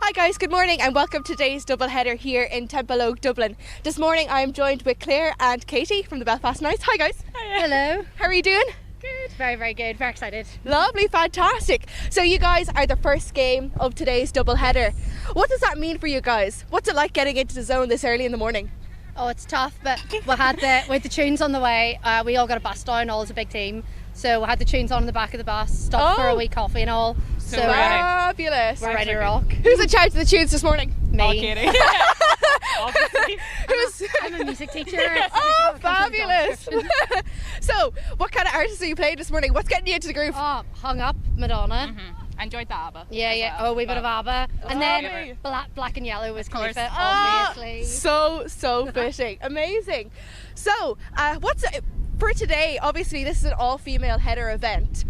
Hi guys, good morning and welcome to today's doubleheader here in Templeogue, Dublin. This morning I am joined with Claire and Katie from the Belfast Knights. Hi guys. Hiya. Hello. How are you doing? Good. Very, very good. Very excited. Lovely, fantastic. So you guys are the first game of today's doubleheader. What does that mean for you guys? What's it like getting into the zone this early in the morning? Oh, it's tough, but with the tunes on the way, we all got a bus down, all as a big team. So we had the tunes on in the back of the bus, stopped for a wee coffee and all. So fabulous. We're ready to rock. Who's in charge of the tunes this morning? Me. Oh, Katie. Obviously. I'm a music teacher. Oh, fabulous. So, what kind of artists are you playing this morning? What's getting you into the groove? Oh, Hung Up, Madonna. I enjoyed the ABBA. Yeah. Well, Oh, a wee bit of ABBA. And then Black and Yellow was Khalifa, obviously. So fitting. Amazing. So, for today, obviously this is an all-female header event.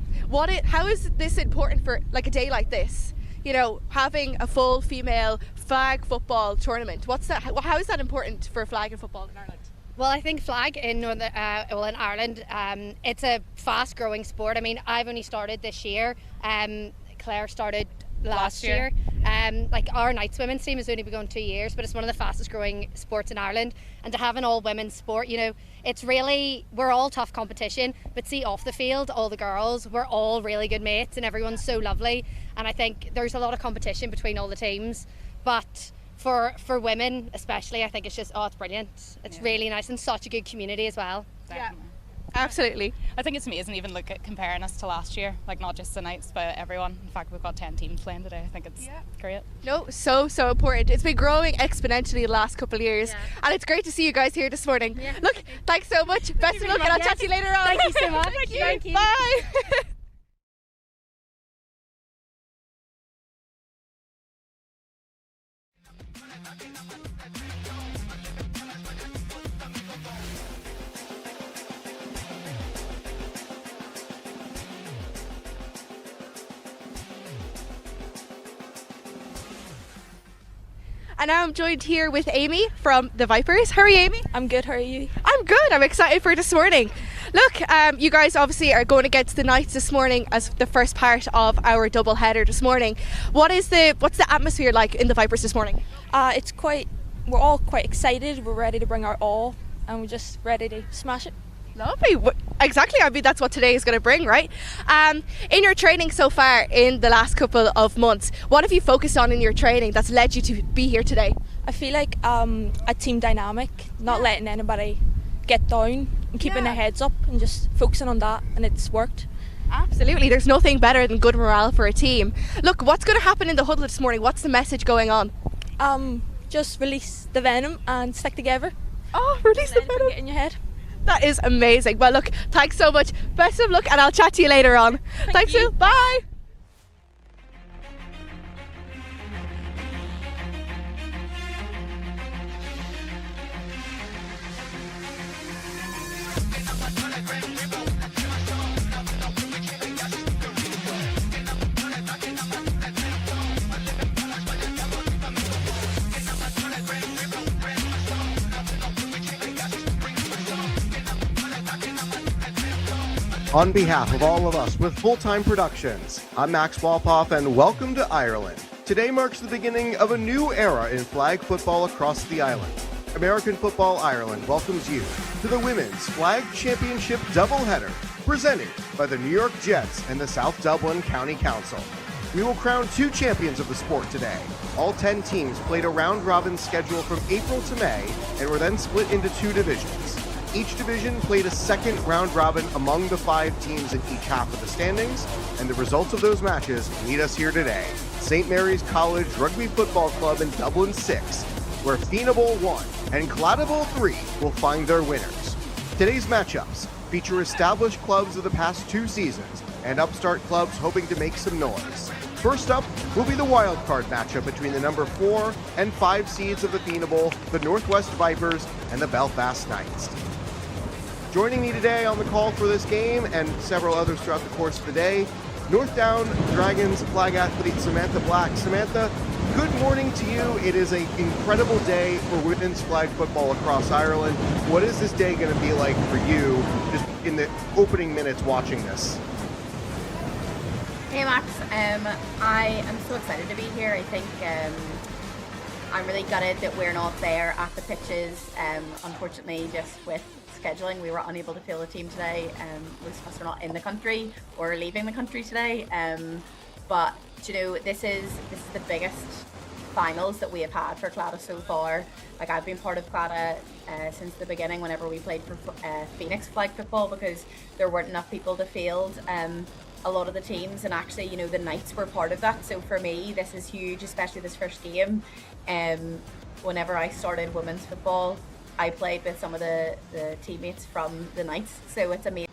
How is this important for like a day like this? You know, having a full female flag football tournament. How is that important for flag and football in Ireland? Well, I think flag in in Ireland, it's a fast-growing sport. I mean, I've only started this year. Claire started last year. Like our Knights women's team has only been going 2 years, but it's one of the fastest growing sports in Ireland. And to have an all women's sport, you know, we're all tough competition, but see off the field, all the girls, we're all really good mates and everyone's so lovely. And I think there's a lot of competition between all the teams, but for women especially, I think it's just, it's brilliant. It's really nice and such a good community as well. Definitely. Yeah. Absolutely. I think it's amazing even look at comparing us to last year, like not just the Knights but everyone. In fact, we've got 10 teams playing today. I think it's great. No, so important. It's been growing exponentially the last couple of years, and it's great to see you guys here this morning. Look, thanks so much. Best of luck, and I'll chat to you later on. Thank you so much. Thank you. Bye. And now I'm joined here with Amy from the Vipers. How are you, Amy? I'm good, how are you? I'm good. I'm excited for this morning. Look, you guys obviously are going against the Knights this morning as the first part of our double header this morning. What's the atmosphere like in the Vipers this morning? We're all quite excited. We're ready to bring our all, and we're just ready to smash it. Lovely. Exactly. I mean, that's what today is going to bring, right? In your training so far in the last couple of months, what have you focused on in your training that's led you to be here today? I feel like a team dynamic, not letting anybody get down and keeping their heads up and just focusing on that, and it's worked. Absolutely. There's nothing better than good morale for a team. Look, what's going to happen in the huddle this morning? What's the message going on? just release the venom and stick together. Oh, release the Anything venom. get in your head. That is amazing. Well, look, thanks so much. Best of luck, and I'll chat to you later on. Thanks, you. Sue. Bye. On behalf of all of us with Full-Time Productions, I'm Max Walpoff and welcome to Ireland. Today marks the beginning of a new era in flag football across the island. American Football Ireland welcomes you to the Women's Flag Championship doubleheader presented by the New York Jets and the South Dublin County Council. We will crown 2 champions of the sport today. All 10 teams played a round-robin schedule from April to May and were then split into 2 divisions. Each division played a second round robin among the 5 teams in each half of the standings, and the results of those matches meet us here today. St. Mary's College Rugby Football Club in Dublin 6, where Fianna 1 and Claddagh 3 will find their winners. Today's matchups feature established clubs of the past 2 seasons and upstart clubs hoping to make some noise. First up will be the Wildcard matchup between the number 4 and 5 seeds of the Fianna Bowl, the Northwest Vipers and the Belfast Knights. Joining me today on the call for this game and several others throughout the course of the day, North Down Dragons flag athlete Samantha Black. Samantha, good morning to you. It is an incredible day for women's flag football across Ireland. What is this day going to be like for you just in the opening minutes watching this? Hey Max, I am so excited to be here. I think I'm really gutted that we're not there at the pitches. Unfortunately, just with scheduling, we were unable to field a team today. Most of us are not in the country or leaving the country today. But you know, this is the biggest finals that we have had for Claddagh so far. Like, I've been part of Claddagh since the beginning, whenever we played for Phoenix flag football, because there weren't enough people to field a lot of the teams, and actually, you know, the Knights were part of that. So for me, this is huge, especially this first game. Whenever I started women's football, I played with some of the teammates from the Knights, so it's amazing.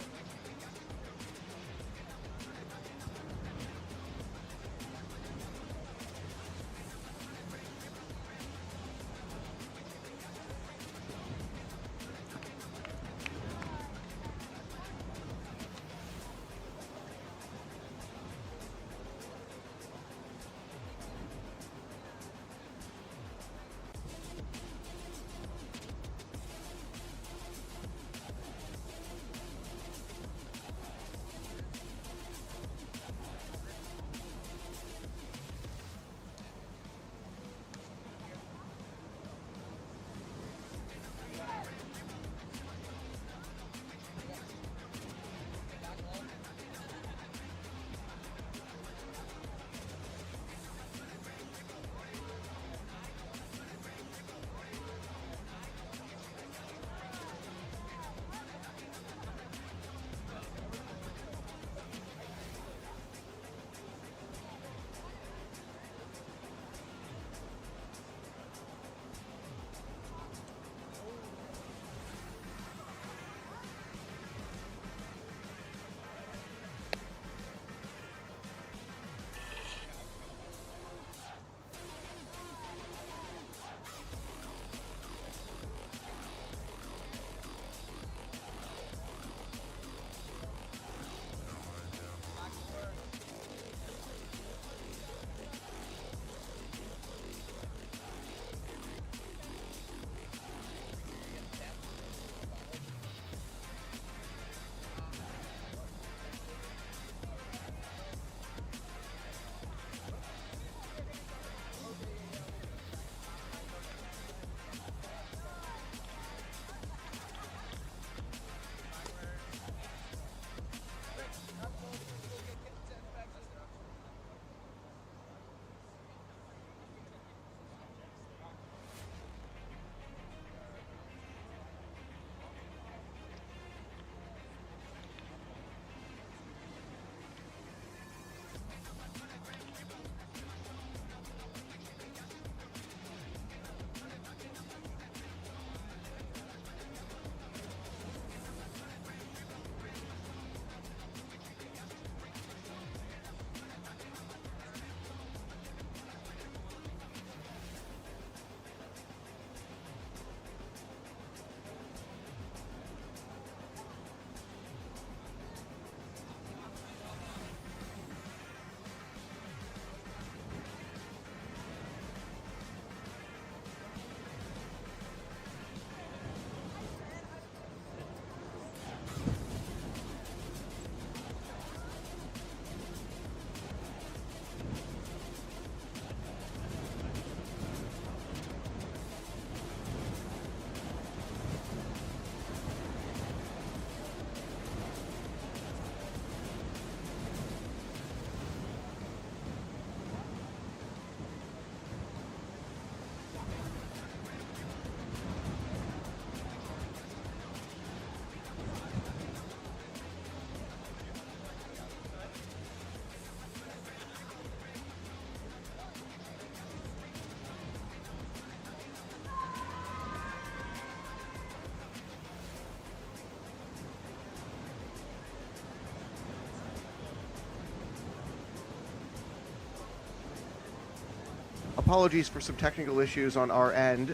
apologies for some technical issues on our end.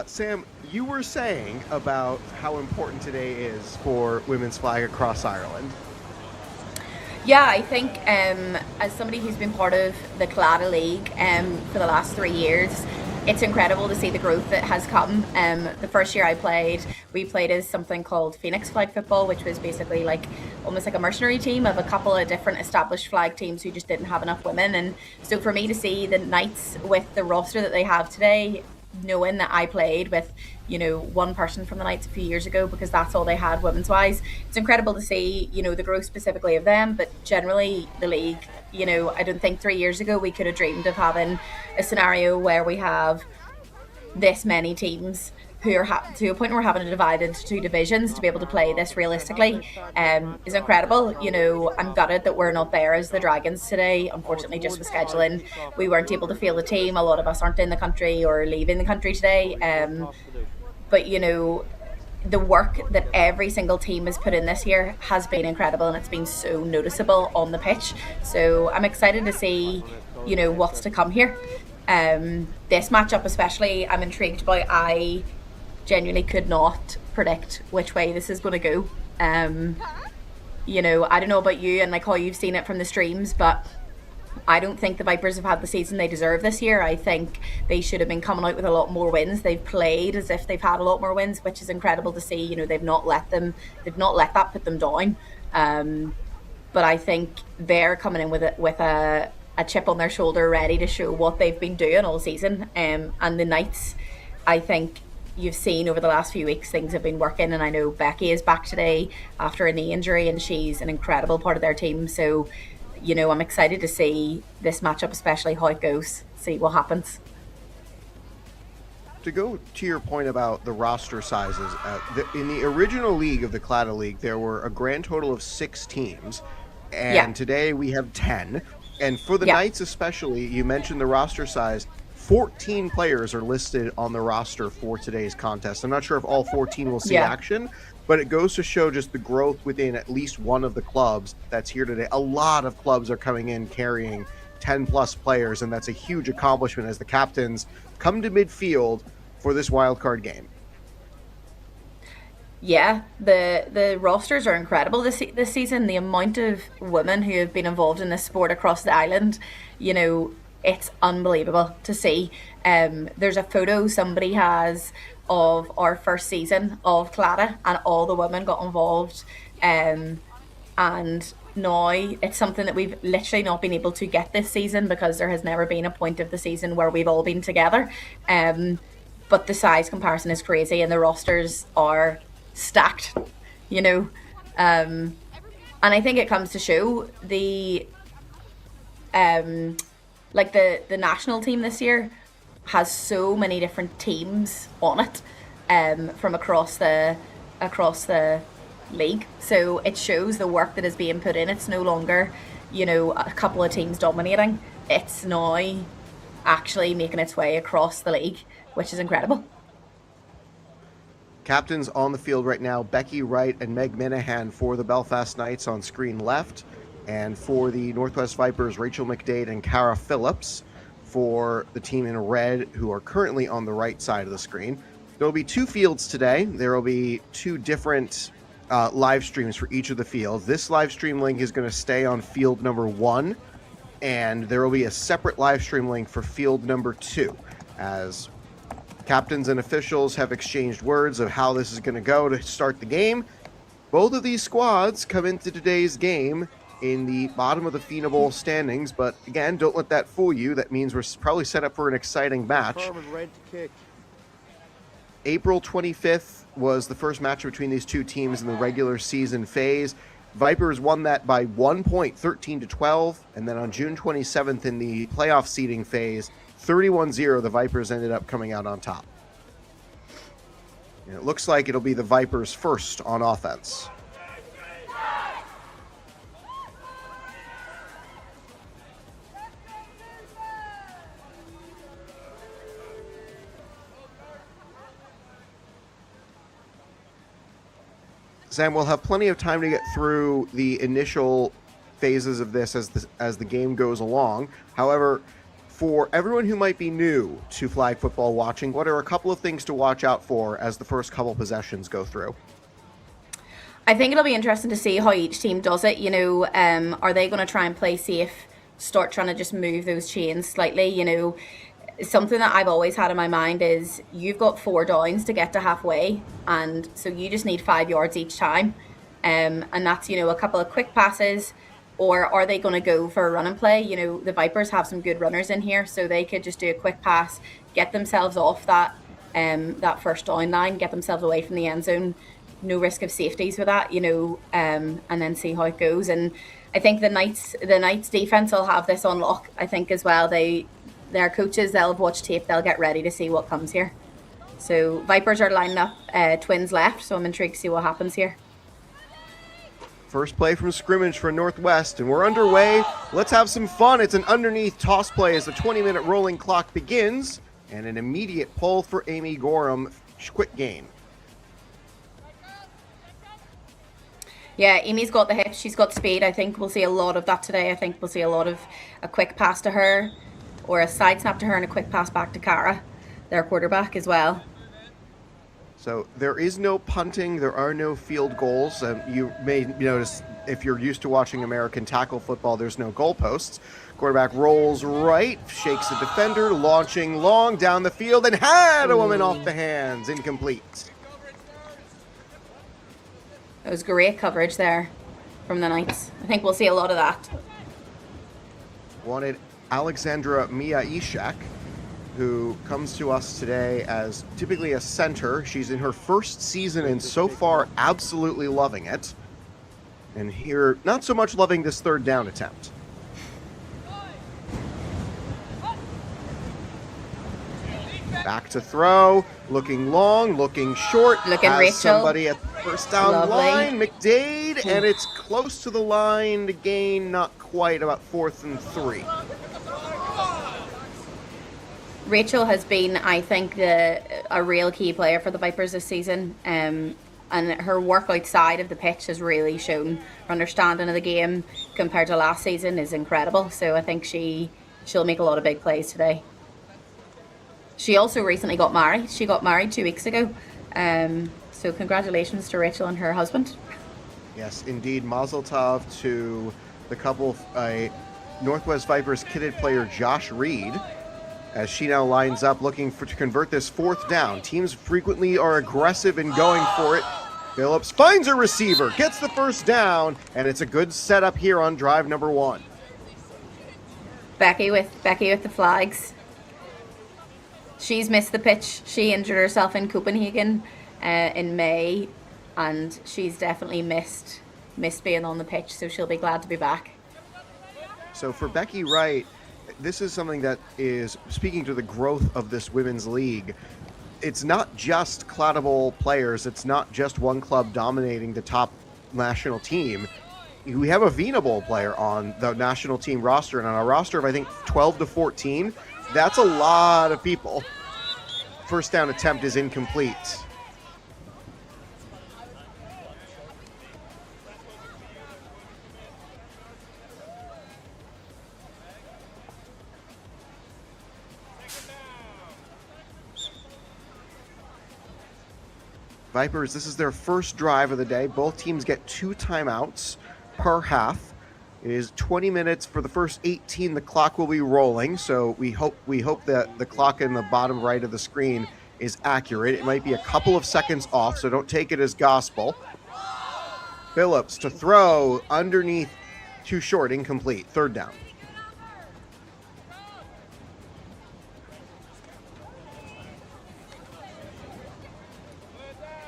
Sam, you were saying about how important today is for women's flag across Ireland. Yeah, I think as somebody who's been part of the Claddagh League for the last 3 years, it's incredible to see the growth that has come. The first year we played as something called Phoenix flag football, which was basically like almost like a mercenary team of a couple of different established flag teams who just didn't have enough women. And so for me to see the Knights with the roster that they have today, knowing that I played with, one person from the Knights a few years ago, because that's all they had women's wise, it's incredible to see, the growth specifically of them, but generally the league. I don't think 3 years ago we could have dreamed of having a scenario where we have this many teams who are to a point where we're having to divide into 2 divisions to be able to play this realistically is incredible. I'm gutted that we're not there as the Dragons today. Unfortunately, just with scheduling, we weren't able to field the team. A lot of us aren't in the country or leaving the country today. But the work that every single team has put in this year has been incredible, and it's been so noticeable on the pitch. So I'm excited to see, what's to come here. This matchup especially, I'm intrigued by. I genuinely could not predict which way this is going to go. I don't know about you and like how you've seen it from the streams, but I don't think the Vipers have had the season they deserve this year. I think they should have been coming out with a lot more wins. They've played as if they've had a lot more wins, which is incredible to see. They've not let that put them down. But I think they're coming in with a chip on their shoulder, ready to show what they've been doing all season. And the Knights, I think you've seen over the last few weeks, things have been working, and I know Becky is back today after a knee injury, and she's an incredible part of their team. So I'm excited to see this matchup, especially how it goes, see what happens. To go to your point about the roster sizes, in the original league of the Claddagh League, there were a grand total of 6 teams, and today we have 10. And for the Knights especially, you mentioned the roster size, 14 players are listed on the roster for today's contest. I'm not sure if all 14 will see action, but it goes to show just the growth within at least one of the clubs that's here today. A lot of clubs are coming in carrying 10 plus players, and that's a huge accomplishment as the captains come to midfield for this wildcard game. Yeah, the rosters are incredible this season. The amount of women who have been involved in this sport across the island, it's unbelievable to see. There's a photo somebody has of our first season of Claddagh, and all the women got involved. And now it's something that we've literally not been able to get this season, because there has never been a point of the season where we've all been together. But the size comparison is crazy, and the rosters are stacked, and I think it comes to show the national team this year has so many different teams on it from across the league. So it shows the work that is being put in. It's no longer, a couple of teams dominating. It's now actually making its way across the league, which is incredible. Captains on the field right now, Becky Wright and Meg Minahan for the Belfast Knights on screen left, and for the Northwest Vipers, Rachel McDade and Cara Phillips for the team in red, who are currently on the right side of the screen. There will be 2 fields today. There will be 2 different live streams for each of the fields. This live stream link is going to stay on field number 1, and there will be a separate live stream link for field number 2, as captains and officials have exchanged words of how this is going to go to start the game. Both of these squads come into today's game in the bottom of the Fianna Bowl standings, but again, don't let that fool you. That means we're probably set up for an exciting match. April 25th was the first match between these 2 teams in the regular season phase. Vipers won that by 1 point, 13-12, and then on June 27th in the playoff seeding phase, 31-0, the Vipers ended up coming out on top. And it looks like it'll be the Vipers first on offense. Sam, we'll have plenty of time to get through the initial phases of this as the game goes along. However, For everyone who might be new to flag football watching, what are a couple of things to watch out for as the first couple possessions go through? I think it'll be interesting to see how each team does it. Are they going to try and play safe, start trying to just move those chains slightly? Something that I've always had in my mind is you've got 4 downs to get to halfway, and so you just need 5 yards each time. And that's, a couple of quick passes. Or are they going to go for a run and play? The Vipers have some good runners in here, so they could just do a quick pass, get themselves off that first down line, get themselves away from the end zone. No risk of safeties with that, and then see how it goes. And I think the Knights defense will have this on lock, I think, as well. Their coaches, they'll have watched tape, they'll get ready to see what comes here. So Vipers are lining up twins left, so I'm intrigued to see what happens here. First play from scrimmage for Northwest, and we're underway. Let's have some fun. It's an underneath toss play as the 20-minute rolling clock begins, and an immediate pull for Amy Gorham. Quick gain. Yeah, Amy's got the hips. She's got speed. I think we'll see a lot of that today. I think we'll see a lot of a quick pass to her, or a side snap to her and a quick pass back to Cara, their quarterback as well. So there is no punting. There are no field goals. You may notice if you're used to watching American tackle football, there's no goalposts. Quarterback rolls right, shakes the defender, launching long down the field, and had a woman off the hands. Incomplete. It was great coverage there from the Knights. I think we'll see a lot of that. Wanted Alexandra Mia Ishak, who comes to us today as typically a center. She's in her first season and so far absolutely loving it. And here, not so much loving this third down attempt. Back to throw, looking long, looking short. Looking has Rachel. Somebody at the first down Lovely. line, McDade, and it's close to the line to gain, not quite, about 4th and 3. Rachel has been, I think, a real key player for the Vipers this season, and her work outside of the pitch has really shown. Her understanding of the game compared to last season is incredible, so I think she'll make a lot of big plays today. She also recently got married. She got married 2 weeks ago, so congratulations to Rachel and her husband. Yes, indeed, mazel tov to the couple, Northwest Vipers kitted player Josh Reed, as she now lines up looking to convert this 4th down. Teams frequently are aggressive in going for it. Phillips finds a receiver, gets the first down, and it's a good setup here on drive number 1. Becky with the flags. She's missed the pitch. She injured herself in Copenhagen in May, and she's definitely missed being on the pitch, so she'll be glad to be back. So for Becky Wright, this is something that is speaking to the growth of this women's league. It's not just Claddagh players. It's not just one club dominating the top national team. We have a Vina Bowl player on the national team roster, and on a roster of, I think, 12 to 14, that's a lot of people. First down attempt is incomplete. Vipers, this is their first drive of the day. Both teams get 2 timeouts per half. It is 20 minutes for the first 18. The clock will be rolling, so we hope that the clock in the bottom right of the screen is accurate. It might be a couple of seconds off, so don't take it as gospel. Phillips to throw underneath, too short, incomplete. 3rd down.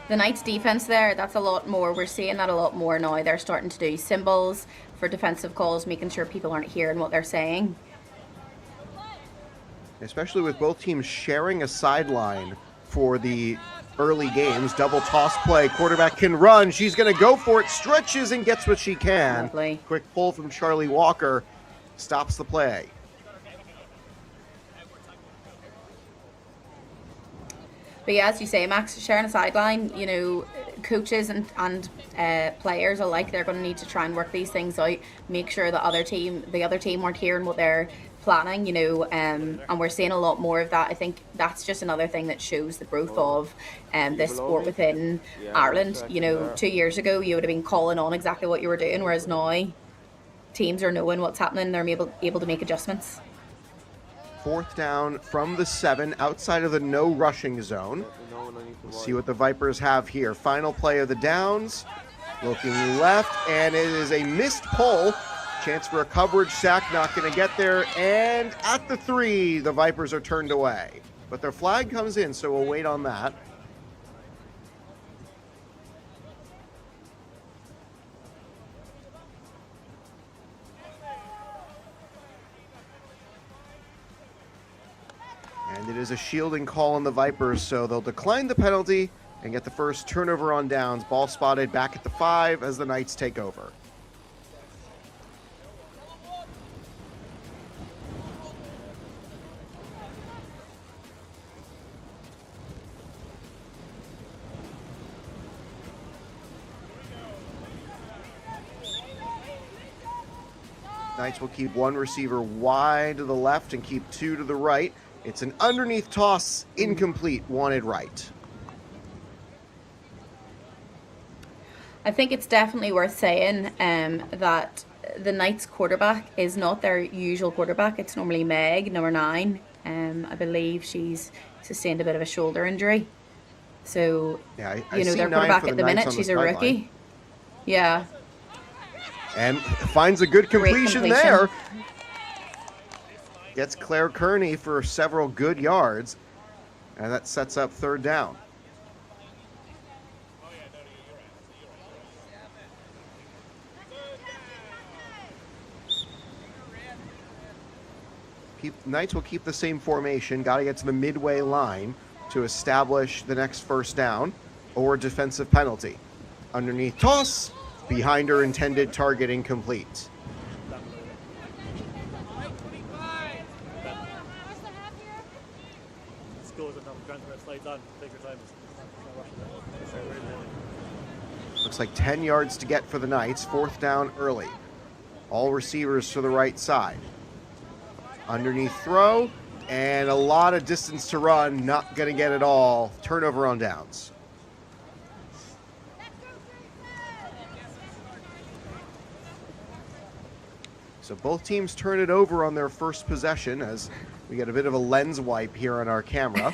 The Knights defense there, that's a lot more. We're seeing that a lot more now. They're starting to do symbols for defensive calls, making sure people aren't hearing what they're saying. Especially with both teams sharing a sideline for the early games. Double toss play. Quarterback can run. She's going to go for it. Stretches and gets what she can. Lovely. Quick pull from Charlie Walker. Stops the play. But yeah, as you say, Max, sharing a sideline, coaches and players alike, they're going to need to try and work these things out, make sure the other team aren't hearing what they're planning, you know, and we're seeing a lot more of that. I think that's just another thing that shows the growth of this sport within Ireland. You know, 2 years ago you would have been calling on exactly what you were doing, whereas now teams are knowing what's happening. They're able to make adjustments. 4th down from the 7 outside of the no rushing zone. We'll see what the Vipers have here. Final play of the downs. Looking left, and it is a missed pull. Chance for a coverage sack, not going to get there. And at the 3, the Vipers are turned away. But their flag comes in, so we'll wait on that. And it is a shielding call on the Vipers, so they'll decline the penalty and get the first turnover on downs. Ball spotted back at the 5 as the Knights take over. Knights will keep 1 receiver wide to the left and keep 2 to the right. It's an underneath toss, incomplete, wanted right. I think it's definitely worth saying that the Knights quarterback is not their usual quarterback. It's normally Meg, number 9. I believe she's sustained a bit of a shoulder injury. So, yeah, you know, their quarterback at the minute, she's a rookie. Yeah. And finds a good completion there. Gets Claire Kearney for several good yards. And that sets up 3rd down. Knights will keep the same formation. Got to get to the midway line to establish the next first down or defensive penalty. Underneath toss, behind her intended target, incomplete. Looks like 10 yards to get for the Knights. 4th down early. All receivers to the right side. Underneath throw, and a lot of distance to run. Not going to get it all. Turnover on downs. So both teams turn it over on their first possession as we get a bit of a lens wipe here on our camera.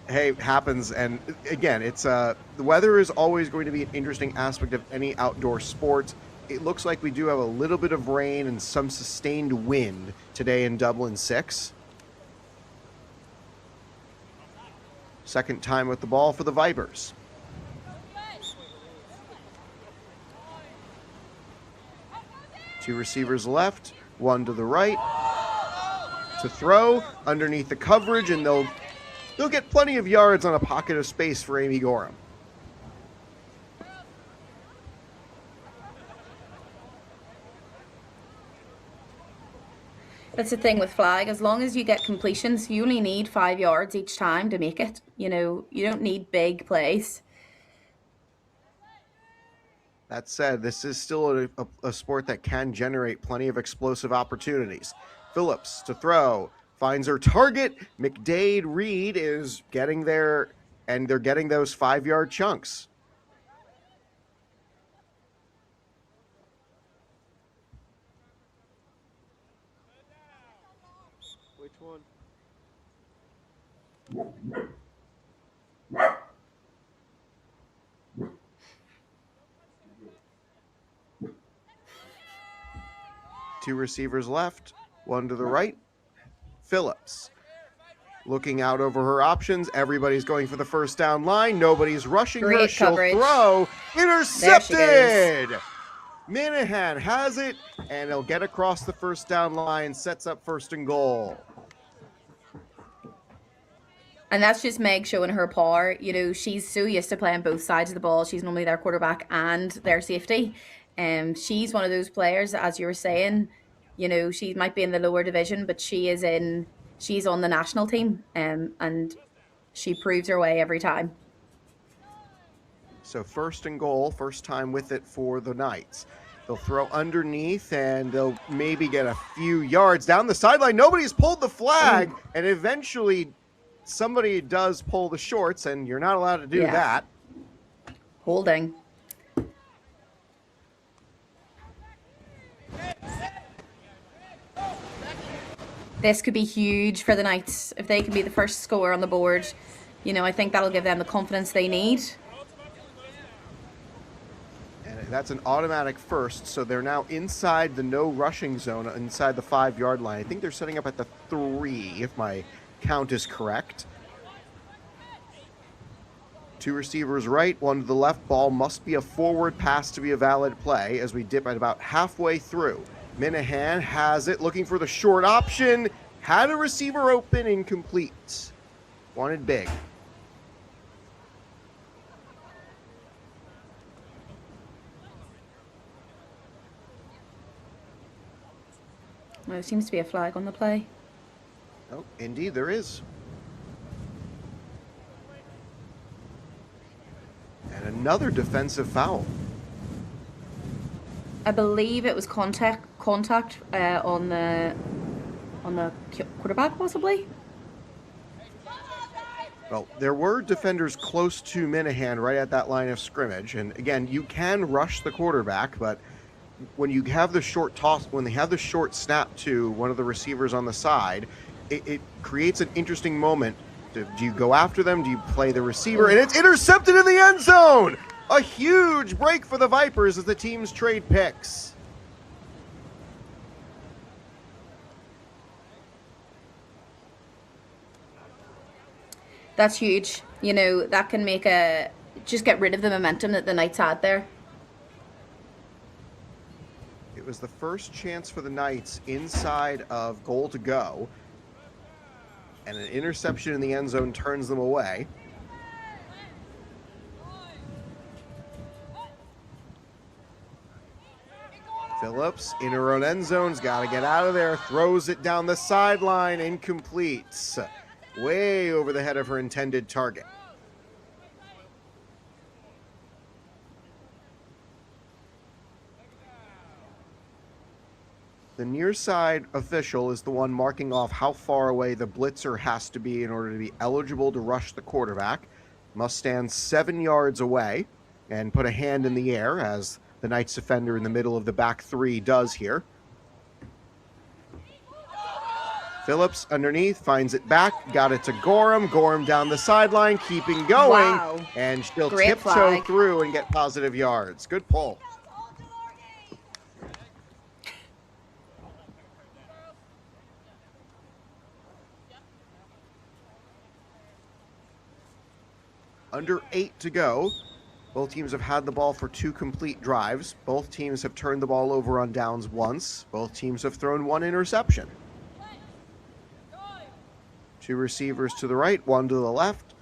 Hey, happens, and again, it's the weather is always going to be an interesting aspect of any outdoor sport. It looks like we do have a little bit of rain and some sustained wind today in Dublin 6. Second time with the ball for the Vipers. Two receivers left, 1 to the right. To throw underneath the coverage, and they'll get plenty of yards on a pocket of space for Amy Gorham. That's the thing with flag. As long as you get completions, you only need 5 yards each time to make it. You know, you don't need big plays. That said, this is still a sport that can generate plenty of explosive opportunities. Phillips to throw, finds her target. McDade Reed is getting there, and they're getting those 5-yard chunks. Which one? Two receivers left, 1 to the right. Phillips looking out over her options. Everybody's going for the first down line. Nobody's rushing her. She'll throw. Intercepted! Minahan has it, and he'll get across the first down line, sets up 1st and goal. And that's just Meg showing her power. You know, she's so used to playing both sides of the ball. She's normally their quarterback and their safety. She's one of those players, as you were saying, you know, she might be in the lower division, but she's on the national team, and she proves her way every time. So 1st and goal, first time with it for the Knights. They'll throw underneath, and they'll maybe get a few yards down the sideline. Nobody's pulled the flag, and eventually somebody does pull the shorts, and you're not allowed to do that. Holding. This could be huge for the Knights if they can be the first scorer on the board. You know, I think that'll give them the confidence they need. That's an automatic first, so they're now inside the no rushing zone, inside the 5-yard line. I think they're setting up at the 3, if my count is correct. 2 receivers right, 1 to the left. Ball must be a forward pass to be a valid play as we dip at about halfway through. Minahan has it, looking for the short option. Had a receiver open, incomplete. Wanted big. Well, there seems to be a flag on the play. Oh, indeed there is. And another defensive foul. I believe it was contact on the quarterback, possibly. Well, there were defenders close to Minahan right at that line of scrimmage, and again, you can rush the quarterback, but when you have the short toss, when they have the short snap to one of the receivers on the side, it creates an interesting moment. Do you go after them? Do you play the receiver? And it's intercepted in the end zone! A huge break for the Vipers as the teams trade picks. That's huge. You know, that can make just get rid of the momentum that the Knights had there. It was the first chance for the Knights inside of goal to go. And an interception in the end zone turns them away. Phillips in her own end zone's got to get out of there. Throws it down the sideline. Incomplete. Way over the head of her intended target. The near side official is the one marking off how far away the blitzer has to be in order to be eligible to rush the quarterback. Must stand 7 yards away and put a hand in the air, as the Knights defender in the middle of the back 3 does here. Phillips underneath, finds it back, got it to Gorham. Gorham down the sideline, keeping going. Wow. And she'll Great tiptoe flag. through and get positive yards. Good pull. Under 8 to go. Both teams have had the ball for 2 complete drives. Both teams have turned the ball over on downs once. Both teams have thrown 1 interception. 2 receivers to the right, 1 to the left.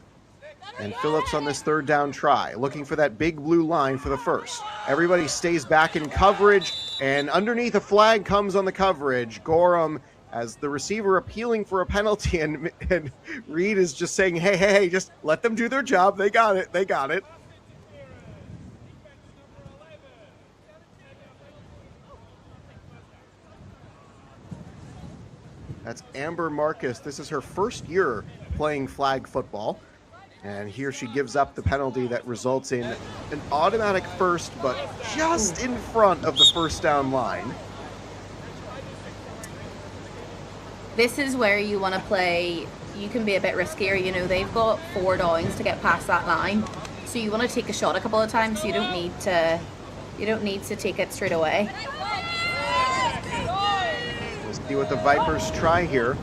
And Phillips on this 3rd down try, looking for that big blue line for the first. Everybody stays back in coverage, and underneath a flag comes on the coverage. Gorham, as the receiver, appealing for a penalty, and Reed is just saying, hey, just let them do their job. They got it. That's Amber Marcus. This is her first year playing flag football. And here she gives up the penalty that results in an automatic first, but just in front of the first down line. This is where you want to play. You can be a bit riskier. You know, they've got 4 downs to get past that line, so you want to take a shot a couple of times. You don't need to take it straight away. We'll see what the Vipers try here.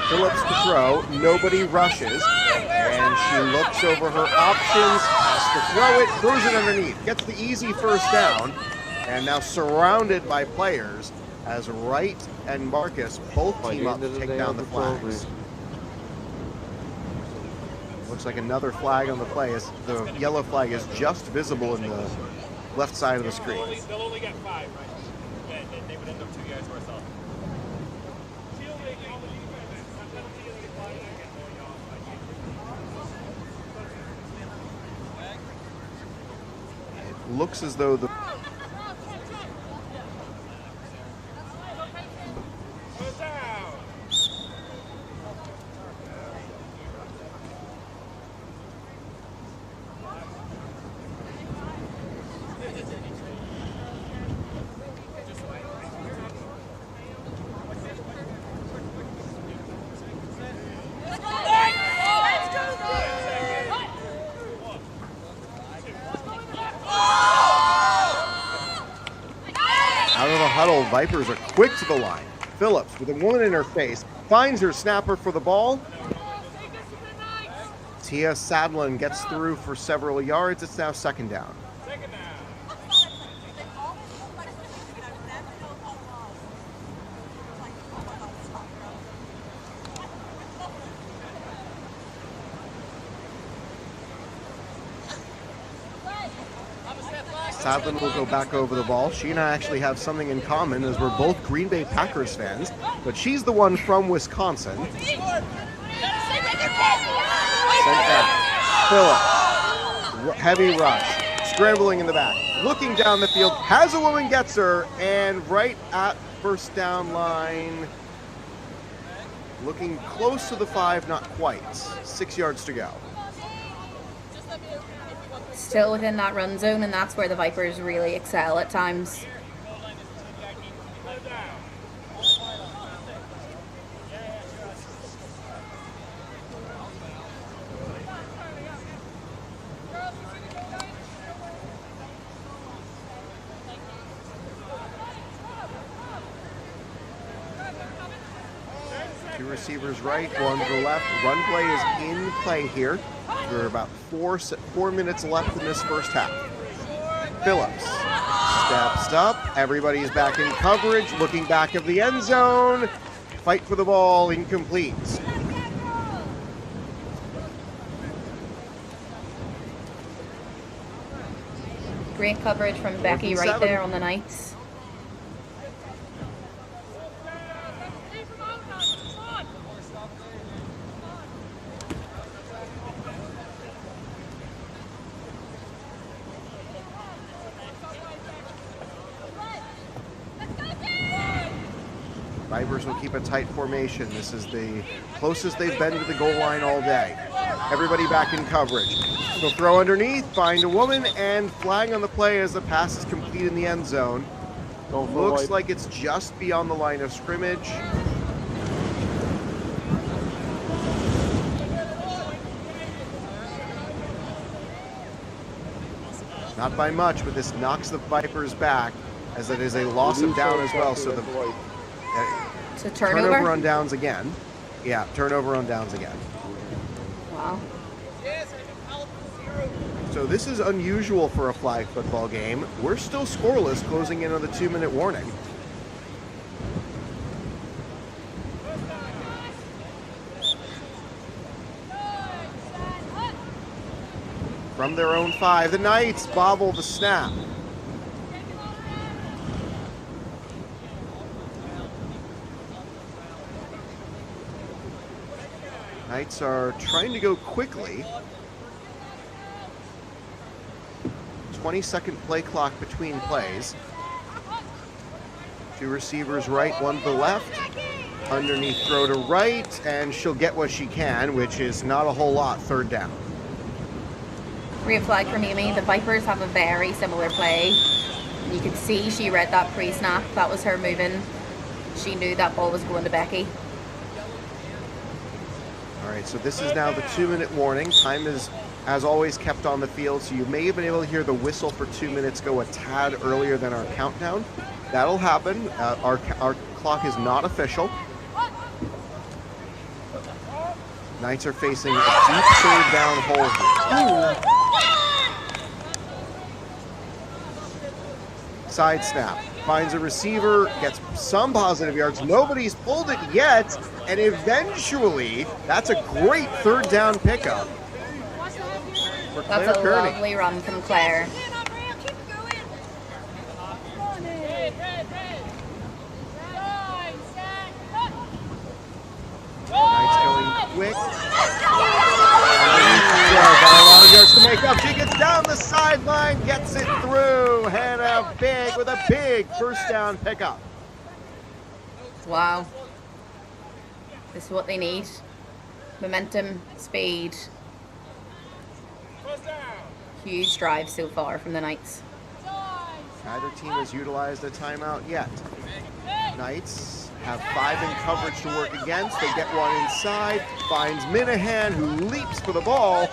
Phillips to throw, nobody rushes, and she looks over her options, has to throw it, throws it underneath, gets the easy first down, and now surrounded by players as Wright and Marcus both team up to take down the flags. Looks like another flag on the play, as the yellow flag is just visible in the left side of the screen. They'll only get 5, right? They would end up 2 yards worse off. Looks as though Vipers are quick to the line. Phillips, with a woman in her face, finds her snapper for the ball. Tia Sadlin gets through for several yards. It's now second down. Sadlin will go back over the ball. She and I actually have something in common, as we're both Green Bay Packers fans, but she's the one from Wisconsin. Sent back. Phillips, heavy rush, scrambling in the back, looking down the field, has a woman, gets her, and right at first down line, looking close to the 5, not quite. 6 yards to go. Still within that run zone, and that's where the Vipers really excel at times. Two receivers right, one to the left. Run play is in play here. There are about 4 minutes left in this first half. Phillips steps up. Everybody's back in coverage, looking back of the end zone. Fight for the ball, incomplete. Great coverage from Becky right there on the Knights. Vipers will keep a tight formation. This is the closest they've been to the goal line all day. Everybody back in coverage. They'll throw underneath, find a woman, and flag on the play as the pass is complete in the end zone. Looks like it's just beyond the line of scrimmage. Not by much, but this knocks the Vipers back, as it is a loss of down as well. So the It's a turnover? Turnover on downs again. Yeah, turnover on downs again. Wow. So this is unusual for a flag football game. We're still scoreless, closing in on the 2-minute warning. From their own 5, the Knights bobble the snap. Knights are trying to go quickly. 20-second play clock between plays. Two receivers right, one to the left. Underneath throw to right, and she'll get what she can, which is not a whole lot, third down. Great flag from Amy. The Vipers have a very similar play. You could see she read that pre-snap. That was her moving. She knew that ball was going to Becky. All right, so this is now the 2-minute warning. Time is, as always, kept on the field, so you may have been able to hear the whistle for 2 minutes go a tad earlier than our countdown. That'll happen. Our clock is not official. Knights are facing a deep third down hole here. Side snap. Finds a receiver, gets some positive yards. Nobody's pulled it yet, and eventually, that's a great third down pickup for Claire That's a Kearney. lovely run from Claire. Knights going quick. Got a lot of yards to make up. She gets down the sideline, gets it through. Hannah Big with a big first down pickup. Wow. This is what they need. Momentum, speed. Huge drive so far from the Knights. Neither team has utilized a timeout yet. Knights have 5 in coverage to work against. They get one inside, finds Minahan, who leaps for the ball,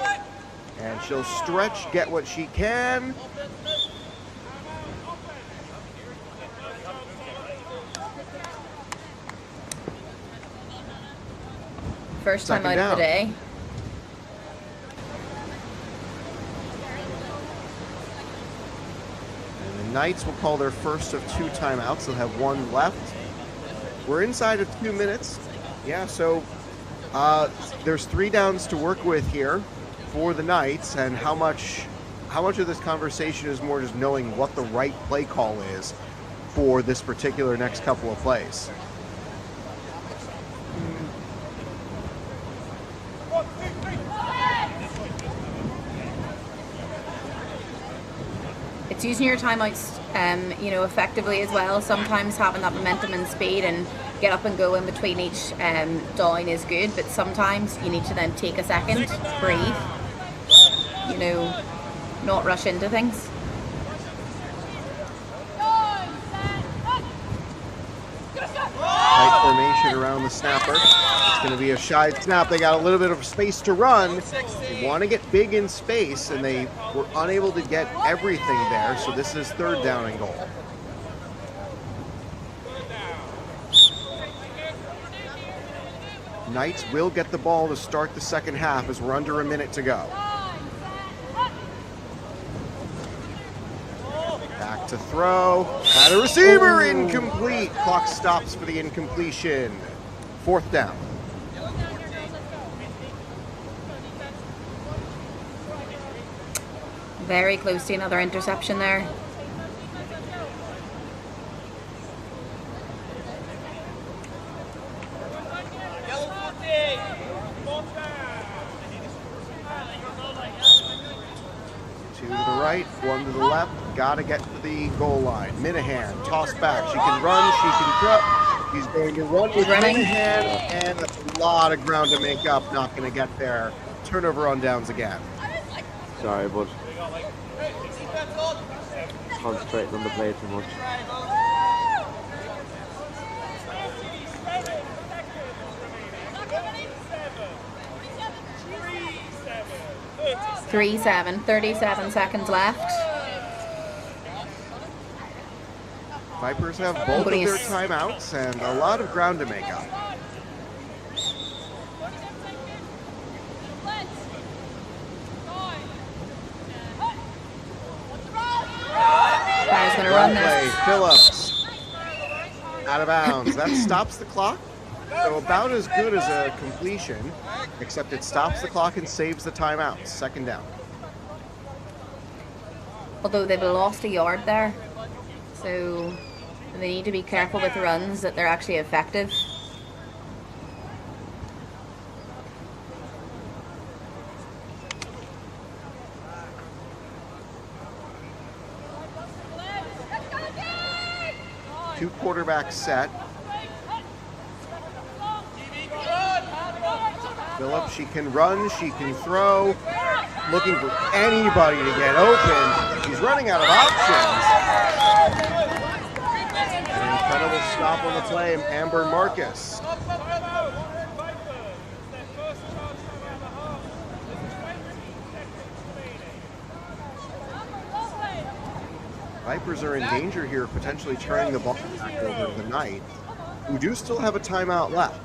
and she'll stretch, get what she can. First time Second out of the down. day. And the Knights will call their first of 2 timeouts. They'll have 1 left. We're inside of 2 minutes. Yeah, so there's 3 downs to work with here for the Knights, and how much of this conversation is more just knowing what the right play call is for this particular next couple of plays. It's using your timeouts, effectively as well. Sometimes having that momentum and speed and get up and go in between each down is good, but sometimes you need to then take a second, breathe, not rush into things. Tight formation around the snapper. It's going to be a shy snap. They got a little bit of space to run. They want to get big in space, and they were unable to get everything there, so this is 3rd down and goal. Knights will get the ball to start the second half as we're under a minute to go. Back to throw. Had a receiver, incomplete. Clock stops for the incompletion. 4th down. Very close to another interception there. Two to the right, 1 to the left. Got to get to the goal line. Minahan, toss back. She can run, she can throw. He's going to run with Minahan, and that's a lot of ground to make up. Not going to get there. Turnover on downs again. Sorry, but concentrating on the play too much. Three, 37 seconds left. Vipers have both of their timeouts and a lot of ground to make up. Claire's going to run this. Phillips out of bounds. That stops the clock. So about as good as a completion, except it stops the clock and saves the timeout. 2nd down. Although they've lost a yard there, so they need to be careful with runs that they're actually effective. Two quarterbacks set. Phillips, she can run, she can throw. Looking for anybody to get open. She's running out of options. An incredible stop on the play, Amber Marcus. Vipers are in danger here of potentially turning the ball back over to the Knights, who do still have a timeout left.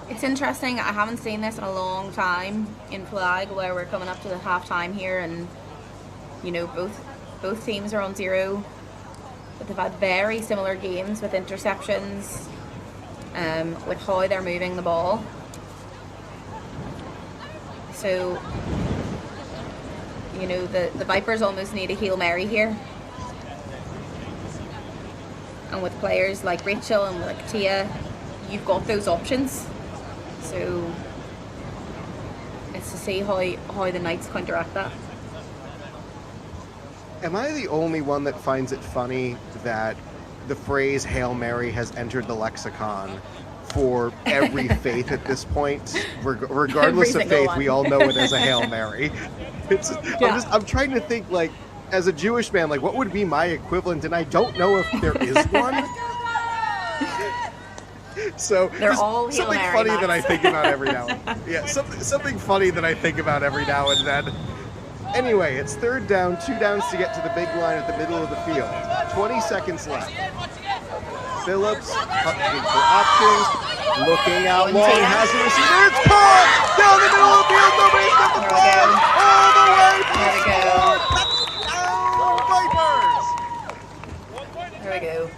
It's interesting, I haven't seen this in a long time in flag, where we're coming up to the half-time here, and both teams are on 0, but they've had very similar games with interceptions, with how they're moving the ball. So, the Vipers almost need a Hail Mary here. And with players like Rachel and like Tia, you've got those options. So it's to see how the Knights counteract that. Am I the only one that finds it funny that the phrase Hail Mary has entered the lexicon for every faith at this point? Regardless of faith, we all know it as a Hail Mary. I'm trying to think, like, as a Jewish man, like, what would be my equivalent? And I don't know if there is one. So they're all something Hail Mary, funny that I think about every now and then. Yeah, something funny that I think about every now and then. Anyway, it's 3rd down, 2 downs to get to the big line at the middle of the field. 20 seconds left. Phillips looking for options, looking out long, has a receiver, it's caught! Down the middle of the field, nobody's got the ball! All the way for the score! Touchdown, Vipers! There we go.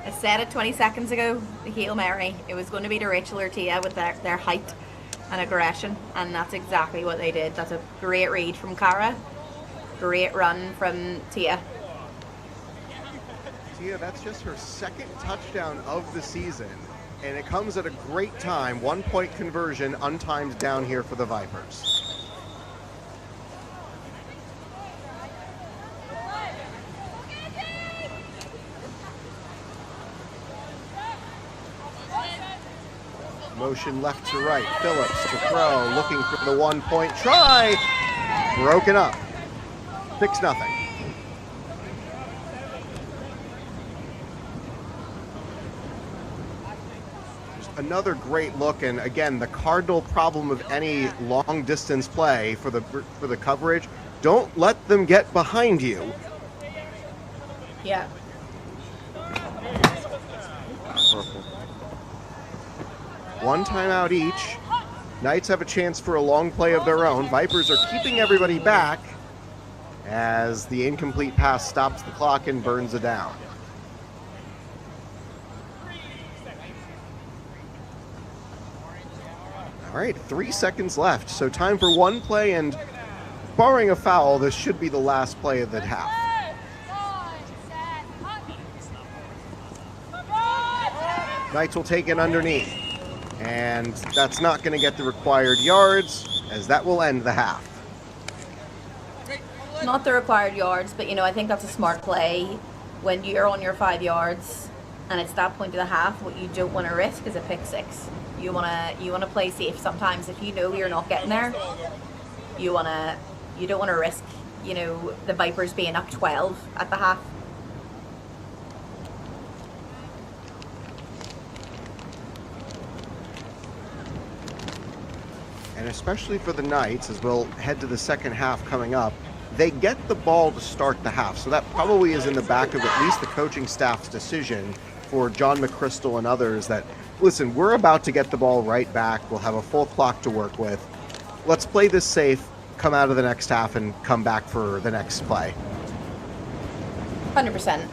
I said it 20 seconds ago, the Hail Mary. It was going to be to Rachel or Tia with their height and aggression, and that's exactly what they did. That's a great read from Cara. Great run from Tia. Tia, that's just her 2nd touchdown of the season, and it comes at a great time. 1-point conversion, untimed down here for the Vipers. Motion left to right. Phillips to throw, looking for the 1-point try. Broken up. 6-0. Another great look, and again, the cardinal problem of any long distance play for the coverage, don't let them get behind you. Yeah. Perfect. 1 timeout each. Knights have a chance for a long play of their own. Vipers are keeping everybody back as the incomplete pass stops the clock and burns it down. All right, 3 seconds left, so time for 1 play, and barring a foul, this should be the last play of the half. Knights will take it underneath, and that's not going to get the required yards, as that will end the half. Not the required yards, but I think that's a smart play. When you're on your 5 yards and it's that point of the half, what you don't want to risk is a pick 6. You wanna play safe sometimes. If you know you're not getting there, you don't want to risk the Vipers being up 12 at the half. And especially for the Knights, as we'll head to the second half coming up, they get the ball to start the half. So that probably is in the back of at least the coaching staff's decision for John McChrystal and others that, listen, we're about to get the ball right back. We'll have a full clock to work with. Let's play this safe, come out of the next half, and come back for the next play. 100%.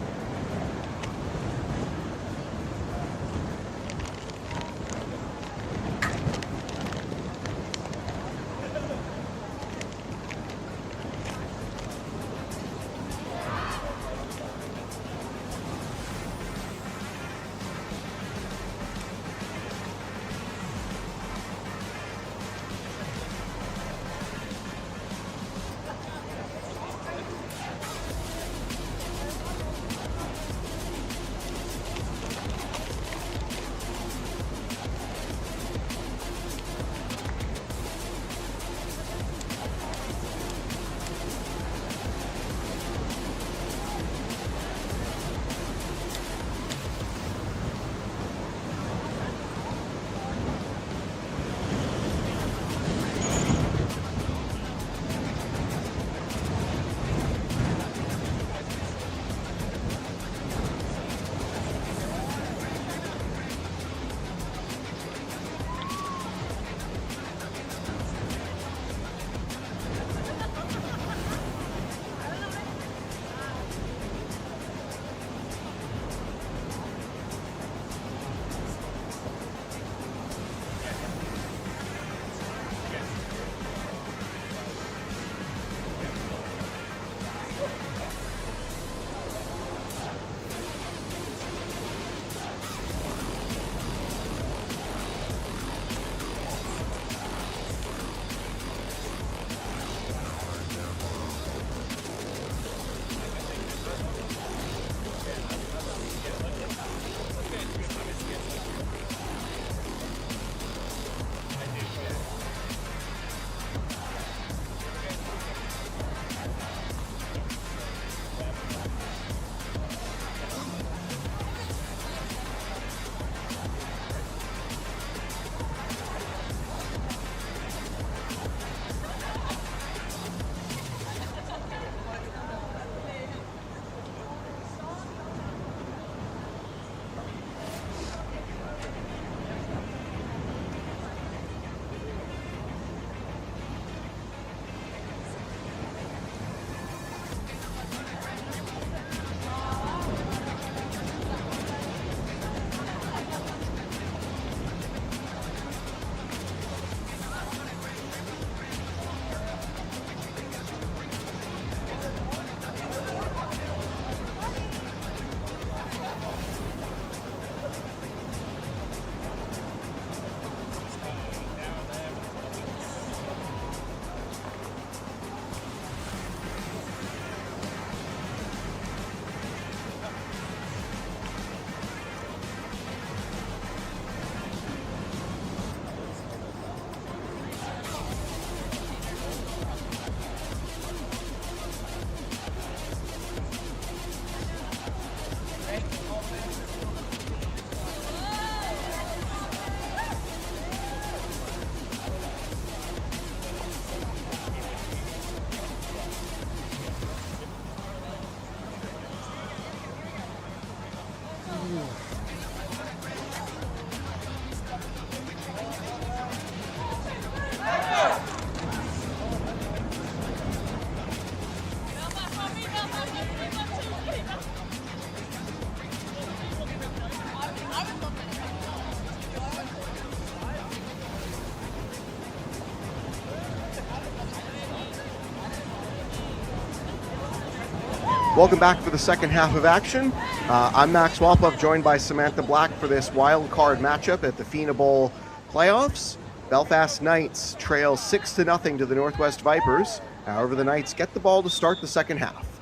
Welcome back for the second half of action. I'm Max Walpov, joined by Samantha Black for this wild card matchup at the Fianna Bowl playoffs. Belfast Knights trail 6-0 to the Northwest Vipers. However, the Knights get the ball to start the second half.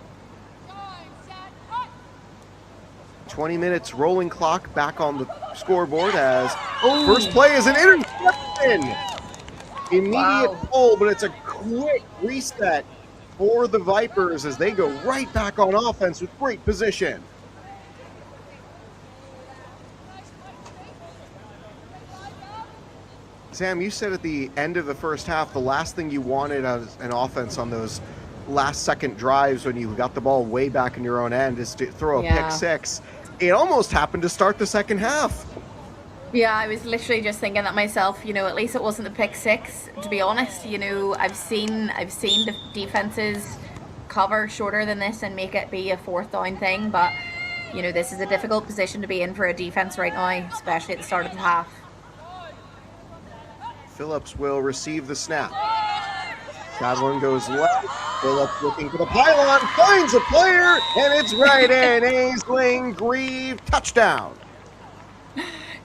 20 minutes rolling clock back on the scoreboard as first play is an interception. Immediate goal, but it's a quick reset for the Vipers as they go right back on offense with great position. Sam, you said at the end of the first half, the last thing you wanted as an offense on those last second drives when you got the ball way back in your own end is to throw a pick six. It almost happened to start the second half. Yeah, I was literally just thinking that myself. At least it wasn't a pick six. To be honest, I've seen the defenses cover shorter than this and make it be a fourth down thing. But this is a difficult position to be in for a defense right now, especially at the start of the half. Phillips will receive the snap. That one goes left. Phillips looking for the pylon, finds a player, and it's right in. Aisling Grieve, touchdown.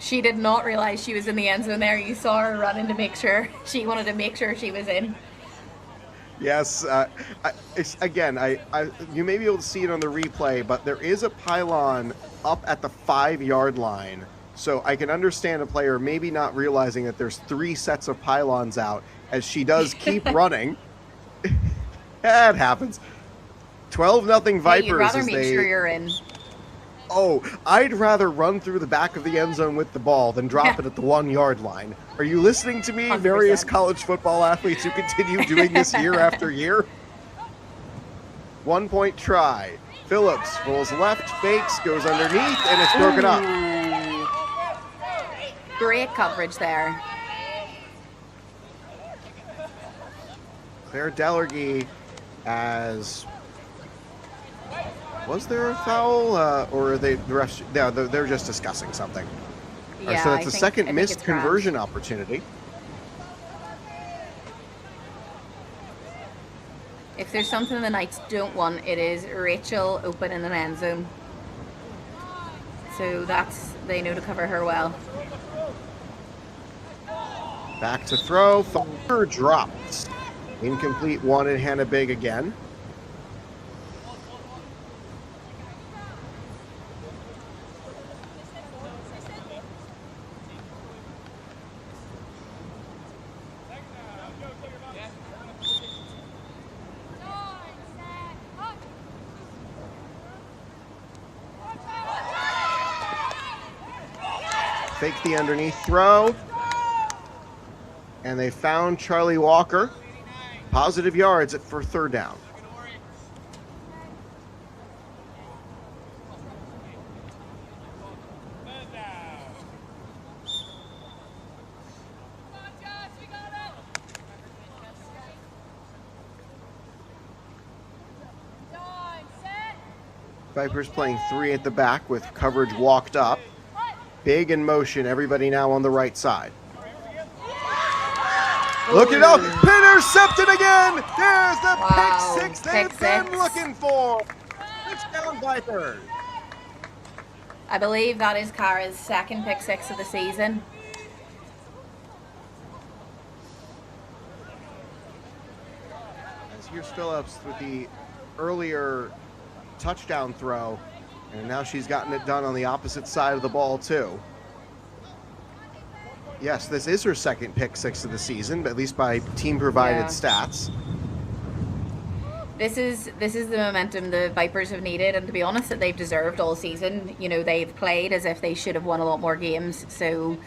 She did not realize she was in the end zone there. You saw her running to make sure. She wanted to make sure she was in. Yes. You may be able to see it on the replay, but there is a pylon up at the 5-yard line. So I can understand a player maybe not realizing that there's 3 sets of pylons out as she does keep running. That happens. 12-0 Vipers. You'd rather make sure you're in. Oh, I'd rather run through the back of the end zone with the ball than drop it at the 1-yard line. Are you listening to me, 100%. Various college football athletes who continue doing this year after year? 1-point try. Phillips rolls left, fakes, goes underneath, and it's broken up. Great coverage there. Claire Delargy as... Was there a foul, or are they the refs? No, they're just discussing something. Yeah, Right, so that's a second missed it's conversion opportunity. If there's something the Knights don't want, it is Rachel open in the end zone. So they know to cover her well. Back to throw, fire dropped. Incomplete, wanted Hannah Big again. Fake the underneath throw. And they found Charlie Walker. Positive yards for third down. Vipers playing 3 at the back with coverage walked up. Big in motion, everybody now on the right side. Look it up, intercepted again. There's the pick six they've been looking for. Touchdown Vipers. I believe that is Kara's second pick six of the season. As here's Phillips with the earlier touchdown throw, and now she's gotten it done on the opposite side of the ball too. Yes, this is her second pick six of the season, but at least by team provided stats. This is the momentum the Vipers have needed, and to be honest, that they've deserved all season. They've played as if they should have won a lot more games. So,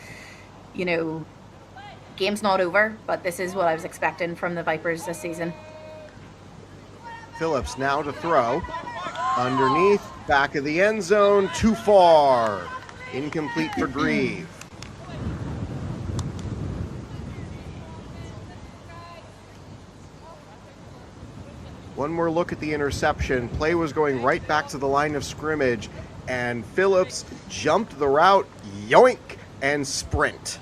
game's not over, but this is what I was expecting from the Vipers this season. Phillips now to throw. Underneath, back of the end zone, too far. Incomplete for Grieve. One more look at the interception. Play was going right back to the line of scrimmage, and Phillips jumped the route, yoink, and sprint.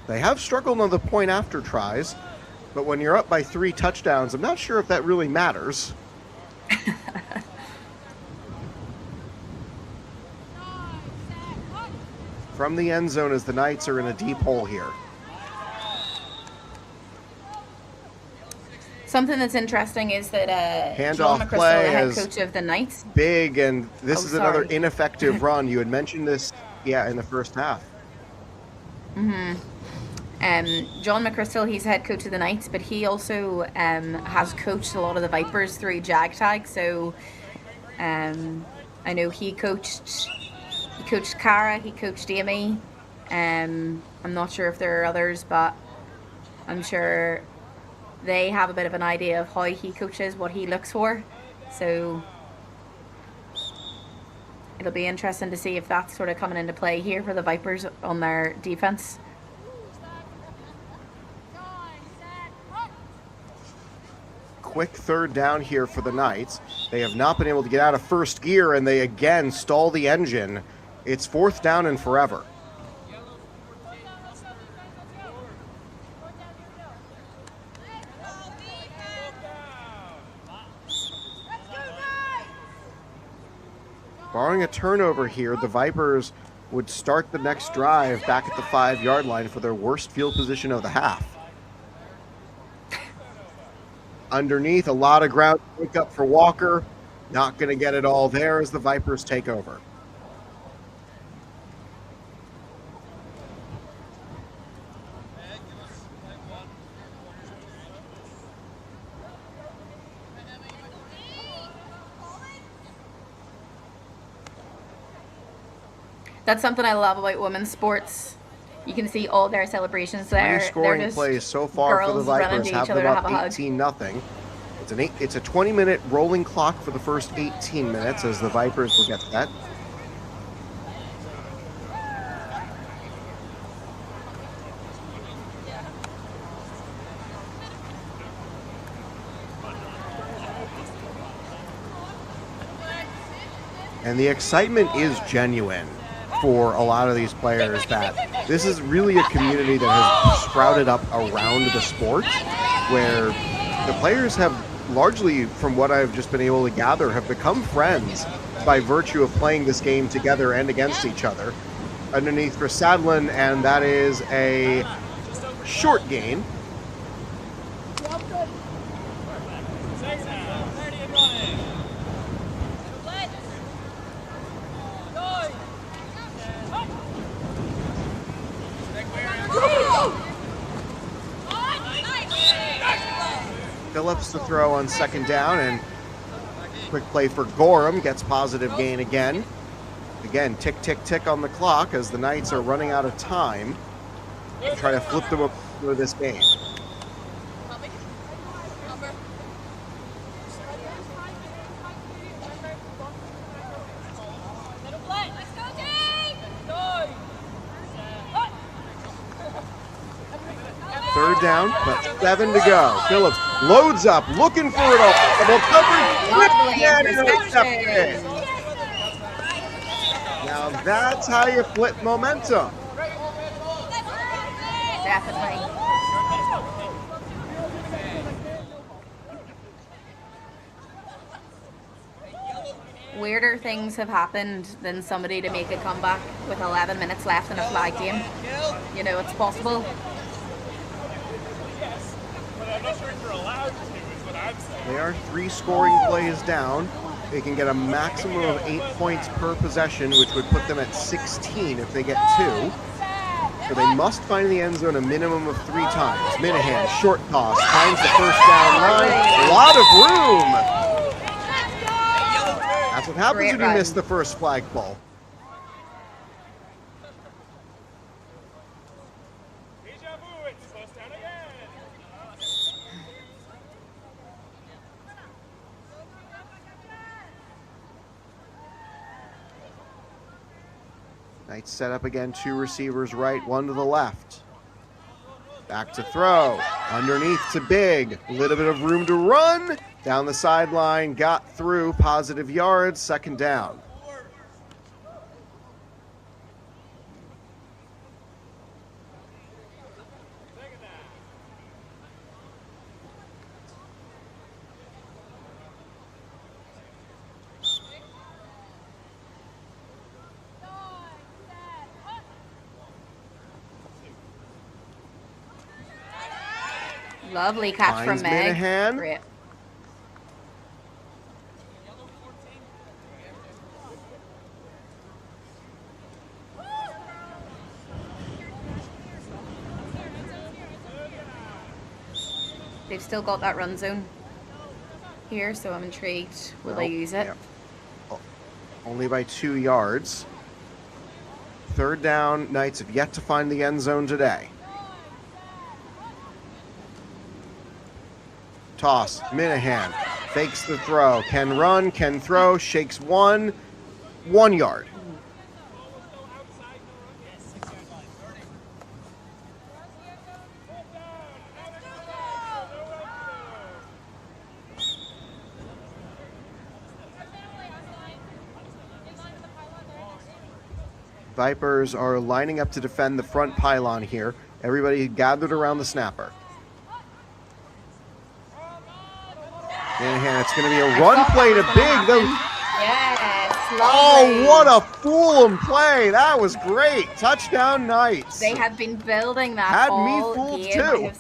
They have struggled on the point after tries. But when you're up by 3 touchdowns, I'm not sure if that really matters. From the end zone as the Knights are in a deep hole here. Something that's interesting is that John Handoff McChrystal, play the head as coach of the Knights. big, and this is another sorry. ineffective run. You had mentioned this, in the first half. John McChrystal, he's head coach of the Knights, but he also has coached a lot of the Vipers through Jag Tag. So I know he coached Cara, he coached Amy. I'm not sure if there are others, but I'm sure they have a bit of an idea of how he coaches, what he looks for. So it'll be interesting to see if that's sort of coming into play here for the Vipers on their defense. Quick third down here for the Knights. They have not been able to get out of first gear, and they again stall the engine. It's 4th down and forever. Barring a turnover here, the Vipers would start the next drive back at the 5-yard line for their worst field position of the half. Underneath, a lot of ground to pick up for Walker. Not going to get it all there as the Vipers take over. That's something I love about women's sports. You can see all their celebrations there. 3 scoring plays so far for the Vipers, have them up 18-0. It's a 20-minute rolling clock for the first 18 minutes as the Vipers will get that. And the excitement is genuine for a lot of these players, that this is really a community that has sprouted up around the sport, where the players have largely, from what I've just been able to gather, have become friends by virtue of playing this game together and against each other. Underneath for Sadlin, and that is a short gain. Phillips to throw on 2nd down, and quick play for Gorham, gets positive gain again. Again, tick, tick, tick on the clock as the Knights are running out of time to try to flip them up for this game. Third down, but 7 to go. Phillips loads up, looking for it all. Double coverage, and intercepted. Now that's how you flip momentum. Definitely. Weirder things have happened than somebody to make a comeback with 11 minutes left in a flag game. You know, it's possible. They are 3 scoring plays down. They can get a maximum of 8 points per possession, which would put them at 16 if they get 2. So they must find the end zone a minimum of 3 times. Minahan, short toss, finds the first down line. A lot of room. That's what happens when you miss the first flagpole. Knights set up again, 2 receivers right, 1 to the left. Back to throw, underneath to Big, a little bit of room to run, down the sideline, got through, positive yards, 2nd down. Lovely catch Finds from Meg. Minahan. Great. They've still got that run zone here, so I'm intrigued. Will they use it? Yep. Only by 2 yards. Third down, Knights have yet to find the end zone today. Toss, Minahan, fakes the throw, can run, can throw, shakes 1 yard. Vipers are lining up to defend the front pylon here. Everybody gathered around the snapper. Minahan, it's going to be a run play to Big. Yes, lovely. Oh, what a Fulham play. That was great. Touchdown Knights. They have been building that Had me all fooled game. too.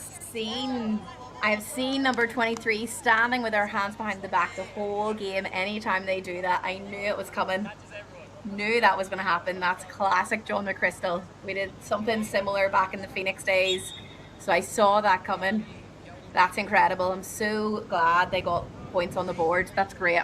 I have seen number 23 standing with their hands behind the back the whole game. Anytime they do that, I knew it was coming. Knew that was going to happen. That's classic John McChrystal. We did something similar back in the Phoenix days, so I saw that coming. That's incredible. I'm so glad they got points on the board. That's great.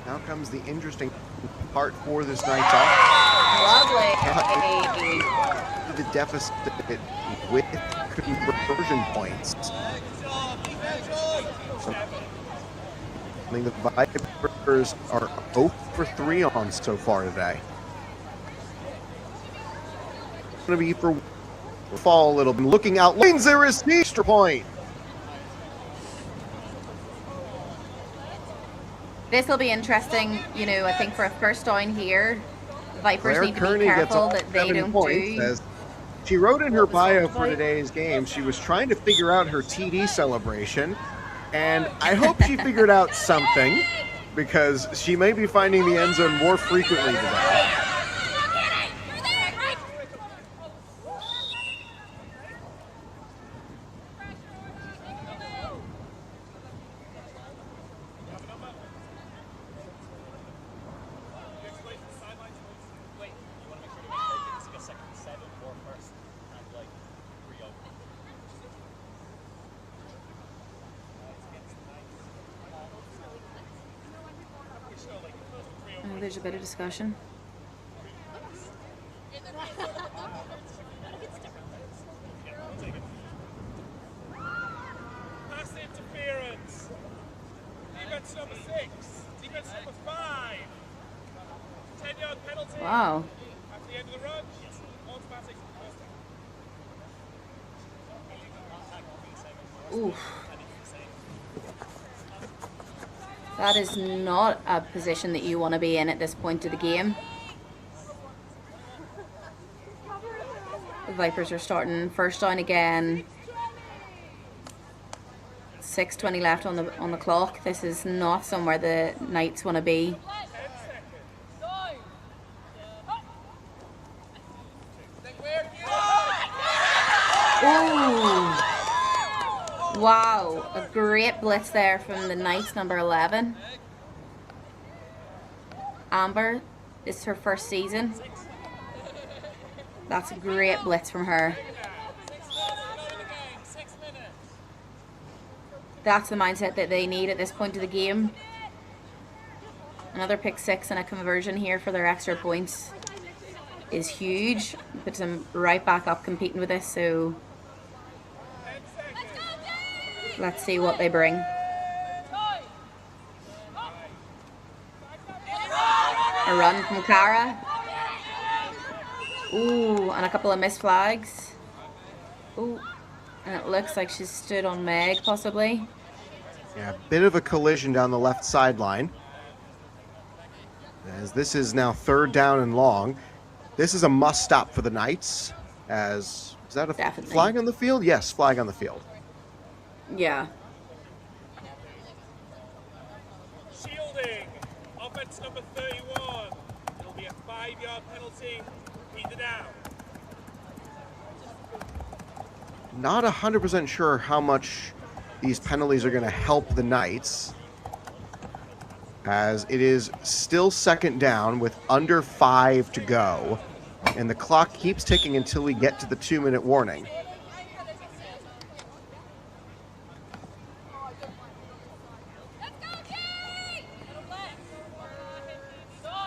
Now comes the interesting part for this Knights offense. Lovely. The deficit with conversion points. I mean, the Vipers are 0 for 3 on so far today. Going to be for fall a little bit. Looking out, lanes there is the extra point. This will be interesting, you know, I think for a first down here, the Vipers Claire need to Kearney be gets careful all that they 7 don't points, do. as she wrote in her bio for today's game, she was trying to figure out her TD celebration, and I hope she figured out something, because she may be finding the end zone more frequently today. Oh, there's a bit of discussion. Pass interference. Defense number 6. Defense number 5. 10-yard penalty. Wow. After the end of the run. Automatic first down. Oof. That is not a position that you want to be in at this point of the game. The Vipers are starting first down again. 6:20 left on the clock. This is not somewhere the Knights want to be. Ooh. Wow, a great blitz there from the Knights, number 11. Amber, this is her first season. That's a great blitz from her. That's the mindset that they need at this point of the game. Another pick 6 and a conversion here for their extra points is huge. Puts them right back up competing with this, so let's see what they bring. A run from Cara. Ooh, and a couple of missed flags. Ooh, and it looks like she's stood on Meg, possibly. Yeah, a bit of a collision down the left sideline. As this is now 3rd down and long. This is a must stop for the Knights. As is that a Definitely. flag on the field? Yes, flag on the field. Yeah. Shielding, offense number 31. It'll be a 5-yard penalty. Either down. Not 100% sure how much these penalties are going to help the Knights, as it is still second down with under 5 to go, and the clock keeps ticking until we get to the 2-minute warning.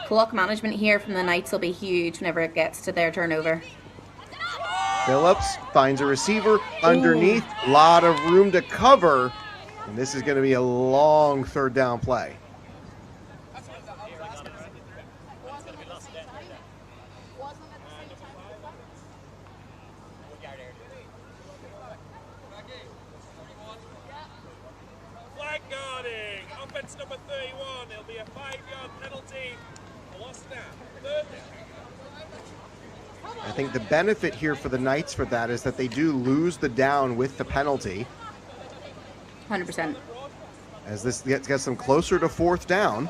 Clock management here from the Knights will be huge whenever it gets to their turnover. Phillips finds a receiver underneath, a lot of room to cover, and this is going to be a long third down play. Flag guarding, offense number 31. It'll be a 5-yard penalty. A lost down. Third down. I think the benefit here for the Knights for that is that they do lose the down with the penalty, 100%. as this gets them closer to fourth down.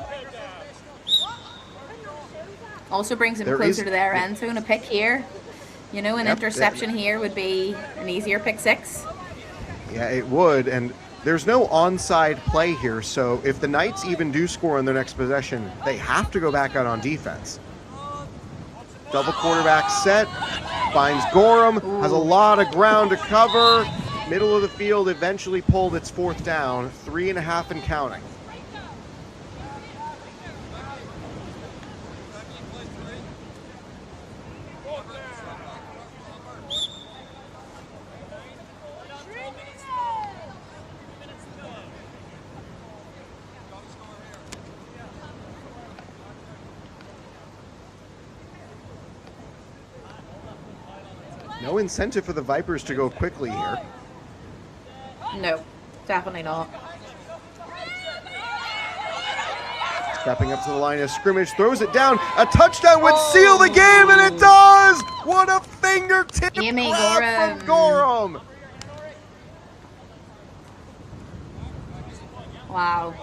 Also brings them There closer is- to their end zone. A pick here, you know, an Yep. interception here would be an easier pick 6. Yeah, it would, and there's no onside play here, so if the Knights even do score on their next possession, they have to go back out on defense. Double quarterback set, finds Gorham, has a lot of ground to cover, middle of the field, eventually pulled its fourth down, 3.5 and counting. No incentive for the Vipers to go quickly here. No, definitely not. Stepping up to the line of scrimmage, throws it down. A touchdown would seal the game, and it does! What a fingertip Amy grab from Gorham! Wow.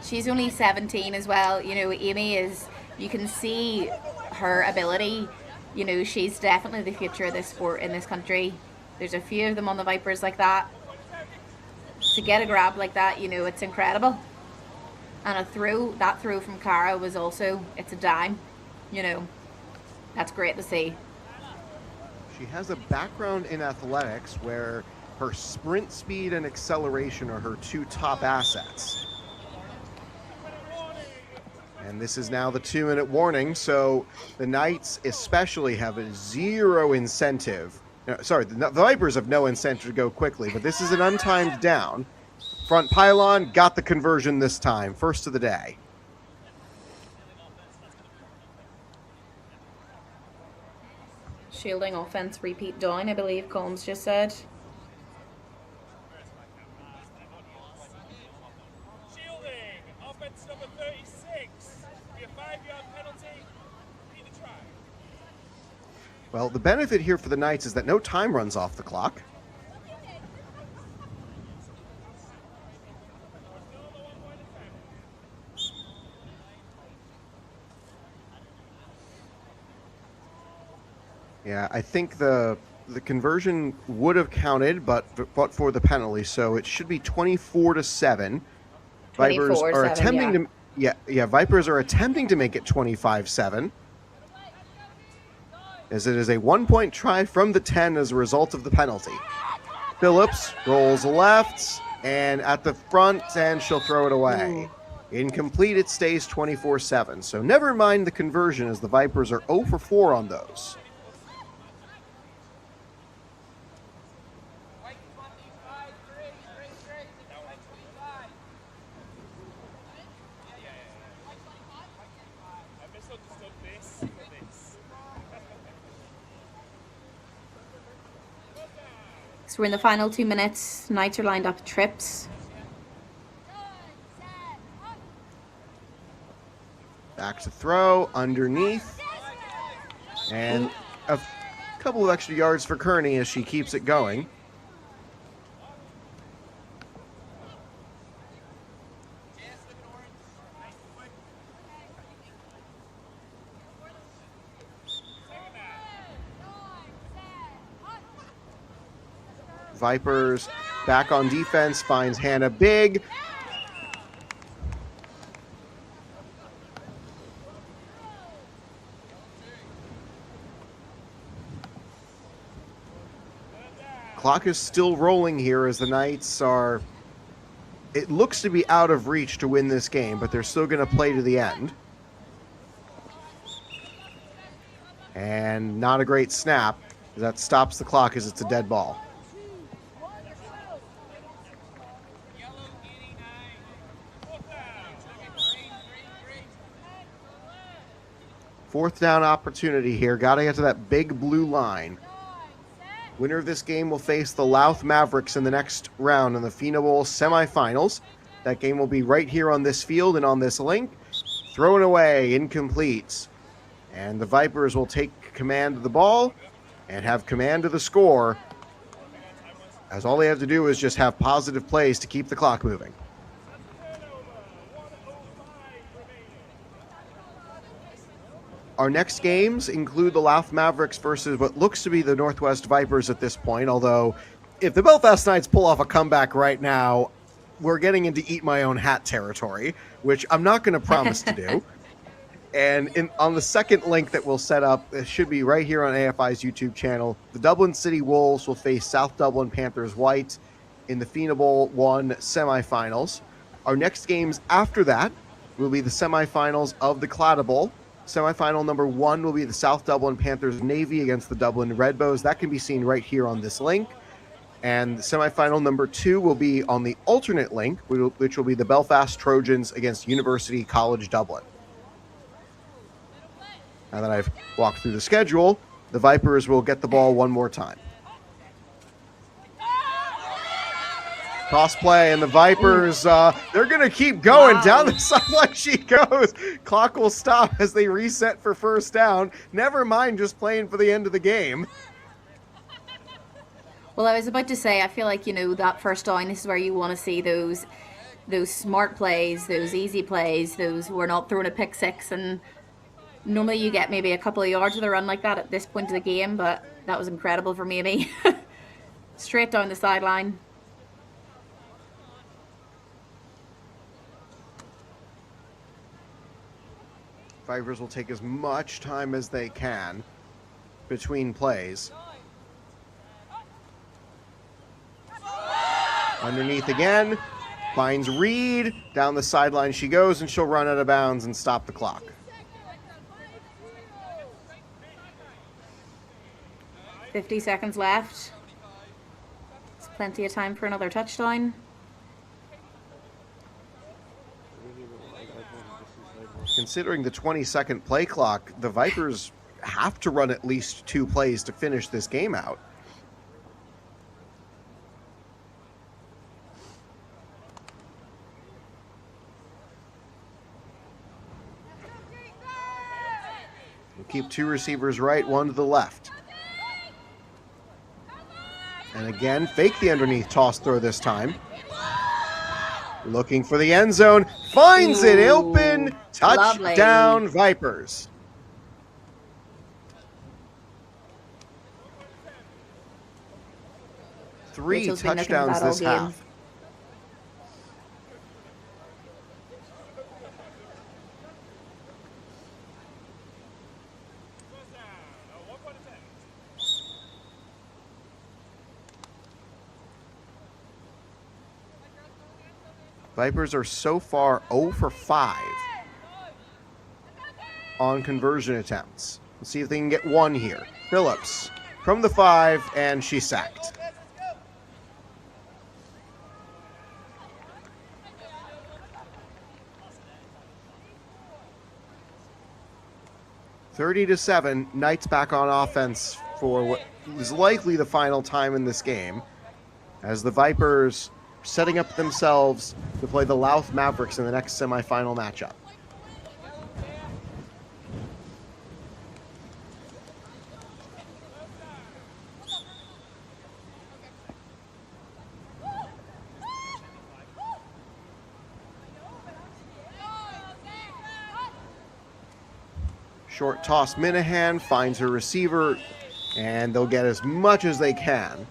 She's only 17 as well. You know, Amy is, you can see her ability. You know, she's definitely the future of this sport in this country. There's a few of them on the Vipers like that. To get a grab like that, you know, it's incredible. And that throw from Cara was also, it's a dime. You know, that's great to see. She has a background in athletics where her sprint speed and acceleration are her two top assets. And this is now the 2-minute warning, so the Knights especially have a zero incentive. No, sorry, the Vipers have no incentive to go quickly, but this is an untimed down. Front pylon got the conversion this time, first of the day. Shielding offense repeat down, I believe Combs just said. Shielding, offense number 36. Be a 5-yard penalty. Either try. Well, the benefit here for the Knights is that no time runs off the clock. Yeah, I think the conversion would have counted, but for the penalty, so it should be 24-7. Vipers are 24-7, attempting to Vipers are attempting to make it 25-7. As it is a 1-point try from the 10 as a result of the penalty. Phillips rolls left and at the front, and she'll throw it away. Incomplete, it stays 24-7. So never mind the conversion, as the Vipers are 0 for 4 on those. I misunderstood this for this. So we're in the final 2 minutes. Knights are lined up trips. Back to throw, underneath. And a couple of extra yards for Kearney as she keeps it going. Vipers back on defense, finds Hannah big. Clock is still rolling here as the Knights are, it looks to be out of reach to win this game, but they're still going to play to the end. And not a great snap. That stops the clock as it's a dead ball. Fourth down opportunity here. Got to get to that big blue line. Winner of this game will face the Louth Mavericks in the next round in the Fianna Bowl semifinals. That game will be right here on this field and on this link. Thrown away, incomplete. And the Vipers will take command of the ball and have command of the score, as all they have to do is just have positive plays to keep the clock moving. Our next games include the Louth Mavericks versus what looks to be the Northwest Vipers at this point, although if the Belfast Knights pull off a comeback right now, we're getting into eat my own hat territory, which I'm not going to promise to do. And on the second link that we'll set up, it should be right here on AFI's YouTube channel, the Dublin City Wolves will face South Dublin Panthers White in the Fianna Bowl 1 semifinals. Our next games after that will be the semifinals of the Claddagh Bowl. Semifinal number 1 will be the South Dublin Panthers Navy against the Dublin Redbows. That can be seen right here on this link. And semifinal number 2 will be on the alternate link, which will be the Belfast Trojans against University College Dublin. Now that I've walked through the schedule, the Vipers will get the ball one more time. Toss play, and the Vipers, they're going to keep going. Wow. Down the sideline she goes. Clock will stop as they reset for first down. Never mind just playing for the end of the game. Well, I was about to say, I feel like, that first down, this is where you want to see those smart plays, those easy plays, those we're not throwing a pick six. And normally you get maybe a couple of yards with a run like that at this point of the game, but that was incredible for Amy. Straight down the sideline. Vipers will take as much time as they can between plays. Underneath again, finds Reed. Down the sideline she goes, and she'll run out of bounds and stop the clock. $50 seconds left. It's plenty of time for another touchdown. Considering the 20-second play clock, the Vipers have to run at least 2 plays to finish this game out. We'll keep 2 receivers right, 1 to the left. And again, fake the underneath toss throw this time. Looking for the end zone, finds it open, touchdown lovely. Vipers. Three touchdowns this half. Vipers are so far 0 for 5 on conversion attempts. Let's see if they can get 1 here. Phillips from the 5, and she's sacked. (30-7). Knights back on offense for what is likely the final time in this game, as the Vipers setting up themselves to play the Louth Mavericks in the next semifinal matchup. Short toss, Minahan finds her receiver, and they'll get as much as they can.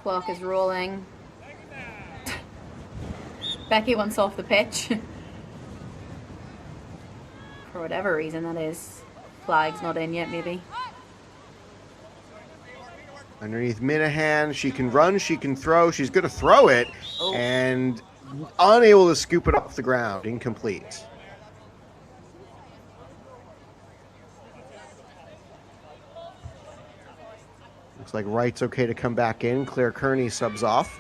Clock is rolling. Becky wants off the pitch. For whatever reason that is. Flag's not in yet, maybe. Underneath Minahan, she can run, she can throw, she's going to throw it, and unable to scoop it off the ground. Incomplete. Looks like Wright's okay to come back in. Claire Kearney subs off.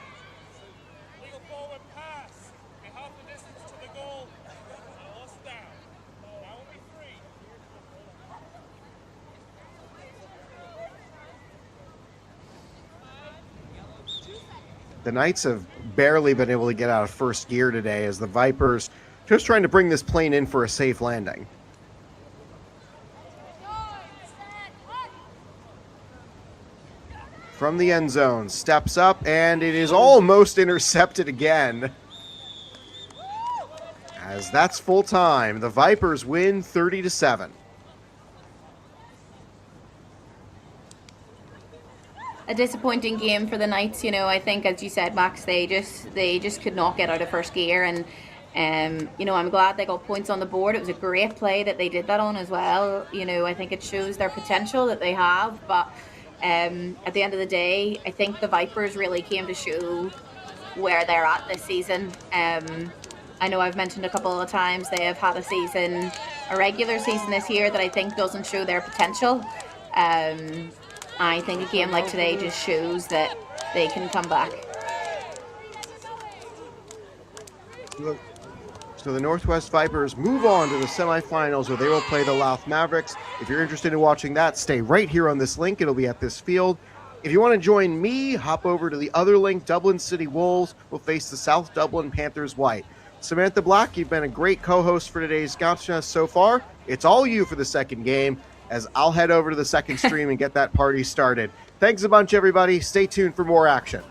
The Knights have barely been able to get out of first gear today as the Vipers just trying to bring this plane in for a safe landing. From the end zone, steps up, and it is almost intercepted again. As that's full time, the Vipers win 30-7. A disappointing game for the Knights, you know. I think, as you said, Max, they just could not get out of first gear, and you know, I'm glad they got points on the board. It was a great play that they did that on as well. You know, I think it shows their potential that they have, but at the end of the day, I think the Vipers really came to show where they're at this season. I know I've mentioned a couple of times they have had a regular season this year that I think doesn't show their potential. I think a game like today just shows that they can come back. So the Northwest Vipers move on to the semifinals where they will play the Louth Mavericks. If you're interested in watching that, stay right here on this link. It'll be at this field. If you want to join me, hop over to the other link. Dublin City Wolves will face the South Dublin Panthers White. Samantha Black, you've been a great co-host for today's Gotcha so far. It's all you for the second game, as I'll head over to the second stream and get that party started. Thanks a bunch, everybody. Stay tuned for more action.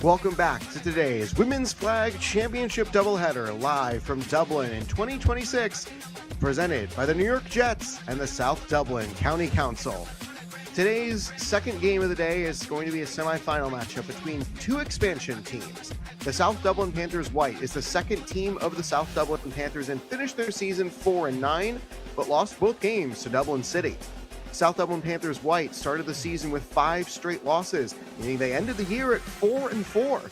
Welcome back to today's Women's Flag Championship doubleheader live from Dublin in 2026, presented by the New York Jets and the South Dublin County Council. Today's second game of the day is going to be a semifinal matchup between two expansion teams. The South Dublin Panthers White is the second team of the South Dublin Panthers and finished their season 4-9, but lost both games to Dublin City. South Dublin Panthers White started the season with 5 straight losses, meaning they ended the year at 4-4.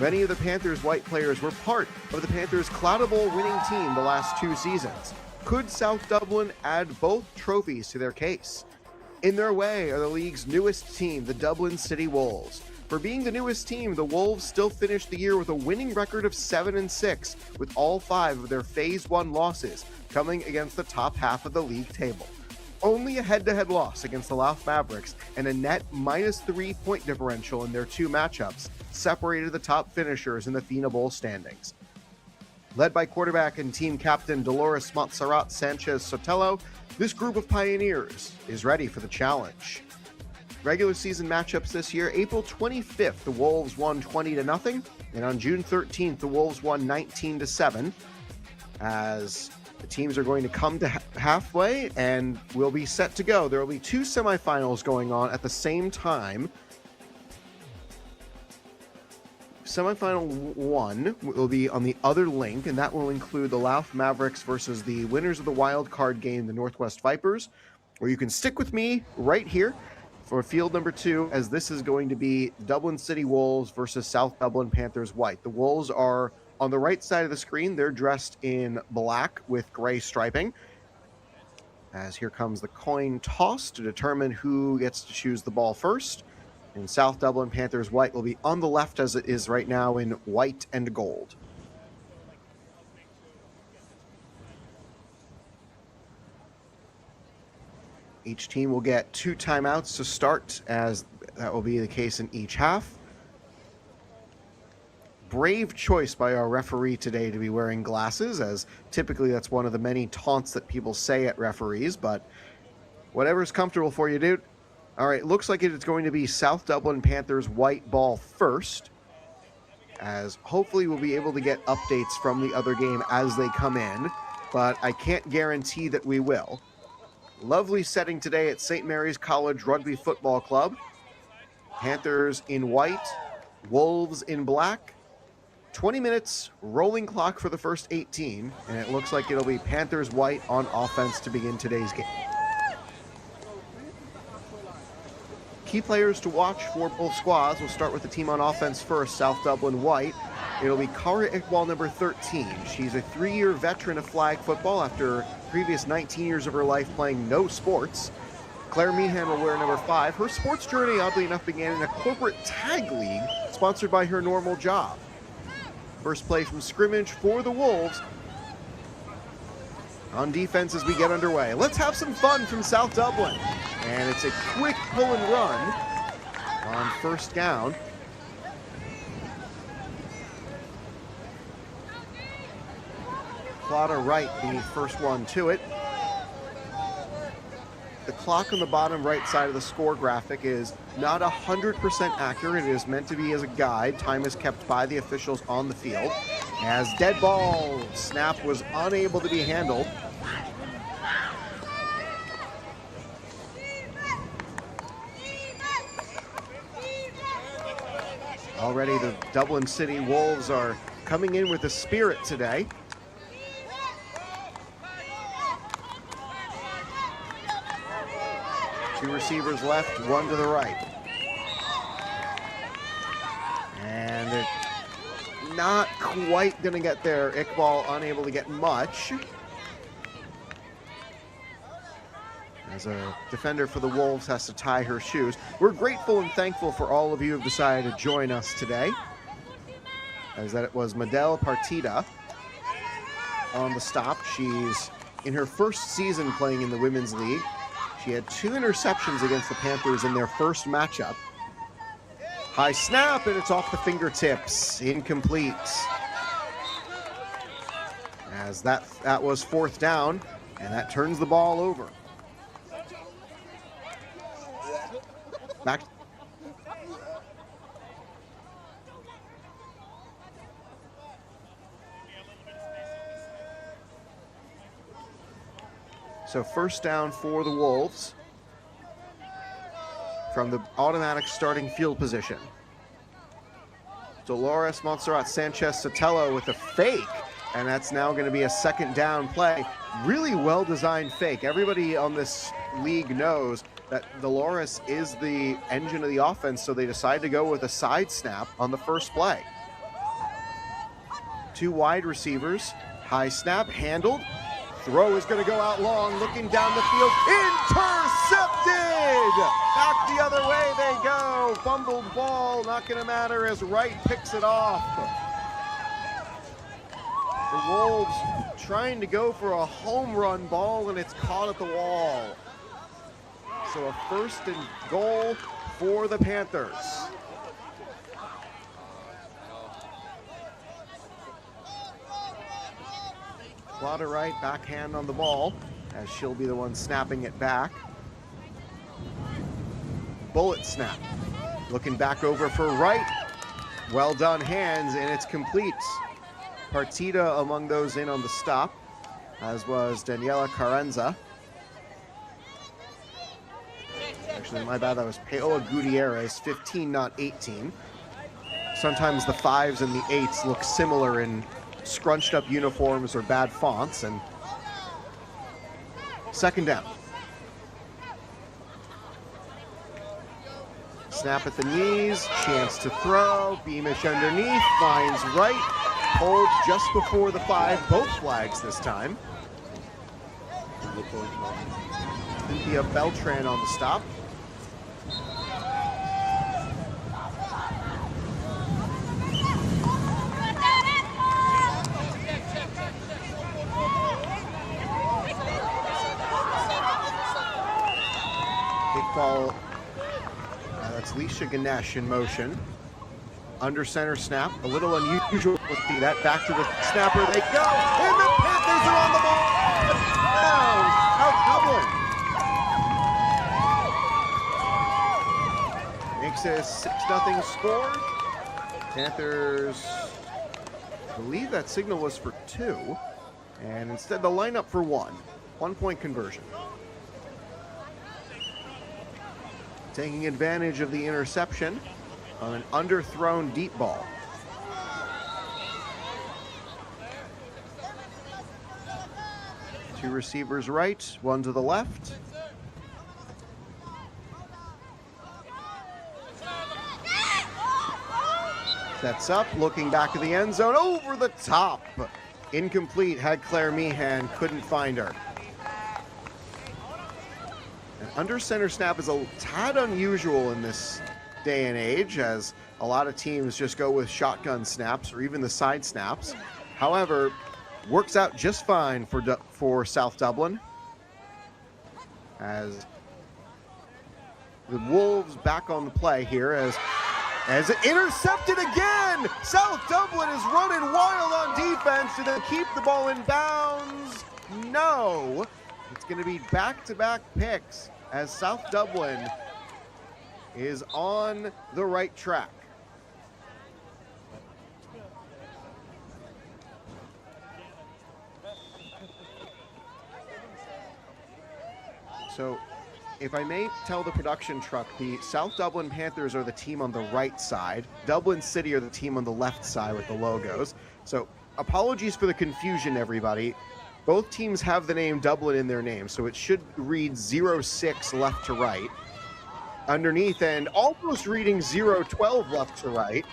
Many of the Panthers White players were part of the Panthers Claddagh Bowl winning team the last 2 seasons. Could South Dublin add both trophies to their case? In their way are the league's newest team, the Dublin City Wolves. For being the newest team, the Wolves still finished the year with a winning record of 7-6, with all 5 of their Phase 1 losses coming against the top half of the league table. Only a head-to-head loss against the Louth Mavericks and a net -3 point differential in their 2 matchups separated the top finishers in the Fianna Bowl standings. Led by quarterback and team captain Dolores Montserrat Sanchez Sotelo, this group of pioneers is ready for the challenge. Regular season matchups this year: April 25th, the Wolves won 20-0, and on June 13th, the Wolves won 19-7, as the teams are going to come to halfway and will be set to go. There will be 2 semifinals going on at the same time. Semifinal 1 will be on the other link, and that will include the Louth Mavericks versus the winners of the Wildcard game, the Northwest Vipers. Or you can stick with me right here for field number 2, as this is going to be Dublin City Wolves versus South Dublin Panthers White. The Wolves are on the right side of the screen. They're dressed in black with gray striping. As here comes the coin toss to determine who gets to choose the ball first. And South Dublin Panthers White will be on the left, as it is right now, in white and gold. Each team will get 2 timeouts to start, as that will be the case in each half. brave choice by our referee today to be wearing glasses, as typically that's one of the many taunts that people say at referees, but whatever's comfortable for you, dude. All right, looks like it's going to be South Dublin Panthers white ball first, as hopefully we'll be able to get updates from the other game as they come in, but I can't guarantee that we will. Lovely setting today at St. Mary's College Rugby Football Club. Panthers in white, Wolves in black. 20 minutes, rolling clock for the first 18, and it looks like it'll be Panthers white on offense to begin today's game. Key players to watch for both squads. We'll start with the team on offense first, South Dublin white. It'll be Cara Iqbal, number 13. She's a 3-year veteran of flag football after previous 19 years of her life playing no sports. Claire Meehan will wear number 5. Her sports journey, oddly enough, began in a corporate tag league sponsored by her normal job. First play from scrimmage for the Wolves. On defense as we get underway. Let's have some fun from South Dublin. And it's a quick pull and run on first down. Claddagh right, the first one to it. The clock on the bottom right side of the score graphic is not 100% accurate. It is meant to be as a guide. Time is kept by the officials on the field. As dead ball, snap was unable to be handled. Already the Dublin City Wolves are coming in with a spirit today. Two receivers left, one to the right. And they're not quite going to get there. Iqbal unable to get much. As a defender for the Wolves has to tie her shoes. We're grateful and thankful for all of you who have decided to join us today. As that it was Madel Partida on the stop. She's in her first season playing in the Women's League. She had 2 interceptions against the Panthers in their first matchup. High snap, and it's off the fingertips. Incomplete. As that was fourth down, and that turns the ball over. Back. So first down for the Wolves from the automatic starting field position. Dolores Montserrat Sanchez Sotelo with a fake, and that's now going to be a second down play. Really well-designed fake. Everybody on this league knows that Dolores is the engine of the offense, so they decide to go with a side snap on the first play. 2 wide receivers, high snap, handled. Throw is going to go out long, looking down the field, intercepted! Back the other way they go. Fumbled ball, not going to matter as Wright picks it off. The Wolves trying to go for a home run ball, and it's caught at the wall. So a first and goal for the Panthers. Claddagh right, backhand on the ball, as she'll be the one snapping it back. Bullet snap. Looking back over for Wright. Well done hands, and it's complete. Partida among those in on the stop, as was Daniela Carenza. Actually, my bad, that was Paola Gutierrez, 15, not 18. Sometimes the 5s and the 8s look similar in scrunched up uniforms or bad fonts. And second down. Snap at the knees, chance to throw, Beamish underneath, finds Wright, hold just before the 5, both flags this time. Cynthia Beltran on the stop. Ball, that's Leisha Ganesh in motion. Under center snap, a little unusual to see that. Back to the snapper they go, and the Panthers are on the ball. Down, South Dublin makes it a 6-0 score. Panthers, I believe that signal was for 2, and instead the lineup for 1. 1-point conversion. Taking advantage of the interception on an underthrown deep ball. Two receivers right, one to the left. Sets up, looking back at the end zone, over the top. Incomplete, had Claire Meehan, couldn't find her. An under center snap is a tad unusual in this day and age, as a lot of teams just go with shotgun snaps or even the side snaps. However, works out just fine for South Dublin, as the Wolves back on the play here as it intercepted again. South Dublin is running wild on defense. Do they keep the ball in bounds? No. It's going to be back-to-back picks as South Dublin is on the right track. So, if I may tell the production truck, the South Dublin Panthers are the team on the right side. Dublin City are the team on the left side with the logos. So, apologies for the confusion, everybody. Both teams have the name Dublin in their name, so it should read 06 left to right. Underneath, and almost reading 012 left to right,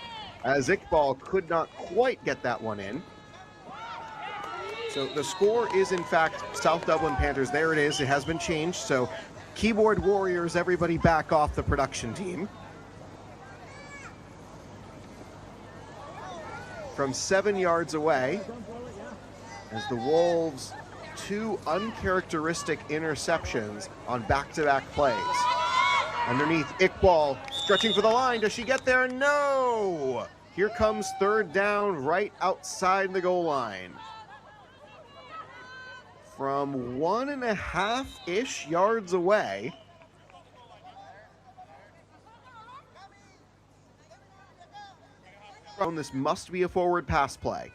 as Iqbal could not quite get that one in. So the score is, in fact, South Dublin Panthers. There it is. It has been changed. So keyboard warriors, everybody back off the production team. From 7 yards away, as the Wolves, 2 uncharacteristic interceptions on back-to-back plays. Underneath, Iqbal stretching for the line. Does she get there? No! Here comes third down right outside the goal line. From 1.5-ish yards away. This must be a forward pass play.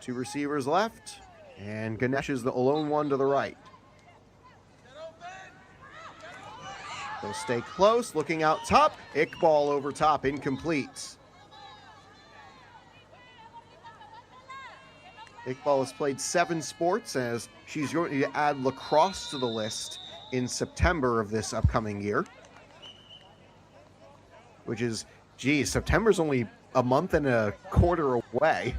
2 receivers left, and Ganesh is the lone one to the right. They'll stay close, looking out top. Iqbal over top, incomplete. Iqbal has played 7 sports, as she's going to add lacrosse to the list in September of this upcoming year. Which is, geez, September's only a month and a quarter away.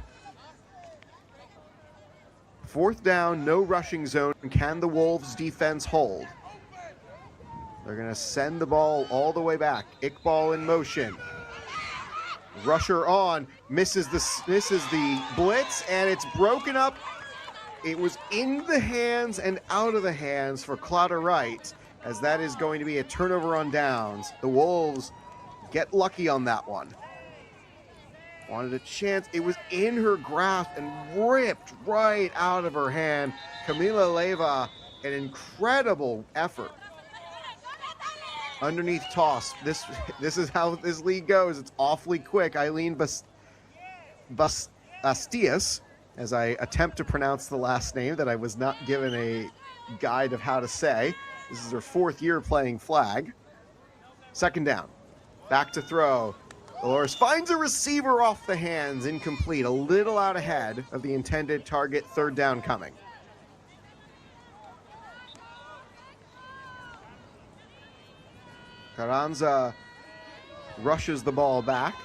4th down, no rushing zone. Can the Wolves defense hold? They're going to send the ball all the way back. Iqbal in motion. Rusher on, misses the blitz, and it's broken up. It was in the hands and out of the hands for Claddagh Wright, as that is going to be a turnover on downs. The Wolves get lucky on that one. Wanted a chance. It was in her grasp and ripped right out of her hand. Camila Leva, an incredible effort. Underneath toss. This is how this league goes. It's awfully quick. Eileen Bastias, as I attempt to pronounce the last name that I was not given a guide of how to say. This is her 4th year playing flag. 2nd down. Back to throw. Dolores finds a receiver off the hands, incomplete, a little out ahead of the intended target. 3rd down coming. Carranza rushes the ball back.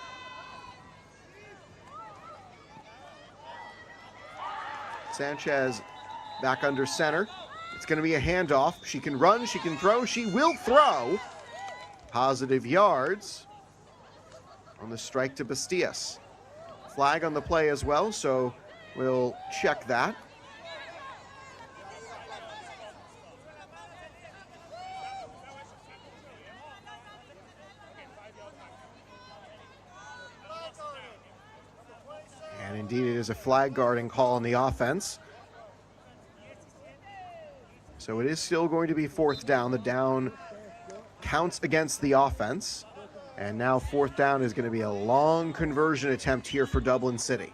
Sanchez back under center. It's going to be a handoff. She can run, she can throw, she will throw. Positive yards on the strike to Bastias. Flag on the play as well, so we'll check that. Indeed, it is a flag guarding call on the offense. So it is still going to be fourth down. The down counts against the offense. And now fourth down is going to be a long conversion attempt here for Dublin City.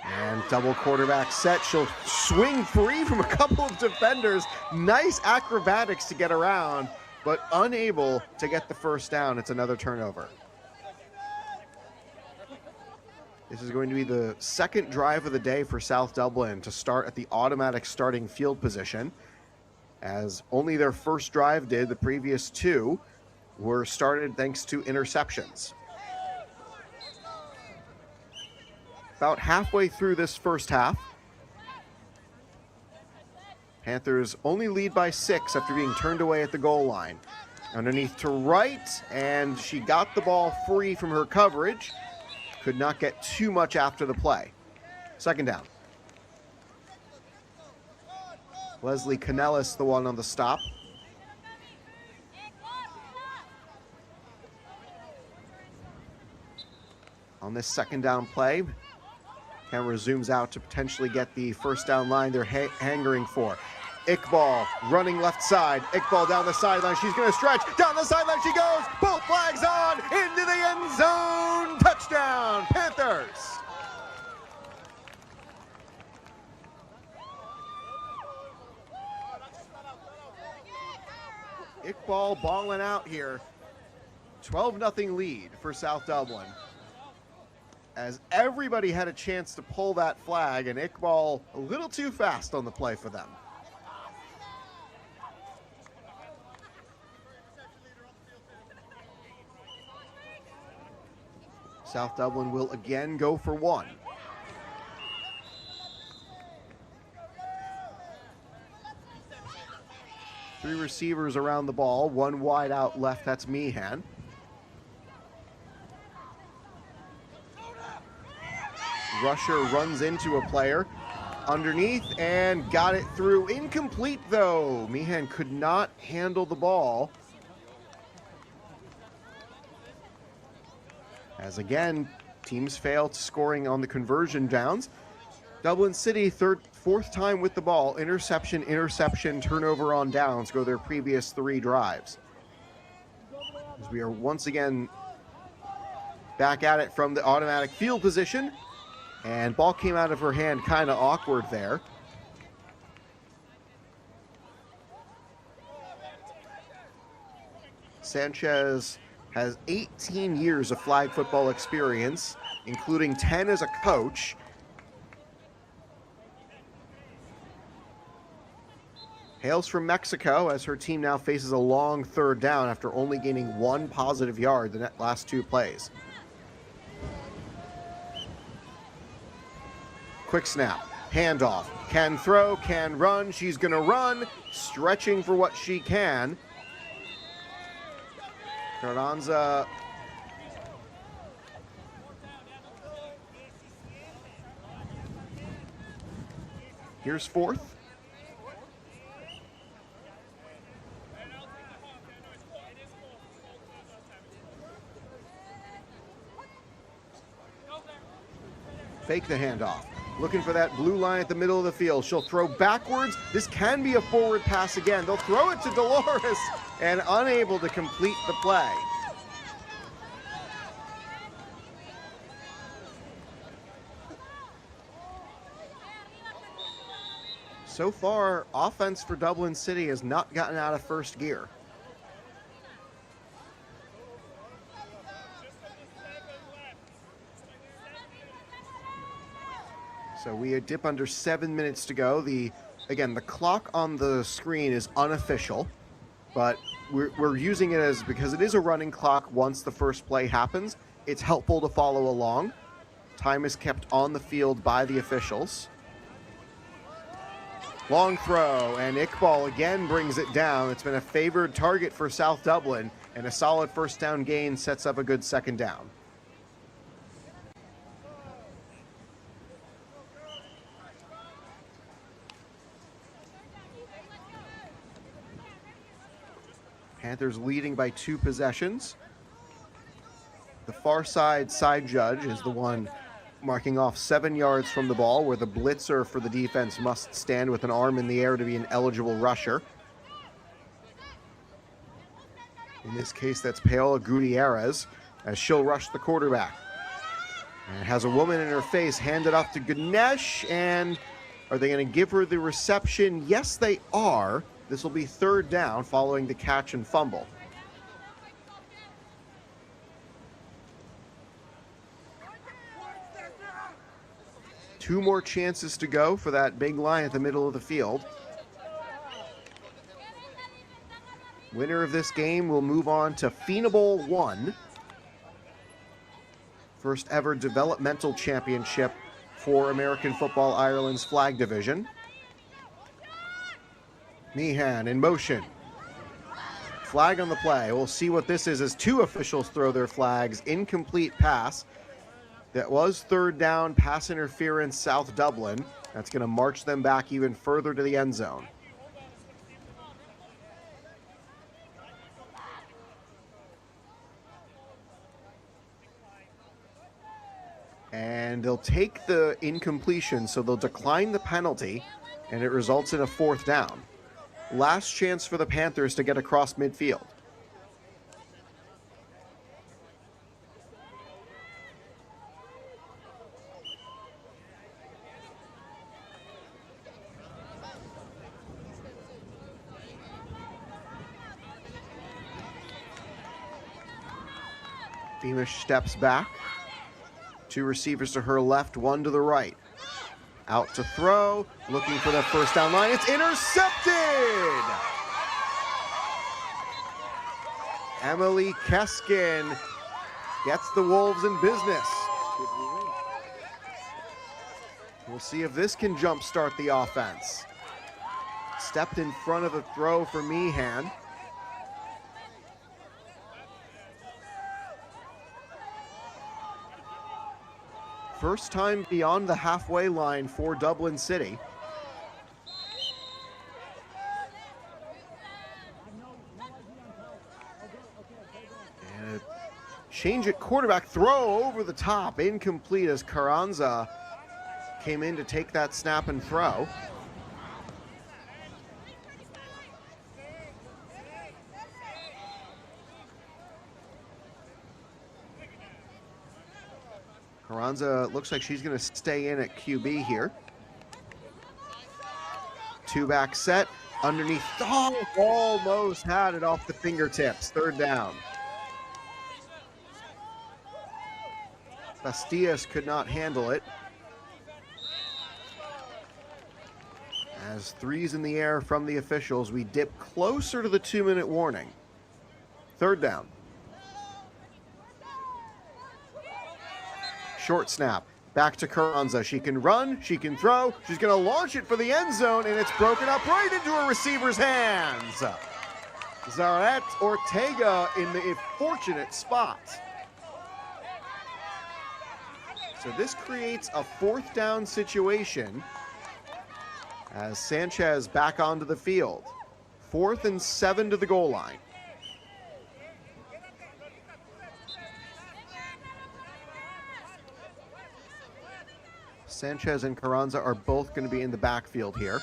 And double quarterback set. She'll swing free from a couple of defenders. Nice acrobatics to get around, but unable to get the first down. It's another turnover. This is going to be the second drive of the day for South Dublin to start at the automatic starting field position, as only their first drive did. The previous two were started thanks to interceptions. About halfway through this first half, Panthers only lead by 6 after being turned away at the goal line. Underneath to right, and she got the ball free from her coverage. Could not get too much after the play. Second down. Leslie Canellis, the one on the stop. On this second down play, camera zooms out to potentially get the first down line they're hangering for. Iqbal running left side. Iqbal down the sideline. She's going to stretch. Down the sideline she goes. Both flags on. Into the end zone. Touchdown, Panthers. Iqbal balling out here. 12-0 lead for South Dublin, as everybody had a chance to pull that flag, and Iqbal a little too fast on the play for them. South Dublin will again go for one. Three receivers around the ball, one wide out left, that's Meehan. Rusher runs into a player underneath and got it through. Incomplete though. Meehan could not handle the ball. As again, teams fail to scoring on the conversion downs. Dublin City, fourth time with the ball. Interception, interception, turnover on downs go their previous 3 drives. As we are once again back at it from the automatic field position. And ball came out of her hand kind of awkward there. Sanchez has 18 years of flag football experience, including 10 as a coach. Hails from Mexico, as her team now faces a long third down after only gaining 1 positive yard the last 2 plays. Quick snap, handoff, can throw, can run, she's gonna run, stretching for what she can. Carranza here's fourth. Fake the handoff. Looking for that blue line at the middle of the field. She'll throw backwards. This can be a forward pass again. They'll throw it to Dolores and unable to complete the play. So far, offense for Dublin City has not gotten out of first gear. So we dip under 7 minutes to go. Again, the clock on the screen is unofficial, but we're using it as, because it is a running clock once the first play happens, it's helpful to follow along. Time is kept on the field by the officials. Long throw, and Iqbal again brings it down. It's been a favored target for South Dublin, and a solid first down gain sets up a good second down. Panthers leading by 2 possessions. The far side judge is the one marking off 7 yards from the ball, where the blitzer for the defense must stand with an arm in the air to be an eligible rusher. In this case, that's Paola Gutierrez, as she'll rush the quarterback. And has a woman in her face, handed off to Ganesh, and are they going to give her the reception? Yes, they are. This will be third down following the catch and fumble. Two more chances to go for that big line at the middle of the field. Winner of this game will move on to Fianna Bowl 1. First ever developmental championship for American Football Ireland's flag division. Meehan in motion. Flag on the play. We'll see what this is as two officials throw their flags. Incomplete pass. That was third down, pass interference, South Dublin. That's going to march them back even further to the end zone. And they'll take the incompletion, so they'll decline the penalty, and it results in a fourth down. Last chance for the Panthers to get across midfield. Beamish steps back. Two receivers to her left, one to the right. Out to throw, looking for the first down line. It's intercepted! Emily Keskin gets the Wolves in business. We'll see if this can jumpstart the offense. Stepped in front of the throw for Meehan. First time beyond the halfway line for Dublin City. And a change at quarterback, throw over the top, incomplete as Carranza came in to take that snap and throw. Carranza looks like she's going to stay in at QB here. Two-back set, underneath. Oh, almost had it off the fingertips. Third down. Bastias could not handle it. As threes in the air from the officials, we dip closer to the 2-minute warning. Third down. Short snap, back to Carranza. She can run, she can throw, she's gonna launch it for the end zone, and it's broken up right into her receiver's hands. Zaret Ortega in the fortunate spot. So this creates a fourth down situation as Sanchez back onto the field. 4th and 7 to the goal line. Sanchez and Carranza are both going to be in the backfield here.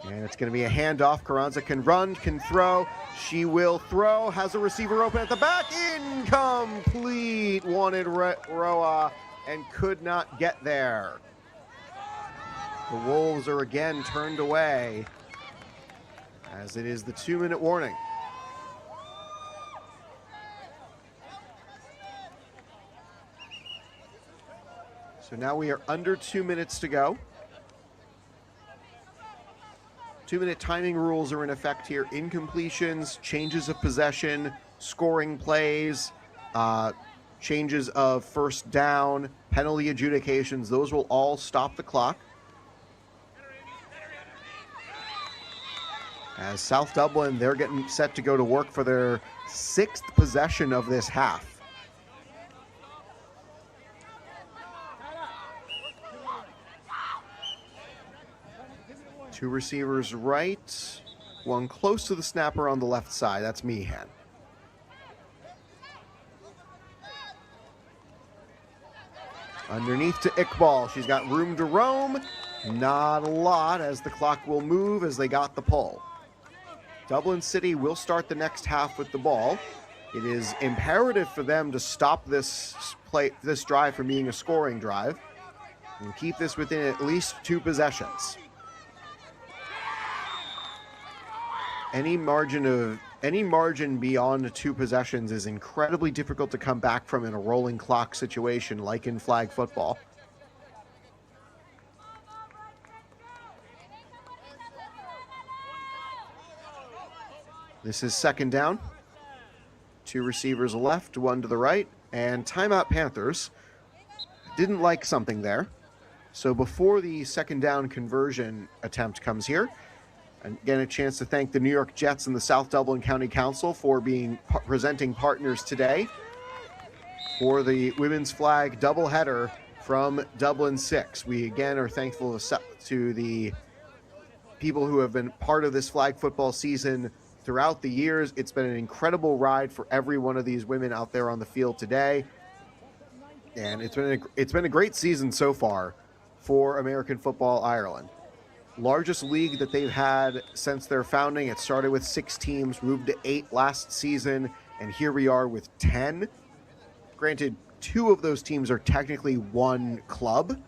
And it's going to be a handoff. Carranza can run, can throw. She will throw, has a receiver open at the back. Incomplete. Wanted Roa and could not get there. The Wolves are again turned away as it is the 2-minute warning. So now we are under 2 minutes to go. 2-minute timing rules are in effect here. Incompletions, changes of possession, scoring plays, changes of first down, penalty adjudications, those will all stop the clock. As South Dublin, they're getting set to go to work for their 6th possession of this half. Two receivers right, one close to the snapper on the left side. That's Meehan. Underneath to Iqbal. She's got room to roam. Not a lot, as the clock will move as they got the pull. Dublin City will start the next half with the ball. It is imperative for them to stop this drive from being a scoring drive and keep this within at least 2 possessions. Any margin beyond 2 possessions is incredibly difficult to come back from in a rolling clock situation like in flag football. This is second down. 2 receivers left, 1 to the right, and timeout Panthers. Didn't like something there. So before the second down conversion attempt comes here, and again, a chance to thank the New York Jets and the South Dublin County Council for being presenting partners today for the women's flag doubleheader from Dublin 6. We again are thankful to the people who have been part of this flag football season throughout the years. It's been an incredible ride for every one of these women out there on the field today. And it's been a great season so far for American Football Ireland. Largest league that they've had since their founding. It started with 6 teams, moved to 8 last season, and here we are with 10. Granted, 2 of those teams are technically one club,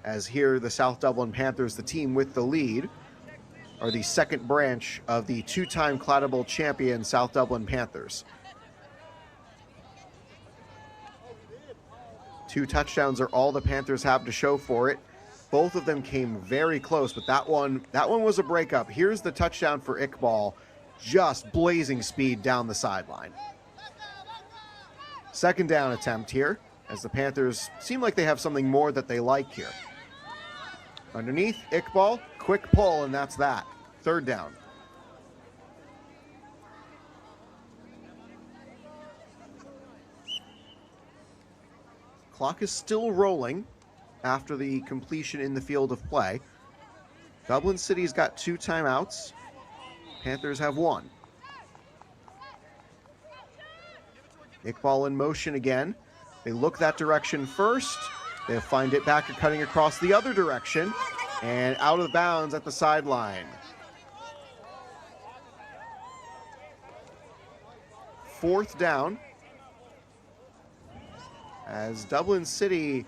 as here the South Dublin Panthers, the team with the lead, are the second branch of the 2-time Claddagh Bowl champion South Dublin Panthers. 2 touchdowns are all the Panthers have to show for it. Both of them came very close, but that one was a breakup. Here's the touchdown for Iqbal, just blazing speed down the sideline. Second down attempt here, as the Panthers seem like they have something more that they like here. Underneath, Iqbal, quick pull, and that's that. Third down. Clock is still rolling after the completion in the field of play. Dublin City's got 2 timeouts. Panthers have 1. Iqbal in motion again. They look that direction first. They'll find it back cutting across the other direction and out of bounds at the sideline. Fourth down. As Dublin City,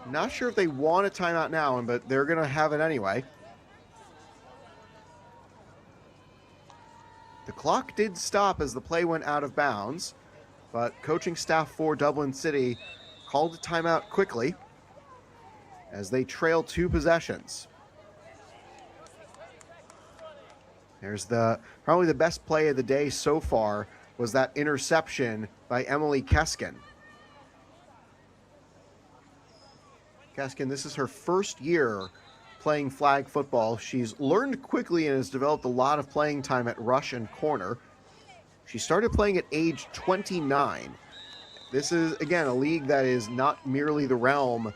not sure if they want a timeout now, but they're going to have it anyway. The clock did stop as the play went out of bounds, but coaching staff for Dublin City called a timeout quickly as they trail 2 possessions. There's probably the best play of the day so far was that interception by Emily Keskin. Keskin, this is her first year playing flag football. She's learned quickly and has developed a lot of playing time at rush and corner. She started playing at age 29. This is, again, a league that is not merely the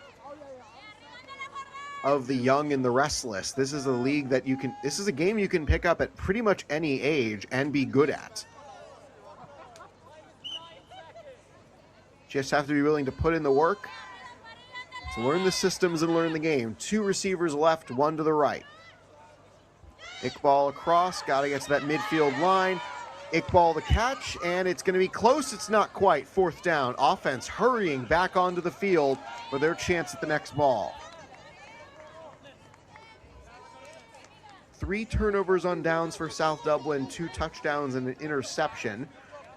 of the young and the restless. This is a league that this is a game you can pick up at pretty much any age and be good at. Just have to be willing to put in the work to learn the systems and learn the game. 2 receivers left, 1 to the right. Iqbal across, got to get to that midfield line. Iqbal the catch, and it's going to be close. It's not quite. Fourth down. Offense hurrying back onto the field for their chance at the next ball. 3 turnovers on downs for South Dublin, 2 touchdowns and an interception.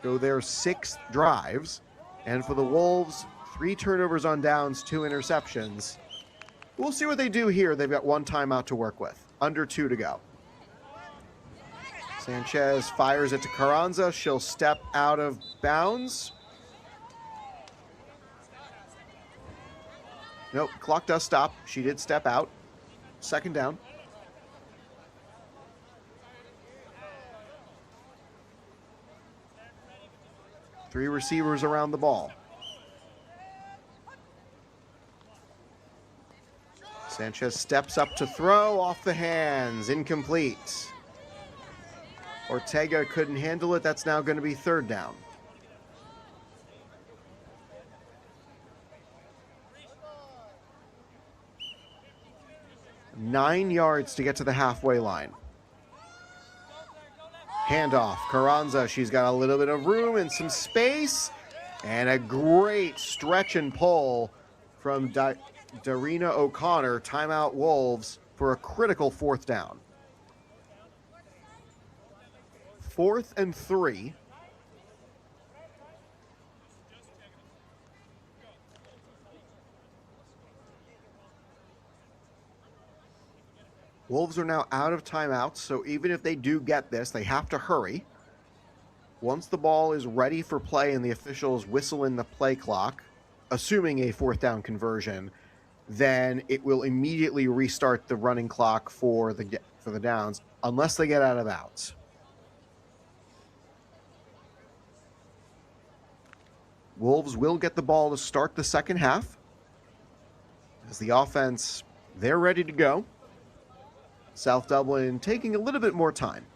Go their 6 drives. And for the Wolves, 3 turnovers on downs, 2 interceptions. We'll see what they do here. They've got 1 timeout to work with. Under 2 to go. Sanchez fires it to Carranza. She'll step out of bounds. Nope, clock does stop. She did step out. Second down. Three receivers around the ball. Sanchez steps up to throw, off the hands, incomplete. Ortega couldn't handle it. That's now going to be third down. 9 yards to get to the halfway line. Handoff, Carranza, she's got a little bit of room and some space, and a great stretch and pull from Darina O'Connor. Timeout Wolves for a critical 4th down. 4th and 3. Wolves are now out of timeouts, so even if they do get this, they have to hurry. Once the ball is ready for play and the officials whistle in the play clock, assuming a 4th down conversion, then it will immediately restart the running clock for the downs, unless they get out of bounds. Wolves will get the ball to start the second half, as the offense, they're ready to go. South Dublin taking a little bit more time.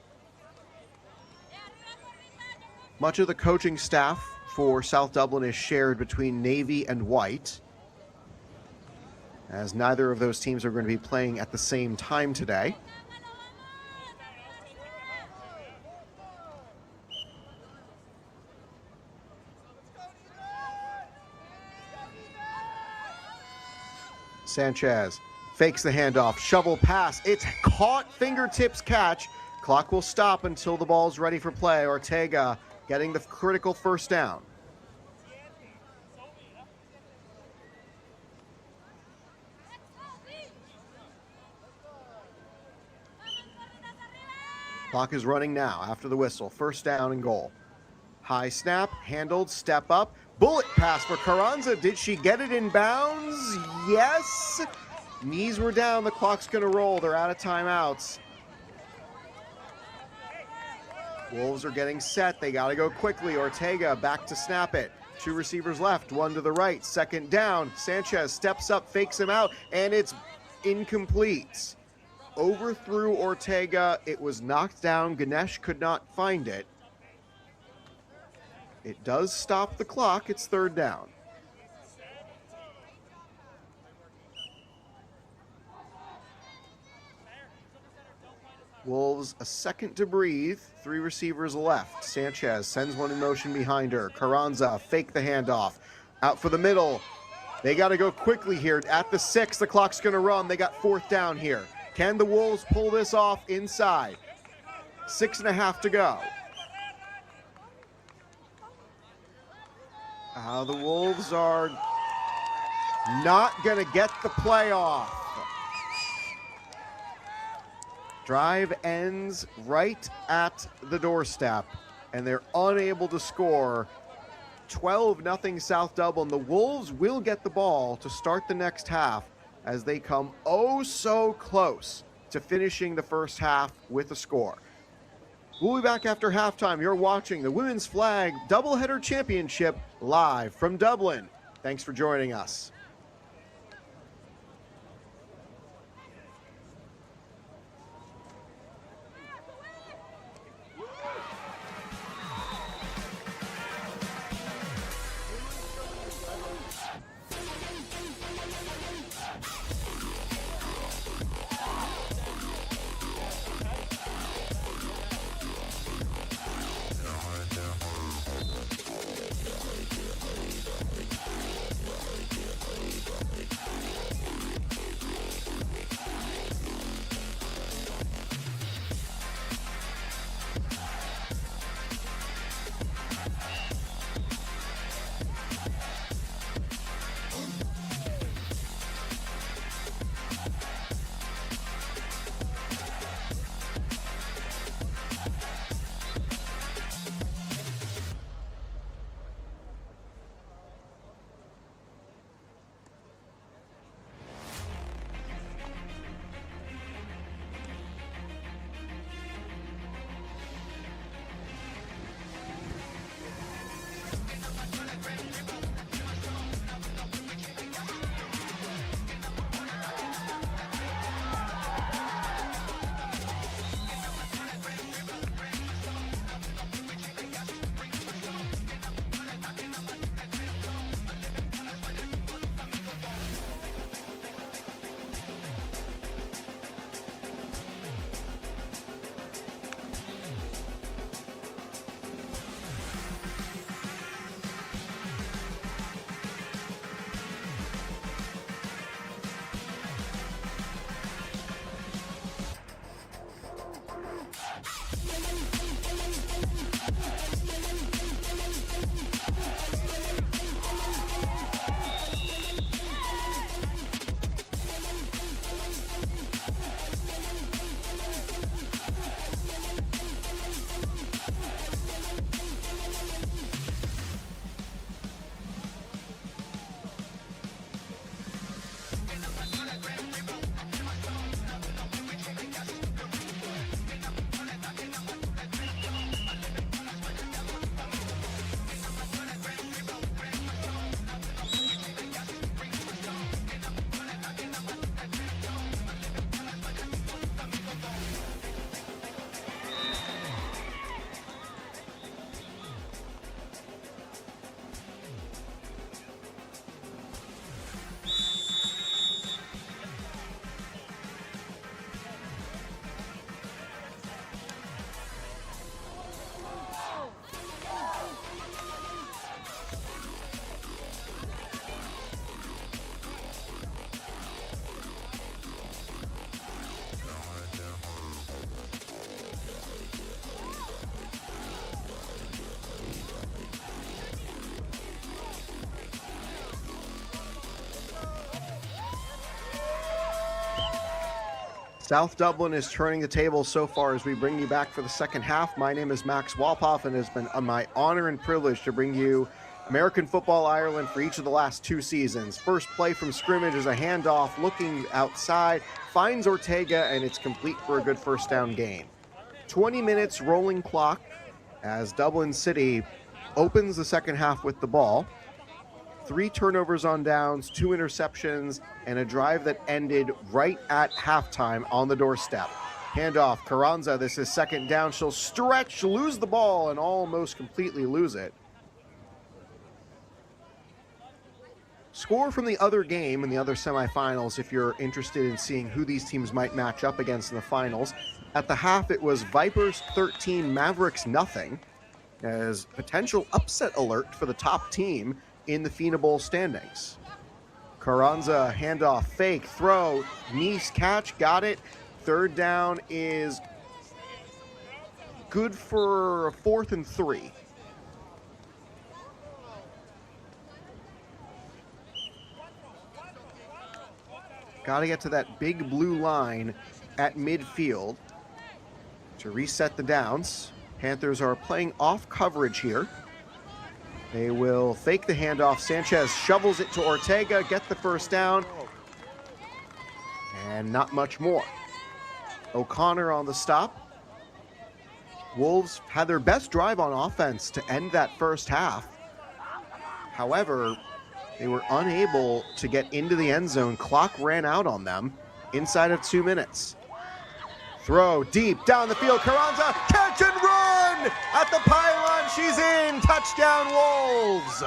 Much of the coaching staff for South Dublin is shared between Navy and White, as neither of those teams are going to be playing at the same time today. Sanchez fakes the handoff, shovel pass, it's caught, fingertips catch. Clock will stop until the ball's ready for play. Ortega getting the critical 1st down. Clock is running now after the whistle. 1st down and goal. High snap, handled, step up. Bullet pass for Carranza. Did she get it in bounds? Yes. Knees were down. The clock's going to roll. They're out of timeouts. Wolves are getting set. They got to go quickly. Ortega back to snap it. 2 receivers left, 1 to the right. 2nd down. Sanchez steps up, fakes him out, and it's incomplete. Overthrew Ortega. It was knocked down. Ganesh could not find it. It does stop the clock. It's 3rd down. Wolves a second to breathe. 3 receivers left. Sanchez sends one in motion behind her. Carranza fake the handoff. Out for the middle. They got to go quickly here. At the 6, the clock's going to run. They got 4th down here. Can the Wolves pull this off inside? 6.5 to go. The Wolves are not going to get the play off. Drive ends right at the doorstep, and they're unable to score. 12-0 South Dublin. The Wolves will get the ball to start the next half as they come oh so close to finishing the first half with a score. We'll be back after halftime. You're watching the Women's Flag Doubleheader Championship live from Dublin. Thanks for joining us. South Dublin is turning the table so far as we bring you back for the second half. My name is Max Walpoff, and it has been my honor and privilege to bring you American Football Ireland for each of the last 2 seasons. First play from scrimmage is a handoff, looking outside, finds Ortega, and it's complete for a good first down gain. 20 minutes rolling clock as Dublin City opens the second half with the ball. 3 turnovers on downs, 2 interceptions, and a drive that ended right at halftime on the doorstep. Handoff, Carranza, this is second down. She'll stretch, lose the ball, and almost completely lose it. Score from the other game in the other semifinals, if you're interested in seeing who these teams might match up against in the finals. At the half, it was Vipers 13, Mavericks nothing, as potential upset alert for the top team in the Fianna Bowl standings. Carranza, handoff, fake, throw, Nice catch, got it. Third down is good for a 4th and 3. Got to get to that big blue line at midfield to reset the downs. Panthers are playing off coverage here. They will fake the handoff. Sanchez shovels it to Ortega, get the first down, and not much more. O'Connor on the stop. Wolves had their best drive on offense to end that first half. However, they were unable to get into the end zone. Clock ran out on them inside of 2 minutes. Throw deep down the field. Carranza, catch and run at the pylon. She's in. Touchdown, Wolves.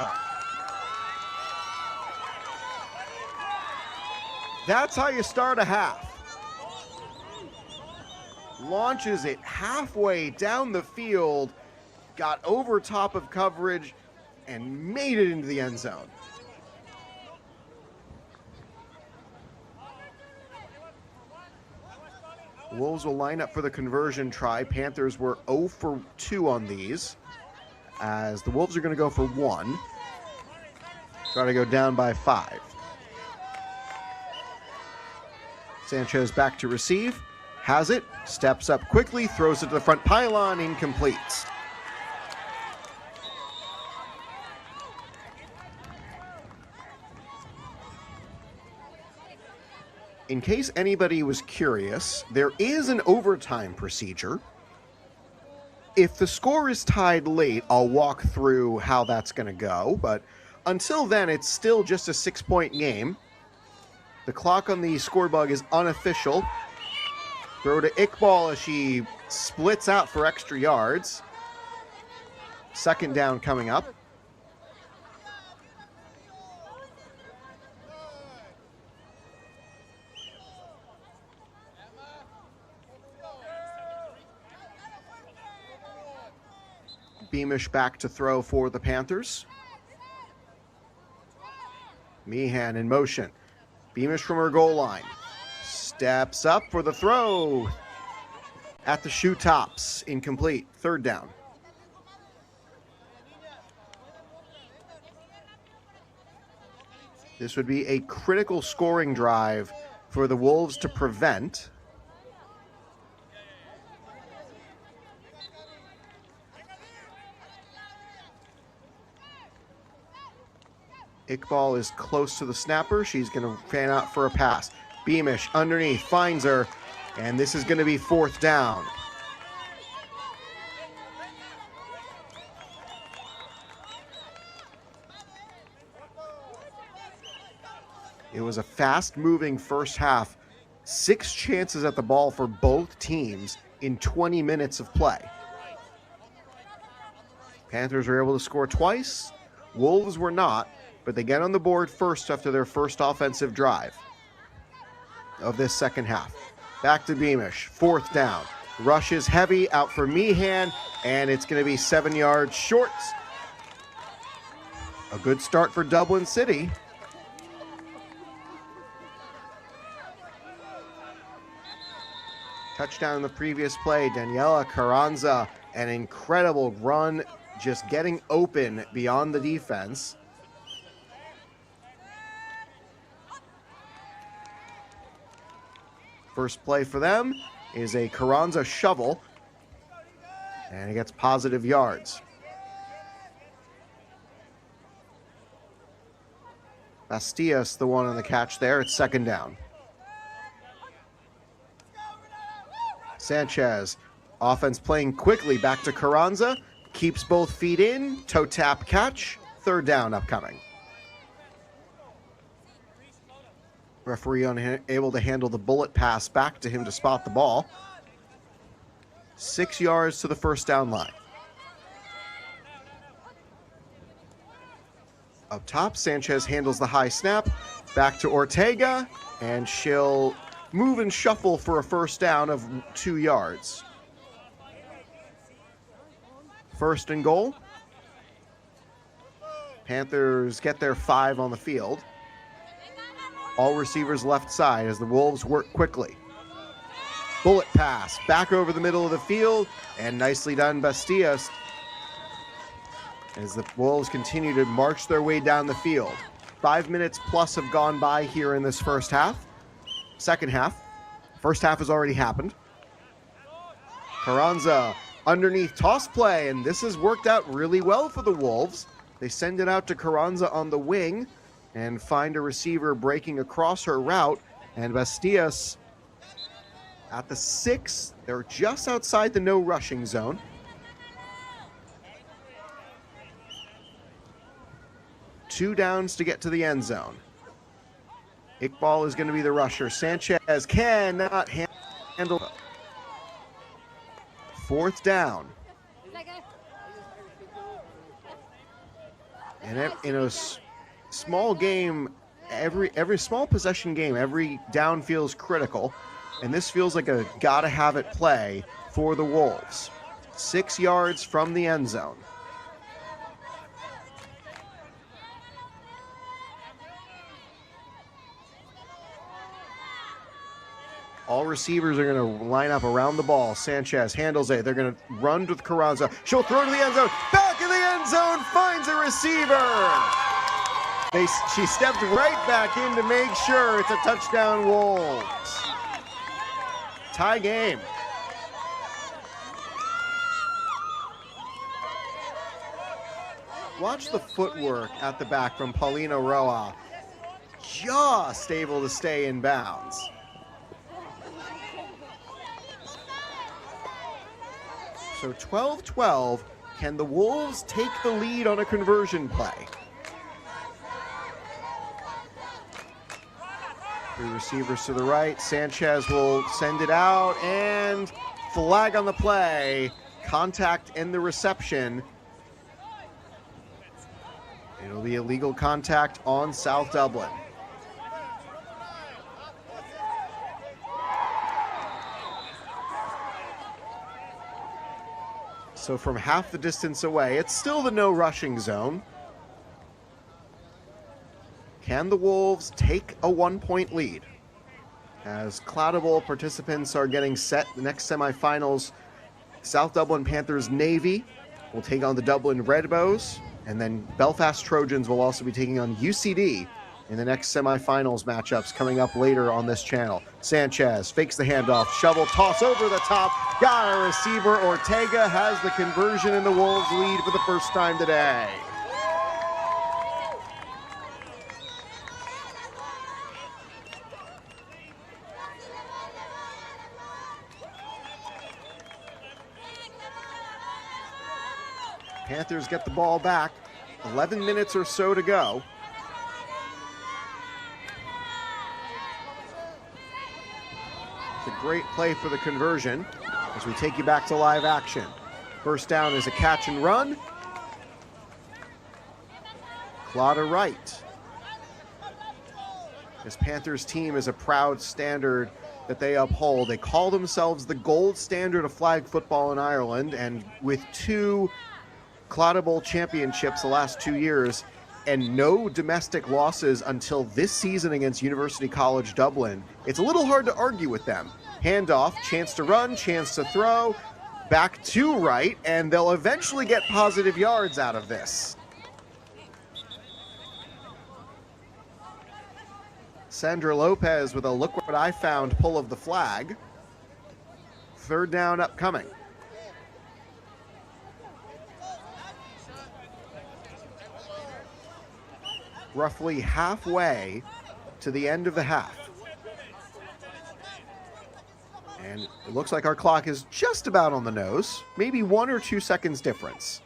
That's how you start a half. Launches it halfway down the field, got over top of coverage, and made it into the end zone. Wolves will line up for the conversion try. Panthers were 0 for 2 on these, as the Wolves are going to go for 1. Try to go down by 5. Sanchez back to receive. Has it. Steps up quickly. Throws it to the front pylon. Incomplete. In case anybody was curious, there is an overtime procedure. If the score is tied late, I'll walk through how that's going to go. But until then, it's still just a 6-point game. The clock on the score bug is unofficial. Throw to Iqbal as she splits out for extra yards. Second down coming up. Beamish back to throw for the Panthers. Meehan in motion. Beamish from her goal line. Steps up for the throw. At the shoe tops. Incomplete. Third down. This would be a critical scoring drive for the Wolves to prevent. Iqbal is close to the snapper. She's going to fan out for a pass. Beamish underneath, finds her, and this is going to be 4th down. It was a fast-moving first half. 6 chances at the ball for both teams in 20 minutes of play. Panthers were able to score twice. Wolves were not, but they get on the board first after their first offensive drive of this second half. Back to Beamish, 4th down. Rush is heavy, out for Meehan, and it's going to be 7 yards short. A good start for Dublin City. Touchdown in the previous play, Daniela Carranza, an incredible run, just getting open beyond the defense. First play for them is a Carranza shovel, and he gets positive yards. Bastias, the one on the catch there. It's second down. Sanchez, offense playing quickly back to Carranza. Keeps both feet in, toe tap catch. Third down upcoming. Referee unable to handle the bullet pass back to him to spot the ball. 6 yards to the first down line. Up top, Sanchez handles the high snap. Back to Ortega, and she'll move and shuffle for a first down of 2 yards. First and goal. Panthers get their 5 on the field. All receivers left side as the Wolves work quickly. Bullet pass back over the middle of the field, and nicely done, Bastias, as the Wolves continue to march their way down the field. 5 minutes plus have gone by here in this first half. Second half. First half has already happened. Carranza underneath toss play, and this has worked out really well for the Wolves. They send it out to Carranza on the wing and find a receiver breaking across her route, and Bastias at the 6. They're just outside the no rushing zone. Two downs to get to the end zone. Iqbal is going to be the rusher. Sanchez cannot handle. Fourth down. And in a small game, every small possession game, every down feels critical. And this feels like a gotta have it play for the Wolves. 6 yards from the end zone. All receivers are going to line up around the ball. Sanchez handles it. They're going to run with Carranza. She'll throw to the end zone. Back in the end zone, finds a receiver. She stepped right back in to make sure it's a touchdown, Wolves. Tie game. Watch the footwork at the back from Paulina Roa. Just able to stay in bounds. So 12-12, can the Wolves take the lead on a conversion play? 3 receivers to the right. Sanchez will send it out, and flag on the play. Contact in the reception. It'll be illegal contact on South Dublin. So from half the distance away, it's still the no rushing zone. Can the Wolves take a 1-point lead? As Claddagh Bowl participants are getting set, the next semifinals, South Dublin Panthers Navy will take on the Dublin Redbows, and then Belfast Trojans will also be taking on UCD in the next semifinals matchups coming up later on this channel. Sanchez fakes the handoff, shovel toss over the top, got a receiver. Ortega has the conversion, and the Wolves lead for the first time today. Panthers get the ball back. 11 minutes or so to go. It's a great play for the conversion as we take you back to live action. First down is a catch and run. Claddagh right. This Panthers team is a proud standard that they uphold. They call themselves the gold standard of flag football in Ireland, and with 2 Claddagh Bowl championships the last 2 years and no domestic losses until this season against University College Dublin, it's a little hard to argue with them. Handoff, chance to run, chance to throw, back to right, and they'll eventually get positive yards out of this. Sandra Lopez with a look what I found pull of the flag. Third down upcoming. Roughly halfway to the end of the half. And it looks like our clock is just about on the nose, maybe 1 or 2 seconds difference.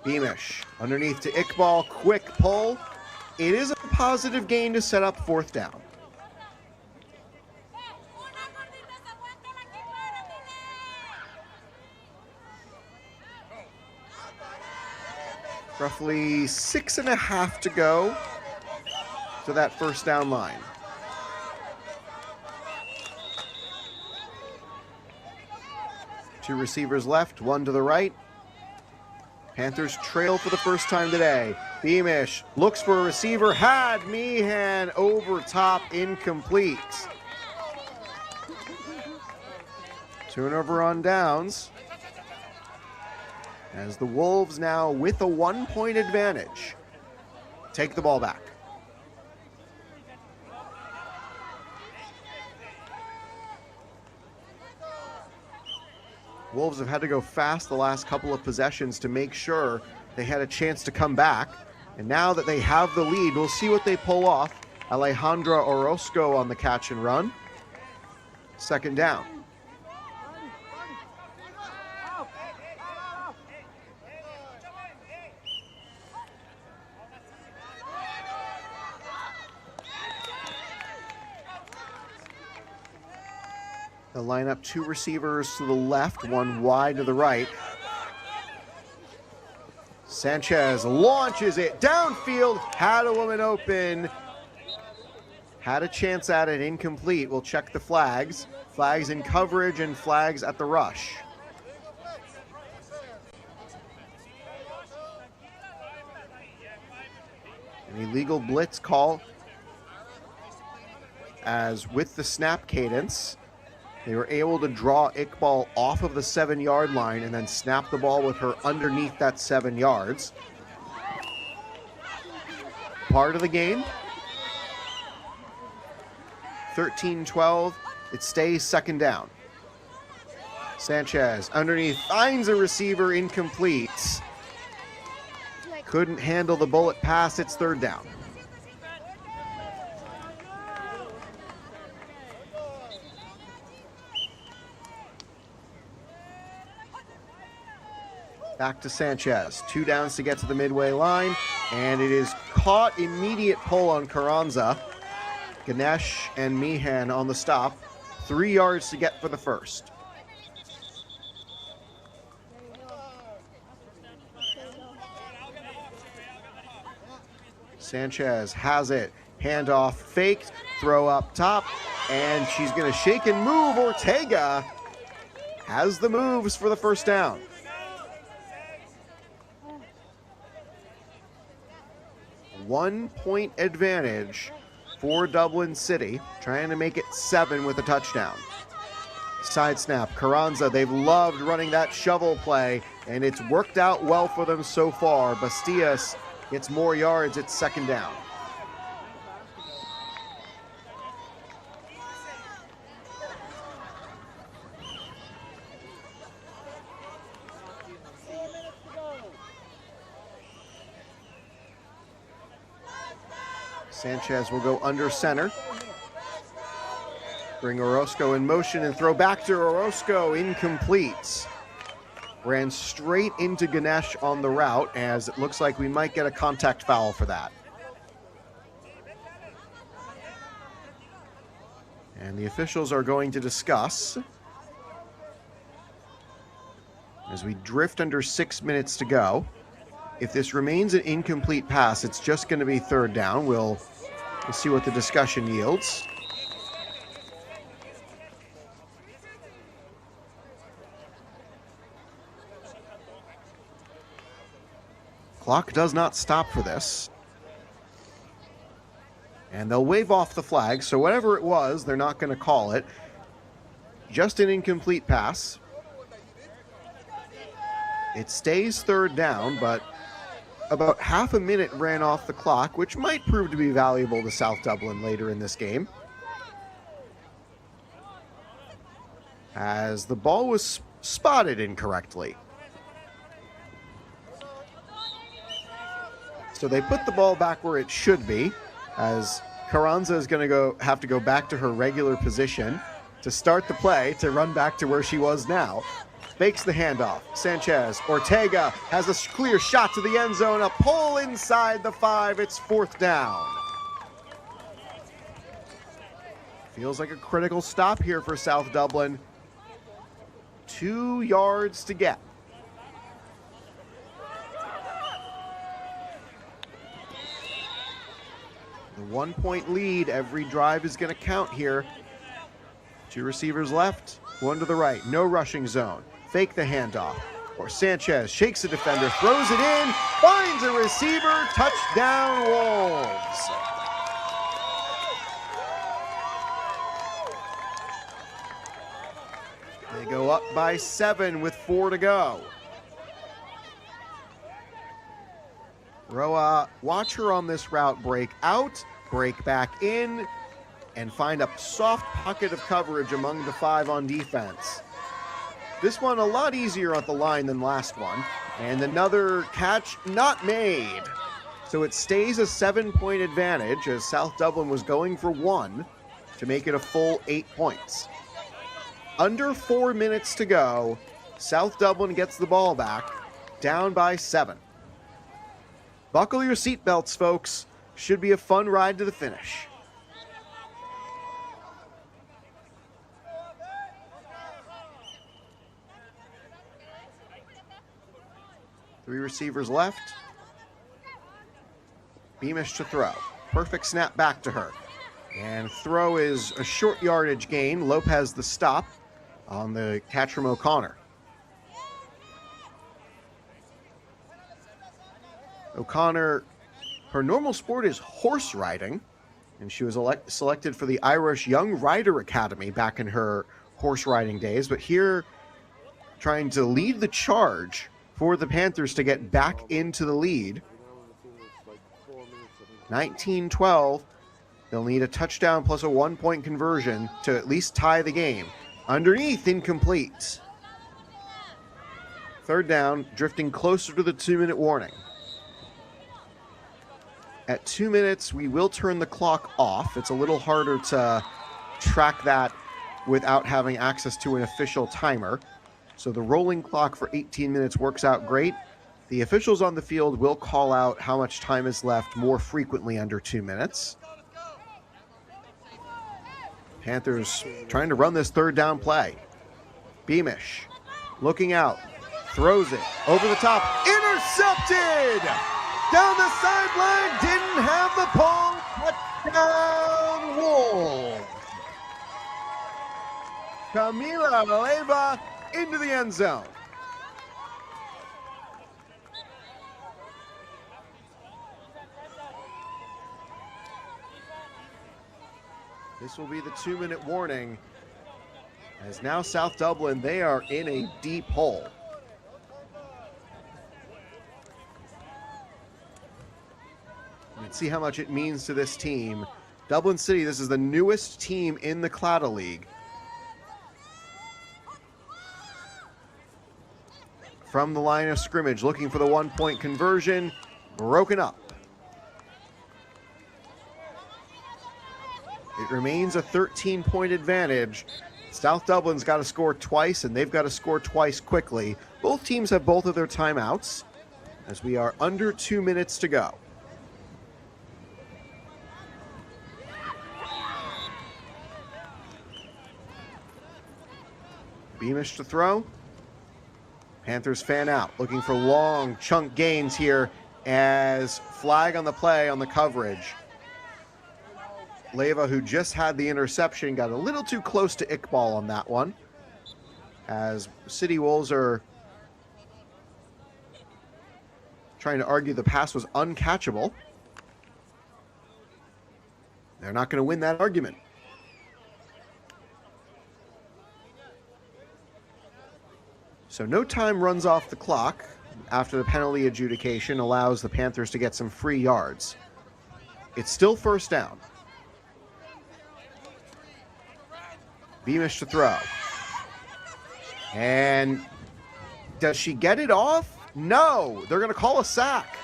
Beamish underneath to Iqbal, quick pull. It is a positive gain to set up fourth down. Roughly 6.5 to go to that first down line. Two receivers left, one to the right. Panthers trail for the first time today. Beamish looks for a receiver, had Meehan over top, incomplete. Turnover on downs. As the Wolves now with a 1-point advantage take the ball back. Wolves have had to go fast the last couple of possessions to make sure they had a chance to come back. And now that they have the lead, we'll see what they pull off. Alejandra Orozco on the catch and run. Second down. They'll line up two receivers to the left, one wide to the right. Sanchez launches it downfield, had a woman open, had a chance at it, incomplete. We'll check the flags. Flags in coverage and flags at the rush. An illegal blitz call, as with the snap cadence, they were able to draw Iqbal off of the 7-yard line and then snap the ball with her underneath that 7 yards. Part of the game. 13-12, it stays second down. Sanchez underneath, finds a receiver, incomplete. Couldn't handle the bullet pass, it's third down. Back to Sanchez. 2 downs to get to the midway line, and it is caught. Immediate pull on Carranza. Ganesh and Meehan on the stop. 3 yards to get for the first. Sanchez has it. Handoff faked. Throw up top, and she's going to shake and move. Ortega has the moves for the first down. 1-point advantage for Dublin City, trying to make it 7 with a touchdown. Side snap, Carranza, they've loved running that shovel play, and it's worked out well for them so far. Bastias gets more yards, it's second down. Sanchez will go under center. Bring Orozco in motion and throw back to Orozco, incomplete. Ran straight into Ganesh on the route, as it looks like we might get a contact foul for that. And the officials are going to discuss. As we drift under 6 minutes to go. If this remains an incomplete pass, it's just going to be third down. We'll see what the discussion yields. Clock does not stop for this. And they'll wave off the flag, so whatever it was, they're not going to call it. Just an incomplete pass. It stays third down, but about half a minute ran off the clock, which might prove to be valuable to South Dublin later in this game, as the ball was spotted incorrectly. So they put the ball back where it should be, as Carranza is going to have to go back to her regular position to start the play, to run back to where she was now. Fakes the handoff. Sanchez. Ortega has a clear shot to the end zone. A pull inside the 5. It's 4th down. Feels like a critical stop here for South Dublin. 2 yards to get. The 1-point lead. Every drive is going to count here. 2 receivers left. 1 to the right. No rushing zone. Fake the handoff. Or Sanchez shakes the defender, throws it in, finds a receiver, touchdown Wolves. They go up by 7 with 4 to go. Roa, watch her on this route, break out, break back in, and find a soft pocket of coverage among the 5 on defense. This one a lot easier at the line than last one. And another catch not made. So it stays a 7-point advantage as South Dublin was going for 1 to make it a full 8 points. Under 4 minutes to go, South Dublin gets the ball back, down by 7. Buckle your seatbelts, folks. Should be a fun ride to the finish. Three receivers left. Beamish to throw. Perfect snap back to her. And throw is a short yardage gain. Lopez the stop on the catch from O'Connor. O'Connor, her normal sport is horse riding, and she was selected for the Irish Young Rider Academy back in her horse riding days, but here trying to lead the charge for the Panthers to get back into the lead. 19-12. They'll need a touchdown plus a 1-point conversion to at least tie the game. Underneath, incomplete. 3rd down, drifting closer to the 2-minute warning. At 2 minutes, we will turn the clock off. It's a little harder to track that without having access to an official timer. So the rolling clock for 18 minutes works out great. The officials on the field will call out how much time is left more frequently under 2 minutes. Panthers trying to run this 3rd down play. Beamish looking out, throws it over the top, intercepted! Down the sideline, didn't have the pull, touchdown Wolves! Camila Leyva into the end zone. This will be the 2-minute warning, as now South Dublin, they are in a deep hole. Let's see how much it means to this team. Dublin City, this is the newest team in the Claddagh League. From the line of scrimmage, looking for the 1-point conversion, broken up. It remains a 13-point advantage. South Dublin's got to score twice, and they've got to score twice quickly. Both teams have both of their timeouts, as we are under 2 minutes to go. Beamish to throw. Panthers fan out, looking for long chunk gains here as flag on the play on the coverage. Leyva, who just had the interception, got a little too close to Iqbal on that one, as City Wolves are trying to argue the pass was uncatchable. They're not going to win that argument. So no time runs off the clock. after the penalty adjudication allows the Panthers to get some free yards. It's still first down. Beamish to throw. And does she get it off? No, they're going to call a sack.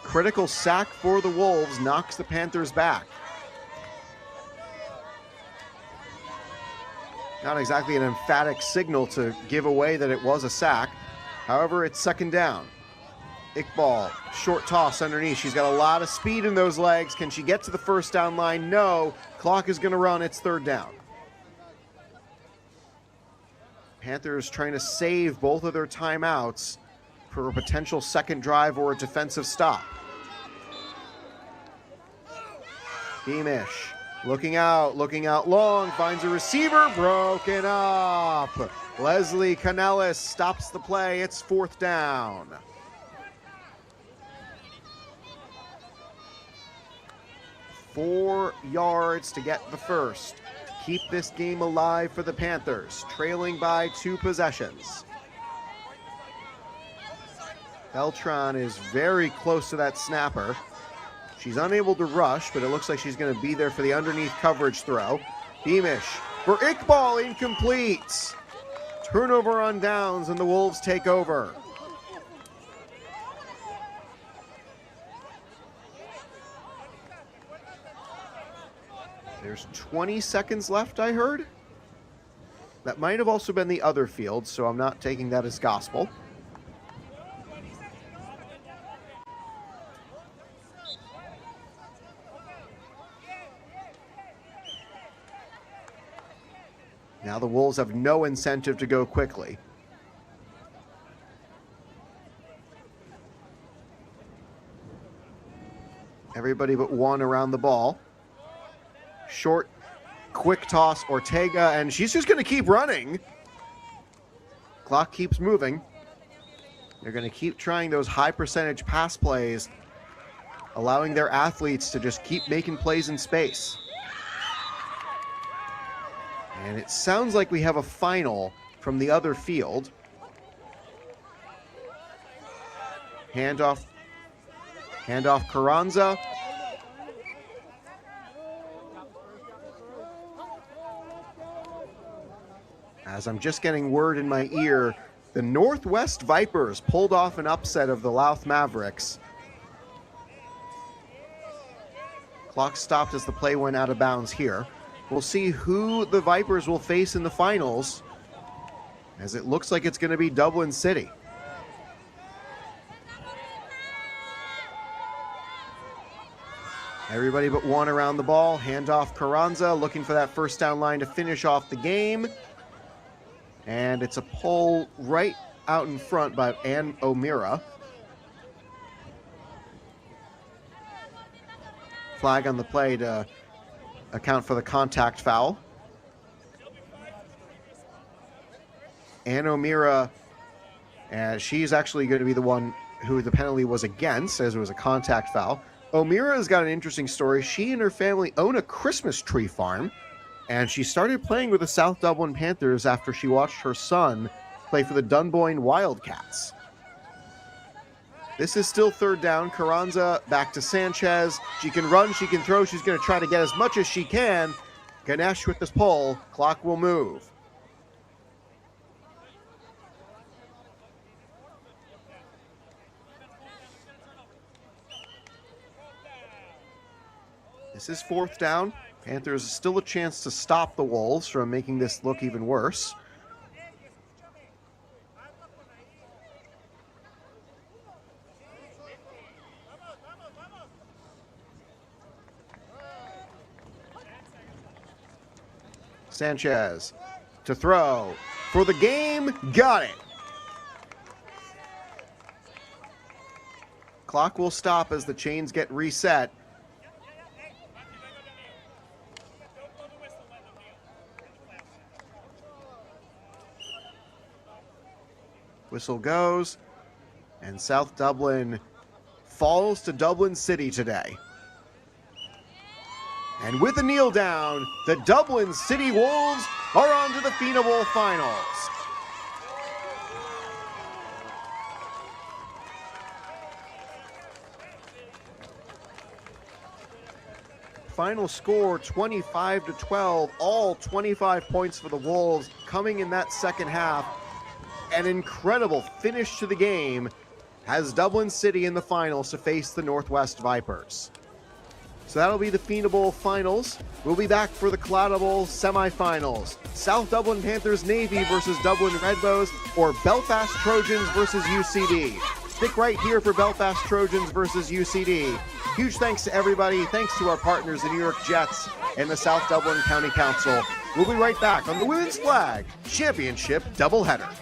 Critical sack for the Wolves, knocks the Panthers back. Not exactly an emphatic signal to give away that it was a sack. However, it's second down. Iqbal, short toss underneath. She's got a lot of speed in those legs. Can she get to the first down line? No. Clock is going to run. It's third down. Panthers trying to save both of their timeouts for a potential second drive or a defensive stop. Beamish looking out long, finds a receiver, broken up. Leslie Canellis stops the play. It's fourth down. Four yards to get the first. Keep this game alive for the Panthers, trailing by 2 possessions. Beltran is very close to that snapper. She's unable to rush, but it looks like she's going to be there for the underneath coverage throw. Beamish for Iqbal, incomplete. Turnover on downs, and the Wolves take over. There's 20 seconds left, I heard. That might have also been the other field, so I'm not taking that as gospel. Now the Wolves have no incentive to go quickly. Everybody but one around the ball. Short, quick toss, Ortega, and she's just going to keep running. Clock keeps moving. They're going to keep trying those high percentage pass plays, allowing their athletes to just keep making plays in space. And it sounds like we have a final from the other field. Handoff Carranza. As I'm just getting word in my ear, the Northwest Vipers pulled off an upset of the Louth Mavericks. Clock stopped as the play went out of bounds here. We'll see who the Vipers will face in the finals, as it looks like it's going to be Dublin City. Everybody but one around the ball. Handoff Carranza, looking for that first down line to finish off the game. And it's a pull right out in front by Ann O'Meara. Flag on the play to account for the contact foul. Ann O'Meara, she's actually going to be the one who the penalty was against, as it was a contact foul. O'Meara's got an interesting story. She and her family own a Christmas tree farm, and she started playing with the South Dublin Panthers after she watched her son play for the Dunboyne Wildcats. This is still third down. Carranza back to Sanchez. She can run, she can throw. She's going to try to get as much as she can. Ganesh with this pull. Clock will move. This is fourth down. Panthers still a chance to stop the Wolves from making this look even worse. Sanchez to throw for the game. Got it. Clock will stop as the chains get reset. Whistle goes, and South Dublin falls to Dublin City today. And with a kneel down, the Dublin City Wolves are on to the Fianna Bowl Finals. Final score 25-12, all 25 points for the Wolves coming in that second half. An incredible finish to the game has Dublin City in the finals to face the Northwest Vipers. So that'll be the Fianna Bowl Finals. We'll be back for the Claddagh Bowl semifinals. South Dublin Panthers Navy versus Dublin Redbows, or Belfast Trojans versus UCD. Stick right here for Belfast Trojans versus UCD. Huge thanks to everybody. Thanks to our partners, the New York Jets and the South Dublin County Council. We'll be right back on the Women's Flag Championship doubleheader.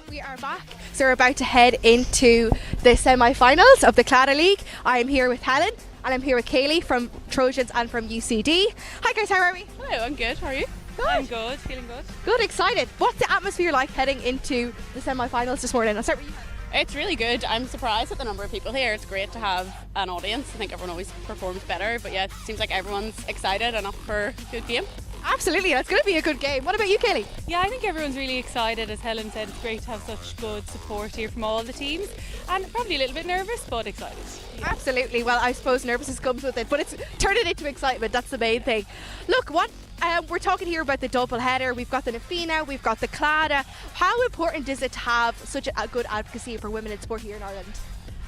We are back, so we're about to head into the semi-finals of the Claddagh League. I am here with Helen and I'm here with Kaylee from Trojans and from UCD. Hi guys, how are we? Hello, I'm good. How are you? Good. I'm good, feeling good. Good, excited. What's the atmosphere like heading into the semi-finals this morning? I'll start with you. It's really good. I'm surprised at the number of people here. It's great to have an audience. I think everyone always performs better, but yeah, it seems like everyone's excited and up for a good game. Absolutely, it's going to be a good game. What about you, Kaylee? Yeah, I think everyone's really excited. As Helen said, it's great to have such good support here from all the teams, and probably a little bit nervous but excited. Yeah. Absolutely. Well, I suppose nervousness comes with it, but it's turning into excitement. That's the main thing. Look, we're talking here about the double header. We've got the Fianna, we've got the Claddagh. How important is it to have such a good advocacy for women in sport here in Ireland?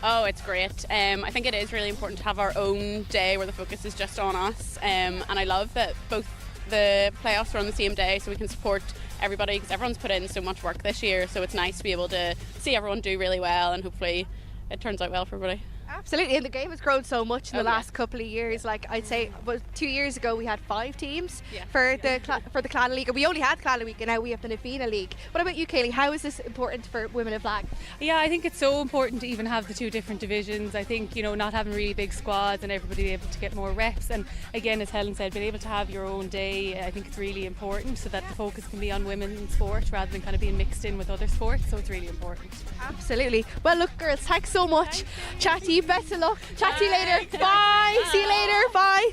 Oh, it's great. I think it is really important to have our own day where the focus is just on us, and I love that both the playoffs are on the same day, so we can support everybody, because everyone's put in so much work this year, so it's nice to be able to see everyone do really well, and hopefully it turns out well for everybody. Absolutely, and the game has grown so much in the last couple of years. Like I'd say, about 2 years ago we had 5 teams for the Claddagh League. We only had Claddagh League, and now we have the Fianna League. What about you, Kaylee? How is this important for women in flag? Yeah, I think it's so important to even have the 2 different divisions. I think, not having really big squads and everybody be able to get more reps, and again, as Helen said, being able to have your own day, I think it's really important, so that the focus can be on women in sport rather than kind of being mixed in with other sports, so it's really important. Absolutely. Well, look, girls, thanks so much. Chat to you, best of luck. Chat to you later. Bye. See you later. Bye.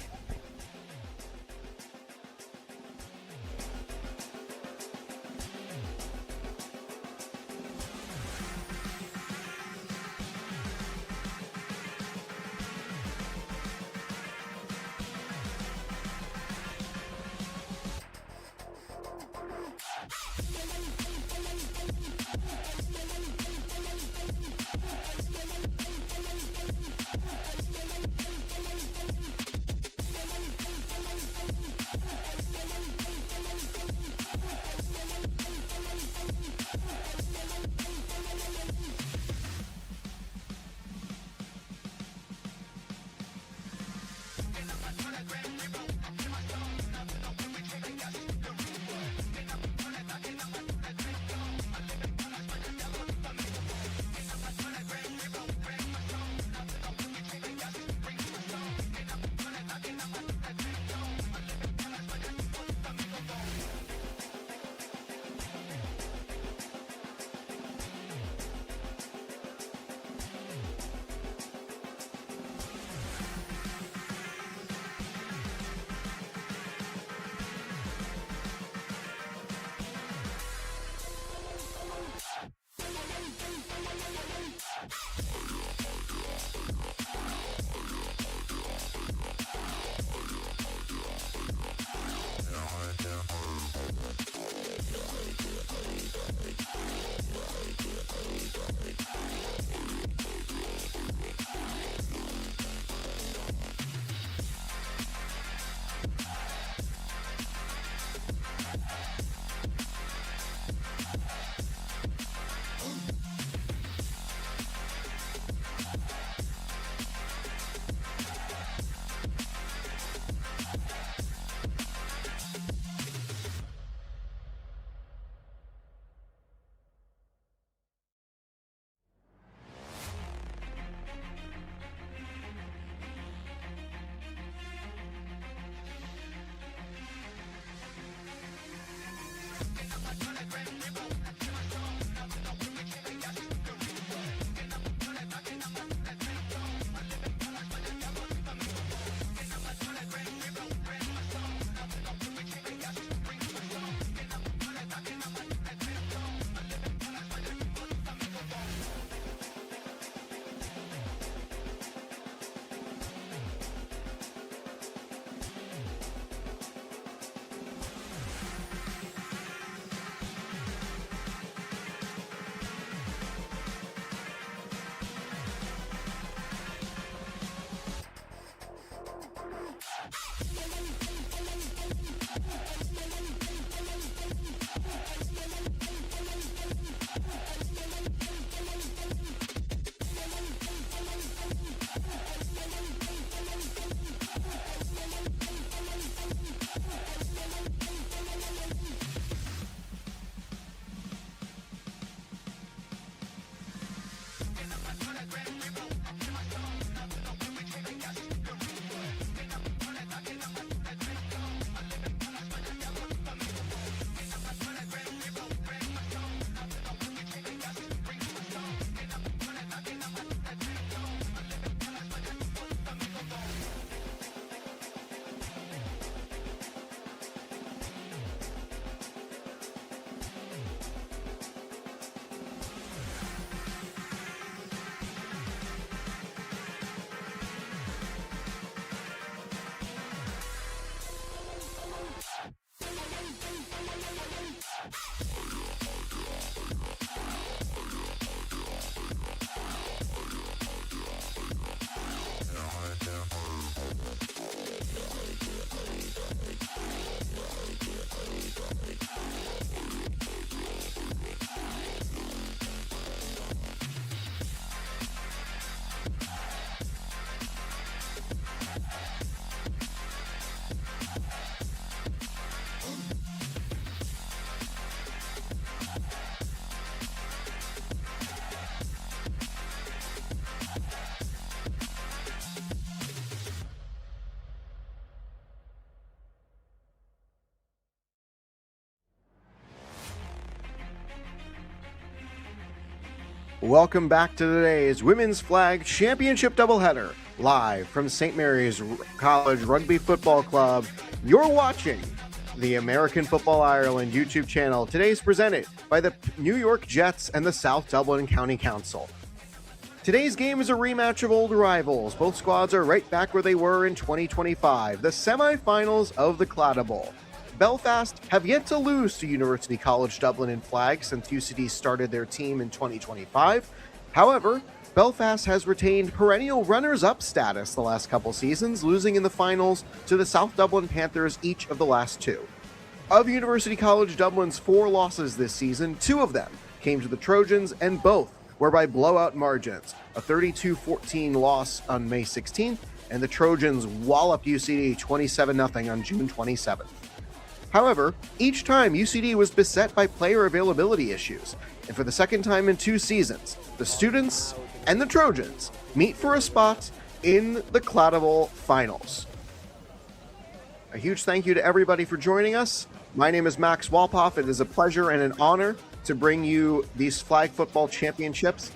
Welcome back to today's Women's Flag Championship doubleheader, live from St. Mary's College Rugby Football Club. You're watching the American Football Ireland YouTube channel. Today's presented by the New York Jets and the South Dublin County Council. Today's game is a rematch of old rivals. Both squads are right back where they were in 2025, the semifinals of the Claddagh Bowl. Belfast have yet to lose to University College Dublin in flag since UCD started their team in 2025. However, Belfast has retained perennial runners-up status the last couple seasons, losing in the finals to the South Dublin Panthers each of the last two. Of University College Dublin's 4 losses this season, 2 of them came to the Trojans, and both were by blowout margins. A 32-14 loss on May 16th, and the Trojans walloped UCD 27-0 on June 27th. However, each time UCD was beset by player availability issues, and for the second time in 2 seasons, the students and the Trojans meet for a spot in the Claddagh Bowl Finals. A huge thank you to everybody for joining us. My name is Max Walpoff. It is a pleasure and an honor to bring you these flag football championships.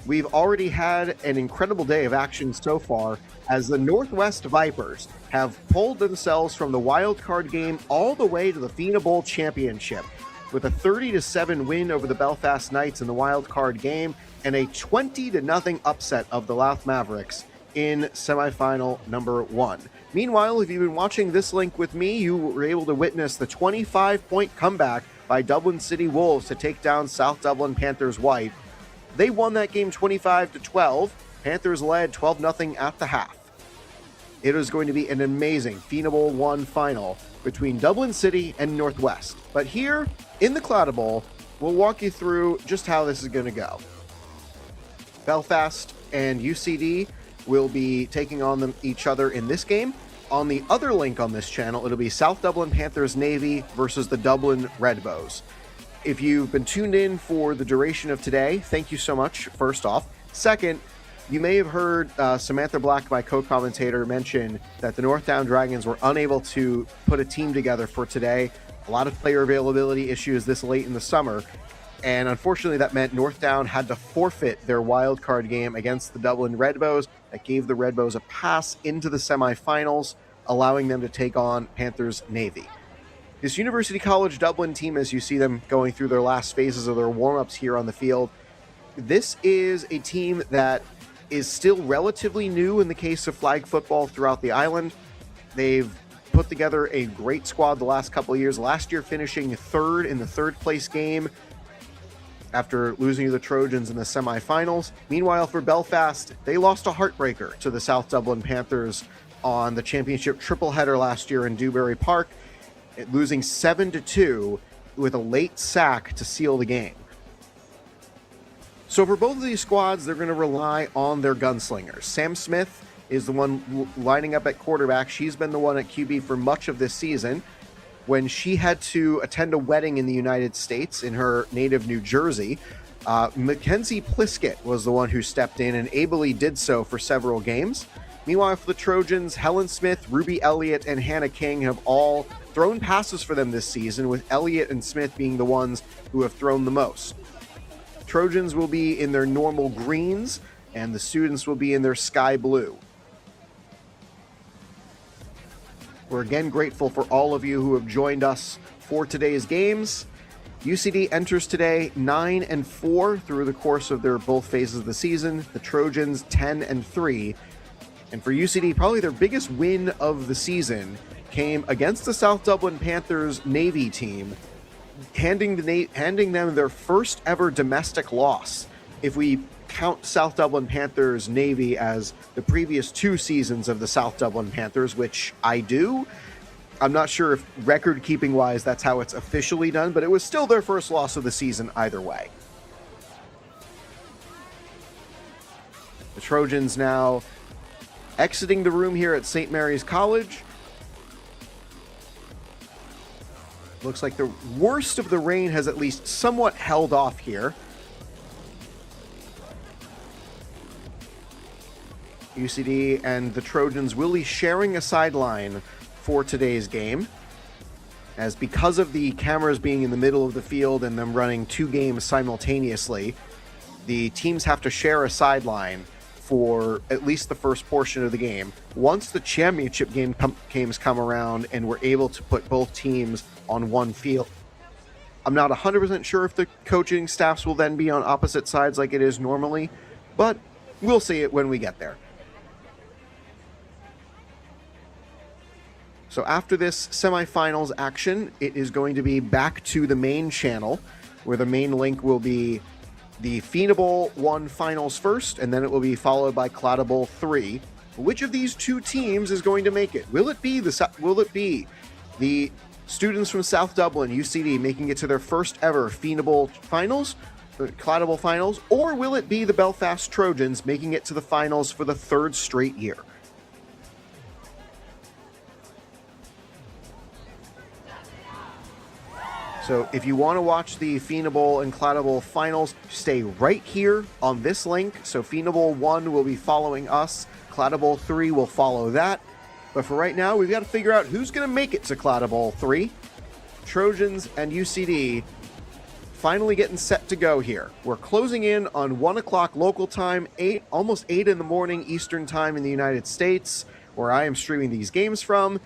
We've already had an incredible day of action so far, as the Northwest Vipers have pulled themselves from the Wildcard game all the way to the Fianna Bowl championship with a 30-7 win over the Belfast Knights in the Wildcard game and a 20-0 upset of the Louth Mavericks in semifinal number 1. Meanwhile, if you've been watching this link with me, you were able to witness the 25-point comeback by Dublin City Wolves to take down South Dublin Panthers White. They won that game 25-12. Panthers led 12-0 at the half. It was going to be an amazing Fianna Bowl 1 final between Dublin City and Northwest. But here in the Claddagh Bowl, we'll walk you through just how this is going to go. Belfast and UCD will be taking on each other in this game. On the other link on this channel, it'll be South Dublin Panthers Navy versus the Dublin Red Bows. If you've been tuned in for the duration of today, thank you so much, first off. Second, you may have heard Samantha Black, my co-commentator, mention that the Northdown Dragons were unable to put a team together for today. A lot of player availability issues this late in the summer. And unfortunately, that meant Northdown had to forfeit their wildcard game against the Dublin Red Bows. That gave the Red Bows a pass into the semifinals, allowing them to take on Panthers Navy. This University College Dublin team, as you see them going through their last phases of their warm-ups here on the field, this is a team that is still relatively new in the case of flag football throughout the island. They've put together a great squad the last couple of years, last year finishing 3rd in the 3rd place game after losing to the Trojans in the semifinals. Meanwhile, for Belfast, they lost a heartbreaker to the South Dublin Panthers on the championship triple header last year in Dewberry Park, losing 7-2 with a late sack to seal the game. So for both of these squads, they're going to rely on their gunslingers. Sam Smith is the one lining up at quarterback. She's been the one at QB for much of this season. When she had to attend a wedding in the United States in her native New Jersey, Mackenzie Pliskett was the one who stepped in and ably did so for several games. Meanwhile, for the Trojans, Helen Smith, Ruby Elliott, and Hannah King have all thrown passes for them this season, with Elliott and Smith being the ones who have thrown the most. Trojans will be in their normal greens, and the students will be in their sky blue. We're again grateful for all of you who have joined us for today's games. UCD enters today 9-4 through the course of their both phases of the season. The Trojans 10-3. And for UCD, probably their biggest win of the season came against the South Dublin Panthers Navy team, handing them their first ever domestic loss. If we count South Dublin Panthers Navy as the previous 2 seasons of the South Dublin Panthers, which I do. I'm not sure if record-keeping wise that's how it's officially done, but it was still their first loss of the season either way. The Trojans now exiting the room here at St. Mary's College. Looks like the worst of the rain has at least somewhat held off here. UCD and the Trojans will be sharing a sideline for today's game, as because of the cameras being in the middle of the field and them running 2 games simultaneously, the teams have to share a sideline for at least the first portion of the game. Once the championship games come around and we're able to put both teams on one field, I'm not 100% sure if the coaching staffs will then be on opposite sides like it is normally, but we'll see it when we get there. So after this semifinals action, it is going to be back to the main channel, where the main link will be the Fianna 1 finals first, and then it will be followed by Claddagh 3. Which of these two teams is going to make it? Will it be the students from South Dublin, UCD, making it to their first ever Fianna finals, Claddagh finals, or will it be the Belfast Trojans making it to the finals for the third straight year? So if you want to watch the Fianna and Claddagh finals, stay right here on this link. So Fianna 1 will be following us. Claddagh 3 will follow that. But for right now, we've got to figure out who's going to make it to Claddagh 3. Trojans and UCD finally getting set to go here. We're closing in on 1 o'clock local time, almost 8 in the morning Eastern time in the United States, where I am streaming these games from.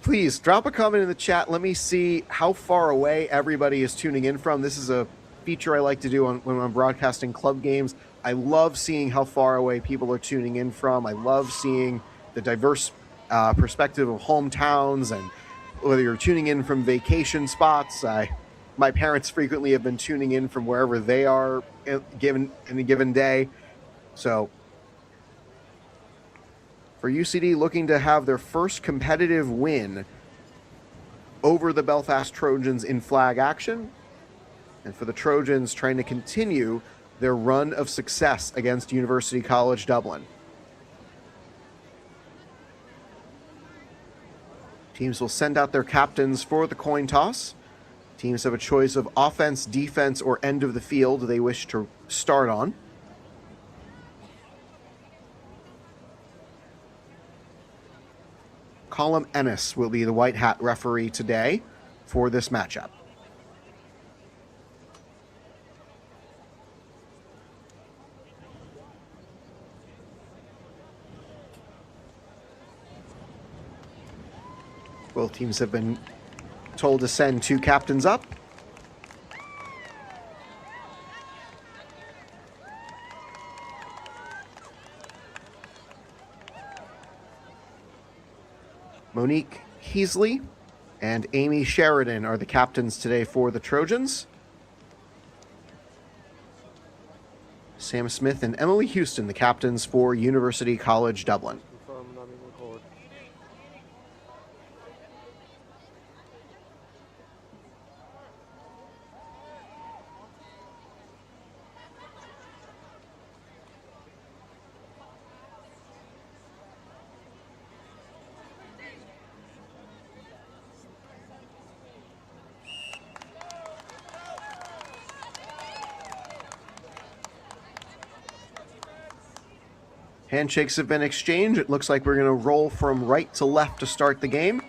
Please drop a comment in the chat. Let me see how far away everybody is tuning in from. This is a feature I like to do when I'm broadcasting club games. I love seeing how far away people are tuning in from. I love seeing the diverse perspective of hometowns, and whether you're tuning in from vacation spots. My parents frequently have been tuning in from wherever they are in a given day. So for UCD, looking to have their first competitive win over the Belfast Trojans in flag action, and for the Trojans trying to continue their run of success against University College Dublin. Teams will send out their captains for the coin toss. Teams have a choice of offense, defense, or end of the field they wish to start on. Colm Ennis will be the white hat referee today for this matchup. Both teams have been told to send 2 captains up. Monique Heasley and Amy Sheridan are the captains today for the Trojans. Sam Smith and Emily Houston, the captains for University College Dublin. Handshakes have been exchanged. It looks like we're going to roll from right to left to start the game.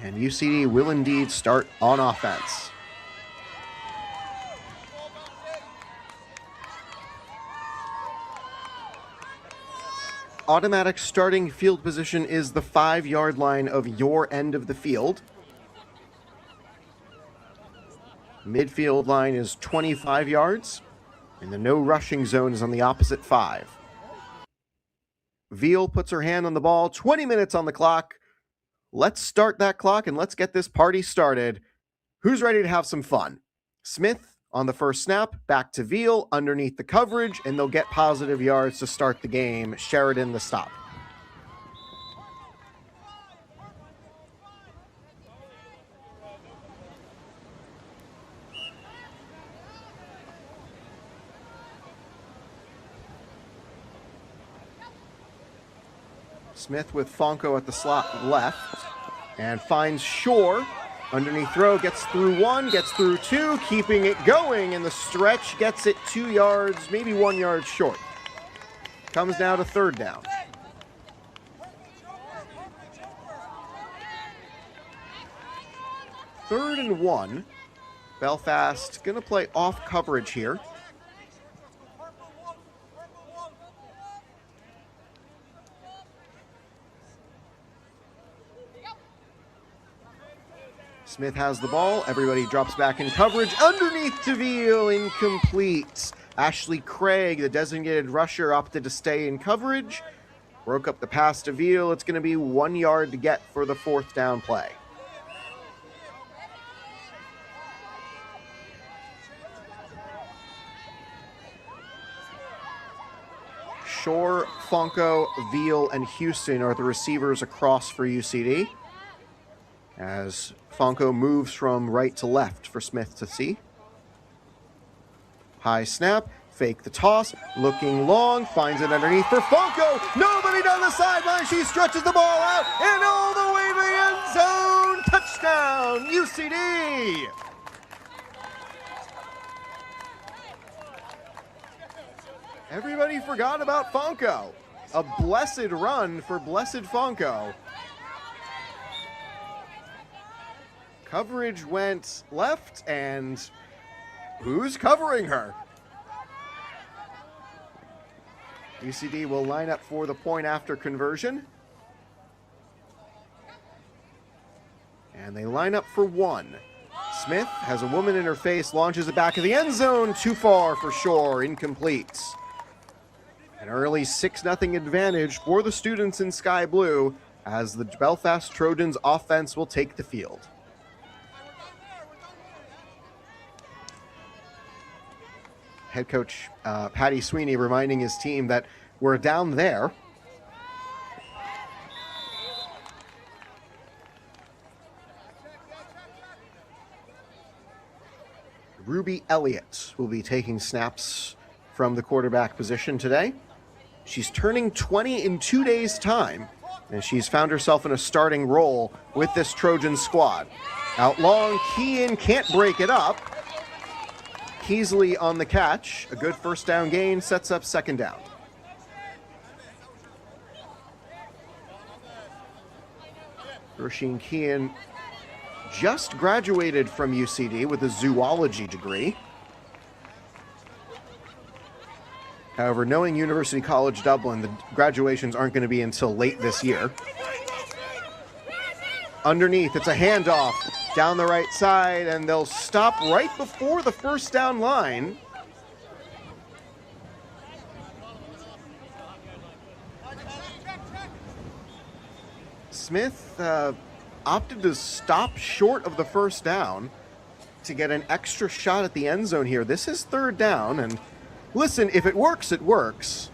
And UCD will indeed start on offense. Automatic starting field position is the 5-yard line of your end of the field. Midfield line is 25 yards, and the no rushing zone is on the opposite 5. Veal puts her hand on the ball, 20 minutes on the clock. Let's start that clock and let's get this party started. Who's ready to have some fun? Smith on the first snap, back to Veal underneath the coverage, and they'll get positive yards to start the game. Sheridan the stop. Smith with Fonko at the slot left and finds Shore. Underneath throw, gets through 1, gets through 2, keeping it going, and the stretch gets it 2 yards, maybe 1 yard short. Comes now to 3rd down. 3rd and 1. Belfast going to play off coverage here. Smith has the ball. Everybody drops back in coverage. Underneath to Veal, incomplete. Ashley Craig, the designated rusher, opted to stay in coverage. Broke up the pass to Veal. It's going to be 1 yard to get for the 4th down play. Shore, Fonco, Veal, and Houston are the receivers across for UCD, as Fonco moves from right to left for Smith to see. High snap, fake the toss, looking long, finds it underneath for Fonco. Nobody down the sideline. She stretches the ball out and all the way to the end zone. Touchdown, UCD. Everybody forgot about Fonco. A blessed run for blessed Fonco. Coverage went left, and who's covering her? UCD will line up for the point after conversion. And they line up for 1. Smith has a woman in her face, launches it back of the end zone. Too far for Shore, incomplete. An early 6-0 advantage for the students in Sky Blue as the Belfast Trojans offense will take the field. Head coach Patty Sweeney reminding his team that we're down there. Ruby Elliott will be taking snaps from the quarterback position today. She's turning 20 in 2 days' time, and she's found herself in a starting role with this Trojan squad. Out long, Kean can't break it up. Keasley on the catch. A good 1st down gain sets up 2nd down. Rasheen Kean just graduated from UCD with a zoology degree. However, knowing University College Dublin, the graduations aren't going to be until late this year. Underneath, it's a handoff down the right side, and they'll stop right before the 1st down line. Smith opted to stop short of the 1st down to get an extra shot at the end zone here. This is 3rd down, and listen, if it works, it works.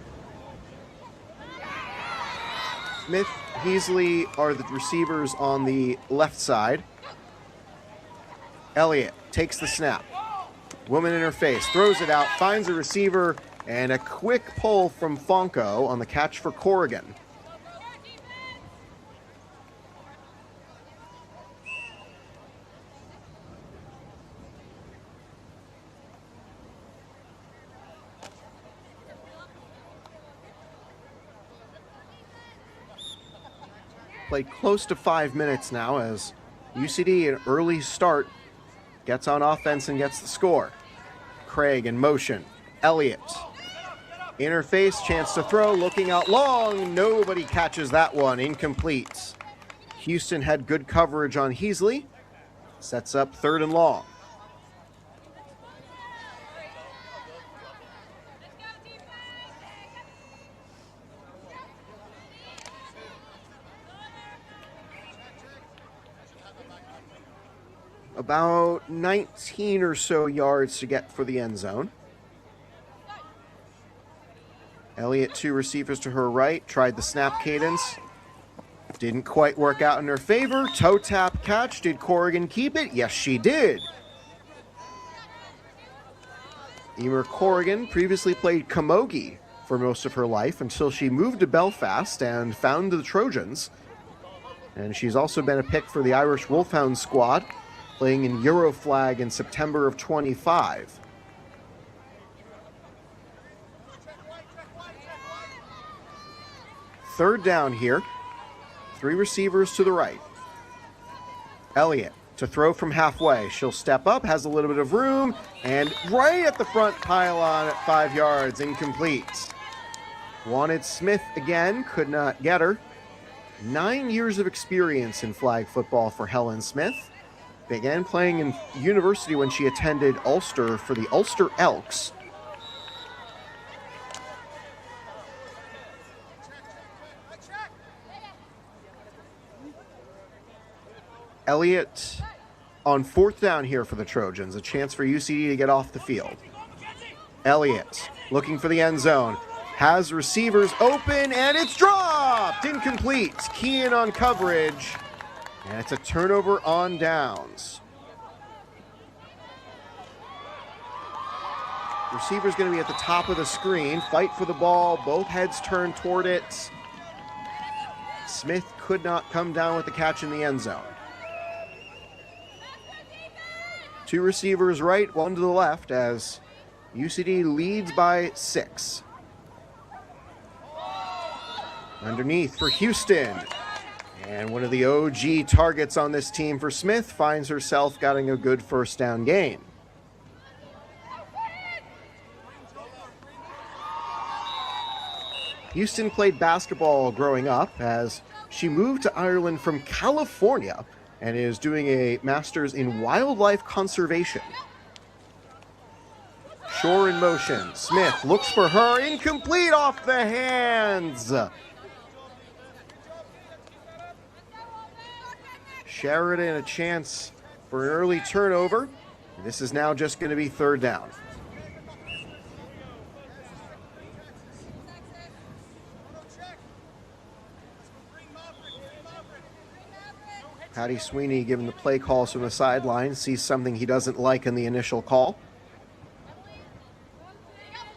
Smith, Heasley are the receivers on the left side. Elliott takes the snap. Woman in her face, throws it out, finds a receiver, and a quick pull from Fonco on the catch for Corrigan. Played close to 5 minutes now as UCD, an early start, gets on offense and gets the score. Craig in motion. Elliott. Interface, chance to throw, looking out long. Nobody catches that one. Incomplete. Houston had good coverage on Heasley. Sets up 3rd and long. About 19 or so yards to get for the end zone. Elliott, 2 receivers to her right, tried the snap cadence. Didn't quite work out in her favor. Toe tap catch. Did Corrigan keep it? Yes, she did. Emer Corrigan previously played camogie for most of her life until she moved to Belfast and found the Trojans. And she's also been a pick for the Irish Wolfhound squad, playing in Euroflag in September of 25. Third down here. 3 receivers to the right. Elliott to throw from halfway. She'll step up, has a little bit of room, and right at the front pylon at 5 yards, incomplete. Wanted Smith again, could not get her. 9 years of experience in flag football for Helen Smith. Began playing in university when she attended Ulster for the Ulster Elks. Elliott on 4th down here for the Trojans. A chance for UCD to get off the field. Elliott looking for the end zone. Has receivers open, and it's dropped! Incomplete. Kean on coverage. And it's a turnover on downs. Receiver's going to be at the top of the screen. Fight for the ball. Both heads turned toward it. Smith could not come down with the catch in the end zone. 2 receivers right, 1 to the left as UCD leads by 6. Underneath for Houston. And one of the OG targets on this team for Smith finds herself getting a good first down gain. Houston played basketball growing up as she moved to Ireland from California and is doing a master's in wildlife conservation. Shore in motion. Smith looks for her. Incomplete off the hands. Sheridan a chance for an early turnover. This is now just going to be 3rd down. Patty Sweeney giving the play calls from the sideline, sees something he doesn't like in the initial call.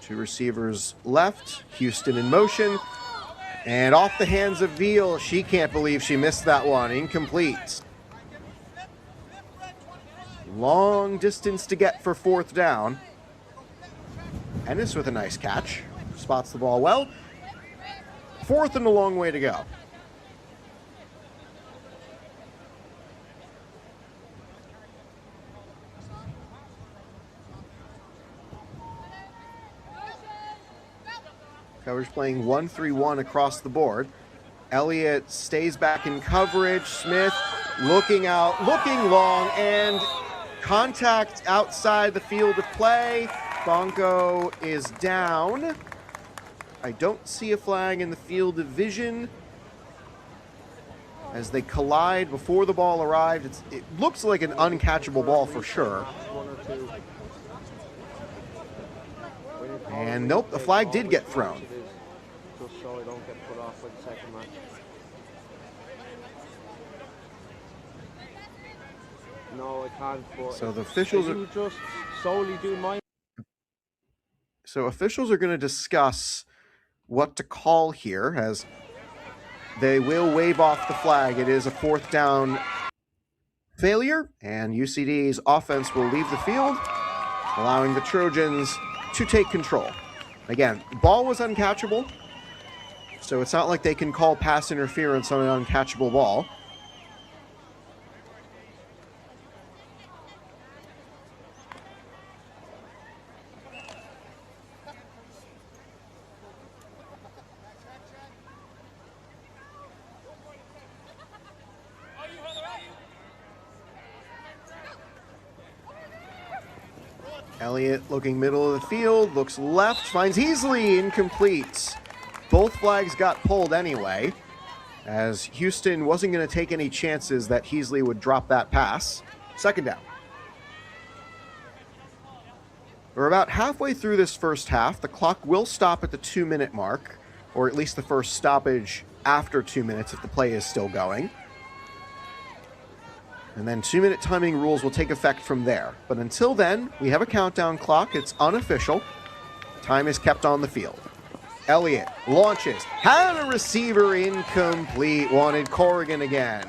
2 receivers left, Houston in motion, and off the hands of Veal. She can't believe she missed that one, incomplete. Long distance to get for 4th down. Ennis with a nice catch, spots the ball well. 4th and a long way to go. Coverage playing 1-3-1 across the board. Elliott stays back in coverage. Smith looking out, looking long, and contact outside the field of play. Bonko is down. I don't see a flag in the field of vision as they collide before the ball arrived. It looks like an uncatchable ball for sure. And nope, the flag did get thrown. Just so I don't get put off with the second match. No, I can't. But so the officials are just solely do my. So officials are going to discuss what to call here, as they will wave off the flag. It is a 4th down failure, and UCD's offense will leave the field, allowing the Trojans to take control. Again, ball was uncatchable, so it's not like they can call pass interference on an uncatchable ball. Elliott looking middle of the field, looks left, finds Heasley, incomplete. Both flags got pulled anyway, as Houston wasn't going to take any chances that Heasley would drop that pass. 2nd down. We're about halfway through this first half. The clock will stop at the 2-minute mark, or at least the first stoppage after 2 minutes if the play is still going. And then 2-minute timing rules will take effect from there. But until then, we have a countdown clock. It's unofficial. Time is kept on the field. Elliott launches. Had a receiver, incomplete. Wanted Corrigan again.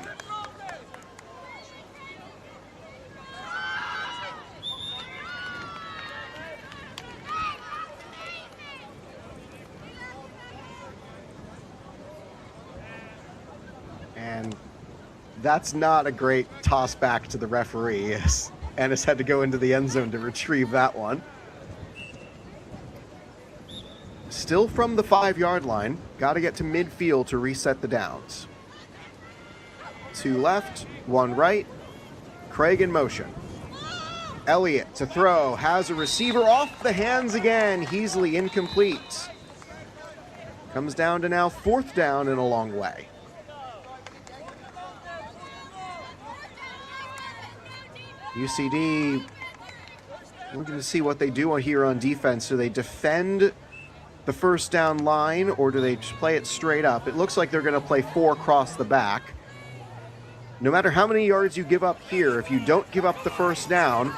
And That's not a great toss back to the referee. Ennis had to go into the end zone to retrieve that one. Still from the 5-yard line. Got to get to midfield to reset the downs. 2 left, 1 right. Craig in motion. Elliott to throw, has a receiver off the hands again. Heasley incomplete. Comes down to now 4th down and a long way. UCD looking to see what they do here on defense. Do they defend the first down line or do they just play it straight up? It looks like they're going to play 4 across the back. No matter how many yards you give up here, if you don't give up the first down,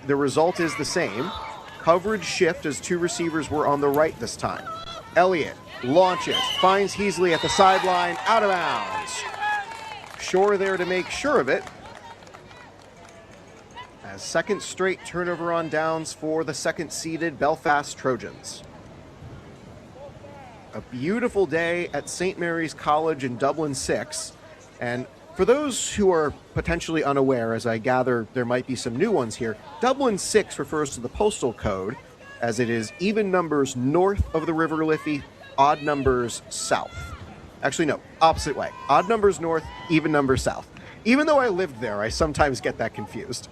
the result is the same. Coverage shift as 2 receivers were on the right this time. Elliott launches, finds Heasley at the sideline, out of bounds. Shore there to make sure of it. As second straight turnover on downs for the second-seeded Belfast Trojans. A beautiful day at St. Mary's College in Dublin 6. And for those who are potentially unaware, as I gather there might be some new ones here, Dublin 6 refers to the postal code, as it is even numbers north of the River Liffey, odd numbers south. Actually, no, opposite way. Odd numbers north, even numbers south. Even though I lived there, I sometimes get that confused.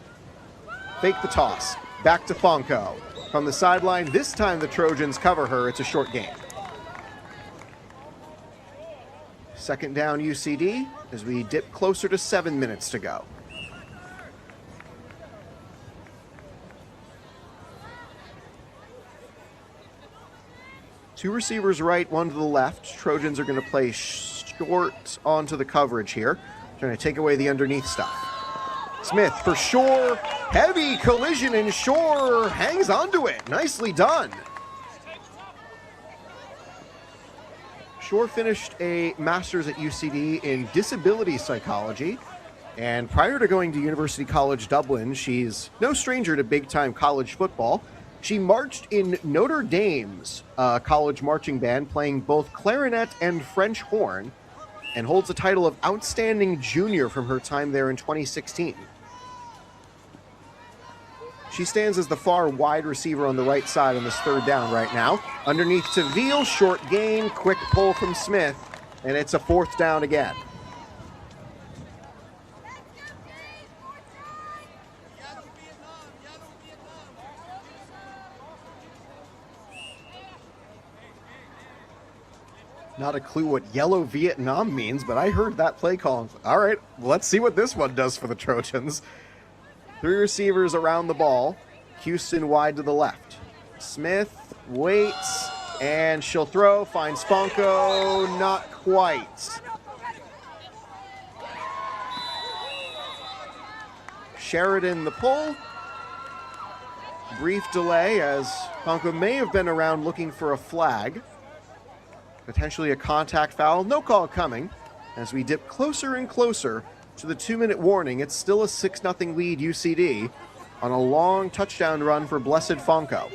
Fake the toss. Back to Fonko. From the sideline, this time the Trojans cover her. It's a short gain. Second down UCD as we dip closer to 7 minutes to go. Two receivers right, 1 to the left. Trojans are going to play short onto the coverage here. Trying to take away the underneath stuff. Smith for Shore. Heavy collision and Shore hangs onto it. Nicely done. Shore finished a master's at UCD in disability psychology. And prior to going to University College Dublin, she's no stranger to big-time college football. She marched in Notre Dame's college marching band, playing both clarinet and French horn, and holds the title of Outstanding Junior from her time there in 2016. She stands as the far wide receiver on the right side on this 3rd down right now. Underneath to Veal, short gain, quick pull from Smith, and it's a 4th down again. Not a clue what yellow Vietnam means, but I heard that play call. All right, let's see what this one does for the Trojans. 3 receivers around the ball. Houston wide to the left. Smith waits, and she'll throw. Finds Fonko. Not quite. Sheridan the pull. Brief delay as Fonko may have been around looking for a flag. Potentially a contact foul. No call coming. As we dip closer and closer to the 2-minute warning, it's still a 6-0 lead UCD on a long touchdown run for Blessed Fonko.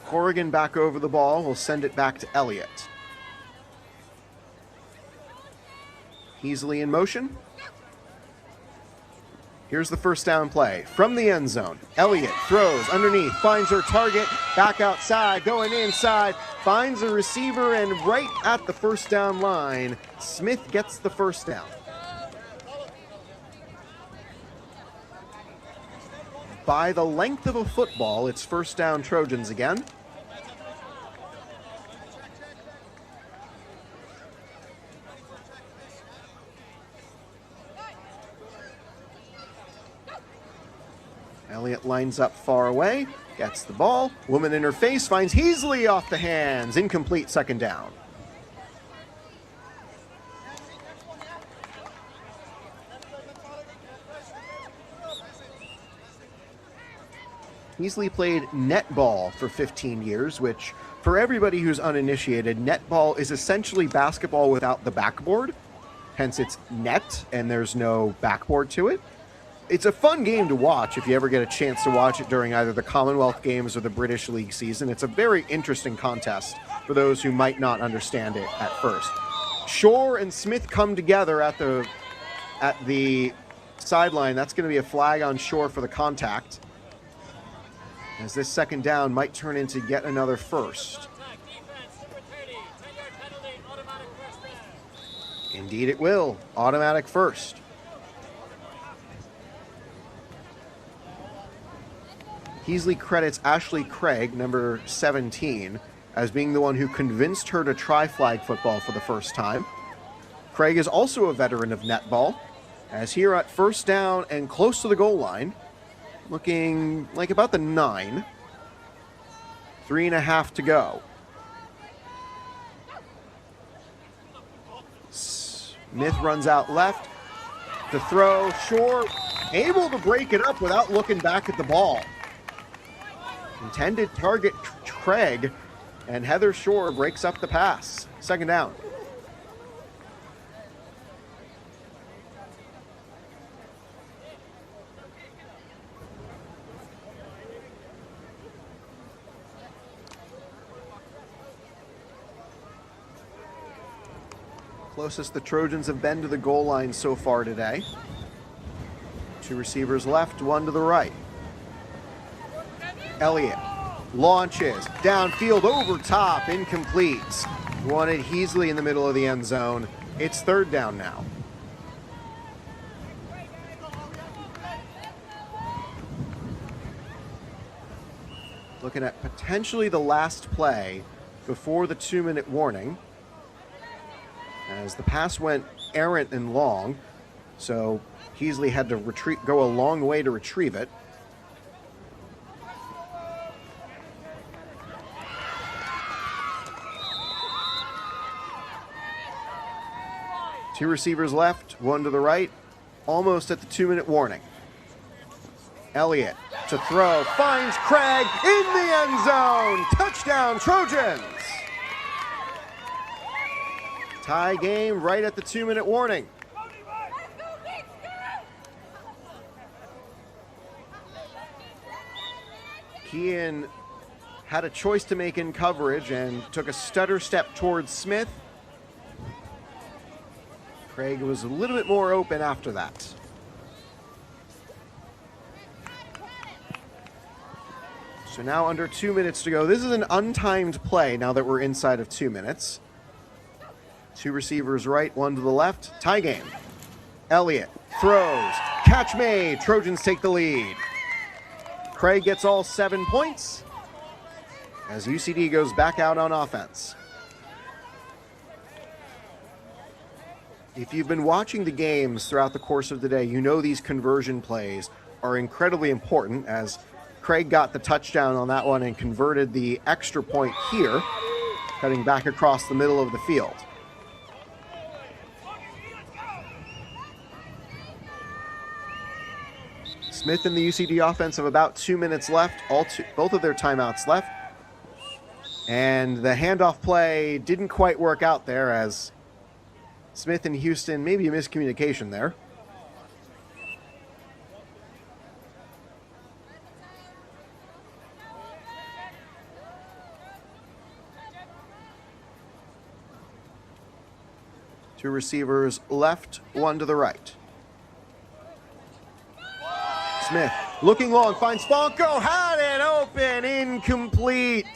Corrigan back over the ball. Will send it back to Elliott. Heasley in motion. Here's the first down play from the end zone. Elliott throws underneath, finds her target, back outside, going inside, finds a receiver, and right at the first down line, Smith gets the first down. By the length of a football, it's first down Trojans again. Elliott lines up far away, gets the ball. Woman in her face finds Heasley off the hands. Incomplete, 2nd down. Heasley played netball for 15 years, which, for everybody who's uninitiated, netball is essentially basketball without the backboard. Hence it's net, and there's no backboard to it. it's a fun game to watch if you ever get a chance to watch it during either the Commonwealth Games or the British League season. It's a very interesting contest for those who might not understand it at first. Shore and Smith come together at the sideline. That's going to be a flag on Shore for the contact, as this second down might turn into yet another first. Indeed it will. Automatic first. Heasley credits Ashley Craig, number 17, as being the one who convinced her to try flag football for the first time. Craig is also a veteran of netball, as here at first down and close to the goal line, looking like about the 9. 3.5 to go. Smith runs out left to throw. Shore able to break it up without looking back at the ball. Intended target Craig, and Heather Shore breaks up the pass. Second down. Closest the Trojans have been to the goal line so far today. 2 receivers left, 1 to the right. Elliott launches downfield over top, incomplete. Wanted Heasley in the middle of the end zone. It's third down now. Looking at potentially the last play before the 2-minute warning, as the pass went errant and long, so Heasley had to go a long way to retrieve it. Two receivers left, 1 to the right, almost at the 2-minute warning. Elliott to throw, finds Craig in the end zone. Touchdown, Trojans! Tie game right at the 2-minute warning. Kean had a choice to make in coverage and took a stutter step towards Smith. Craig was a little bit more open after that. So now under 2 minutes to go. This is an untimed play now that we're inside of 2 minutes. 2 receivers right, 1 to the left. Tie game. Elliott throws. Catch made. Trojans take the lead. Craig gets all 7 points as UCD goes back out on offense. If you've been watching the games throughout the course of the day, you know these conversion plays are incredibly important, as Craig got the touchdown on that one and converted the extra point here, cutting back across the middle of the field. Smith and the UCD offense have about 2 minutes left, both of their timeouts left. And the handoff play didn't quite work out there, as Smith and Houston, maybe a miscommunication there. Two receivers left, 1 to the right. Smith looking long, finds Fonko, had it open, incomplete.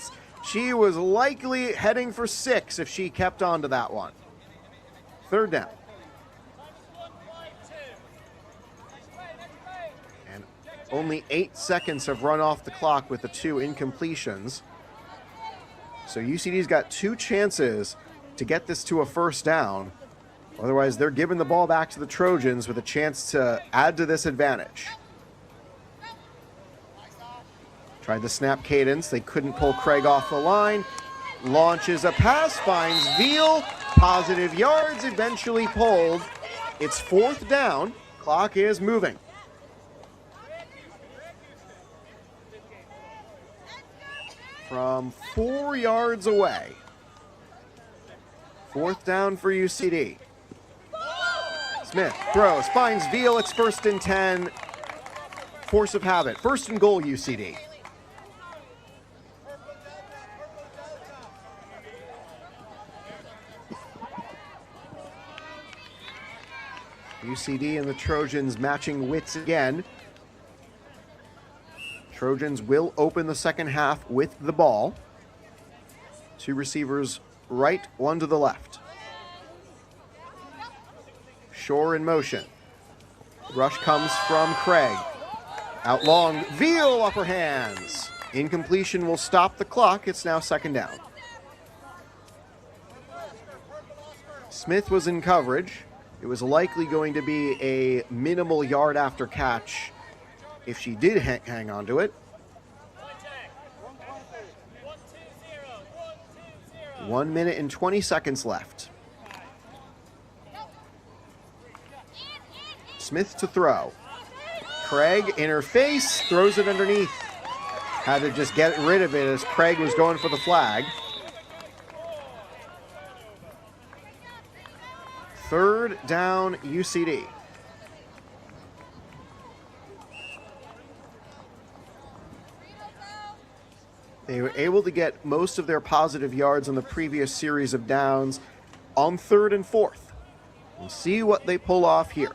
She was likely heading for 6 if she kept on to that one. Third down. And only 8 seconds have run off the clock with the 2 incompletions. So UCD's got 2 chances to get this to a first down. Otherwise, they're giving the ball back to the Trojans with a chance to add to this advantage. Tried the snap cadence. They couldn't pull Craig off the line. Launches a pass, finds Veal. Positive yards, eventually pulled. It's 4th down. Clock is moving. From 4 yards away. 4th down for UCD. Smith throws, finds Veal. It's 1st and 10. force of habit. First and goal, UCD. UCD and the Trojans matching wits again. Trojans will open the second half with the ball. Two receivers right, one to the left. Shore in motion. Rush comes from Craig. Out long, Veal upper hands. Incompletion will stop the clock. It's now second down. Smith was in coverage. It was likely going to be a minimal yard after catch if she did hang on to it. 1 minute and 20 seconds left. Smith to throw. Craig in her face, throws it underneath. Had to just get rid of it as Craig was going for the flag. Third down, UCD. They were able to get most of their positive yards on the previous series of downs on 3rd and 4th. We'll see what they pull off here.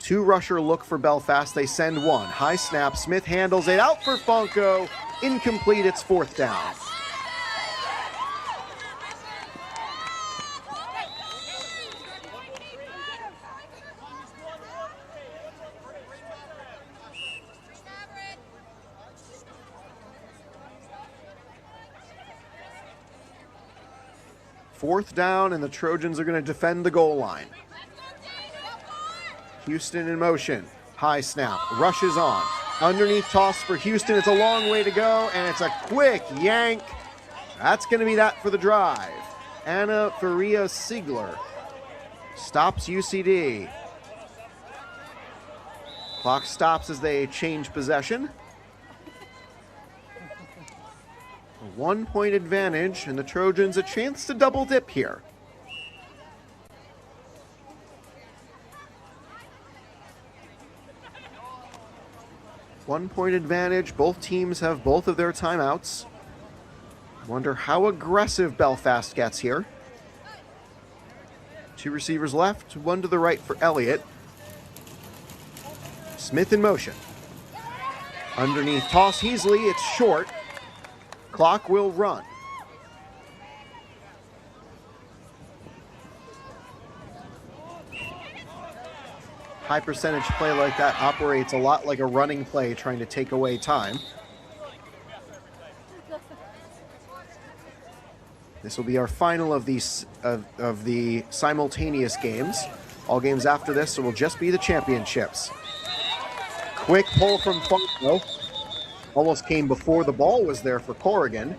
Two rusher look for Belfast. They send one. High snap. Smith handles it out for Funko. Incomplete. It's 4th down. Fourth down, and the Trojans are going to defend the goal line. Houston in motion. High snap. Rushes on. Underneath toss for Houston. It's a long way to go, and it's a quick yank. That's going to be that for the drive. Anna Faria Siegler stops UCD. Clock stops as they change possession. A 1-point advantage, and the Trojans a chance to double dip here. One-point advantage. Both teams have both of their timeouts. Wonder how aggressive Belfast gets here. Two receivers left, one to the right for Elliott. Smith in motion. Underneath toss, Heasley, it's short. Clock will run. High percentage play like that operates a lot like a running play trying to take away time. This will be our final of these of the simultaneous games. All games after this will just be the championships. Quick pull from Funko. Almost came before the ball was there for Corrigan,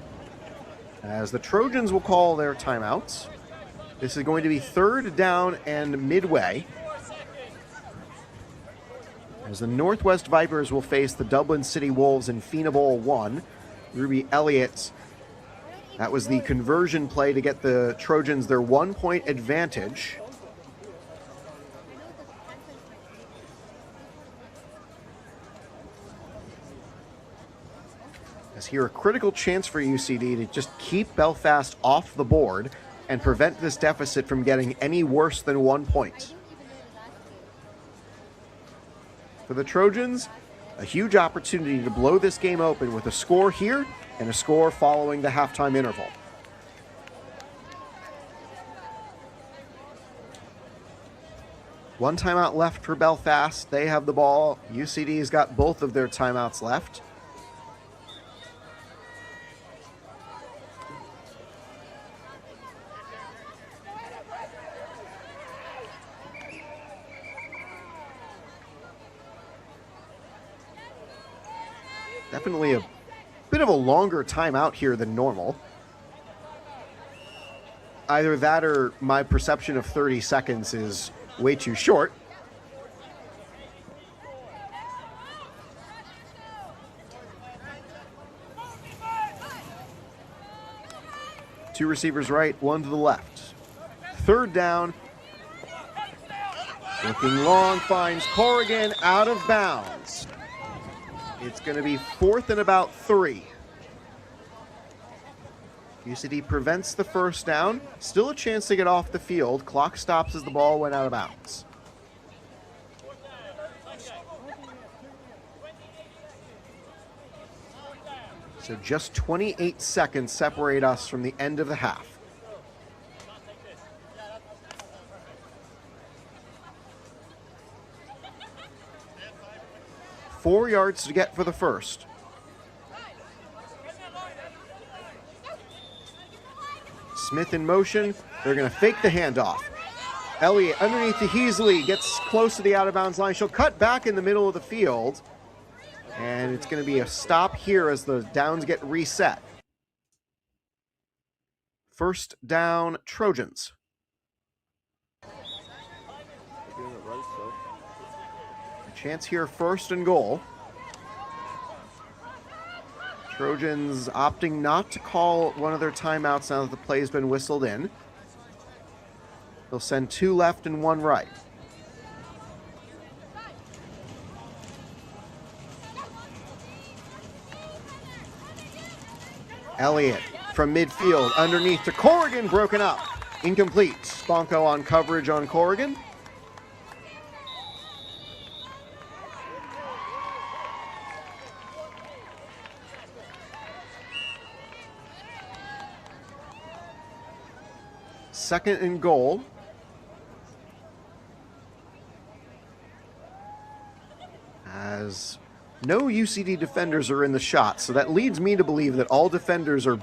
as the Trojans will call their timeouts. This is going to be 3rd down and midway, as the Northwest Vipers will face the Dublin City Wolves in Fianna Bowl 1. Ruby Elliott, that was the conversion play to get the Trojans their 1-point advantage. As here, a critical chance for UCD to just keep Belfast off the board and prevent this deficit from getting any worse than 1 point. For the Trojans, a huge opportunity to blow this game open with a score here and a score following the halftime interval. One timeout left for Belfast. They have the ball. UCD's got both of their timeouts left. Definitely a bit of a longer timeout here than normal. Either that or my perception of 30 seconds is way too short. Two receivers right, one to the left. 3rd down. Looking long, finds Corrigan out of bounds. It's going to be 4th and about 3. UCD prevents the first down. Still a chance to get off the field. Clock stops as the ball went out of bounds. So just 28 seconds separate us from the end of the half. Four yards to get for the first. Smith in motion. They're going to fake the handoff. Elliott underneath to Heasley, gets close to the out-of-bounds line. She'll cut back in the middle of the field. And it's going to be a stop here as the downs get reset. First down, Trojans. A chance here, 1st and goal. Trojans opting not to call one of their timeouts now that the play's been whistled in. They'll send 2 left and 1 right. Elliott from midfield, underneath to Corrigan, broken up. Incomplete. Sponko on coverage on Corrigan. Second and goal. As no UCD defenders are in the shot, so that leads me to believe that all defenders are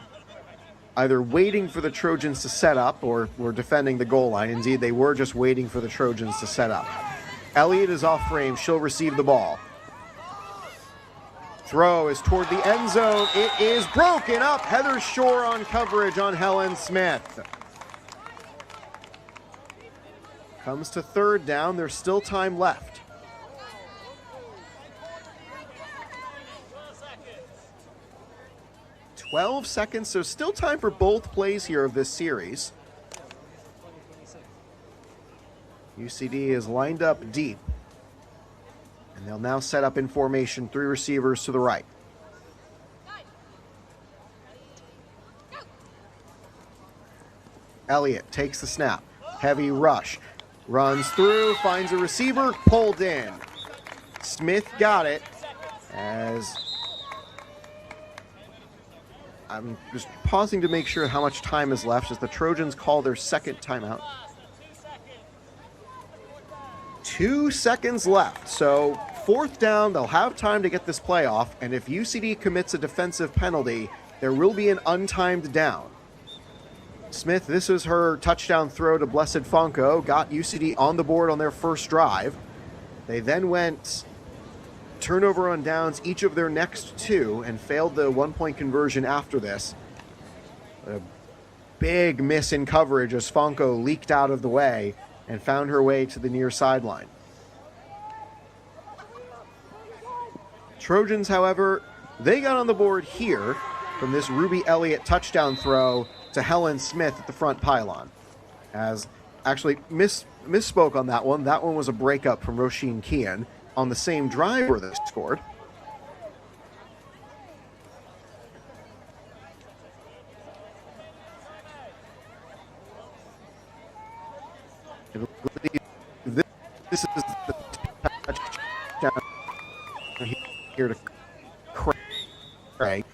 either waiting for the Trojans to set up or were defending the goal line. Indeed, they were just waiting for the Trojans to set up. Elliott is off frame. She'll receive the ball. Throw is toward the end zone. It is broken up. Heather Shore on coverage on Helen Smith. Comes to 3rd down. There's still time left. $12 seconds, so still time for both plays here of this series. UCD is lined up deep. And they'll now set up in formation, 3 receivers to the right. Elliott takes the snap. Heavy rush. Runs through, finds a receiver, pulled in. Smith got it as... I'm just pausing to make sure how much time is left as the Trojans call their second timeout. 2 seconds left, so 4th down, they'll have time to get this play off, and if UCD commits a defensive penalty, there will be an untimed down. Smith, this is her touchdown throw to Blessed Fonko, got UCD on the board on their first drive. They then went turnover on downs each of their next 2 and failed the 1-point conversion after this. A big miss in coverage as Fonko leaked out of the way and found her way to the near sideline. Trojans, however, they got on the board here from this Ruby Elliott touchdown throw to Helen Smith at the front pylon. As actually misspoke on that one. That one was a breakup from Roisin Kean on the same drive where they scored. This is the touchdown here to Craig.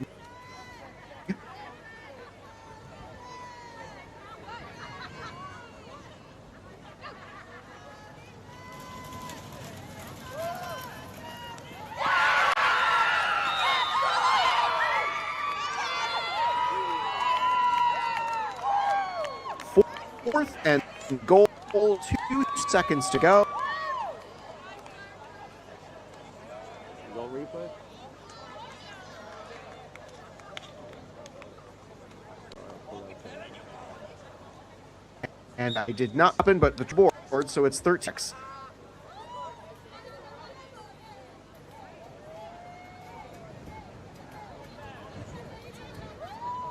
Fourth and goal, 2 seconds to go. Goal replay? And I did not happen, but the board, so it's 36.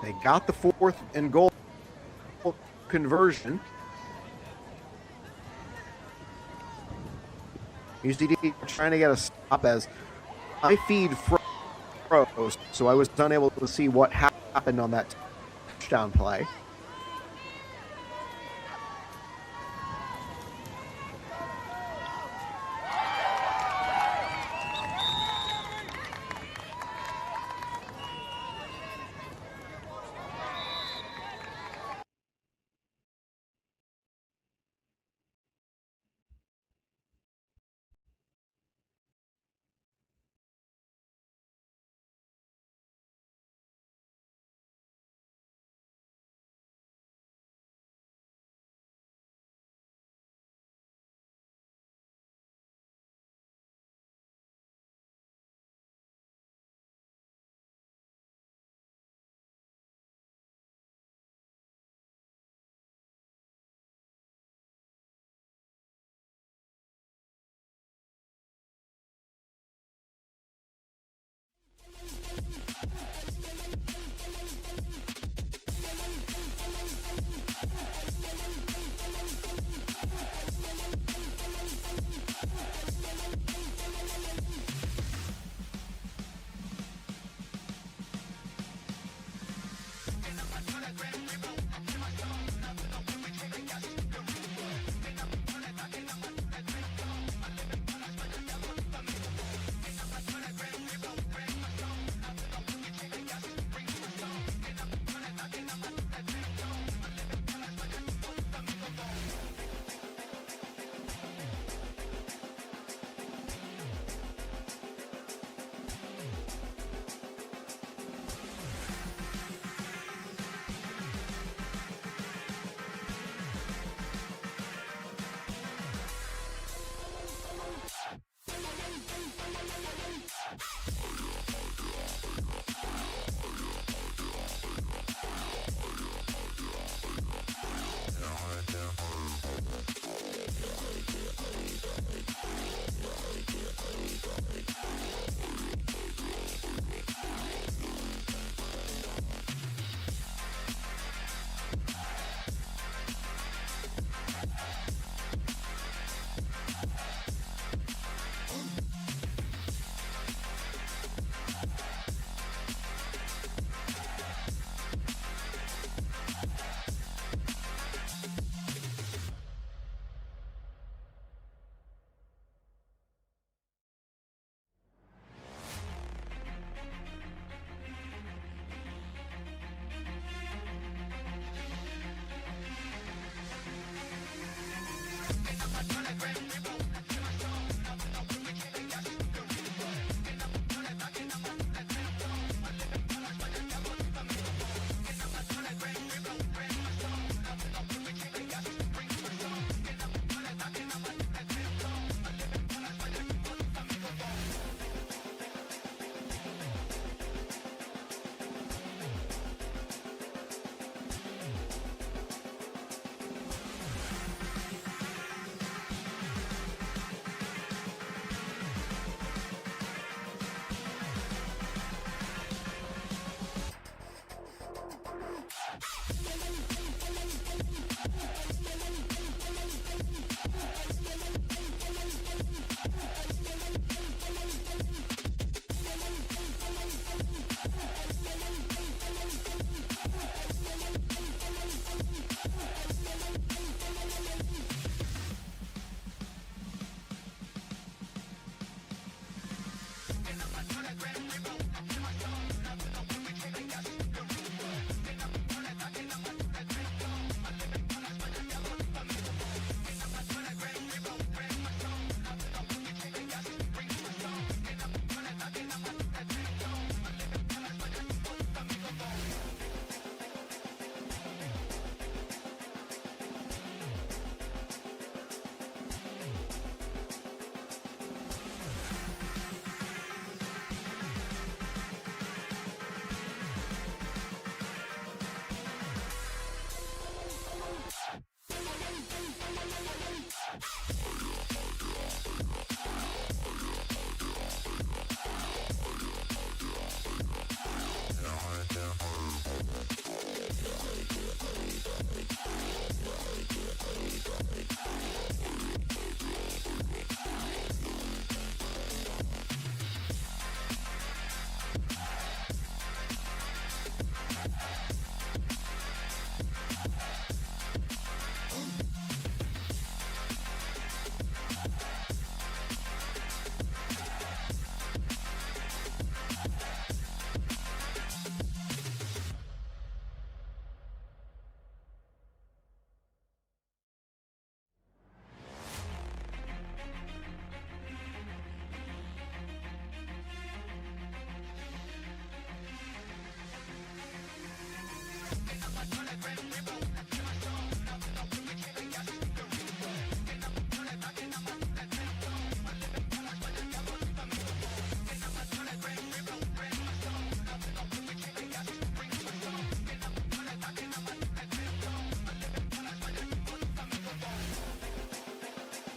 They got the 4th and goal conversion. UCD trying to get a stop as I feed from pros, so I was unable to see what happened on that touchdown play.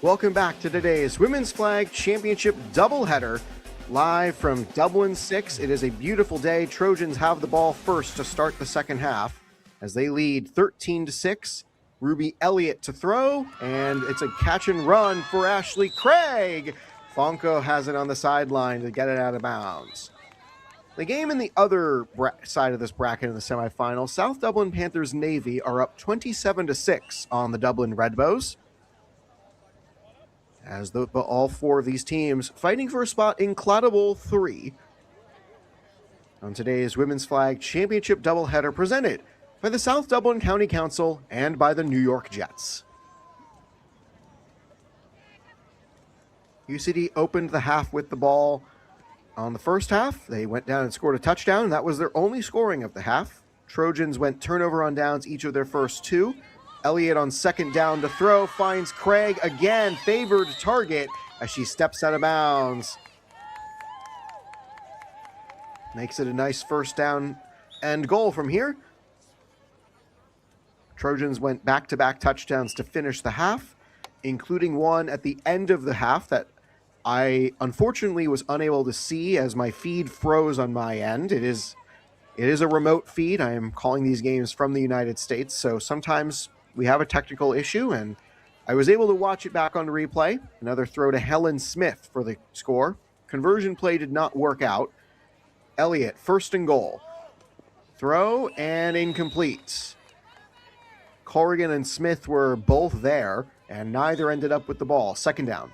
Welcome back to today's Women's Flag Championship doubleheader, live from Dublin 6. It is a beautiful day. Trojans have the ball first to start the second half as they lead 13-6. Ruby Elliott to throw, and it's a catch and run for Ashley Craig. Fonko has it on the sideline to get it out of bounds. The game in the other side of this bracket in the semifinals, South Dublin Panthers Navy are up 27-6 on the Dublin Redbows, as all four of these teams fighting for a spot in Claddagh Bowl 3 on today's Women's Flag Championship doubleheader, presented by the South Dublin County Council and by the New York Jets. UCD opened the half with the ball on the first half. They went down and scored a touchdown. That was their only scoring of the half. Trojans went turnover on downs each of their first two. Elliott on second down to throw finds Craig again, favored target as she steps out of bounds. Makes it a nice first down and goal from here. Trojans went back-to-back touchdowns to finish the half, including one at the end of the half that I unfortunately was unable to see as my feed froze on my end. It is a remote feed. I am calling these games from the United States, so sometimes we have a technical issue, and I was able to watch it back on replay. Another throw to Helen Smith for the score. Conversion play did not work out. Elliott, first and goal. Throw and incomplete. Corrigan and Smith were both there, and neither ended up with the ball. Second down.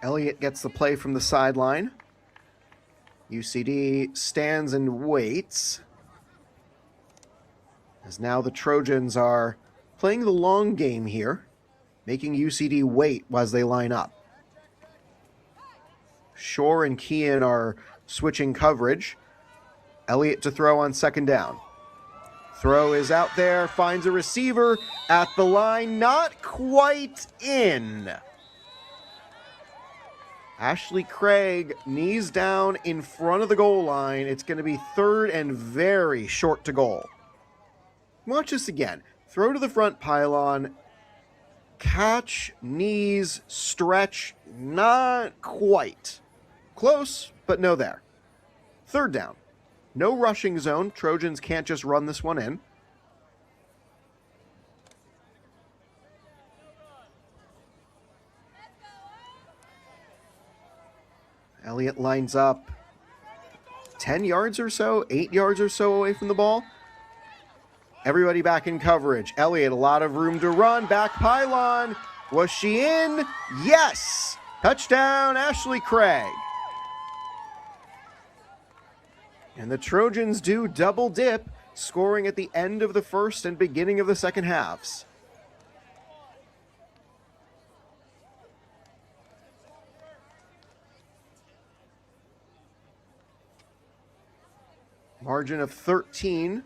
Elliott gets the play from the sideline. UCD stands and waits, as now the Trojans are playing the long game here, making UCD wait as they line up. Shore and Kean are switching coverage. Elliott to throw on second down. Throw is out there, finds a receiver at the line, not quite in. Ashley Craig, knees down in front of the goal line. It's going to be third and very short to goal. Watch this again. Throw to the front pylon. Catch, knees, stretch, not quite. Close, but no there. Third down. No rushing zone. Trojans can't just run this one in. Elliott lines up 10 yards or so, 8 yards or so away from the ball. Everybody back in coverage. Elliott, a lot of room to run. Back pylon. Was she in? Yes! Touchdown, Ashley Craig. And the Trojans do double dip, scoring at the end of the first and beginning of the second halves. Margin of 13.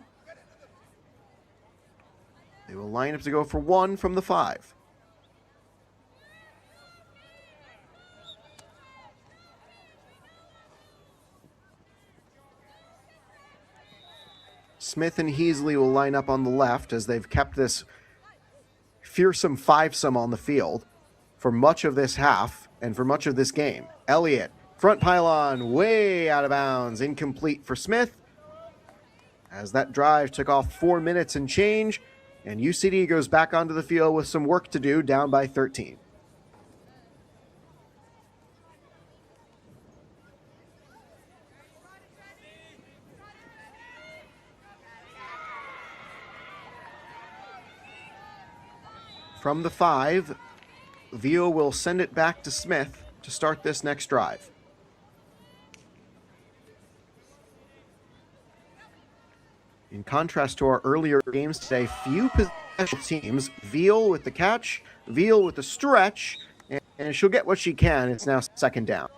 They will line up to go for one from the 5. Smith and Heasley will line up on the left as they've kept this fearsome fivesome on the field for much of this half and for much of this game. Elliott, front pylon, way out of bounds, incomplete for Smith, as that drive took off 4 minutes and change, and UCD goes back onto the field with some work to do, down by 13. From the 5, Vio will send it back to Smith to start this next drive. In contrast to our earlier games today, few possession teams. Veal with the catch, Veal with the stretch, and she'll get what she can. It's now second down.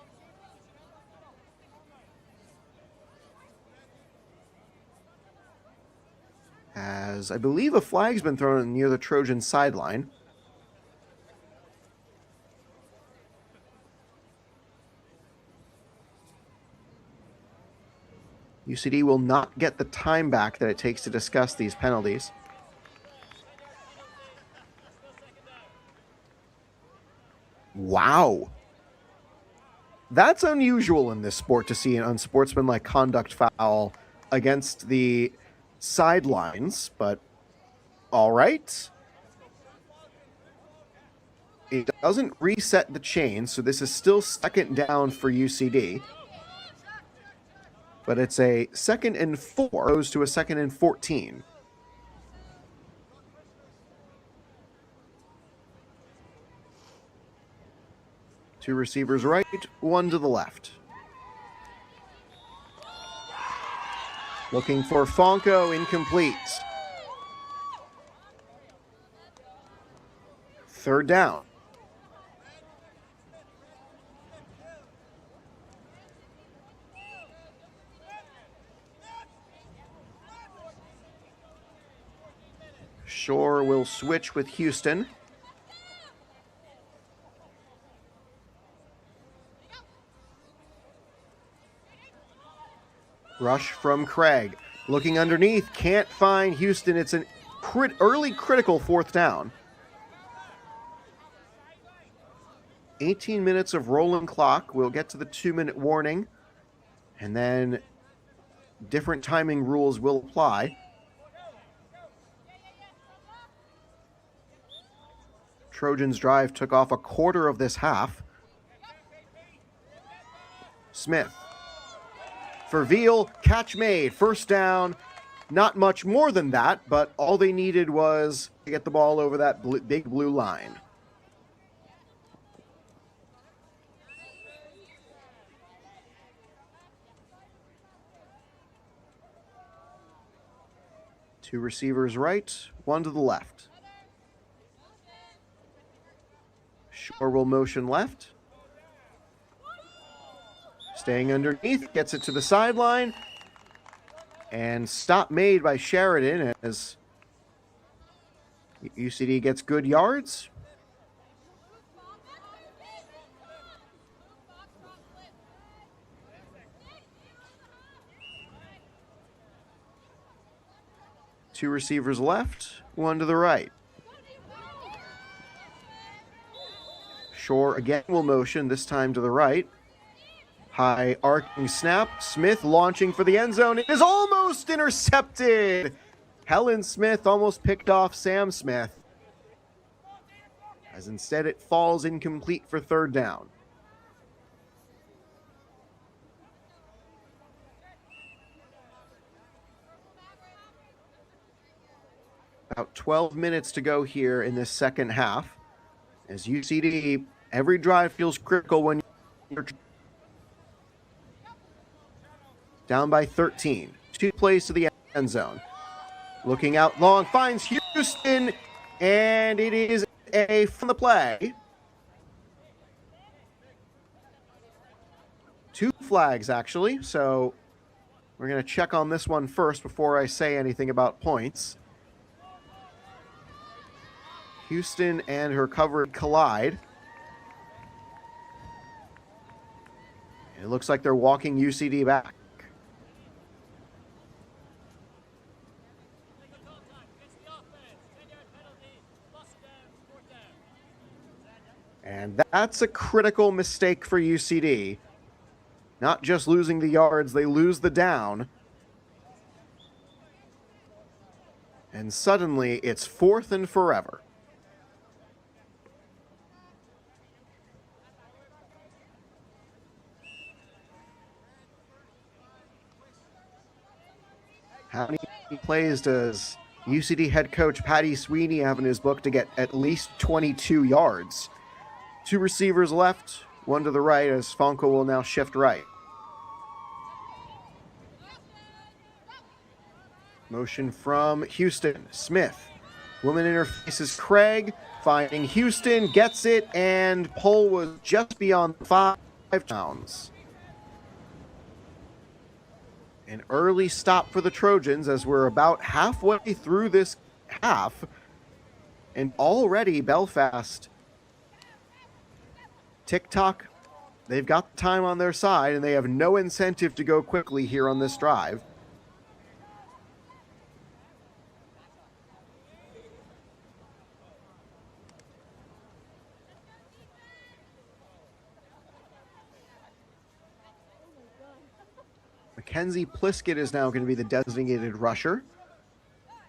As I believe a flag's been thrown near the Trojan sideline. UCD will not get the time back that it takes to discuss these penalties. Wow. That's unusual in this sport to see an unsportsmanlike conduct foul against the sidelines, but all right. It doesn't reset the chain, so this is still second down for UCD. But it's a 2nd and 4, goes to a 2nd and 14. Two receivers right, one to the left. Looking for Fonco, incomplete. 3rd down. Shore will switch with Houston. Rush from Craig. Looking underneath, can't find Houston. It's an early critical 4th down. 18 minutes of rolling clock. We'll get to the 2-minute warning. And then different timing rules will apply. Trojans' drive took off a quarter of this half. Smith. For Veal, catch made, 1st down. Not much more than that, but all they needed was to get the ball over that big blue line. Two receivers right, one to the left. Shore will motion left. Staying underneath, gets it to the sideline. And stop made by Sheridan as UCD gets good yards. Two receivers left, one to the right. Shore again will motion, this time to the right. High arcing snap. Smith launching for the end zone. It is almost intercepted. Helen Smith almost picked off Sam Smith, as instead it falls incomplete for 3rd down. About 12 minutes to go here in this 2nd half. As UCD, every drive feels critical when you're down by 13. 2 plays to the end zone. Looking out long, finds Houston, and it is a from the play. 2 flags, actually, so we're going to check on this one first before I say anything about points. Houston and her cover collide. It looks like they're walking UCD back. And that's a critical mistake for UCD. Not just losing the yards, they lose the down. And suddenly it's 4th and forever. How many plays does UCD head coach Patty Sweeney have in his book to get at least 22 yards? 2 receivers left, one to the right, as Fonco will now shift right. Motion from Houston. Smith. Woman interfaces Craig, finding Houston, gets it, and Pole was just beyond 5 pounds. An early stop for the Trojans as we're about halfway through this half, and already Belfast TikTok, they've got the time on their side, and they have no incentive to go quickly here on this drive. Mackenzie Pliskett is now going to be the designated rusher.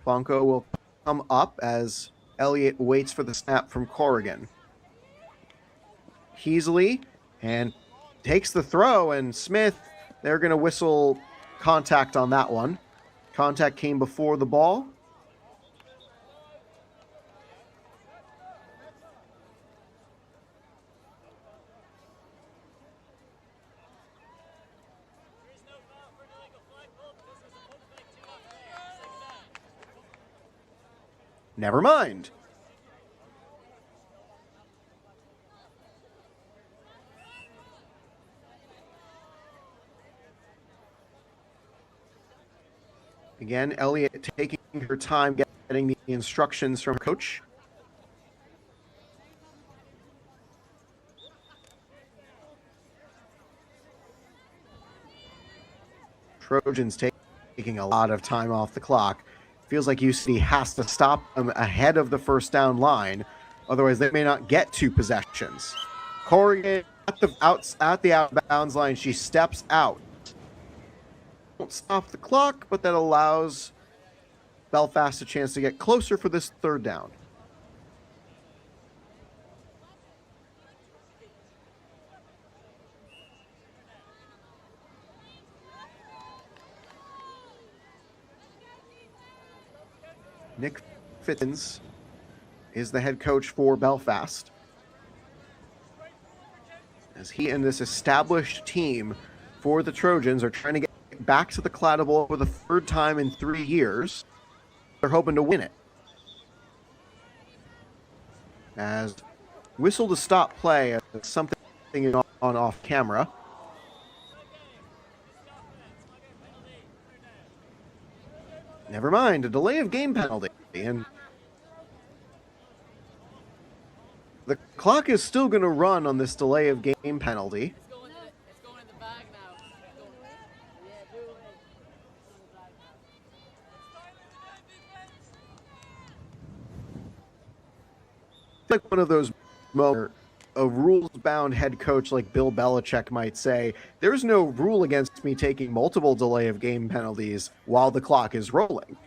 Fonko will come up as Elliott waits for the snap from Corrigan. Heasley and takes the throw, and Smith, they're going to whistle contact on that one. Contact came before the ball. Never mind. Again, Elliott taking her time getting the instructions from coach. Trojans taking a lot of time off the clock. Feels like UC has to stop them ahead of the first down line. Otherwise, they may not get 2 possessions. Corrigan at the out-of-bounds line. She steps out. Won't stop the clock, but that allows Belfast a chance to get closer for this 3rd down. Nick Fittins is the head coach for Belfast, as he and this established team for the Trojans are trying to get back to the Claddagh Bowl for the 3rd time in 3 years. They're hoping to win it. As whistle to stop play, something on off camera. Never mind, a delay of game penalty. And the clock is still going to run on this delay of game penalty. It's going in the bag now. It's like one of those moments a rules-bound head coach like Bill Belichick might say, there's no rule against me taking multiple delay of game penalties while the clock is rolling.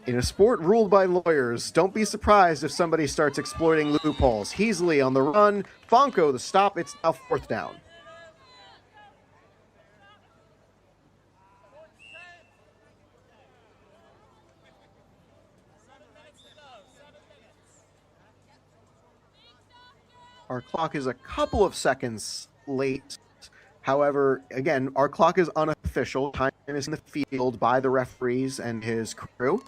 In a sport ruled by lawyers, don't be surprised if somebody starts exploiting loopholes. Heasley on the run, Fonko the stop, it's now 4th down. Our clock is a couple of seconds late. However, again, our clock is unofficial. Time is in the field by the referees and his crew.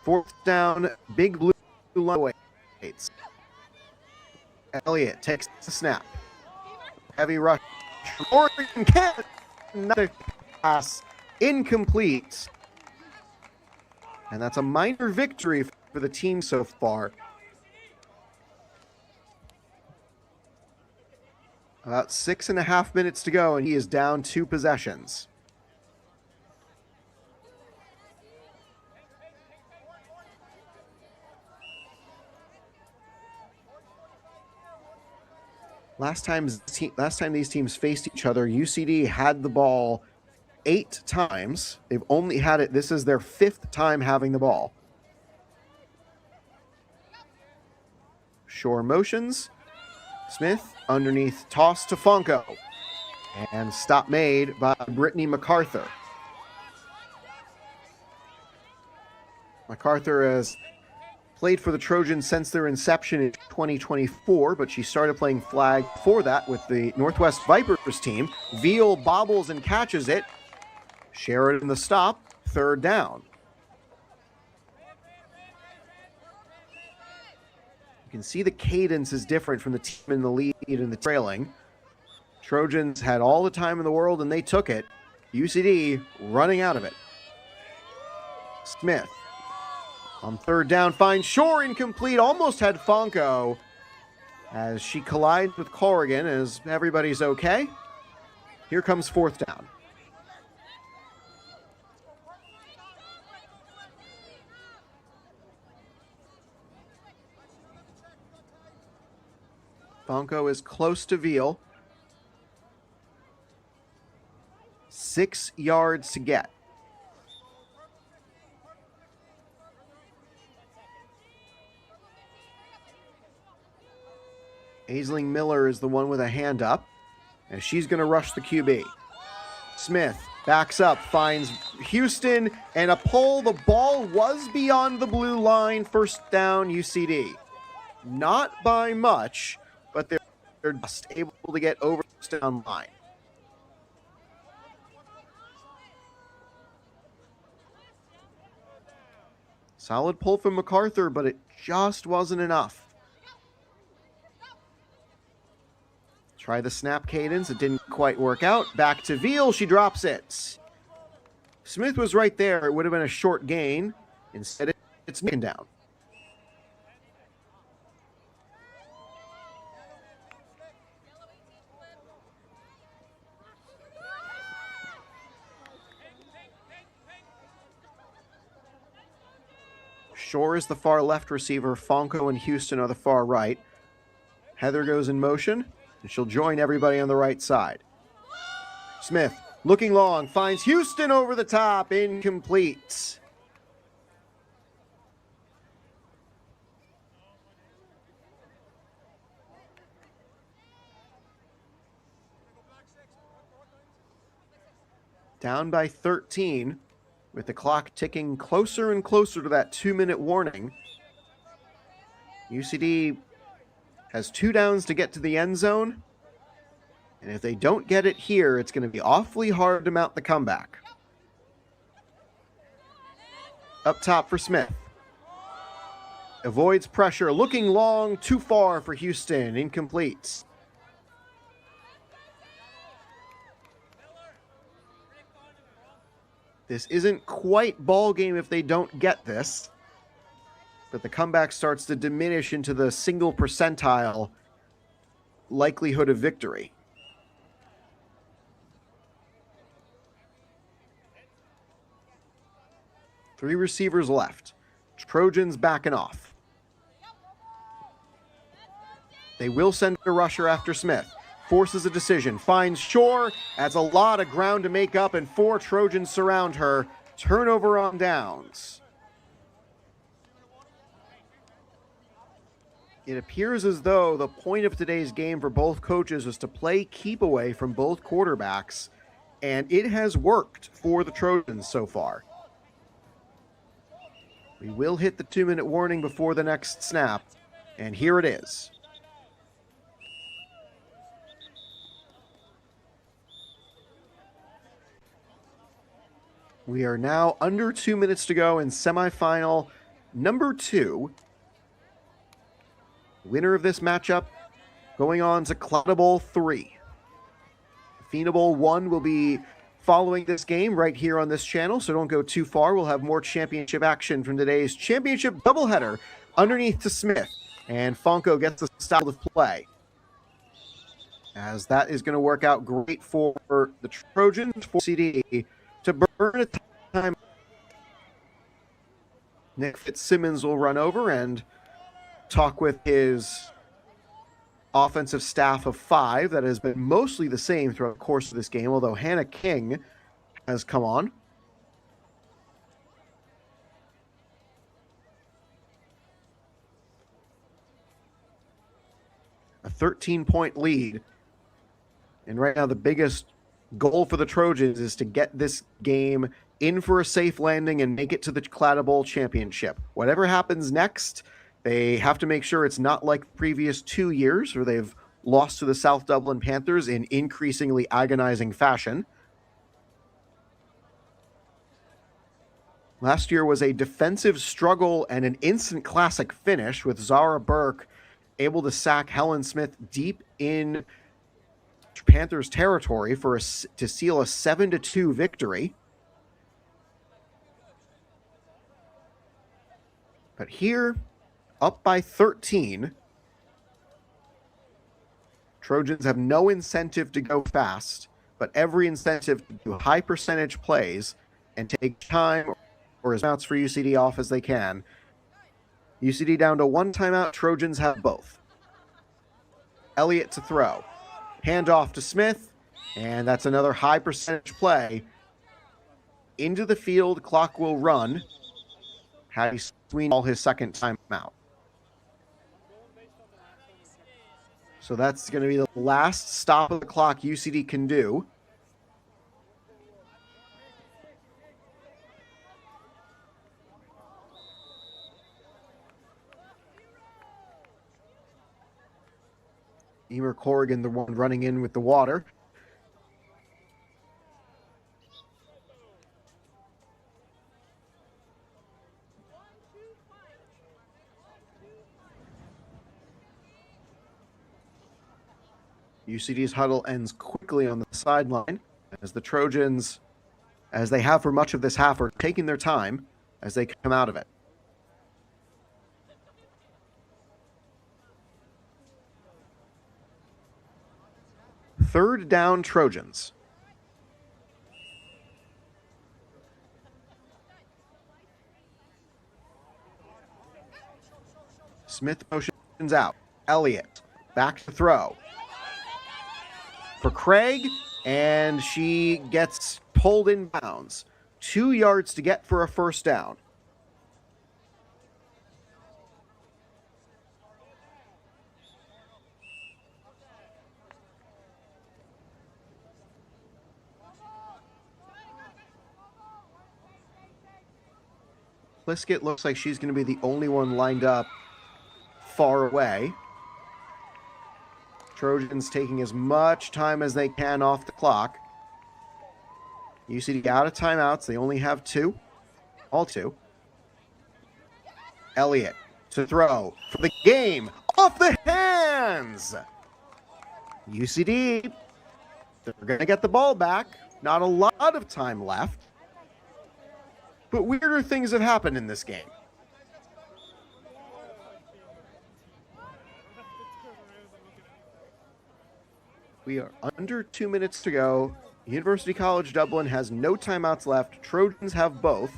4th down, big blue line waits. Elliott takes the snap. Heavy rush. Oregon Kent. Another pass. Incomplete. And that's a minor victory for the team so far. About 6.5 minutes to go, and he is down 2 possessions. Last time these teams faced each other, UCD had the ball 8 times. They've only had it, this is their 5th time having the ball. Shore motions. Smith underneath, toss to Fonko. And stop made by Brittany MacArthur. MacArthur has played for the Trojans since their inception in 2024, but she started playing flag before that with the Northwest Vipers team. Veal bobbles and catches it. Sheridan the stop, 3rd down. You can see the cadence is different from the team in the lead and the trailing. Trojans had all the time in the world and they took it. UCD running out of it. Smith On third down, finds Shore, incomplete, almost had Fonko as she collides with Corrigan as everybody's okay. Here comes fourth down. Fonko is close to Veal. 6 yards to get. Aisling Miller is the one with a hand up, and she's going to rush the QB. Smith backs up, finds Houston, and a pull. The ball was beyond the blue line. First down, UCD. Not by much, but they're just able to get over the first down line. Solid pull from MacArthur, but it just wasn't enough. Try the snap cadence. It didn't quite work out. Back to Veal. She drops it. Smith was right there. It would have been a short gain. Instead, it's taken down. Shore is the far left receiver. Fonko and Houston are the far right. Heather goes in motion, and she'll join everybody on the right side. Smith, looking long, finds Houston over the top, incomplete. Down by 13, with the clock ticking closer and closer to that 2-minute warning. UCD has 2 downs to get to the end zone. And if they don't get it here, it's going to be awfully hard to mount the comeback. Up top for Smith. Avoids pressure, looking long, too far for Houston, incomplete. This isn't quite ball game if they don't get this, but the comeback starts to diminish into the single percentile likelihood of victory. Three receivers left. Trojans backing off. They will send a rusher after Smith. Forces a decision, finds Shore, adds a lot of ground to make up, and 4 Trojans surround her. Turnover on downs. It appears as though the point of today's game for both coaches is to play keep away from both quarterbacks, and it has worked for the Trojans so far. We will hit the 2-minute warning before the next snap, and here it is. We are now under 2 minutes to go in semifinal number 2. Winner of this matchup going on to Claddagh Bowl 3. Fianna Bowl 1 will be following this game right here on this channel, so don't go too far. We'll have more championship action from today's championship doubleheader underneath to Smith. And Fonko gets the style of play, as that is going to work out great for the Trojans, for CD, to burn a time. Nick Fitzsimmons will run over and talk with his offensive staff of 5 that has been mostly the same throughout the course of this game, although Hannah King has come on. A 13-point lead. And right now the biggest goal for the Trojans is to get this game in for a safe landing and make it to the Claddagh Bowl championship. Whatever happens next, they have to make sure it's not like the previous 2 years where they've lost to the South Dublin Panthers in increasingly agonizing fashion. Last year was a defensive struggle and an instant classic finish, with Zara Burke able to sack Helen Smith deep in Panthers territory to seal a 7-2 victory. But here, up by 13, Trojans have no incentive to go fast, but every incentive to do high percentage plays and take time or as outs for UCD off as they can. UCD down to one timeout. Trojans have both. Elliott to throw. Hand off to Smith, and that's another high percentage play. Into the field, clock will run. Hattie Sweeney his second timeout. So that's going to be the last stop of the clock UCD can do. Emer Corrigan, the one running in with the water. UCD's huddle ends quickly on the sideline as the Trojans, as they have for much of this half, are taking their time as they come out of it. Third down, Trojans. Smith motions out. Elliott back to throw for Craig, and she gets pulled in bounds. 2 yards to get for a first down. Pliskett looks like she's going to be the only one lined up far away. Trojans taking as much time as they can off the clock. UCD out of timeouts. They only have two. All two. Elliott to throw for the game. Off the hands! UCD, they're going to get the ball back. Not a lot of time left. But weirder things have happened in this game. We are under 2 minutes to go. University College Dublin has no timeouts left. Trojans have both.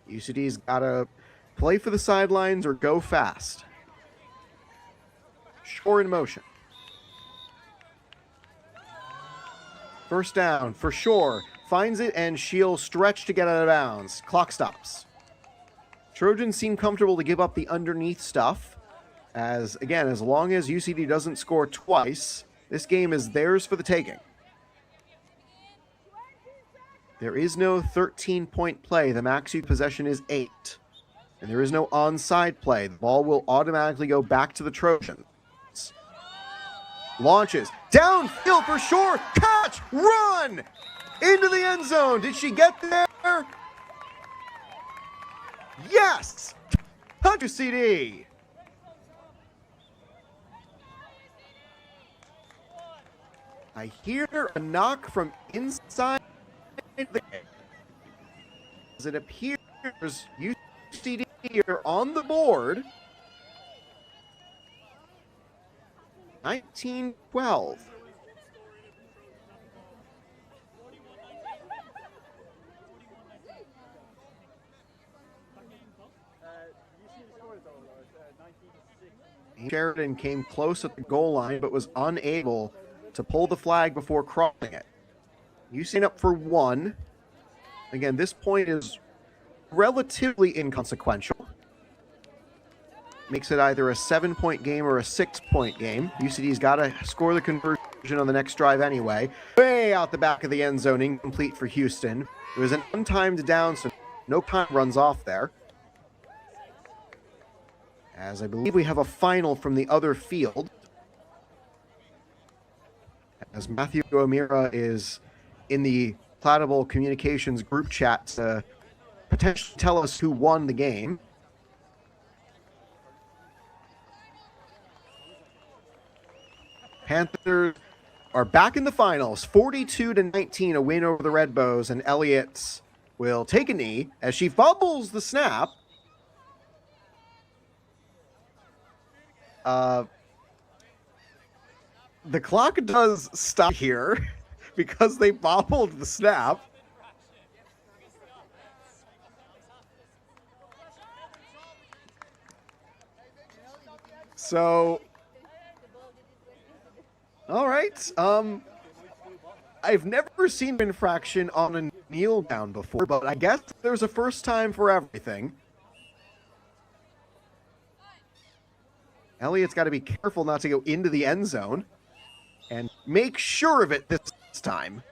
UCD's got to play for the sidelines or go fast. Shore in motion. First down for Shore. Finds it, and she'll stretch to get out of bounds. Clock stops. Trojans seem comfortable to give up the underneath stuff. As, again, as long as UCD doesn't score twice, this game is theirs for the taking. There is no 13-point play. The max possession is 8. And there is no onside play. The ball will automatically go back to the Trojans. Launches. Downfield for Shore. Catch! Run! Into the end zone. Did she get there? Yes! Touch UCD. I hear a knock from inside the game. As it appears UCD are on the board. 19-12. Sheridan came close at the goal line but was unable to pull the flag before crossing it. UCD up for 1. Again, this point is relatively inconsequential. Makes it either a 7-point game or a 6-point game. UCD's got to score the conversion on the next drive anyway. Way out the back of the end zone, incomplete for Houston. It was an untimed down, so no time runs off there. As I believe we have a final from the other field. As Matthew O'Meara is in the Claddagh Communications group chat to potentially tell us who won the game. Panthers are back in the finals, 42-19, a win over the Red Bows, and Elliott's will take a knee as she fumbles the snap. The clock does stop here because they bobbled the snap. So, all right. I've never seen an infraction on a kneel down before, but I guess there's a first time for everything. Elliot's got to be careful not to go into the end zone and make sure of it this time.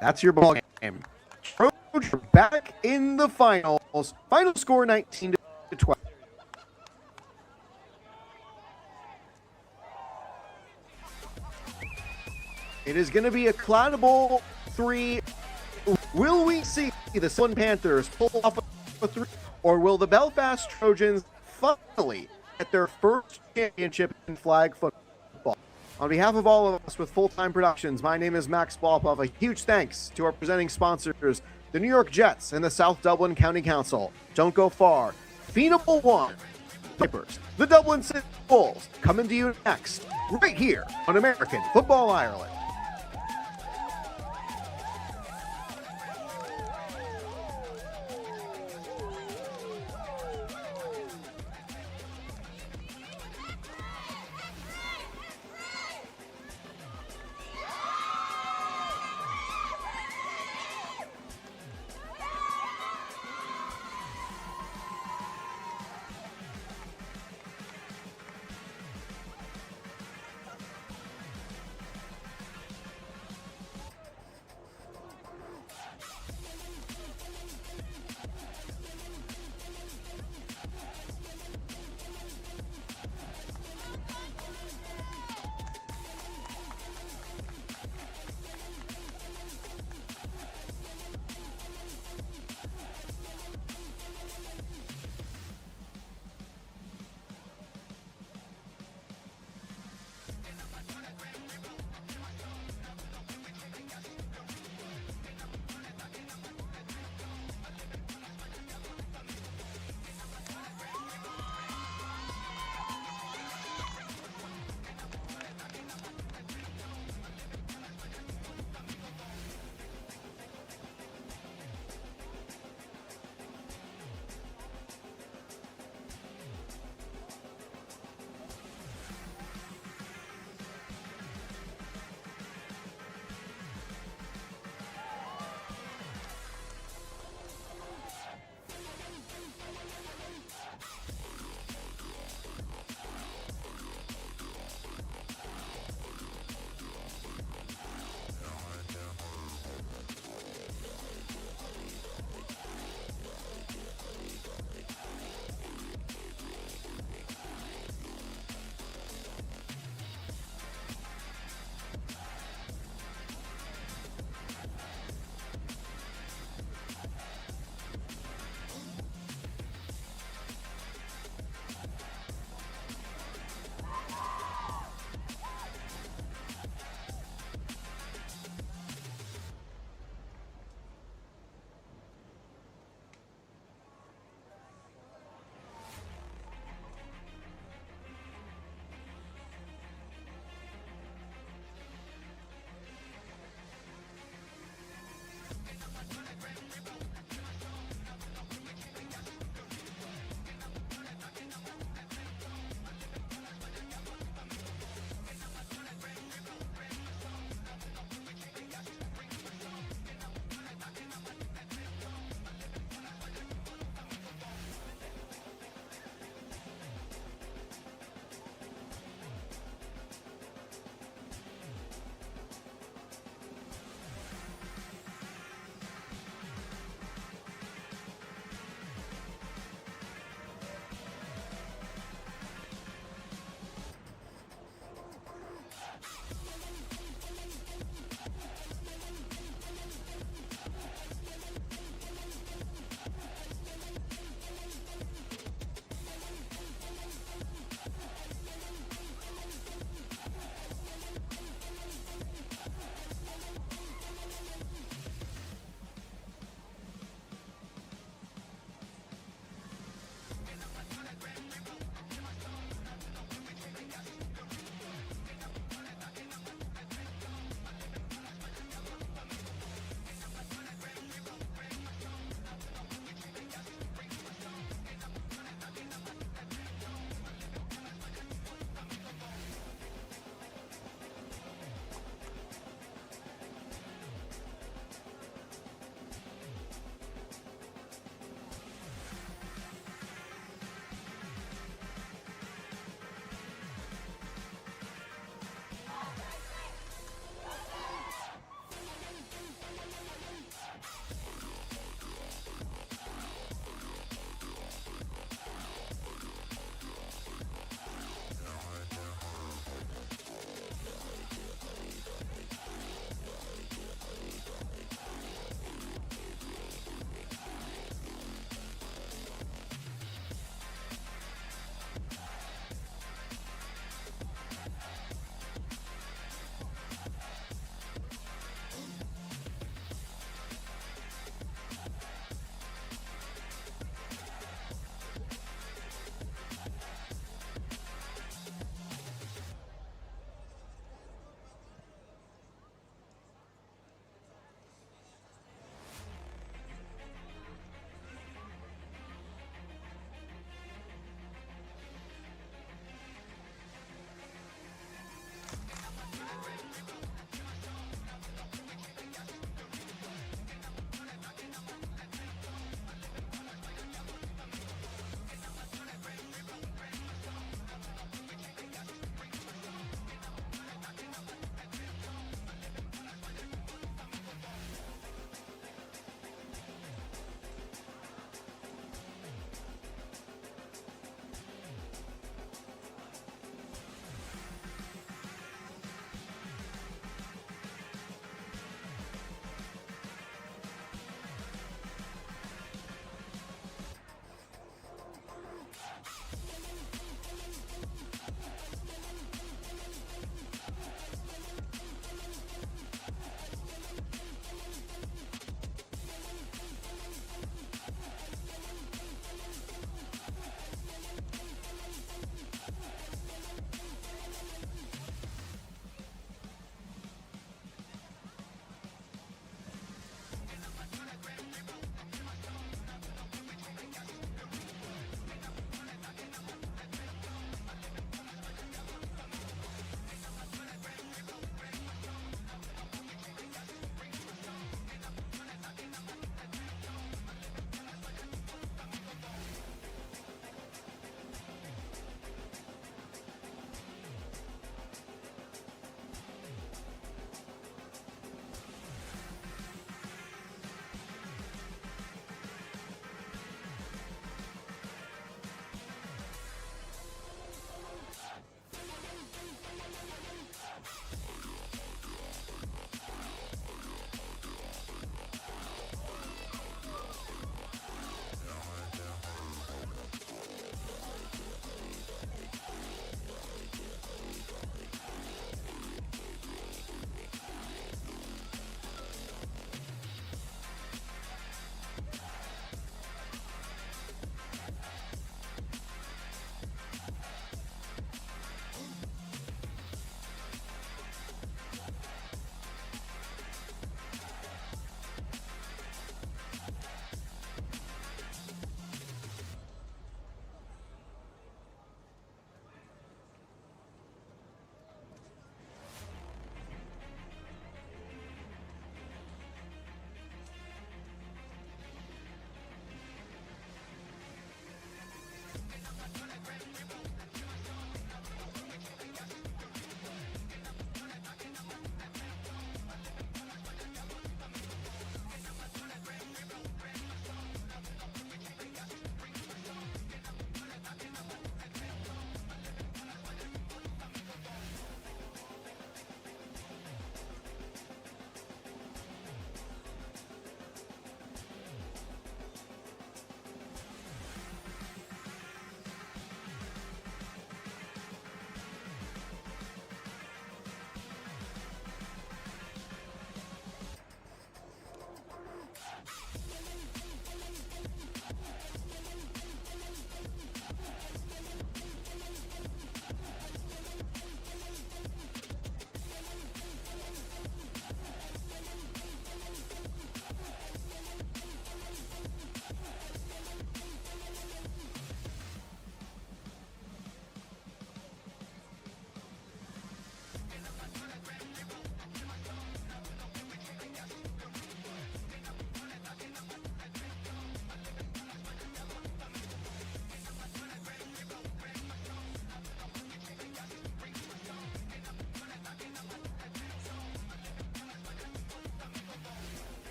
That's your ball game. Trojans are back in the finals. Final score 19-12. It is going to be a Claddagh 3. Will we see the Sun Panthers pull off a 3, or will the Belfast Trojans finally get their first championship in flag football? On behalf of all of us with Full-Time Productions, my name is Max Walpov. A huge thanks to our presenting sponsors, the New York Jets and the South Dublin County Council. Don't go far. Fianna 1, Vipers, the Dublin City Bulls, coming to you next, right here on American Football Ireland.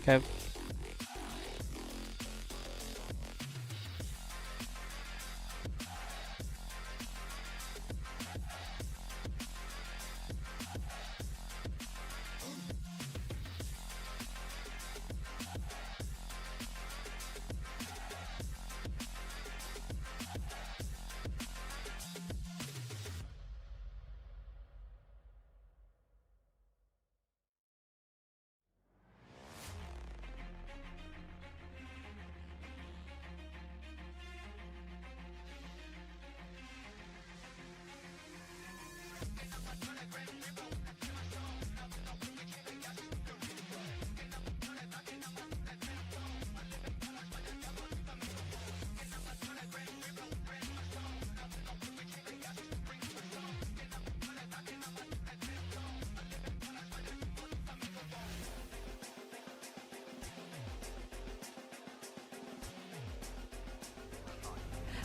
Kev.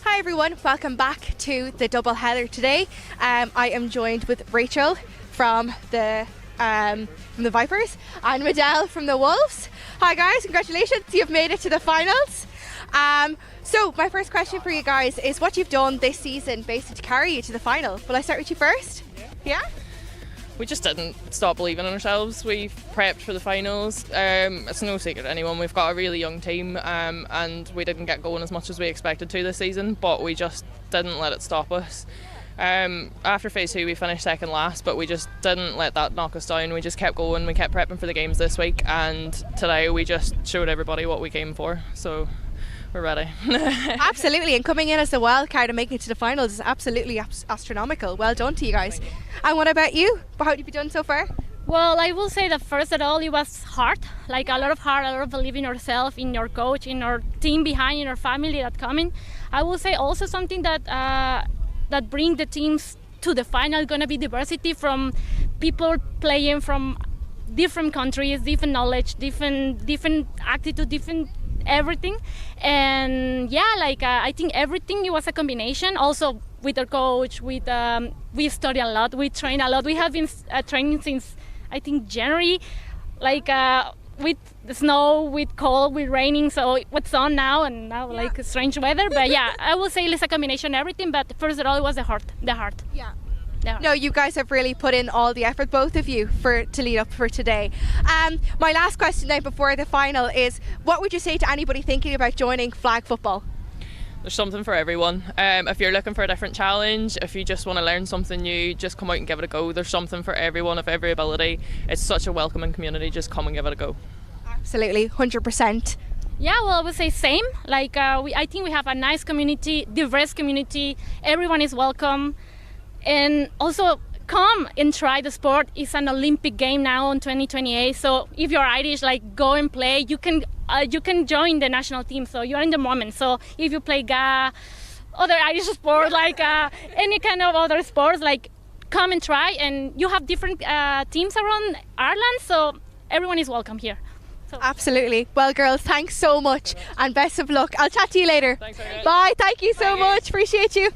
Hi everyone, welcome back to the double header today. I am joined with Rachel from the Vipers and Medell from the Wolves. Hi guys, congratulations, you've made it to the finals. So my first question for you guys is what you've done this season basically to carry you to the final. Will I start with you first? Yeah? We just didn't stop believing in ourselves. We prepped for the finals. It's no secret to anyone. We've got a really young team and we didn't get going as much as we expected to this season, but we just didn't let it stop us. After phase 2 we finished second last, but we just didn't let that knock us down. We just kept going, we kept prepping for the games this week, and today we just showed everybody what we came for. So we're ready. Absolutely, and coming in as the wildcard and making it to the finals is absolutely astronomical. Well done to you guys. And what about you? How have you done so far? Well, I will say that first of all, it was hard, like a lot of heart, a lot of belief in yourself, in your coach, in your team behind, in your family that coming. I will say also something that that bring the teams to the final gonna be diversity from people playing from different countries, different knowledge, different attitude, different everything. And yeah, like I think everything, it was a combination. Also with our coach, with we study a lot, we train a lot. We have been training since I think January, like with the snow, with cold, with raining, so what's on now and now like strange weather. But yeah, I will say it's a combination of everything, but first of all it was the heart. Yeah. No, you guys have really put in all the effort, both of you, to lead up for today. My last question now before the final is, what would you say to anybody thinking about joining flag football? There's something for everyone. If you're looking for a different challenge, if you just want to learn something new, just come out and give it a go. There's something for everyone of every ability. It's such a welcoming community, just come and give it a go. Absolutely, 100%. Yeah, well, I would say same. Like I think we have a nice community, diverse community. Everyone is welcome. And also come and try the sport. It's an Olympic game now in 2028. So if you're Irish, like go and play. You can join the national team. So you're in the moment. So if you play other Irish sport, like any kind of other sports, like come and try. And you have different teams around Ireland. So everyone is welcome here. So. Absolutely. Well, girls, thanks so much and best of luck. I'll chat to you later. Thanks, Megan. Bye. Thank you so much. Appreciate you.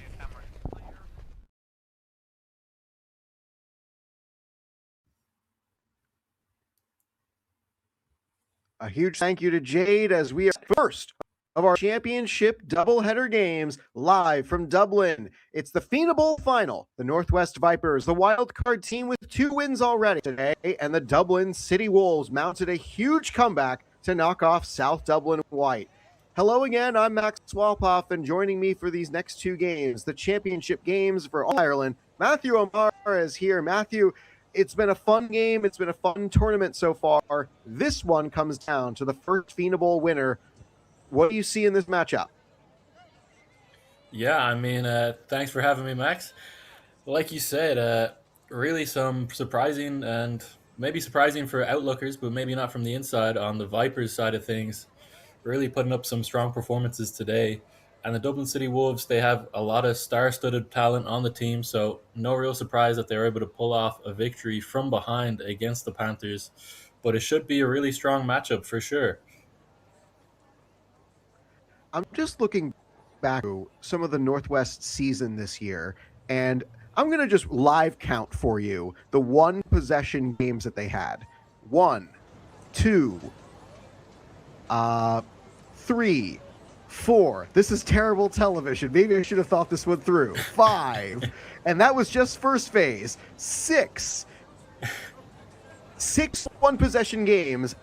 A huge thank you to Jade as we are first of our championship doubleheader games live from Dublin. It's the Fianna Bowl final. The Northwest Vipers, the wildcard team with 2 wins already today, and the Dublin City Wolves mounted a huge comeback to knock off South Dublin White. Hello again, I'm Max Walpoff, and joining me for these next 2 games, the championship games for all Ireland, Matthew O'Mara is here. Matthew, it's been a fun game. It's been a fun tournament so far. This one comes down to the first Fianna Bowl winner. What do you see in this matchup? Yeah, I mean, thanks for having me, Max. Like you said, really some surprising and maybe surprising for outlookers, but maybe not from the inside on the Vipers side of things. Really putting up some strong performances today. And the Dublin City Wolves, they have a lot of star-studded talent on the team, so no real surprise that they were able to pull off a victory from behind against the Panthers. But it should be a really strong matchup for sure. I'm just looking back to some of the Northwest season this year, and I'm going to just live count for you the 1 possession games that they had. 1, 2, 3, 4. This is terrible television. Maybe I should have thought this one through. 5. And that was just first phase. 6. 6 one-possession games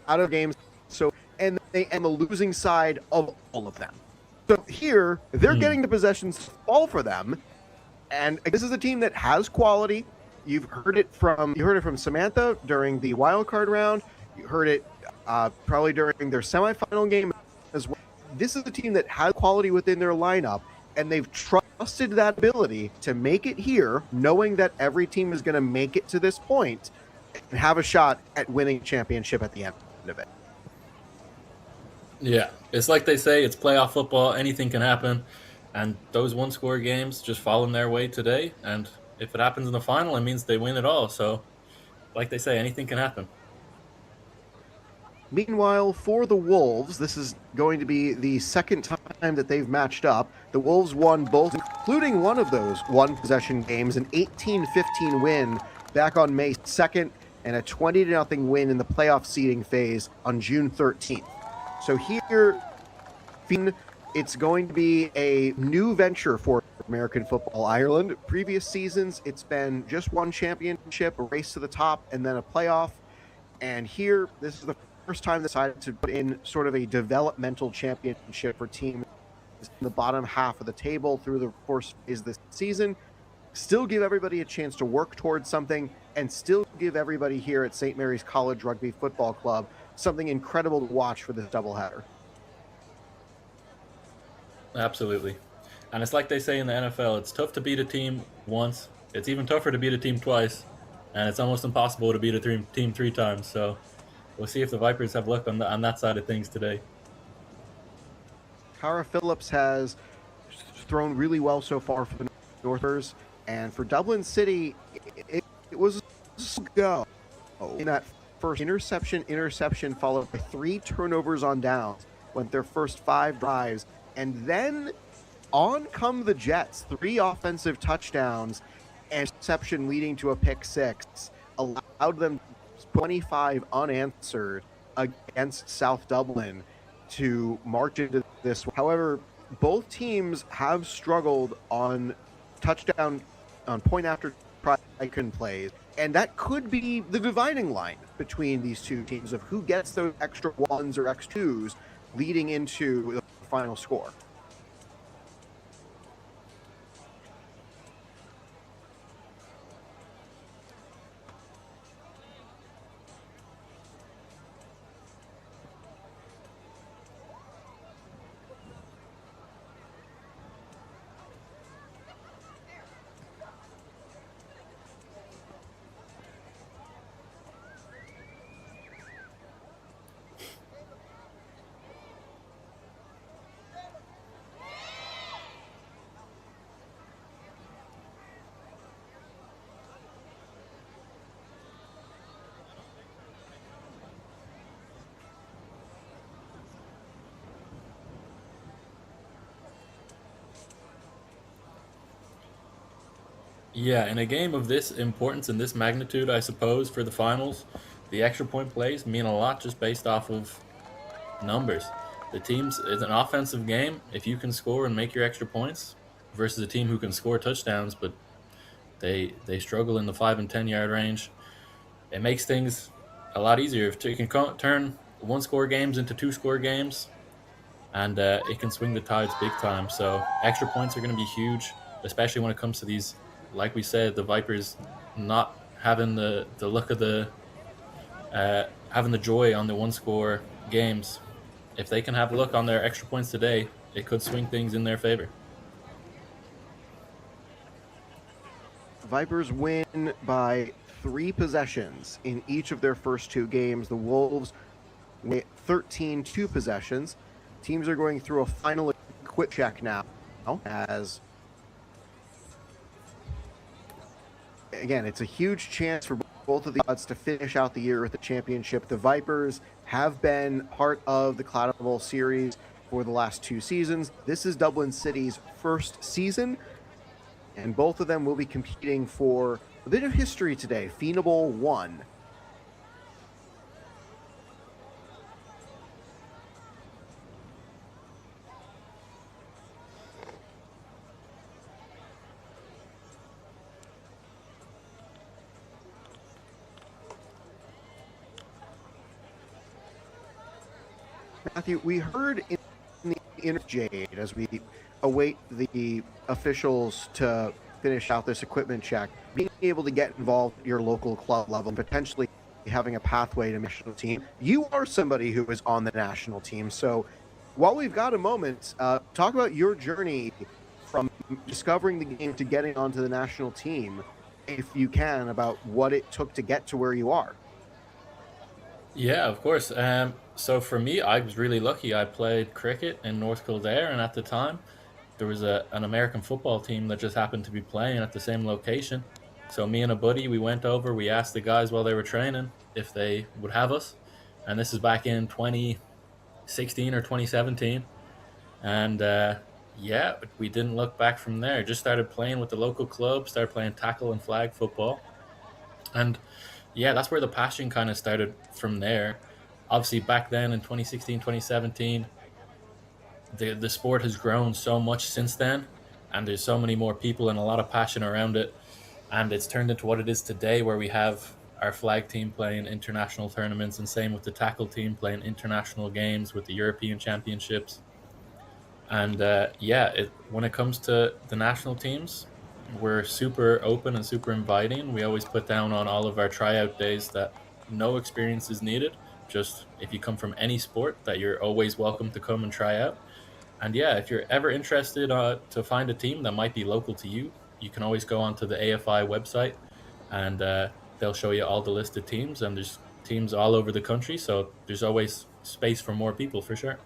out of games. So, and they am a losing side of all of them. So here, they're getting the possessions fall for them. And this is a team that has quality. You heard it from Samantha during the wildcard round. You heard it probably during their semifinal game as well. This is a team that has quality within their lineup, and they've trusted that ability to make it here, knowing that every team is going to make it to this point and have a shot at winning a championship at the end of it. Yeah, it's like they say, it's playoff football. Anything can happen. And those one-score games just fallen their way today. And if it happens in the final, it means they win it all. So, like they say, anything can happen. Meanwhile, for the Wolves, this is going to be the second time that they've matched up. The Wolves won both, including one of those one-possession games, an 18-15 win back on May 2nd, and a 20-0 win in the playoff seeding phase on June 13th. So here, it's going to be a new venture for American Football Ireland. Previous seasons, it's been just one championship, a race to the top, and then a playoff. And here, this is the first time they decided to put in sort of a developmental championship for teams in the bottom half of the table through the course of this season. Still give everybody a chance to work towards something, and still give everybody here at St. Mary's College Rugby Football Club something incredible to watch for this doubleheader. Absolutely. And it's like they say in the NFL, it's tough to beat a team once. It's even tougher to beat a team twice. And it's almost impossible to beat a team 3 times. So we'll see if the Vipers have luck on that side of things today. Cara Phillips has thrown really well so far for the Northers. And for Dublin City, it was a go. In that first interception followed by 3 turnovers on downs, went their first 5 drives. And then on come the Jets, 3 offensive touchdowns and interception leading to a pick 6, allowed them 25 unanswered against South Dublin to march into this. However, both teams have struggled on touchdown, on point after try plays, and that could be the dividing line between these two teams of who gets those extra 1s or extra 2s leading into the final score. Yeah, in a game of this importance and this magnitude, I suppose, for the finals, the extra point plays mean a lot just based off of numbers. The teams, it's an offensive game. If you can score and make your extra points versus a team who can score touchdowns, but they struggle in the 5 and 10 yard range, it makes things a lot easier. If you can turn 1-score games into 2-score games, and it can swing the tides big time. So extra points are going to be huge, especially when it comes to these. Like we said, the Vipers not having the look of the having the joy on the 1-score games. If they can have a look on their extra points today, it could swing things in their favor. Vipers win by 3 possessions in each of their first 2 games. The Wolves win 13-2 possessions. Teams are going through a final equip check now, as again, it's a huge chance for both of the odds to finish out the year with the championship. The Vipers have been part of the Claddagh Bowl series for the last 2 seasons. This is Dublin City's first season, and both of them will be competing for a bit of history today. Fianna Bowl 1. Matthew, we heard in the interjade as we await the officials to finish out this equipment check, being able to get involved at your local club level and potentially having a pathway to national team. You are somebody who is on the national team. So while we've got a moment, talk about your journey from discovering the game to getting onto the national team, if you can, about what it took to get to where you are. Yeah, of course. So for me, I was really lucky. I played cricket in North Kildare, and at the time, there was an American football team that just happened to be playing at the same location. So me and a buddy, we went over, we asked the guys while they were training if they would have us. And this is back in 2016 or 2017. And yeah, we didn't look back from there. Just started playing with the local club, started playing tackle and flag football. And yeah, that's where the passion kind of started from there. Obviously, back then in 2016, 2017, the sport has grown so much since then. And there's so many more people and a lot of passion around it. And it's turned into what it is today, where we have our flag team playing international tournaments, and same with the tackle team playing international games with the European Championships. And when it comes to the national teams, we're super open and super inviting. We always put down on all of our tryout days that no experience is needed. Just if you come from any sport, that you're always welcome to come and try out. And yeah, if you're ever interested to find a team that might be local to you, you can always go onto the AFI website, and they'll show you all the listed teams, and there's teams all over the country, so there's always space for more people for sure.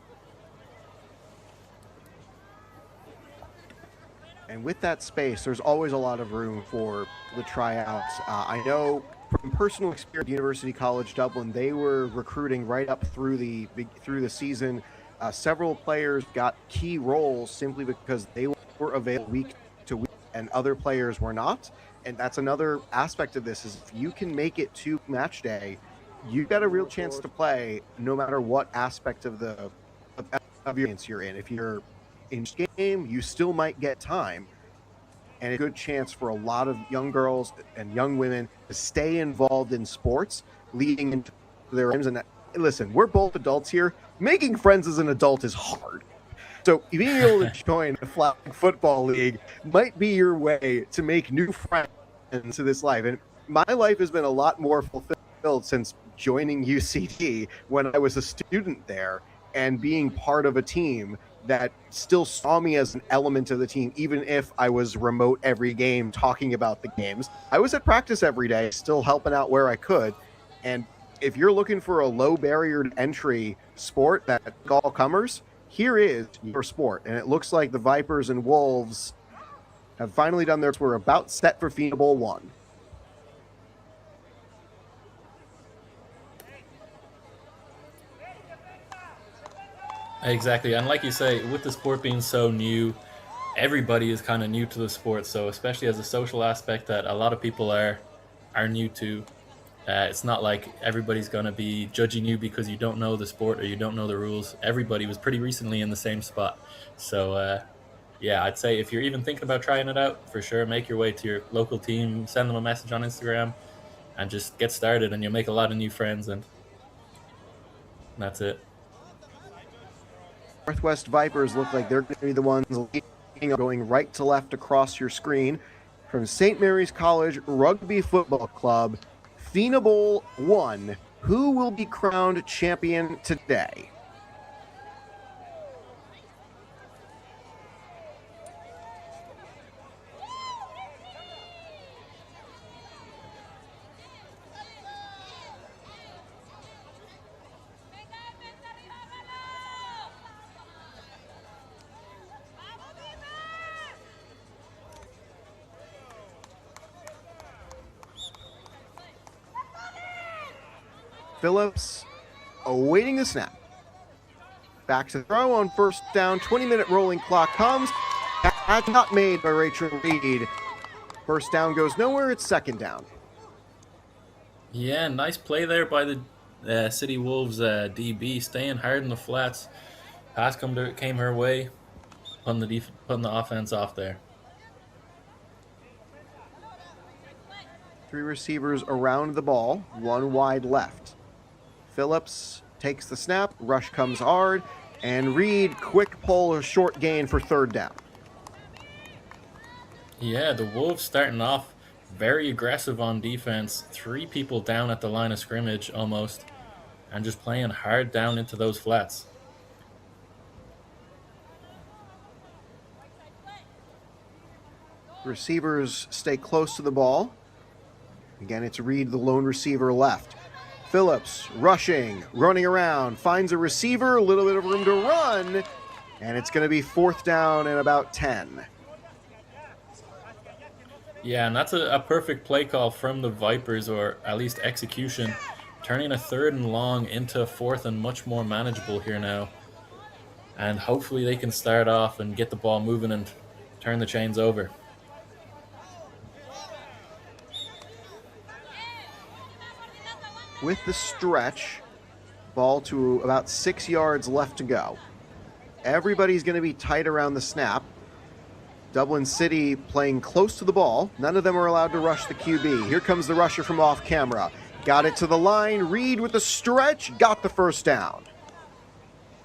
And with that space, there's always a lot of room for the tryouts. I know from personal experience, University College Dublin, they were recruiting right up through the season. Several players got key roles simply because they were available week to week, and other players were not. And that's another aspect of this, is if you can make it to match day, you've got a real chance to play no matter what aspect of your experience you're in. If you're in game, you still might get time, and a good chance for a lot of young girls and young women to stay involved in sports leading into their lives. And listen, we're both adults here. Making friends as an adult is hard. So being able to join a flag football league might be your way to make new friends to this life. And my life has been a lot more fulfilled since joining UCD when I was a student there, and being part of a team that still saw me as an element of the team, even if I was remote every game talking about the games. I was at practice every day, still helping out where I could. And if you're looking for a low barrier to entry sport that all comers, here is your sport. And it looks like the Vipers and Wolves have finally done theirs. We're about set for Fianna Bowl 1. Exactly, and like you say, with the sport being so new, everybody is kind of new to the sport. So especially as a social aspect that a lot of people are new to, it's not like everybody's going to be judging you because you don't know the sport or you don't know the rules. Everybody was pretty recently in the same spot. So yeah, I'd say if you're even thinking about trying it out, for sure, make your way to your local team, send them a message on Instagram, and just get started, and you'll make a lot of new friends, and that's it. Northwest Vipers look like they're going to be the ones leading, going right to left across your screen. From St. Mary's College Rugby Football Club, Fianna Bowl 1. Who will be crowned champion today? Phillips awaiting the snap. Back to throw on first down. 20-minute rolling clock comes. That's not made by Rachel Reed. First down goes nowhere. It's second down. Yeah, nice play there by the City Wolves DB, staying hard in the flats. Pass came her way, putting the offense off there. 3 receivers around the ball, 1 wide left. Phillips takes the snap, rush comes hard, and Reed, quick pull, a short gain for third down. Yeah, the Wolves starting off very aggressive on defense. 3 people down at the line of scrimmage almost, and just playing hard down into those flats. Receivers stay close to the ball. Again, it's Reed, the lone receiver left. Phillips rushing, running around, finds a receiver, a little bit of room to run, and it's going to be fourth down and about 10. Yeah, and that's a perfect play call from the Vipers, or at least execution, turning a 3rd and long into 4th and much more manageable here now. And hopefully they can start off and get the ball moving and turn the chains over. With the stretch, ball to about 6 yards left to go. Everybody's going to be tight around the snap. Dublin City playing close to the ball. None of them are allowed to rush the QB. Here comes the rusher from off camera. Got it to the line. Reed with the stretch, got the first down.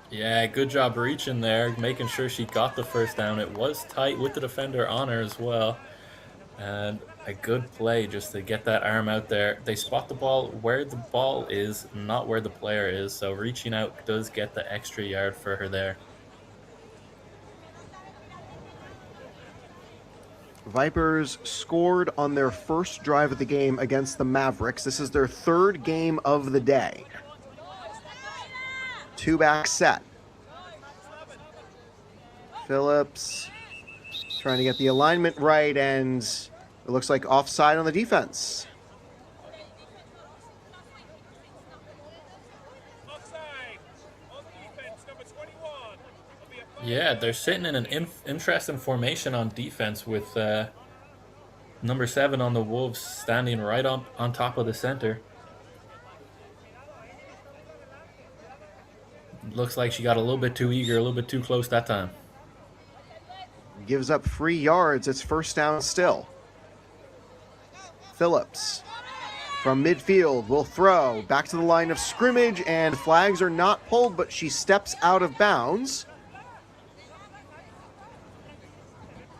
Yeah, good job reaching there, making sure she got the first down. It was tight with the defender on her as well. And a good play just to get that arm out there. They spot the ball where the ball is, not where the player is. So reaching out does get the extra yard for her there. Vipers scored on their first drive of the game against the Mavericks. This is their 3rd game of the day. 2-back set. Phillips trying to get the alignment right, and it looks like offside on the defense. Yeah, they're sitting in an interesting formation on defense with number 7 on the Wolves standing right up on top of the center. Looks like she got a little bit too eager, a little bit too close that time. Gives up 3 yards. It's first down still. Phillips from midfield will throw back to the line of scrimmage, and flags are not pulled, but she steps out of bounds.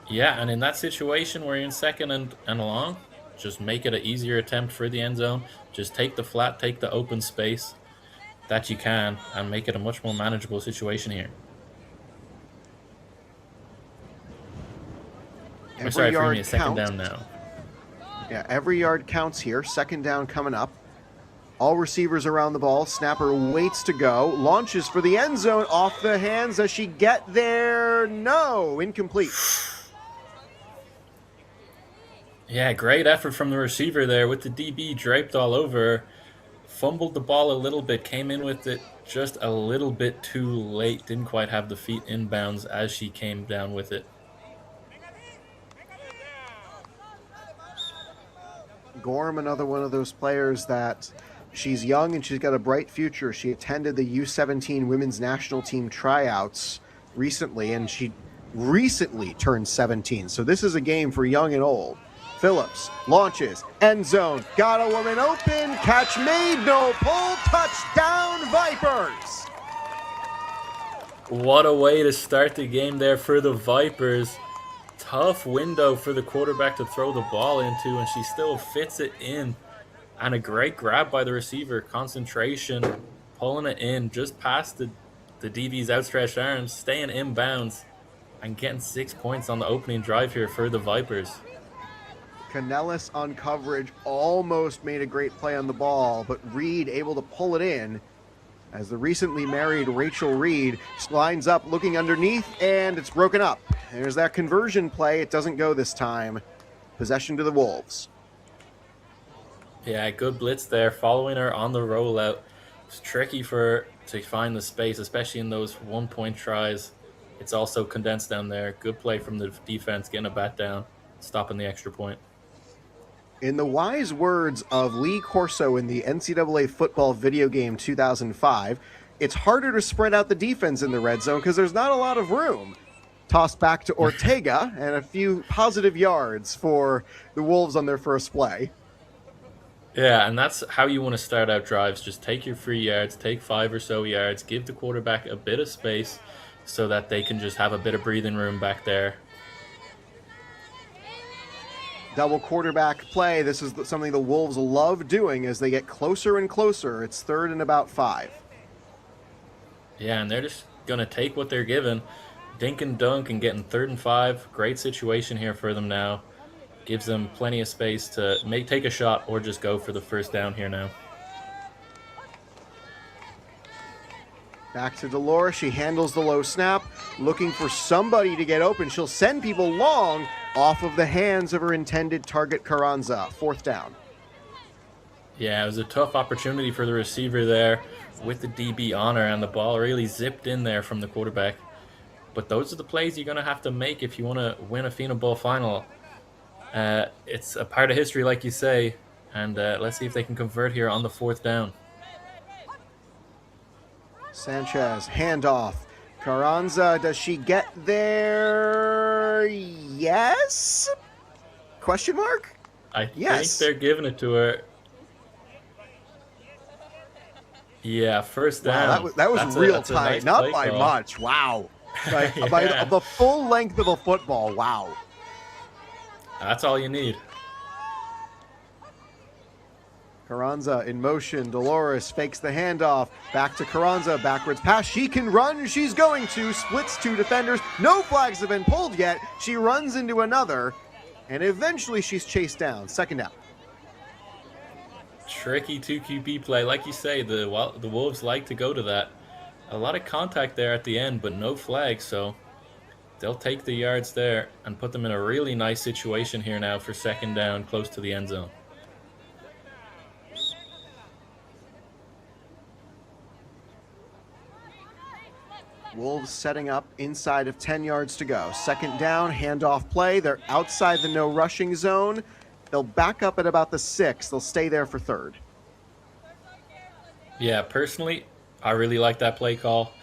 Yeah, and in that situation where you're in 2nd and long, just make it an easier attempt for the end zone. Just take the flat, take the open space that you can, and make it a much more manageable situation here. Every yard a second counts. down now. Yeah, every yard counts here. Second down coming up. All receivers around the ball. Snapper waits to go. Launches for the end zone. Off the hands. Does she get there? No. Incomplete. Yeah, great effort from the receiver there with the DB draped all over her. Fumbled the ball a little bit, came in with it just a little bit too late. Didn't quite have the feet inbounds as she came down with it. Gorm, another one of those players that she's young and she's got a bright future. She attended the U17 women's national team tryouts recently, and she recently turned 17. So this is a game for young and old. Phillips launches, end zone, got a woman open, catch made, no pull, touchdown Vipers! What a way to start the game there for the Vipers. Tough window for the quarterback to throw the ball into, and she still fits it in. And a great grab by the receiver, concentration, pulling it in just past the DB's outstretched arms, staying inbounds, and getting 6 points on the opening drive here for the Vipers. Canellis on coverage almost made a great play on the ball, but Reed able to pull it in as the recently married Rachel Reed lines up looking underneath, and it's broken up. There's that conversion play. It doesn't go this time. Possession to the Wolves. Yeah, good blitz there, following her on the rollout. It's tricky for her to find the space, especially in those 1-point tries. It's also condensed down there. Good play from the defense, getting a bat down, stopping the extra point. In the wise words of Lee Corso in the NCAA football video game 2005, it's harder to spread out the defense in the red zone because there's not a lot of room. Toss back to Ortega, and a few positive yards for the Wolves on their first play. Yeah, and that's how you want to start out drives. Just take your free yards, take 5 or so yards, give the quarterback a bit of space so that they can just have a bit of breathing room back there. Double quarterback play. This is something the Wolves love doing as they get closer and closer. It's 3rd and about 5. Yeah, and they're just going to take what they're given. Dink and dunk and getting 3rd and 5. Great situation here for them now. Gives them plenty of space to take a shot or just go for the first down here now. Back to Dolores. She handles the low snap, looking for somebody to get open. She'll send people long off of the hands of her intended target, Carranza. 4th down. Yeah, it was a tough opportunity for the receiver there with the DB on her, and the ball really zipped in there from the quarterback. But those are the plays you're going to have to make if you want to win a Fianna Bowl final. It's a part of history, like you say, and let's see if they can convert here on the 4th down. Sanchez, handoff. Carranza, does she get there? Yes? Question mark? I think they're giving it to her. Yeah, first down. Wow, that was real tight. Nice Not by call. much. Wow. Like, Yeah. by the full length of a football. Wow. That's all you need. Carranza in motion. Dolores fakes the handoff. Back to Carranza. Backwards pass. She can run. She's going to. Splits 2 defenders. No flags have been pulled yet. She runs into another. And eventually she's chased down. 2nd down. Tricky 2 QB play. Like you say, the Wolves like to go to that. A lot of contact there at the end, but no flags, so they'll take the yards there and put them in a really nice situation here now for 2nd down, close to the end zone. Wolves setting up inside of 10 yards to go. 2nd down, handoff play. They're outside the no rushing zone. They'll back up at about the 6. They'll stay there for 3rd. Yeah, personally, I really like that play call.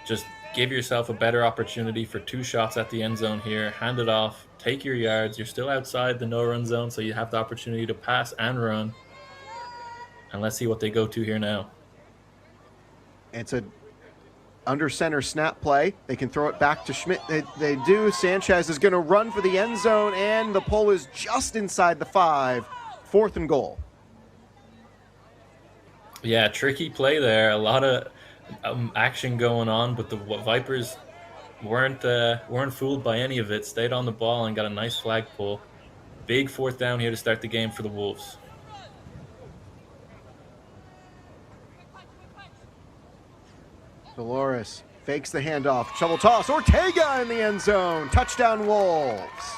Just give yourself a better opportunity for 2 shots at the end zone here. Hand it off, take your yards. You're still outside the no-run zone, so you have the opportunity to pass and run. And let's see what they go to here now. It's a under center snap play. They can throw it back to Schmidt. They do. Sanchez is going to run for the end zone, and the pull is just inside the 5. 4th and goal. Yeah, tricky play there. A lot of action going on, but the Vipers weren't fooled by any of it. Stayed on the ball and got a nice flag pull. Big 4th down here to start the game for the Wolves. Dolores fakes the handoff. Shovel toss. Ortega in the end zone. Touchdown Wolves.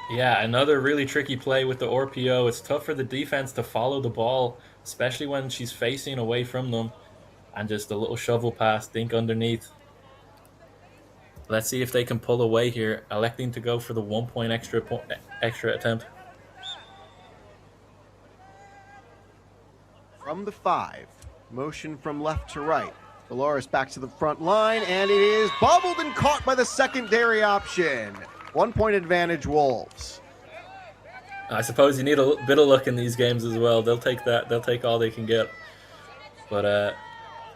Yeah, another really tricky play with the RPO. It's tough for the defense to follow the ball, especially when she's facing away from them. And just a little shovel pass, dink underneath. Let's see if they can pull away here, electing to go for the 1 point extra attempt. From the 5. Motion from left to right. Dolores back to the front line, and it is bobbled and caught by the secondary option. 1 point advantage Wolves. I suppose you need a bit of luck in these games as well. They'll take that. They'll take all they can get. But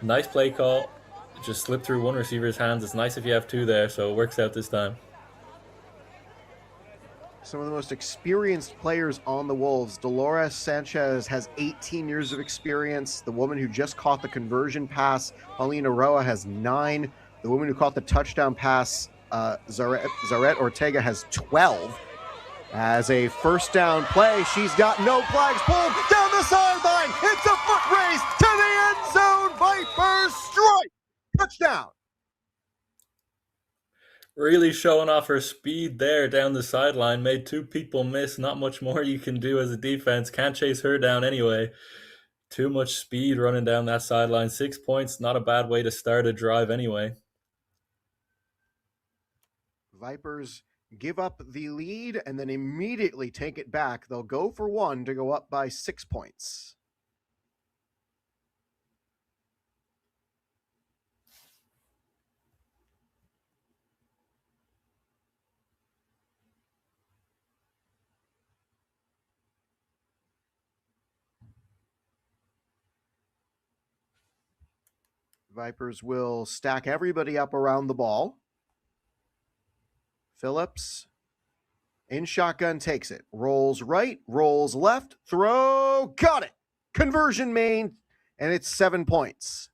nice play call. It just slipped through one receiver's hands. It's nice if you have 2 there, so it works out this time. Some of the most experienced players on the Wolves. Dolores Sanchez has 18 years of experience. The woman who just caught the conversion pass, Paulina Roa, has 9. The woman who caught the touchdown pass, Zaret Ortega, has 12. As a 1st down play, she's got no flags pulled down the sideline. It's a foot race to the end zone. Vipers strike. Touchdown. Really showing off her speed there down the sideline. Made 2 people miss. Not much more you can do as a defense. Can't chase her down anyway. Too much speed running down that sideline. 6 points, not a bad way to start a drive anyway. Vipers give up the lead and then immediately take it back. They'll go for 1 to go up by 6 points. Vipers will stack everybody up around the ball. Phillips in shotgun takes it. Rolls right, rolls left, throw, got it. Conversion made, and it's 7 points.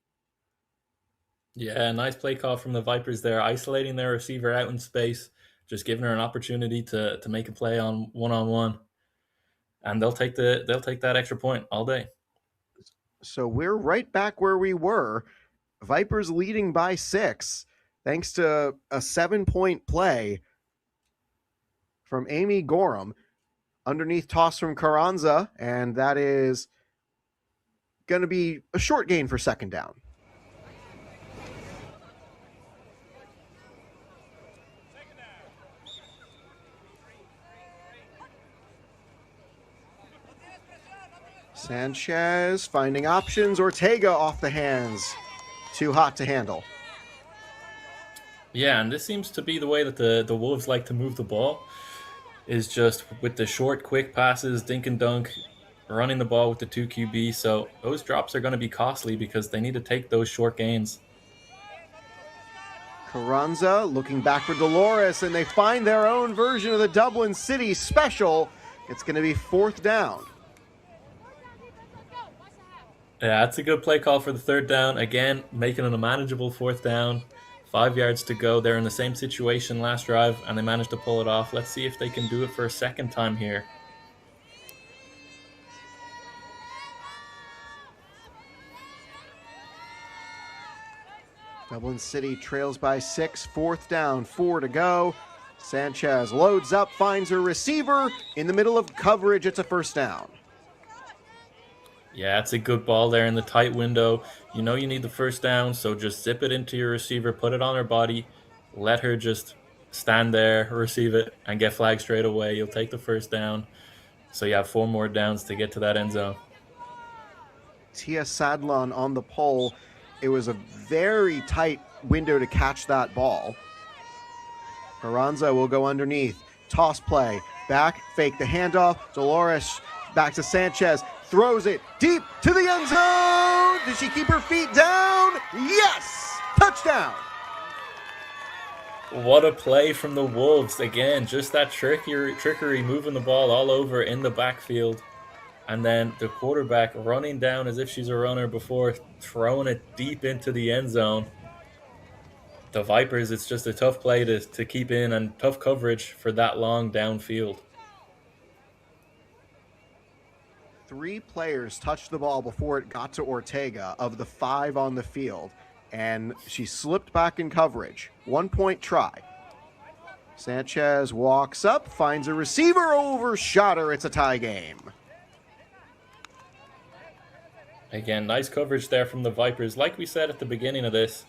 Yeah, nice play call from the Vipers there, isolating their receiver out in space, just giving her an opportunity to make a play on one-on-one. And they'll take that extra point all day. So we're right back where we were. Vipers leading by 6, thanks to a 7-point play from Amy Gorham. Underneath toss from Carranza, and that is going to be a short gain for second down. Sanchez finding options. Ortega off the hands. Too hot to handle. Yeah, and this seems to be the way that the Wolves like to move the ball, is just with the short, quick passes, dink and dunk, running the ball with the 2 QB. So those drops are going to be costly because they need to take those short gains. Carranza looking back for Dolores, and they find their own version of the Dublin City special. It's going to be 4th down. Yeah, that's a good play call for the 3rd down. Again, making it a manageable 4th down. 5 yards to go. They're in the same situation last drive, and they managed to pull it off. Let's see if they can do it for a second time here. Dublin City trails by 6, 4th down, 4 to go. Sanchez loads up, finds her receiver in the middle of coverage. It's a 1st down. Yeah, it's a good ball there in the tight window. You know you need the 1st down, so just zip it into your receiver, put it on her body, let her just stand there, receive it, and get flagged straight away. You'll take the 1st down. So you have 4 more downs to get to that end zone. Tia Sadlon on the pole. It was a very tight window to catch that ball. Carranza will go underneath. Toss play. Back, fake the handoff. Dolores back to Sanchez. Throws it deep to the end zone. Did she keep her feet down? Yes! Touchdown! What a play from the Wolves. Again, just that trickery, moving the ball all over in the backfield. And then the quarterback running down as if she's a runner before throwing it deep into the end zone. The Vipers, it's just a tough play to keep in and tough coverage for that long downfield. 3 players touched the ball before it got to Ortega of the 5 on the field, and she slipped back in coverage. 1-point try. Sanchez walks up, finds a receiver, overshot her. It's a tie game. Again, nice coverage there from the Vipers. Like we said at the beginning of this,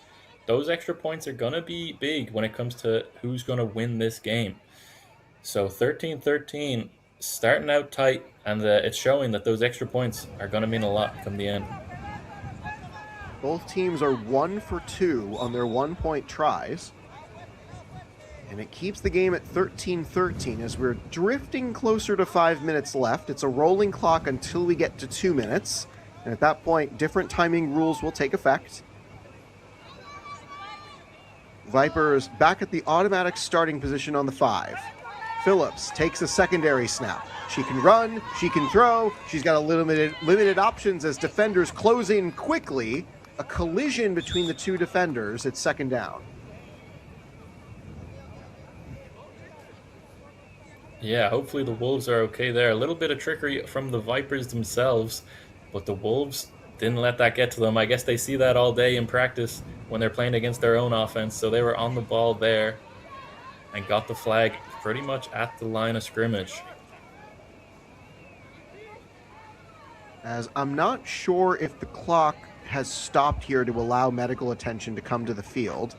those extra points are going to be big when it comes to who's going to win this game. So 13-13, starting out tight, and it's showing that those extra points are going to mean a lot come the end. Both teams are 1 for 2 on their 1-point tries. And it keeps the game at 13-13 as we're drifting closer to 5 minutes left. It's a rolling clock until we get to 2 minutes. And at that point, different timing rules will take effect. Vipers back at the automatic starting position on the 5. Phillips takes a secondary snap. She can run, she can throw. She's got a limited options as defenders close in quickly. A collision between the 2 defenders. It's 2nd down. Yeah, hopefully the Wolves are okay there. A little bit of trickery from the Vipers themselves, but the Wolves didn't let that get to them. I guess they see that all day in practice when they're playing against their own offense, so they were on the ball there and got the flag pretty much at the line of scrimmage. As I'm not sure if the clock has stopped here to allow medical attention to come to the field.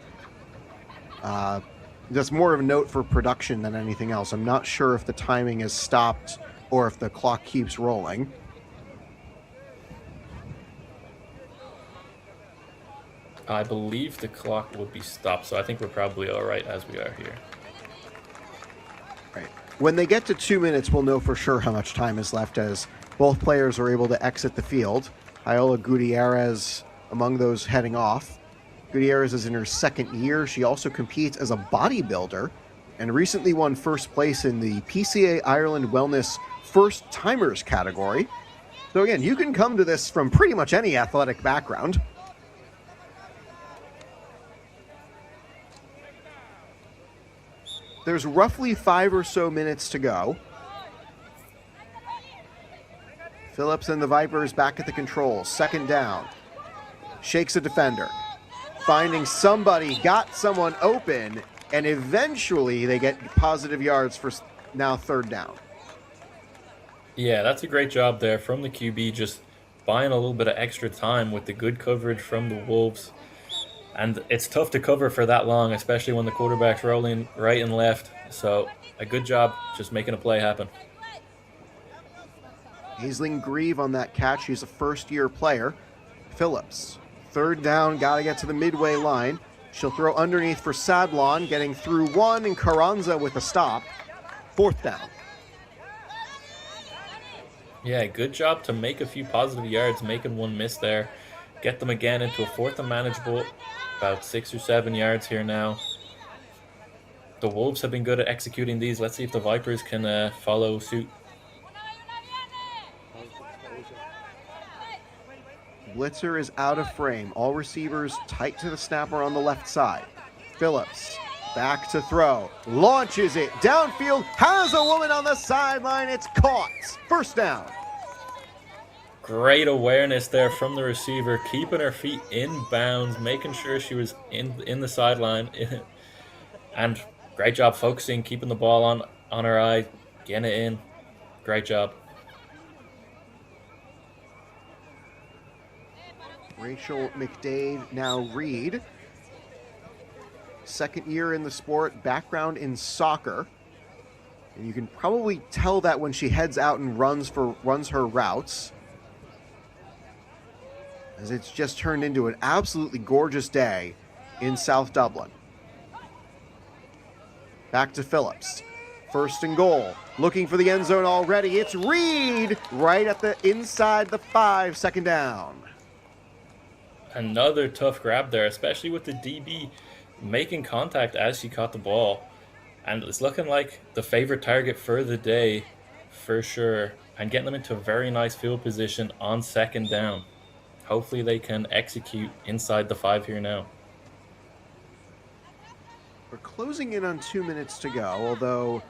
That's more of a note for production than anything else. I'm not sure if the timing is stopped or if the clock keeps rolling. I believe the clock would be stopped, so I think we're probably all right as we are here. Right. When they get to 2 minutes, we'll know for sure how much time is left as both players are able to exit the field. Iola Gutierrez among those heading off. Gutierrez is in her second year. She also competes as a bodybuilder and recently won first place in the PCA Ireland Wellness First Timers category. So again, you can come to this from pretty much any athletic background. There's roughly 5 or so minutes to go. Phillips and the Vipers back at the controls. Second down. Shakes a defender. Finding somebody, got someone open, and eventually they get positive yards for now third down. Yeah, that's a great job there from the QB, just buying a little bit of extra time with the good coverage from the Wolves. And it's tough to cover for that long, especially when the quarterback's rolling right and left. So a good job just making a play happen. Aisling Grieve on that catch. He's a first-year player. Phillips, third down, got to get to the midway line. She'll throw underneath for Sadlon, getting through one, and Carranza with a stop. Fourth down. Yeah, good job to make a few positive yards, making one miss there. Get them again into a fourth and manageable, about 6 or 7 yards here now. The Wolves have been good at executing these. Let's see if the Vipers can follow suit. Blitzer is out of frame. All receivers tight to the snapper on the left side. Phillips back to throw. Launches it downfield. Has a woman on the sideline. It's caught. First down. Great awareness there from the receiver, keeping her feet in bounds, making sure she was in the sideline. And great job focusing, keeping the ball on her eye, getting it in. Great job. Rachel McDade, now Reed. Second year in the sport, background in soccer. And you can probably tell that when she heads out and runs her routes. As it's just turned into an absolutely gorgeous day in South Dublin. Back to Phillips. First and goal. Looking for the end zone already. It's Reed right at the inside the 5, second down. Another tough grab there, especially with the DB making contact as she caught the ball. And it's looking like the favorite target for the day for sure. And getting them into a very nice field position on second down. Hopefully they can execute inside the 5 here now. We're closing in on 2 minutes to go, although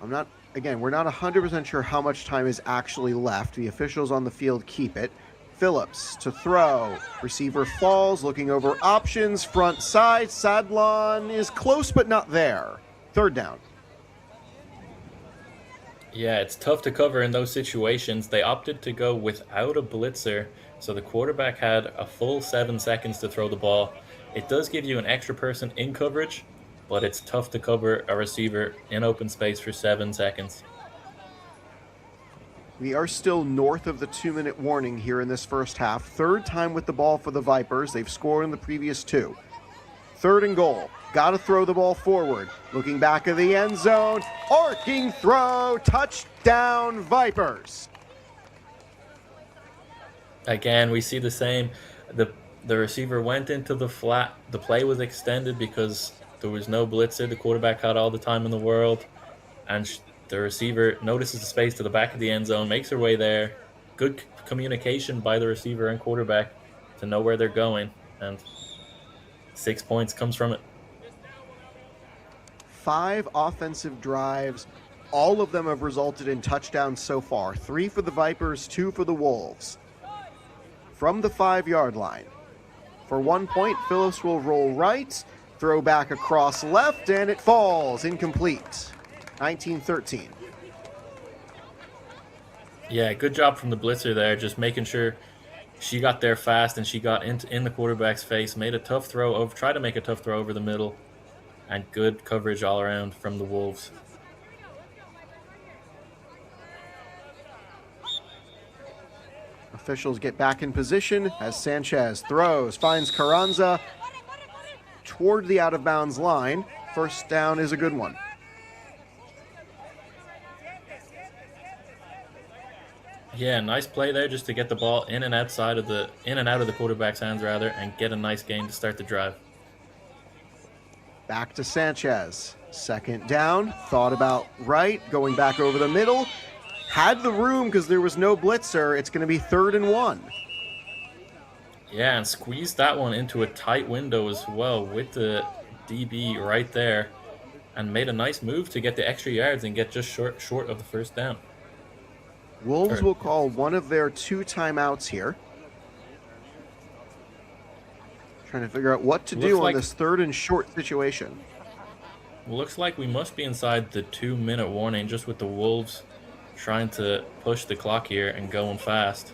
we're not 100% sure how much time is actually left. The officials on the field keep it. Phillips to throw. Receiver falls, looking over options. Front side. Sadlon is close but not there. Third down. Yeah, it's tough to cover in those situations. They opted to go without a blitzer, so the quarterback had a full 7 seconds to throw the ball. It does give you an extra person in coverage, but it's tough to cover a receiver in open space for 7 seconds. We are still north of the 2-minute warning here in this first half. Third time with the ball for the Vipers. They've scored in the previous 2. Third and goal. Got to throw the ball forward. Looking back of the end zone. Arcing throw. Touchdown, Vipers. Again, we see the same. The receiver went into the flat. The play was extended because there was no blitzer. The quarterback had all the time in the world. And the receiver notices the space to the back of the end zone, makes her way there. Good communication by the receiver and quarterback to know where they're going. And 6 points comes from it. 5 offensive drives. All of them have resulted in touchdowns so far. 3 for the Vipers, 2 for the Wolves. From the 5-yard line. For 1 point, Phillips will roll right, throw back across left, and it falls. Incomplete. 19-13. Yeah, good job from the blitzer there, just making sure she got there fast and she got in the quarterback's face, made a tough throw, tried to make a tough throw over the middle, and good coverage all around from the Wolves. Officials get back in position as Sanchez throws, finds Carranza toward the out-of-bounds line. First down is a good one. Yeah, nice play there just to get the ball in and out of the quarterback's hands rather, and get a nice gain to start the drive. Back to Sanchez. Second down, thought about right, going back over the middle. Had the room because there was no blitzer. It's going to be 3rd and 1. Yeah, and squeezed that one into a tight window as well with the DB right there, and made a nice move to get the extra yards and get just short of the first down. Wolves will call one of their 2 timeouts here. Trying to figure out what to do on this 3rd and short situation. Looks like we must be inside the 2-minute warning, just with the Wolves trying to push the clock here and going fast.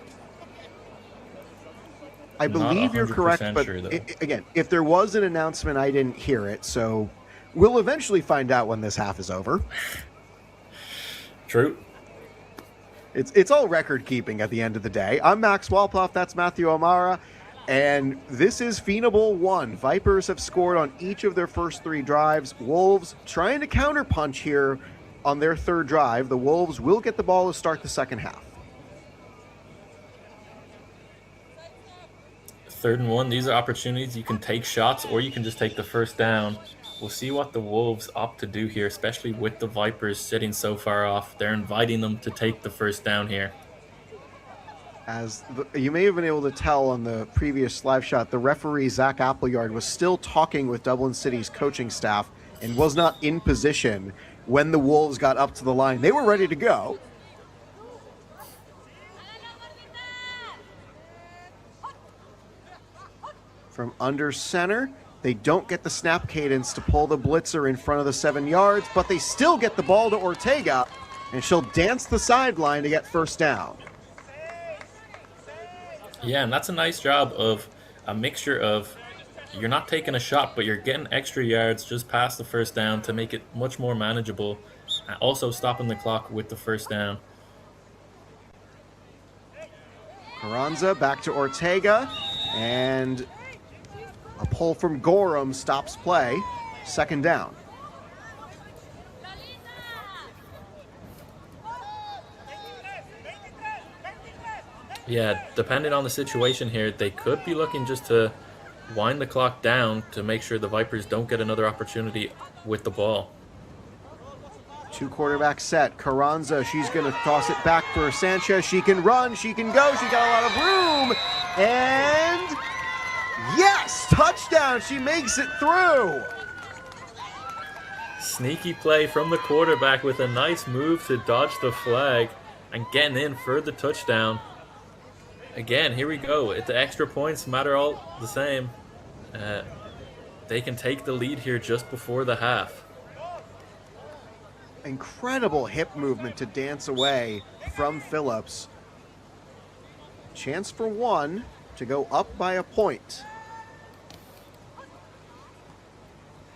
I believe you're correct, but sure, again, if there was an announcement, I didn't hear it, so we'll eventually find out when this half is over. True. It's all record keeping at the end of the day. I'm Max Walpoff, that's Matthew O'Mara, and this is Fianna Bowl 1. Vipers have scored on each of their first 3 drives. Wolves trying to counterpunch here on their 3rd drive. The Wolves will get the ball to start the second half. 3rd and 1, these are opportunities. You can take shots or you can just take the first down. We'll see what the Wolves opt to do here, especially with the Vipers sitting so far off. They're inviting them to take the first down here. As you may have been able to tell on the previous live shot, the referee, Zach Appleyard, was still talking with Dublin City's coaching staff and was not in position when the Wolves got up to the line. They were ready to go. From under center, they don't get the snap cadence to pull the blitzer in front of the 7 yards, but they still get the ball to Ortega, and she'll dance the sideline to get first down. Yeah, and that's a nice job of a mixture of you're not taking a shot, but you're getting extra yards just past the first down to make it much more manageable, and also stopping the clock with the first down. Carranza back to Ortega, and a pull from Gorham stops play. 2nd down. Yeah, depending on the situation here, they could be looking just to wind the clock down to make sure the Vipers don't get another opportunity with the ball. 2 quarterback set. Carranza, she's going to toss it back for Sanchez. She can run, she can go, she's got a lot of room. And yes, touchdown, she makes it through. Sneaky play from the quarterback with a nice move to dodge the flag and getting in for the touchdown. Again, here we go. The extra points matter all the same. They can take the lead here just before the half. Incredible hip movement to dance away from Phillips. Chance for 1 to go up by a point.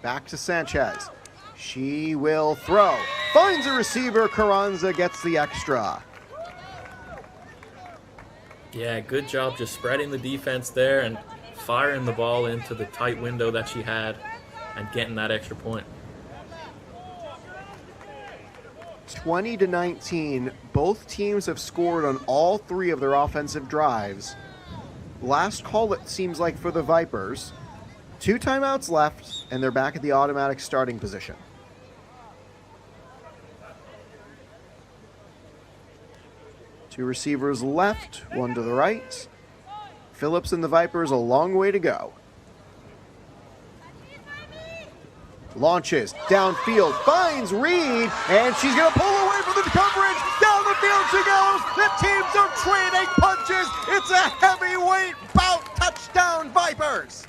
Back to Sanchez. She will throw. Finds a receiver. Carranza gets the extra. Yeah, good job just spreading the defense there and firing the ball into the tight window that she had and getting that extra point. 20-19. Both teams have scored on all 3 of their offensive drives. Last call, it seems like, for the Vipers. 2 timeouts left, and they're back at the automatic starting position. Two receivers left, 1 to the right. Phillips and the Vipers a long way to go. Launches downfield, finds Reed, and she's going to pull away from the coverage. Down the field she goes. The teams are trading punches. It's a heavyweight bout. Touchdown, Vipers.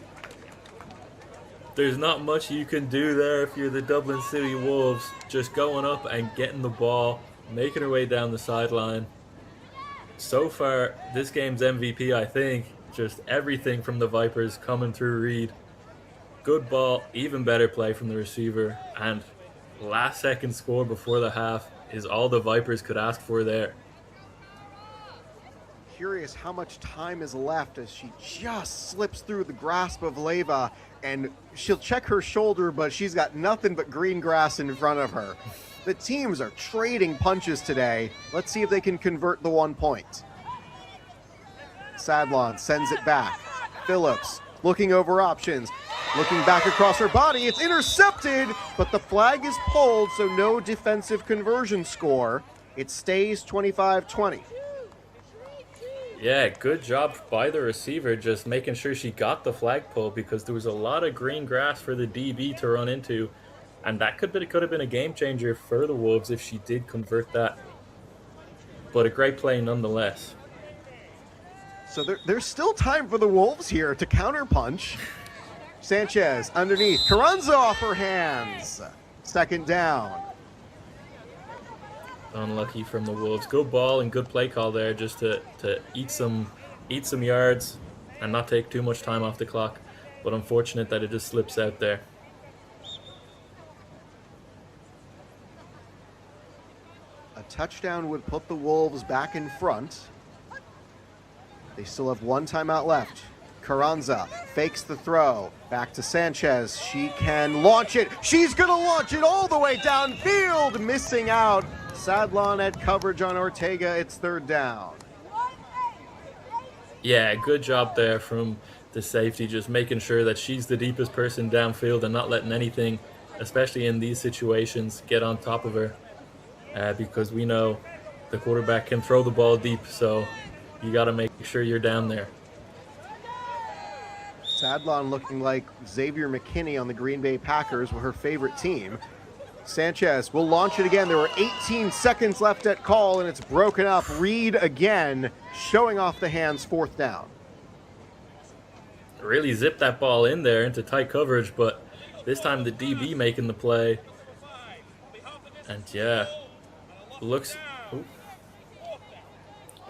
There's not much you can do there if you're the Dublin City Wolves. Just going up and getting the ball, making her way down the sideline. So far, this game's MVP, I think, just everything from the Vipers coming through Reed. Good ball, even better play from the receiver, and last second score before the half is all the Vipers could ask for there. Curious how much time is left as she just slips through the grasp of Leyva, and she'll check her shoulder, but she's got nothing but green grass in front of her. The teams are trading punches today. Let's see if they can convert the 1 point. Sadlon sends it back. Phillips looking over options. Looking back across her body. It's intercepted, but the flag is pulled, so no defensive conversion score. It stays 25-20. Yeah, good job by the receiver, just making sure she got the flagpole, because there was a lot of green grass for the DB to run into, and that could have been a game changer for the Wolves if she did convert that. But a great play nonetheless. So there's still time for the Wolves here to counterpunch. Sanchez underneath. Carranza off her hands. Second down. Unlucky from the Wolves. Good ball and good play call there, just to eat some yards and not take too much time off the clock. But unfortunate that it just slips out there. A touchdown would put the Wolves back in front. They still have one timeout left. Carranza fakes the throw. Back to Sanchez. She can launch it. She's going to launch it all the way downfield. Missing out. Sadlon at coverage on Ortega. It's third down. Yeah, good job there from the safety, just making sure that she's the deepest person downfield and not letting anything, especially in these situations, get on top of her. Because we know the quarterback can throw the ball deep, so you got to make sure you're down there. Sadlon looking like Xavier McKinney on the Green Bay Packers, her favorite team. Sanchez will launch it again. There were 18 seconds left at call, and it's broken up. Reed again, showing off the hands, fourth down. Really zipped that ball in there into tight coverage, but this time the DB making the play. And yeah, looks... Ooh.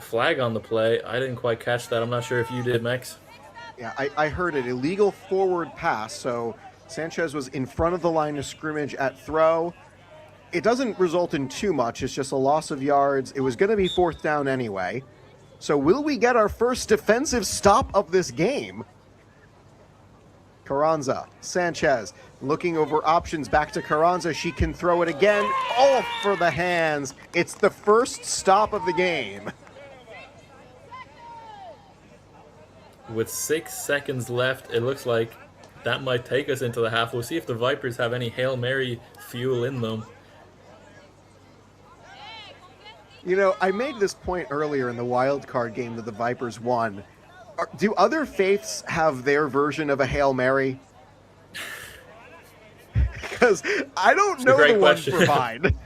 Flag on the play. I didn't quite catch that. I'm not sure if you did, Max. Yeah, I heard it. Illegal forward pass. So Sanchez was in front of the line of scrimmage at throw. It doesn't result in too much. It's just a loss of yards. It was going to be fourth down anyway. So will we get our first defensive stop of this game? Carranza, Sanchez looking over options, back to Carranza. She can throw it again. Oh, for the hands. It's the first stop of the game. With 6 seconds left, it looks like that might take us into the half. We'll see if the Vipers have any Hail Mary fuel in them. You know, I made this point earlier in the Wildcard game that the Vipers won. Do other faiths have their version of a Hail Mary? Because I don't know the one for mine.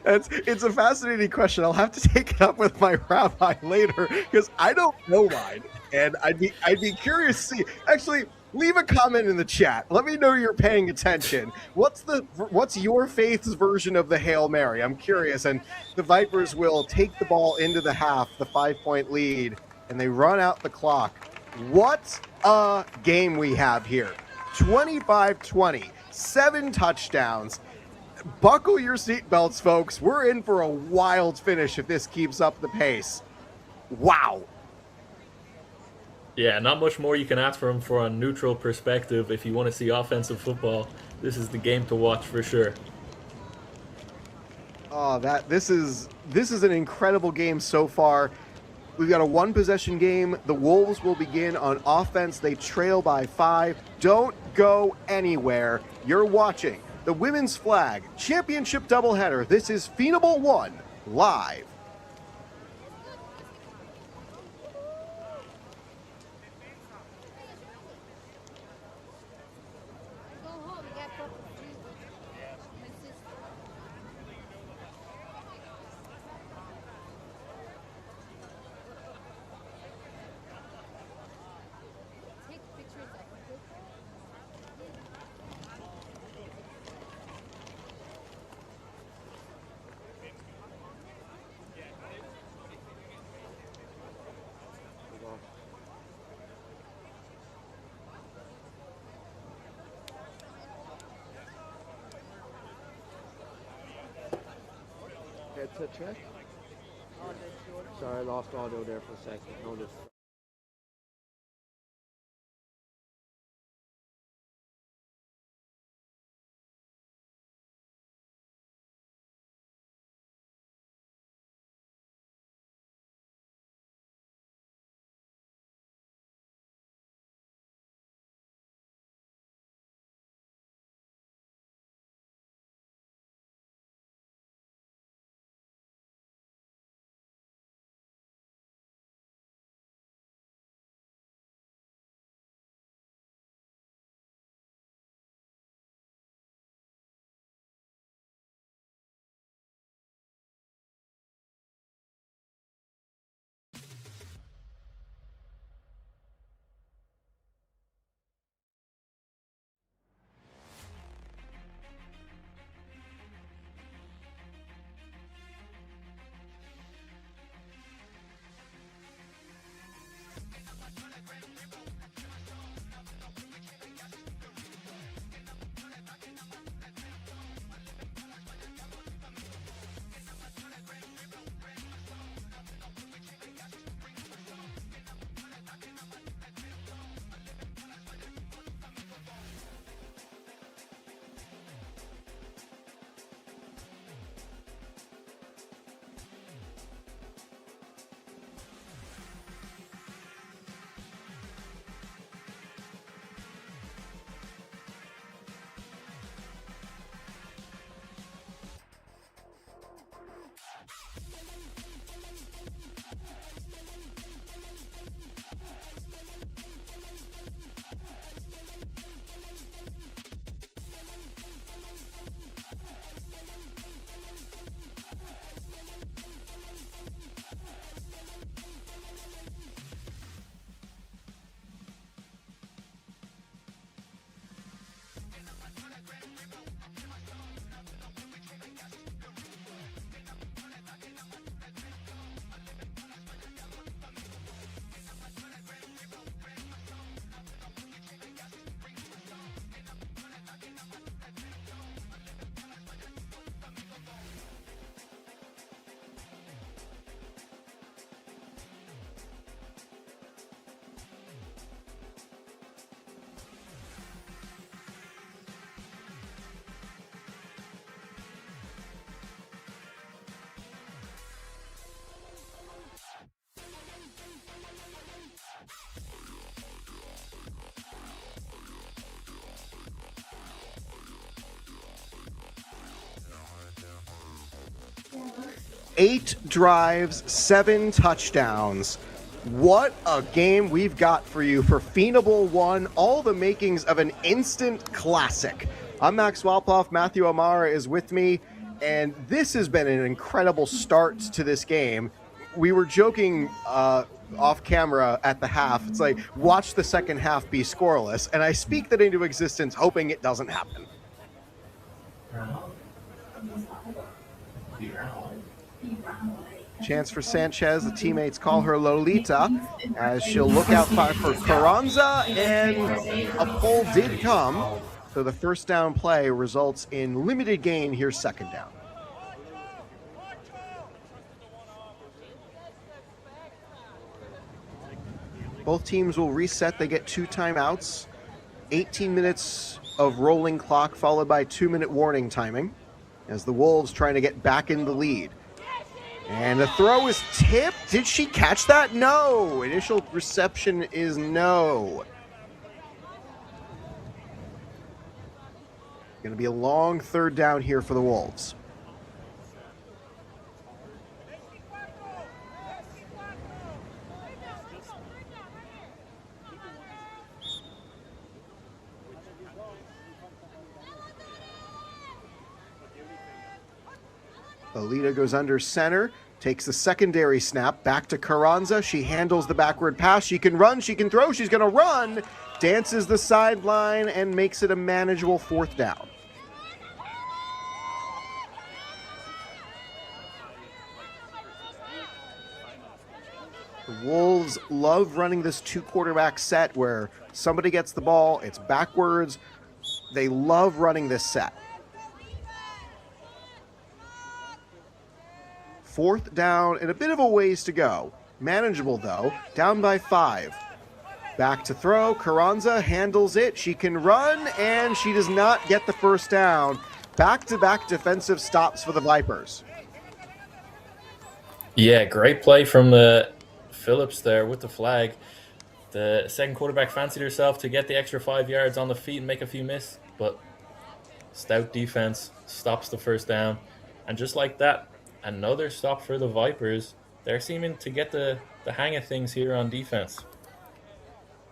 It's a fascinating question. I'll have to take it up with my rabbi later because I don't know mine, and I'd be curious to see. Actually, leave a comment in the chat. Let me know you're paying attention. What's your faith's version of the Hail Mary? I'm curious. And the Vipers will take the ball into the half, the 5-point lead, and they run out the clock. What a game we have here! 25-20, 7 touchdowns. Buckle your seatbelts, folks. We're in for a wild finish if this keeps up the pace. Wow. Yeah, not much more you can ask for him for a neutral perspective. If you want to see offensive football, this is the game to watch for sure. Oh, this is an incredible game so far. We've got a one-possession game. The Wolves will begin on offense. They trail by 5. Don't go anywhere. You're watching the Women's Flag Championship doubleheader. This is Fianna 1 live. Headset check. Sorry, I lost audio there for a second. I'll just 8 drives, 7 touchdowns. What a game we've got for you for Fianna 1, all the makings of an instant classic. I'm Max Walpoff, Matthew Amara is with me, and this has been an incredible start to this game. We were joking off camera at the half. It's like, watch the second half be scoreless, and I speak that into existence hoping it doesn't happen. Chance for Sanchez. The teammates call her Lolita as she'll look out for Carranza, and a pull did come. So the first down play results in limited gain. Here's second down. Both teams will reset. They get 2 timeouts. 18 minutes of rolling clock followed by 2-minute warning timing as the Wolves trying to get back in the lead. And the throw is tipped. Did she catch that? No. Initial reception is no. Going to be a long third down here for the Wolves. Lolita goes under center, takes the secondary snap, back to Carranza. She handles the backward pass. She can run, she can throw, she's going to run. Dances the sideline and makes it a manageable fourth down. The Wolves love running this 2-quarterback set where somebody gets the ball, it's backwards. They love running this set. Fourth down and a bit of a ways to go. Manageable though, down by 5. Back to throw, Carranza handles it, she can run, and she does not get the first down. Back-to-back defensive stops for the Vipers. Yeah, great play from the Phillips there with the flag. The second quarterback fancied herself to get the extra 5 yards on the feet and make a few miss, but stout defense stops the first down. And just like that, another stop for the Vipers. They're seeming to get the hang of things here on defense.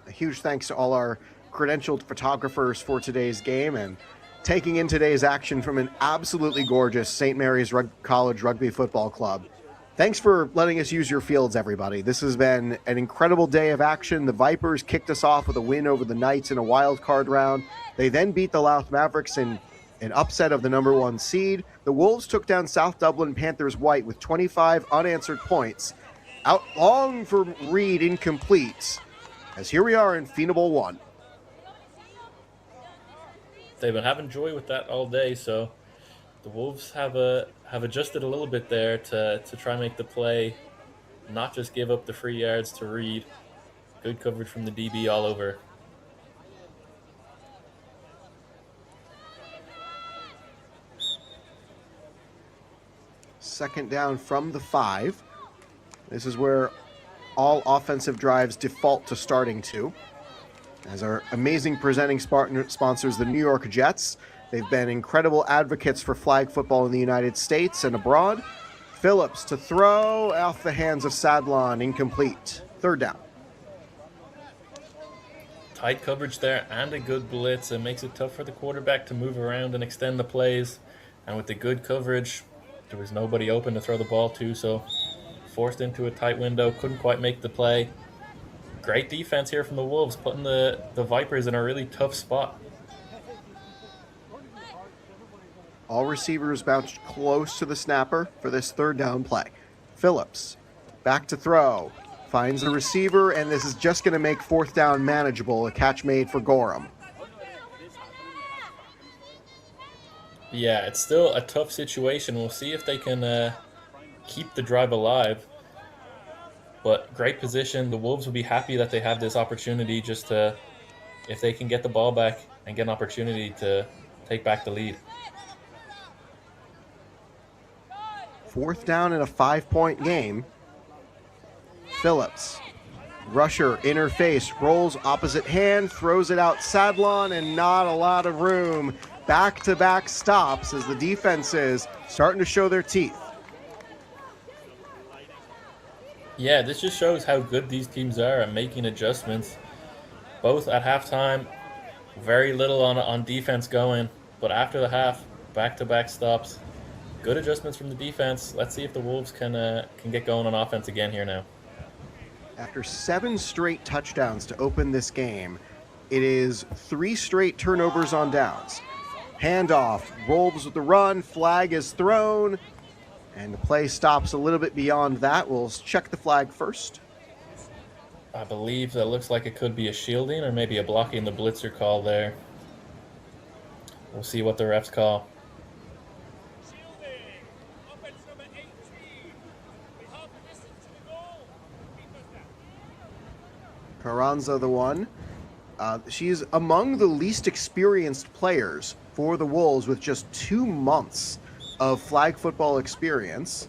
A huge thanks to all our credentialed photographers for today's game and taking in today's action from an absolutely gorgeous St. Mary's College Rugby Football Club. Thanks for letting us use your fields, everybody. This has been an incredible day of action. The Vipers kicked us off with a win over the Knights in a wildcard round. They then beat the Louth Mavericks in an upset of the number 1 seed. The Wolves took down South Dublin Panthers White with 25 unanswered points. Out long for Reed, incomplete. As here we are in Fianna 1. They've been having joy with that all day, so the Wolves have adjusted a little bit there to try and make the play, not just give up the free yards to Reed. Good coverage from the DB all over. Second down from the 5. This is where all offensive drives default to starting to. As our amazing presenting sponsors, the New York Jets. They've been incredible advocates for flag football in the United States and abroad. Phillips to throw off the hands of Sadlon, incomplete. Third down. Tight coverage there and a good blitz. It makes it tough for the quarterback to move around and extend the plays. And with the good coverage, there was nobody open to throw the ball to, so forced into a tight window, couldn't quite make the play. Great defense here from the Wolves, putting the Vipers in a really tough spot. All receivers bounced close to the snapper for this third down play. Phillips, back to throw, finds the receiver, and this is just going to make fourth down manageable, a catch made for Gorham. Yeah, it's still a tough situation. We'll see if they can keep the drive alive. But great position. The Wolves will be happy that they have this opportunity just to, if they can get the ball back and get an opportunity to take back the lead. Fourth down in a 5-point game. Phillips, rusher, interface, rolls opposite hand, throws it out Sadlon, and not a lot of room. Back-to-back stops as the defense is starting to show their teeth. Yeah, this just shows how good these teams are at making adjustments. Both at halftime, very little on defense going, but after the half, back-to-back stops. Good adjustments from the defense. Let's see if the Wolves can get going on offense again here now. After 7 straight touchdowns to open this game, it is 3 straight turnovers on downs. Handoff, Wolves with the run, flag is thrown, and the play stops a little bit beyond that. We'll check the flag first. I believe that looks like it could be a shielding or maybe a blocking the blitzer call there. We'll see what the refs call. Carranza the one. She's among the least experienced players for the Wolves with just 2 months of flag football experience.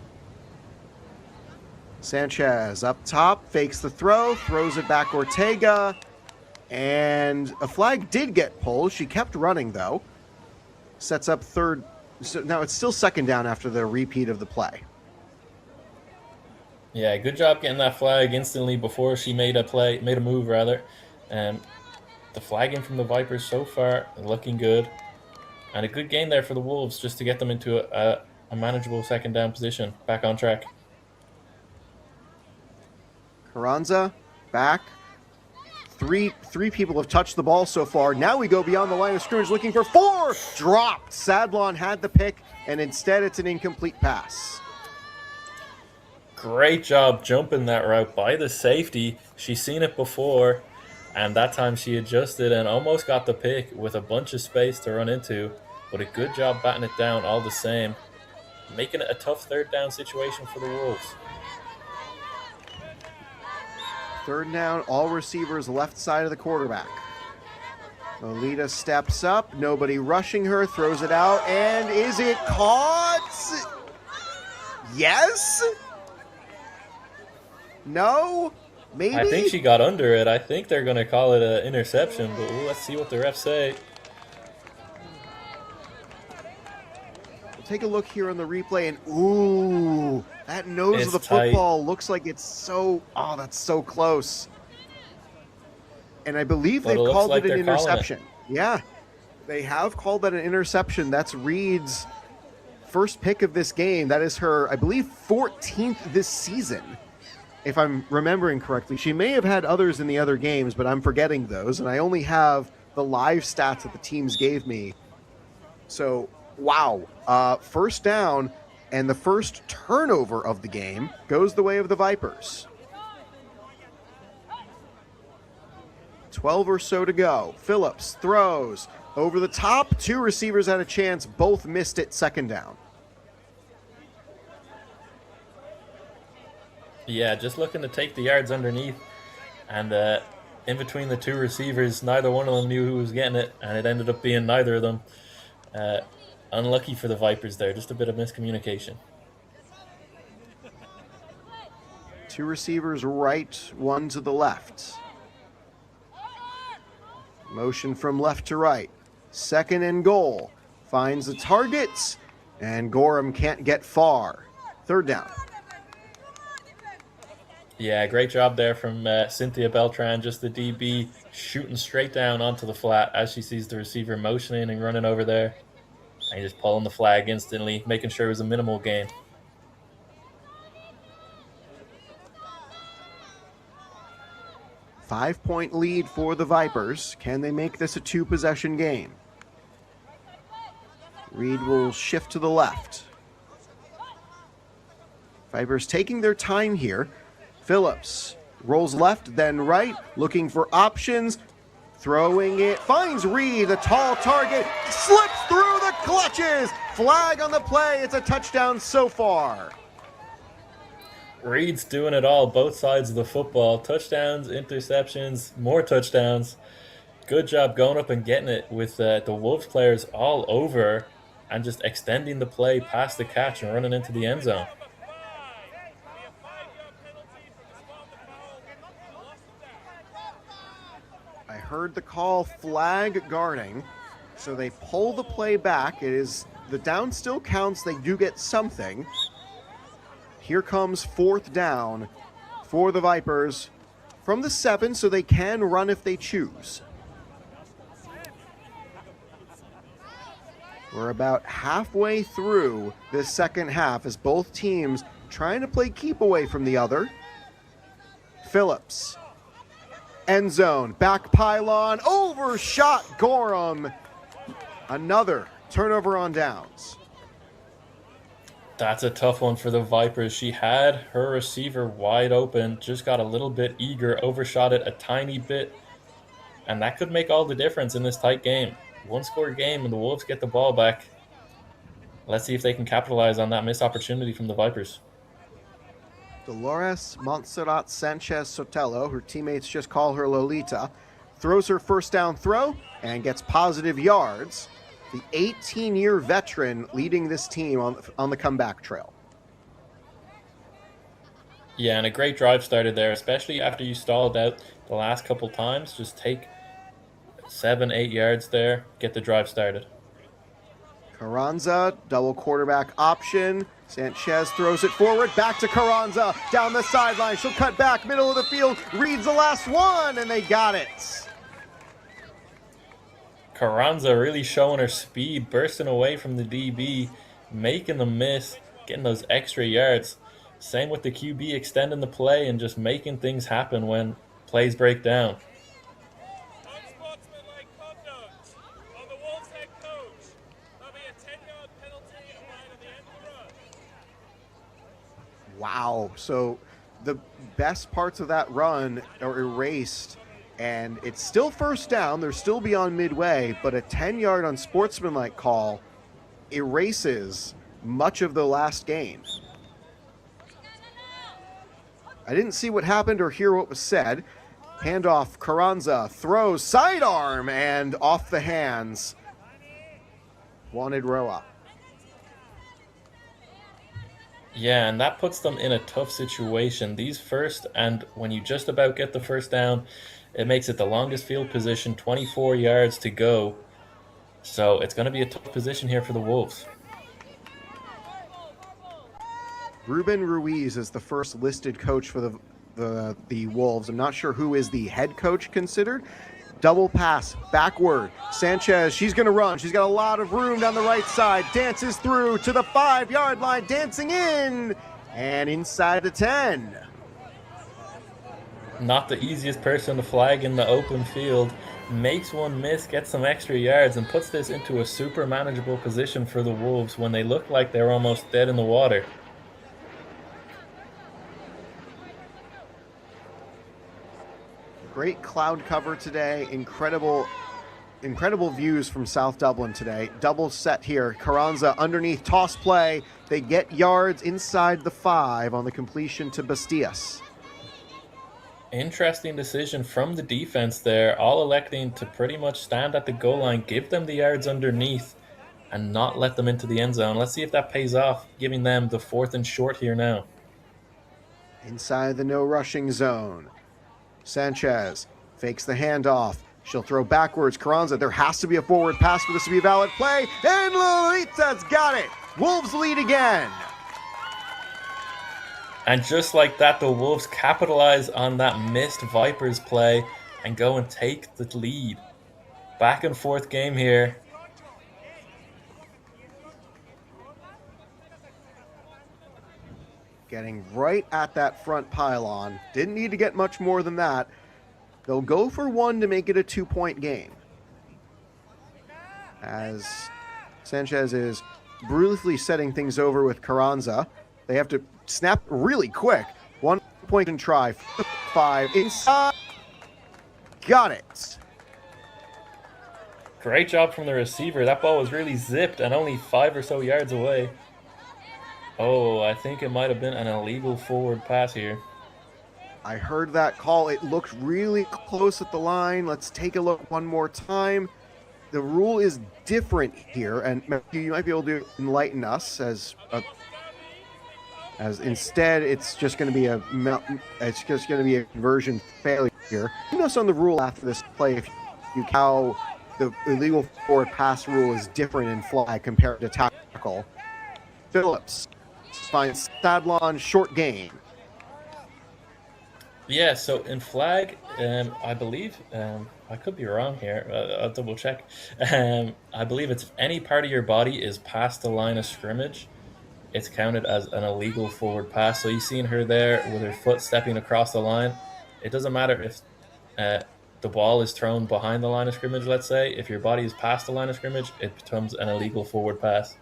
Sanchez up top, fakes the throw, throws it back Ortega, and a flag did get pulled. She kept running though. Sets up third. So now it's still second down after the repeat of the play. Yeah, good job getting that flag instantly before she made a move rather. The flagging from the Vipers so far looking good. And a good gain there for the Wolves just to get them into a manageable second down position. Back on track. Carranza back. Three people have touched the ball so far. Now we go beyond the line of scrimmage looking for 4. Dropped. Sadlon had the pick, and instead it's an incomplete pass. Great job jumping that route by the safety. She's seen it before, and that time she adjusted and almost got the pick with a bunch of space to run into, but a good job batting it down all the same, making it a tough third down situation for the Wolves. Third down, all receivers left side of the quarterback. Lolita steps up, nobody rushing her, throws it out, and is it caught? Yes? No? Maybe? I think she got under it. I think they're going to call it an interception, but let's see what the refs say. We'll take a look here on the replay, and ooh, that nose It's of the tight. football looks like it's so, that's so close. And I believe But they've it looks called like it an they're calling it. interception. Yeah, they have called that an interception. That's Reed's first pick of this game. That is her, I believe, 14th this season, if I'm remembering correctly. She may have had others in the other games, but I'm forgetting those, and I only have the live stats that the teams gave me. So, wow. First down, and the first turnover of the game goes the way of the Vipers. 12 or so to go. Phillips throws over the top. 2 receivers had a chance. Both missed it. Second down. Yeah, just looking to take the yards underneath. And in between the 2 receivers, neither one of them knew who was getting it. And it ended up being neither of them. Unlucky for the Vipers there. Just a bit of miscommunication. 2 receivers right, 1 to the left. Motion from left to right. Second and goal. Finds the target, and Gorham can't get far. Third down. Yeah, great job there from Cynthia Beltran, just the DB shooting straight down onto the flat as she sees the receiver motioning and running over there. And just pulling the flag instantly, making sure it was a minimal gain. Five-point lead for the Vipers. Can they make this a 2-possession game? Reed will shift to the left. Vipers taking their time here. Phillips rolls left, then right, looking for options. Throwing it, finds Reed, the tall target, slips through the clutches. Flag on the play, it's a touchdown so far. Reed's doing it all, both sides of the football. Touchdowns, interceptions, more touchdowns. Good job going up and getting it with the Wolves players all over and just extending the play past the catch and running into the end zone. I heard the call, flag guarding, so they pull the play back. It is, the down still counts, they do get something. Here comes fourth down. for the Vipers from the 7, so they can run if they choose. We're about halfway through this second half as both teams trying to play keep away from the other. Phillips, end zone, back pylon, overshot Gorham. Another turnover on downs. That's a tough one for the Vipers. She had her receiver wide open, just got a little bit eager, overshot it a tiny bit, and that could make all the difference in this tight game. One-score game, and the Wolves get the ball back. Let's see if they can capitalize on that missed opportunity from the Vipers. Dolores Montserrat Sanchez Sotelo, her teammates just call her Lolita, throws her first down throw and gets positive yards. The 18-year veteran leading this team on the comeback trail. Yeah, and a great drive started there, especially after you stalled out the last couple times. Just take 7-8 yards there, get the drive started. Carranza, double quarterback option. Sanchez throws it forward, back to Carranza, down the sideline. She'll cut back, middle of the field, reads the last one, and they got it. Carranza really showing her speed, bursting away from the DB, making the miss, getting those extra yards. Same with the QB, extending the play and just making things happen when plays break down. Unsportsmanlike conduct on the Wolves head coach. There'll be a 10-yard penalty right at the end of the run. Wow. So the best parts of that run are erased, and it's still first down. They're still beyond midway, but a 10-yard unsportsmanlike call erases much of the last game. I didn't see what happened or hear what was said. Handoff, Carranza throws, sidearm, and off the hands. Wanted Roa. Yeah, and that puts them in a tough situation. These first, and when you just about get the first down, it makes it the longest field position, 24 yards to go. So it's going to be a tough position here for the Wolves. Ruben Ruiz is the first listed coach for the Wolves. I'm not sure who is the head coach considered. Double pass, backward. Sanchez, she's going to run. She's got a lot of room down the right side. Dances through to the 5-yard line, dancing in, and inside the 10. Not the easiest person to flag in the open field. Makes one miss, gets some extra yards, and puts this into a super manageable position for the Wolves when they look like they're almost dead in the water. Great cloud cover today. Incredible views from South Dublin today. Double set here. Carranza underneath, toss play. They get yards inside the 5 on the completion to Bastias. Interesting decision from the defense there, all electing to pretty much stand at the goal line, give them the yards underneath, and not let them into the end zone. Let's see if that pays off, giving them the 4th and short here now. Inside the no rushing zone. Sanchez fakes the handoff. She'll throw backwards. Carranza, there has to be a forward pass for this to be a valid play, and Lolita's got it. Wolves lead again. And just like that, the Wolves capitalize on that missed Vipers play and go and take the lead. Back and forth game here. Getting right at that front pylon. Didn't need to get much more than that. They'll go for 1 to make it a 2-point game. As Sanchez is brutally setting things over with Carranza. They have to snap really quick. 1 point and try. 5 inside. Got it. Great job from the receiver. That ball was really zipped and only 5 or so yards away. Oh, I think it might have been an illegal forward pass here. I heard that call. It looked really close at the line. Let's take a look one more time. The rule is different here, and Matthew, you might be able to enlighten us as instead it's just going to be a conversion failure. You know, on the rule after this play, if you how the illegal forward pass rule is different in flag compared to tackle. Phillips finds Stadlon, short gain. Yeah, so in flag, I believe, I could be wrong here, I'll double check. I believe it's if any part of your body is past the line of scrimmage, it's counted as an illegal forward pass. So you've seen her there with her foot stepping across the line. It doesn't matter if uh, the ball is thrown behind the line of scrimmage, let's say. If your body is past the line of scrimmage, it becomes an illegal forward pass.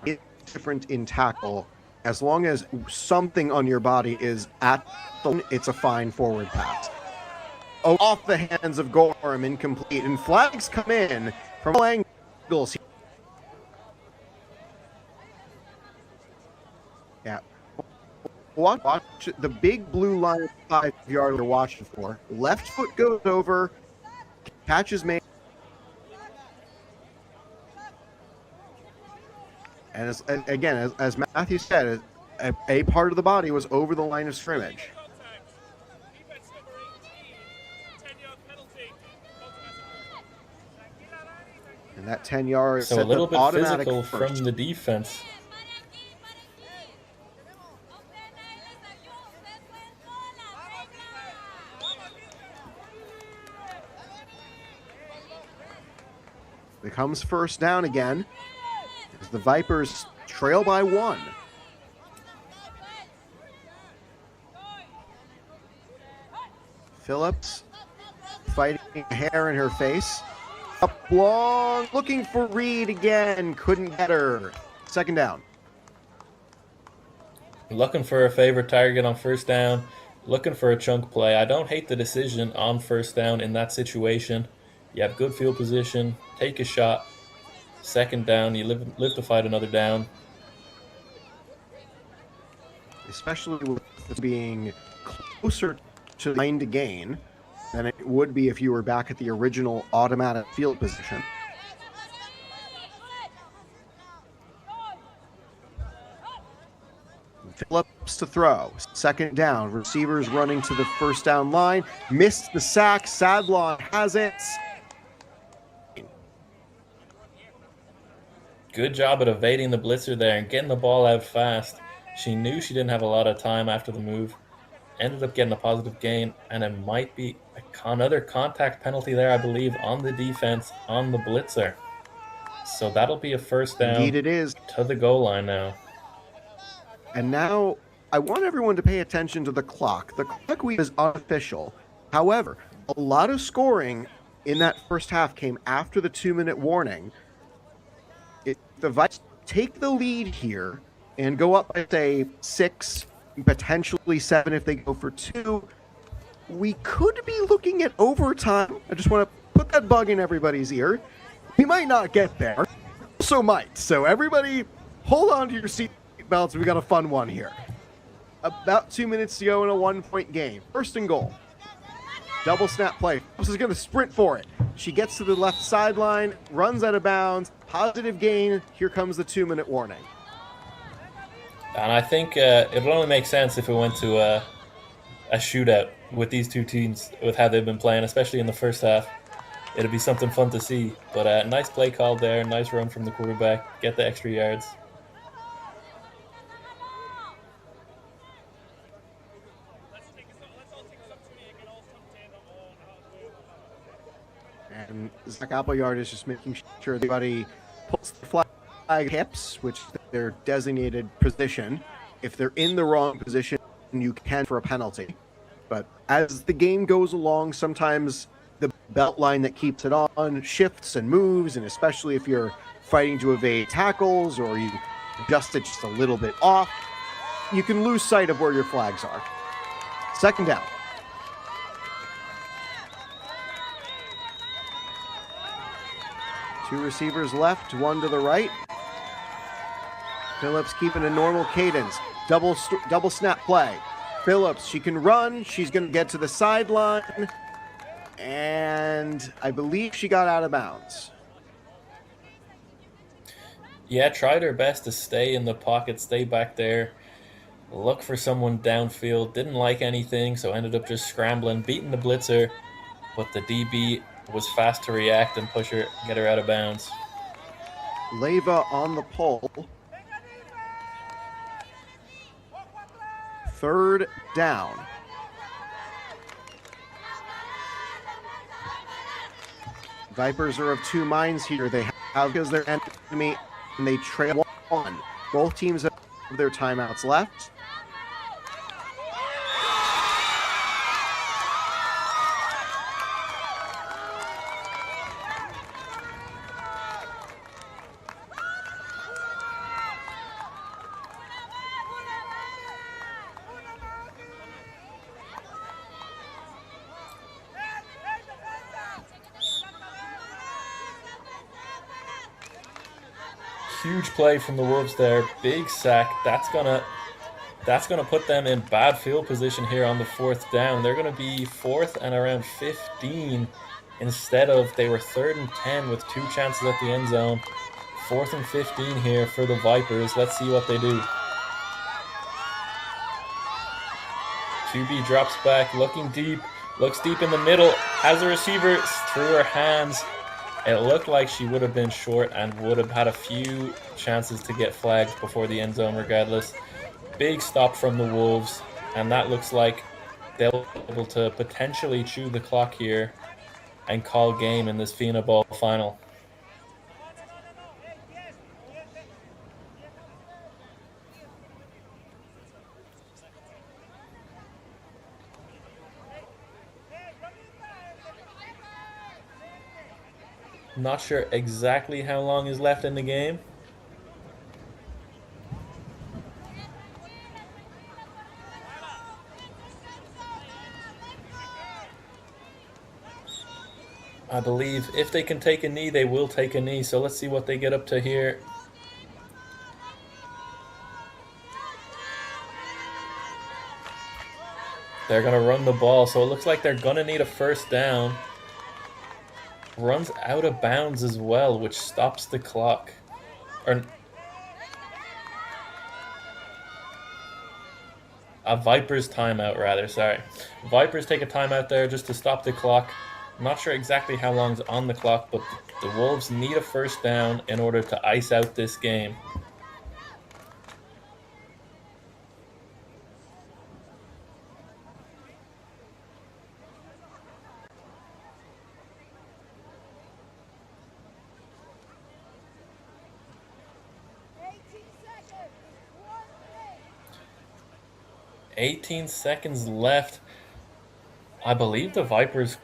It's different in tackle. As long as something on your body is at the, it's a fine forward pass. Oh, off the hands of Gorham, incomplete, and flags come in from all angles. Yeah. Watch the big blue line 5 yard you're watching for. Left foot goes over, catches made. And as Matthew said, a part of the body was over the line of scrimmage. And that 10 yards. So a little bit physical from the defense. Becomes first down again as the Vipers trail by 1. Phillips fighting hair in her face. Up long, looking for Reed again. Couldn't get her. Second down. Looking for a favorite target on first down. Looking for a chunk play. I don't hate the decision on first down in that situation. You have good field position. Take a shot. Second down. You live to fight another down. Especially with being closer to 9 to gain than it would be if you were back at the original automatic field position. Phillips to throw. Second down. Receivers running to the first down line. Missed the sack. Sadlon has it. Good job at evading the blitzer there and getting the ball out fast. She knew she didn't have a lot of time after the move. Ended up getting a positive gain, and it might be another contact penalty there, I believe, on the defense, on the blitzer. So that'll be a first down. Indeed it is. To the goal line now. And now I want everyone to pay attention to the clock. The clock week is unofficial. However, a lot of scoring in that first half came after the 2-minute warning. If the Vikes take the lead here and go up by, say, 6, potentially 7 if they go for 2, we could be looking at overtime. I just want to put that bug in everybody's ear. We might not get there. Also might. So everybody hold on to your seat belts. We got a fun one here. About 2 minutes to go in a 1-point game. First and goal. Double snap play. This is going to sprint for it. She gets to the left sideline, runs out of bounds. Positive gain. Here comes the 2-minute warning. And I think it would only make sense if it went to a shootout with these two teams, with how they've been playing, especially in the first half. It'll be something fun to see. But nice play call there, nice run from the quarterback, get the extra yards. And Zach Appleyard is just making sure everybody pulls the flag hips, which is their designated position. If they're in the wrong position, you can for a penalty. But as the game goes along, sometimes the belt line that keeps it on shifts and moves, and especially if you're fighting to evade tackles or you adjust it just a little bit off, you can lose sight of where your flags are. Second down. Two receivers left, one to the right. Phillips keeping a normal cadence. Double snap play. Phillips, she can run. She's going to get to the sideline. And I believe she got out of bounds. Yeah, tried her best to stay in the pocket, stay back there, look for someone downfield. Didn't like anything, so ended up just scrambling, beating the blitzer. But the DB was fast to react and push her, get her out of bounds. Leyva on the pole. 3rd down. Vipers are of two minds here. They have because their enemy and they trail 1. Both teams have their timeouts left. Huge play from the Wolves there. Big sack. That's gonna put them in bad field position here on the 4th down. They're gonna be 4th and around 15 instead of they were 3rd and 10 with 2 chances at the end zone. 4th and 15 here for the Vipers. Let's see what they do. QB drops back, looking deep, looks deep in the middle, has a receiver through her hands. It looked like she would have been short and would have had a few chances to get flagged before the end zone regardless. Big stop from the Wolves, and that looks like they'll be able to potentially chew the clock here and call game in this Fianna Ball final. Not sure exactly how long is left in the game. I believe if they can take a knee, they will take a knee. So let's see what they get up to here. They're going to run the ball. So it looks like they're going to need a 1st down. Runs out of bounds as well, which stops the clock. A Vipers timeout, rather, sorry. Vipers take a timeout there just to stop the clock. I'm not sure exactly how long's on the clock, but the Wolves need a 1st down in order to ice out this game. seconds. 18 seconds left. I believe the Vipers,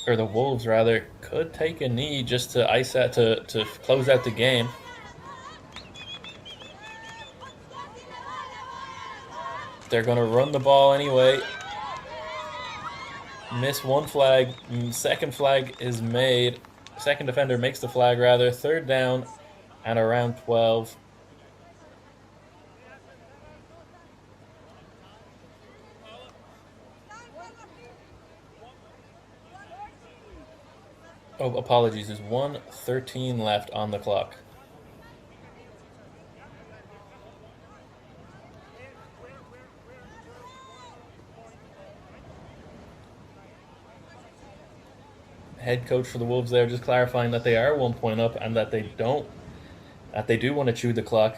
or the Wolves rather, could take a knee just to ice that to close out the game. They're going to run the ball anyway. Miss one flag. Second flag is made. Second defender makes the flag rather. 3rd down and around 12. Oh, apologies. There's 1:13 left on the clock. Head coach for the Wolves there just clarifying that they are 1 point up and that they do want to chew the clock.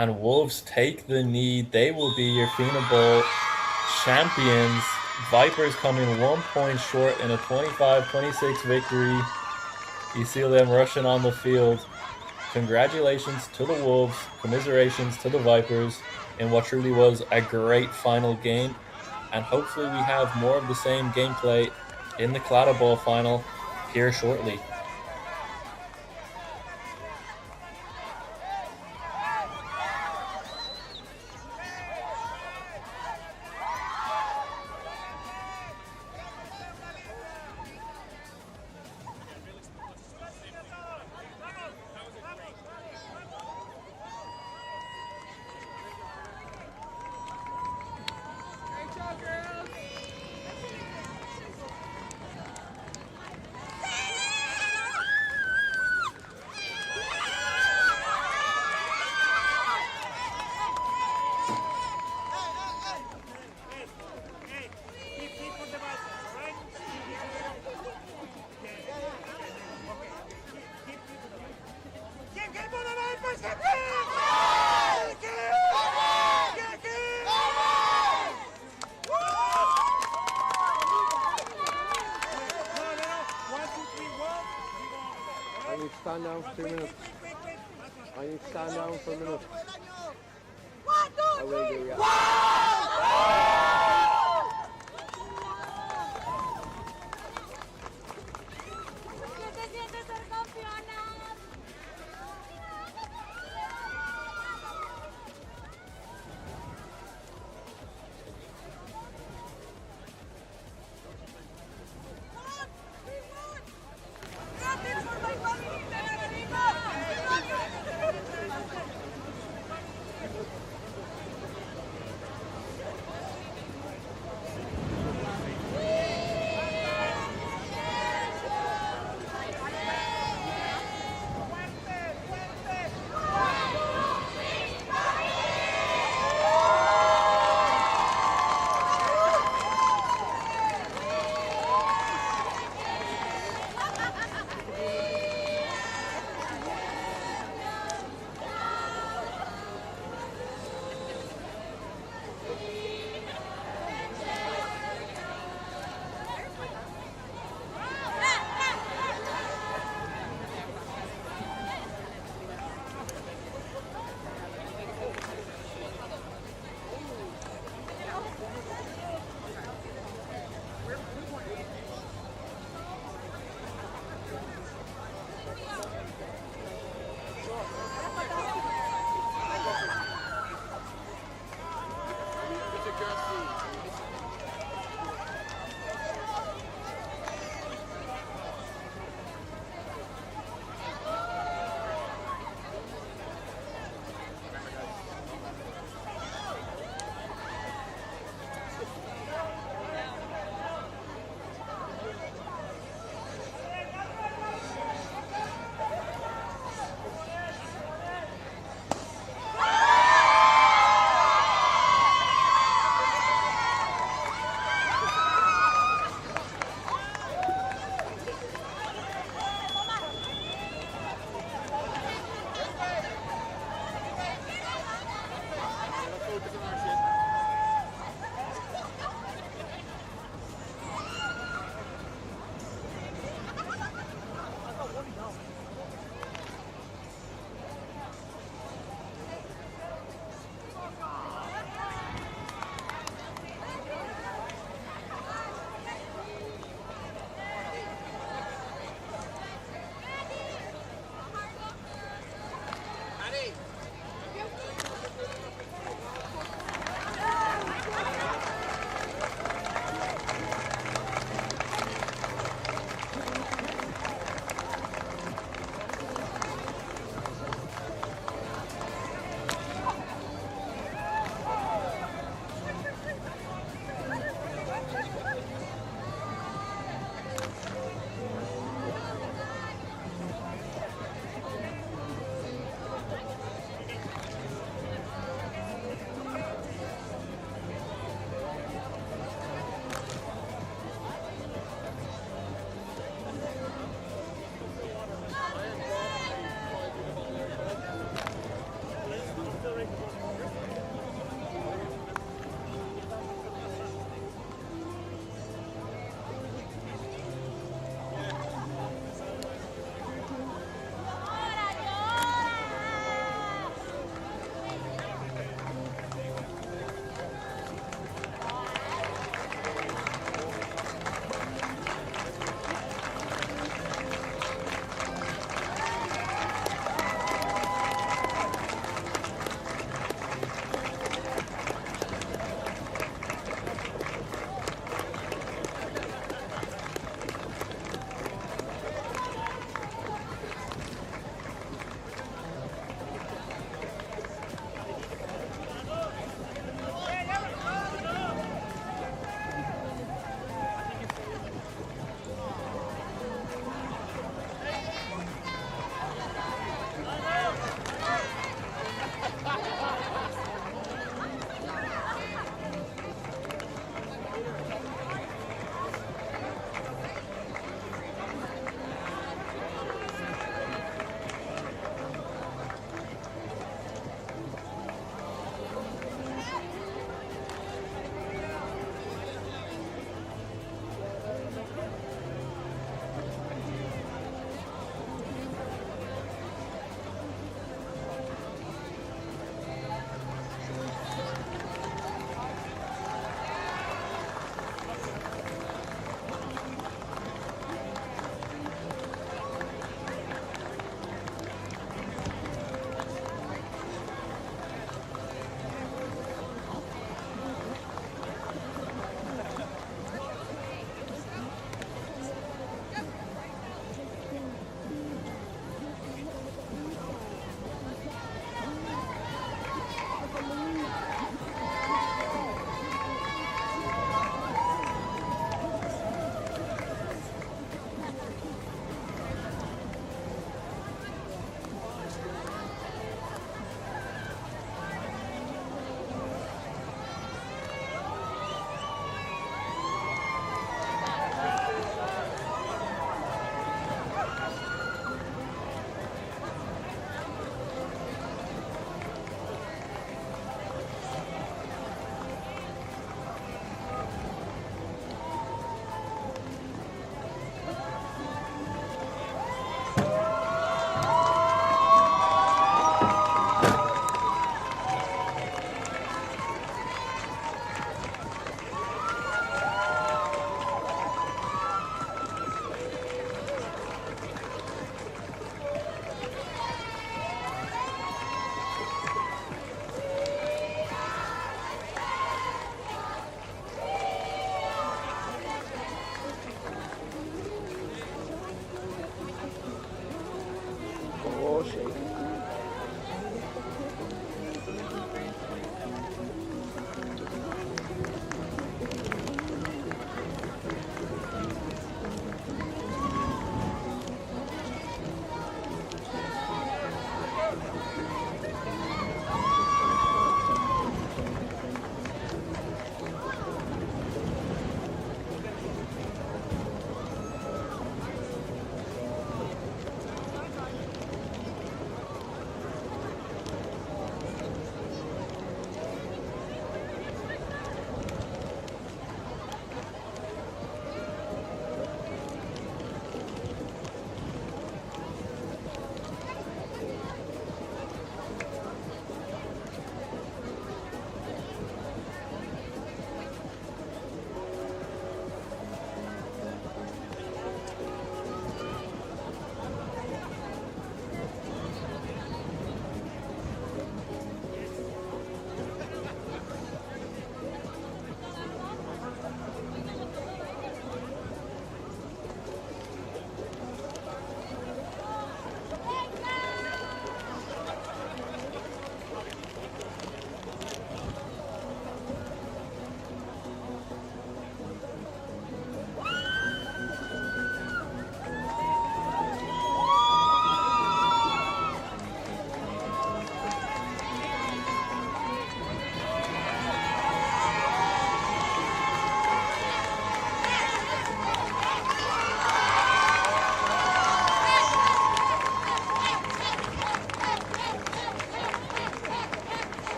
And Wolves take the knee. They will be your Fianna Bowl champions. Vipers coming 1 point short in a 25-26 victory. You see them rushing on the field. Congratulations to the Wolves. Commiserations to the Vipers in what truly was a great final game. And hopefully we have more of the same gameplay in the Claddagh Ball final here shortly. stand down for 2 minutes. I need to stand down for a minute. I will do, yeah.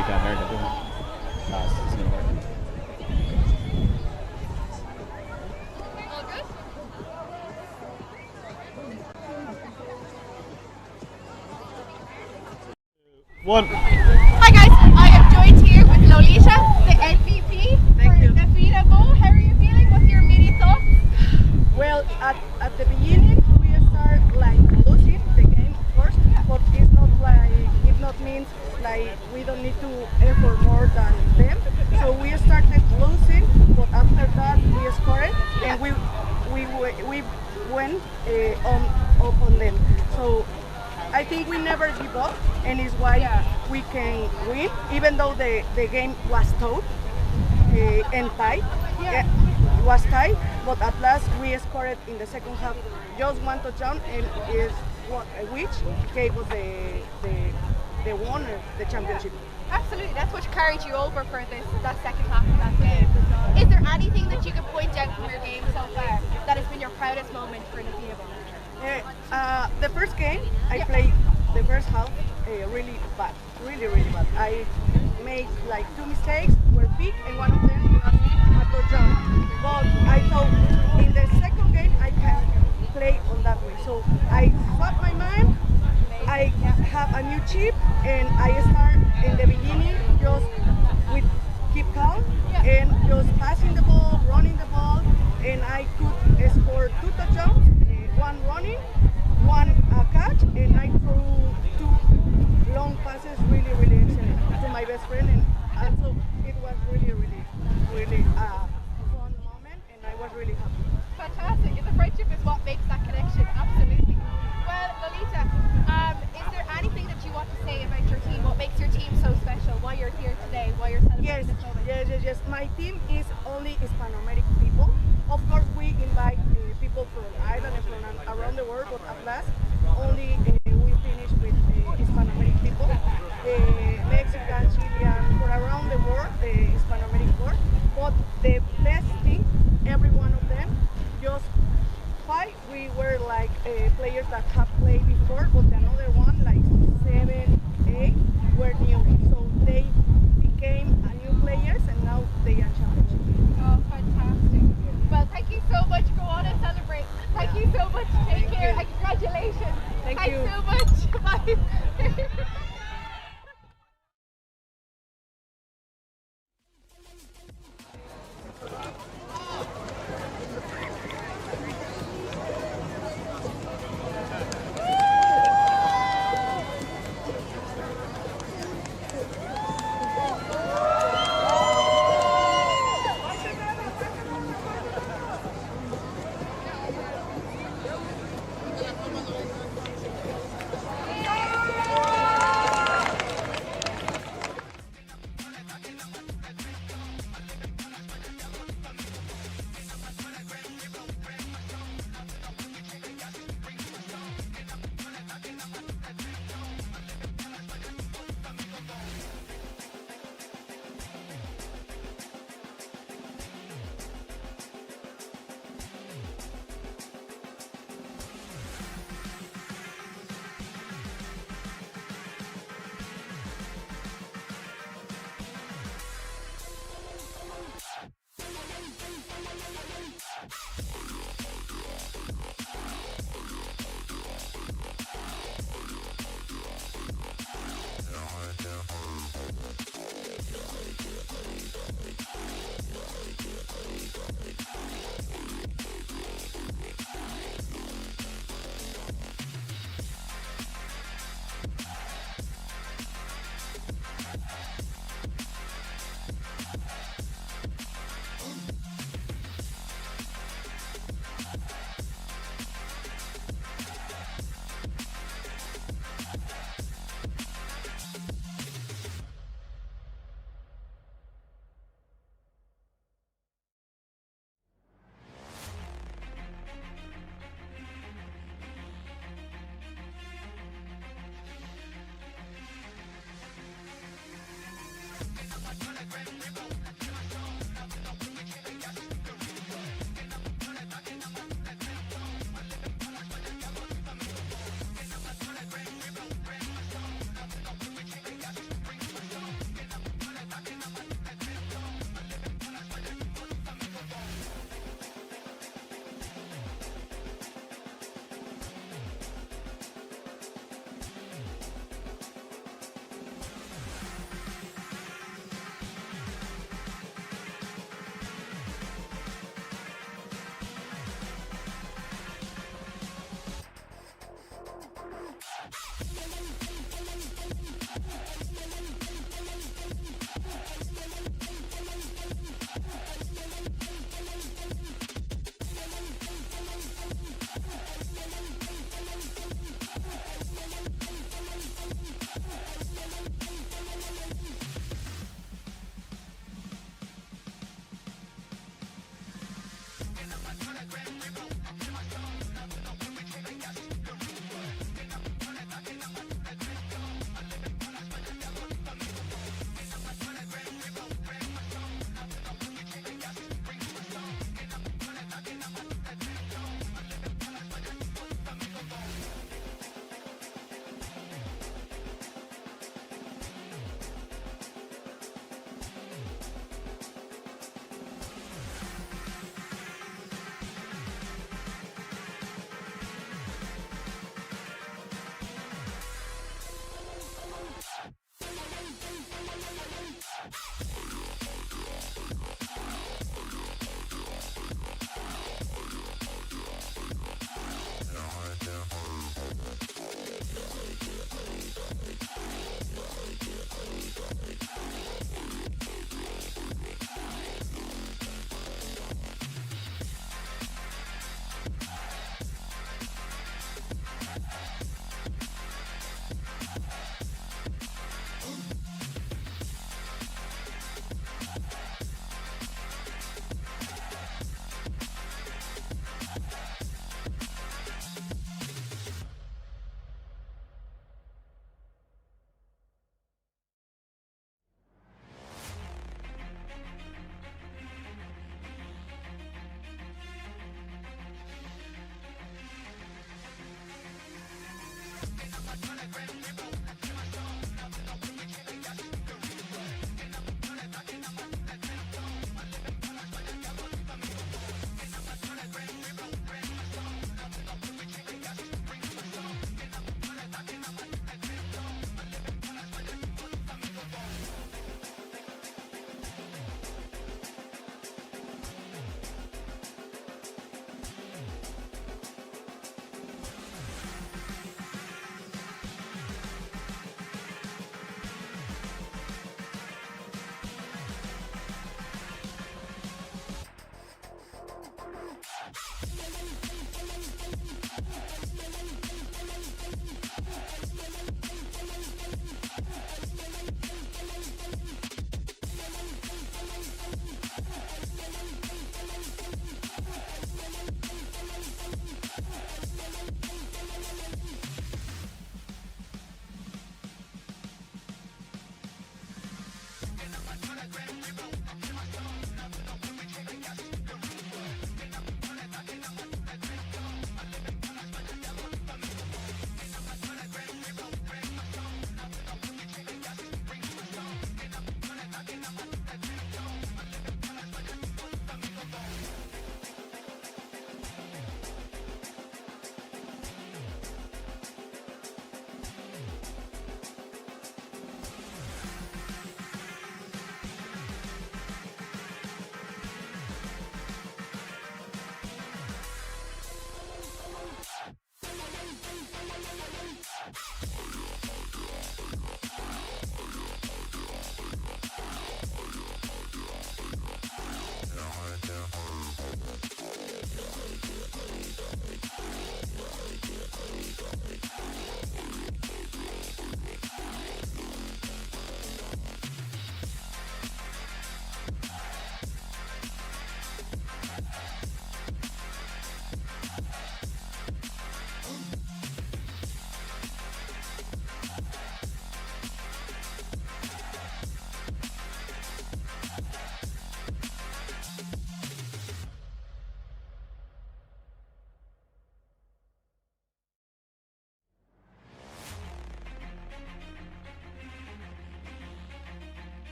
you got hurt. It's gonna work. All good? One. Hi guys, I am joined here with Lolita, the MVP for the Fianna Bowl. How are you feeling? What's your immediate thoughts? Well, at the beginning we start like losing the game first, but it's not like it not means like we don't need to effort more than them. So we started losing, but after that we scored and we went up on them. So I think we never give up, and it's why we can win, even though the game was tough and tight. It was tight, but at last we scored in the second half just one touchdown, and is which gave us the winner, the championship. Absolutely, that's what carried you over for that second half of that game. Is there anything that you could point out from your game so far that has been your proudest moment for the Fianna Bowl? The first game I played the first half really bad, really bad. I made like 2 mistakes, were big, and one of them was a touchdown. But I thought in the second game I can play on that way. So I swapped my mind. I have a new chip, and I start in the beginning just with keep calm and just passing the ball, running the ball, and I could score 2 touchdowns. One running, one catch, and I threw 2 long passes, really excellent to my best friend, and also it was really a fun moment, and I was really happy. Fantastic, and the friendship is what makes that connection, absolutely. Well, Lolita, is there anything that you want to say about your team? What makes your team so special? Why you're here today? Why you're celebrating this moment? Yes. My team is only Hispano-American people. Of course, we invite people from Ireland and from around the world, but at last, only we finish with Hispano-American people. Mexican, Chilean, for around the world, the Hispano-American world. But the best thing, every one of them, just 5, we were like players that have played before, but another one, like 7, 8, were new. So they became new players, and now they are champions. Oh, fantastic. Well, thank you so much. Go on and celebrate. Thank you so much. Take care and congratulations. Thank you so much. Bye.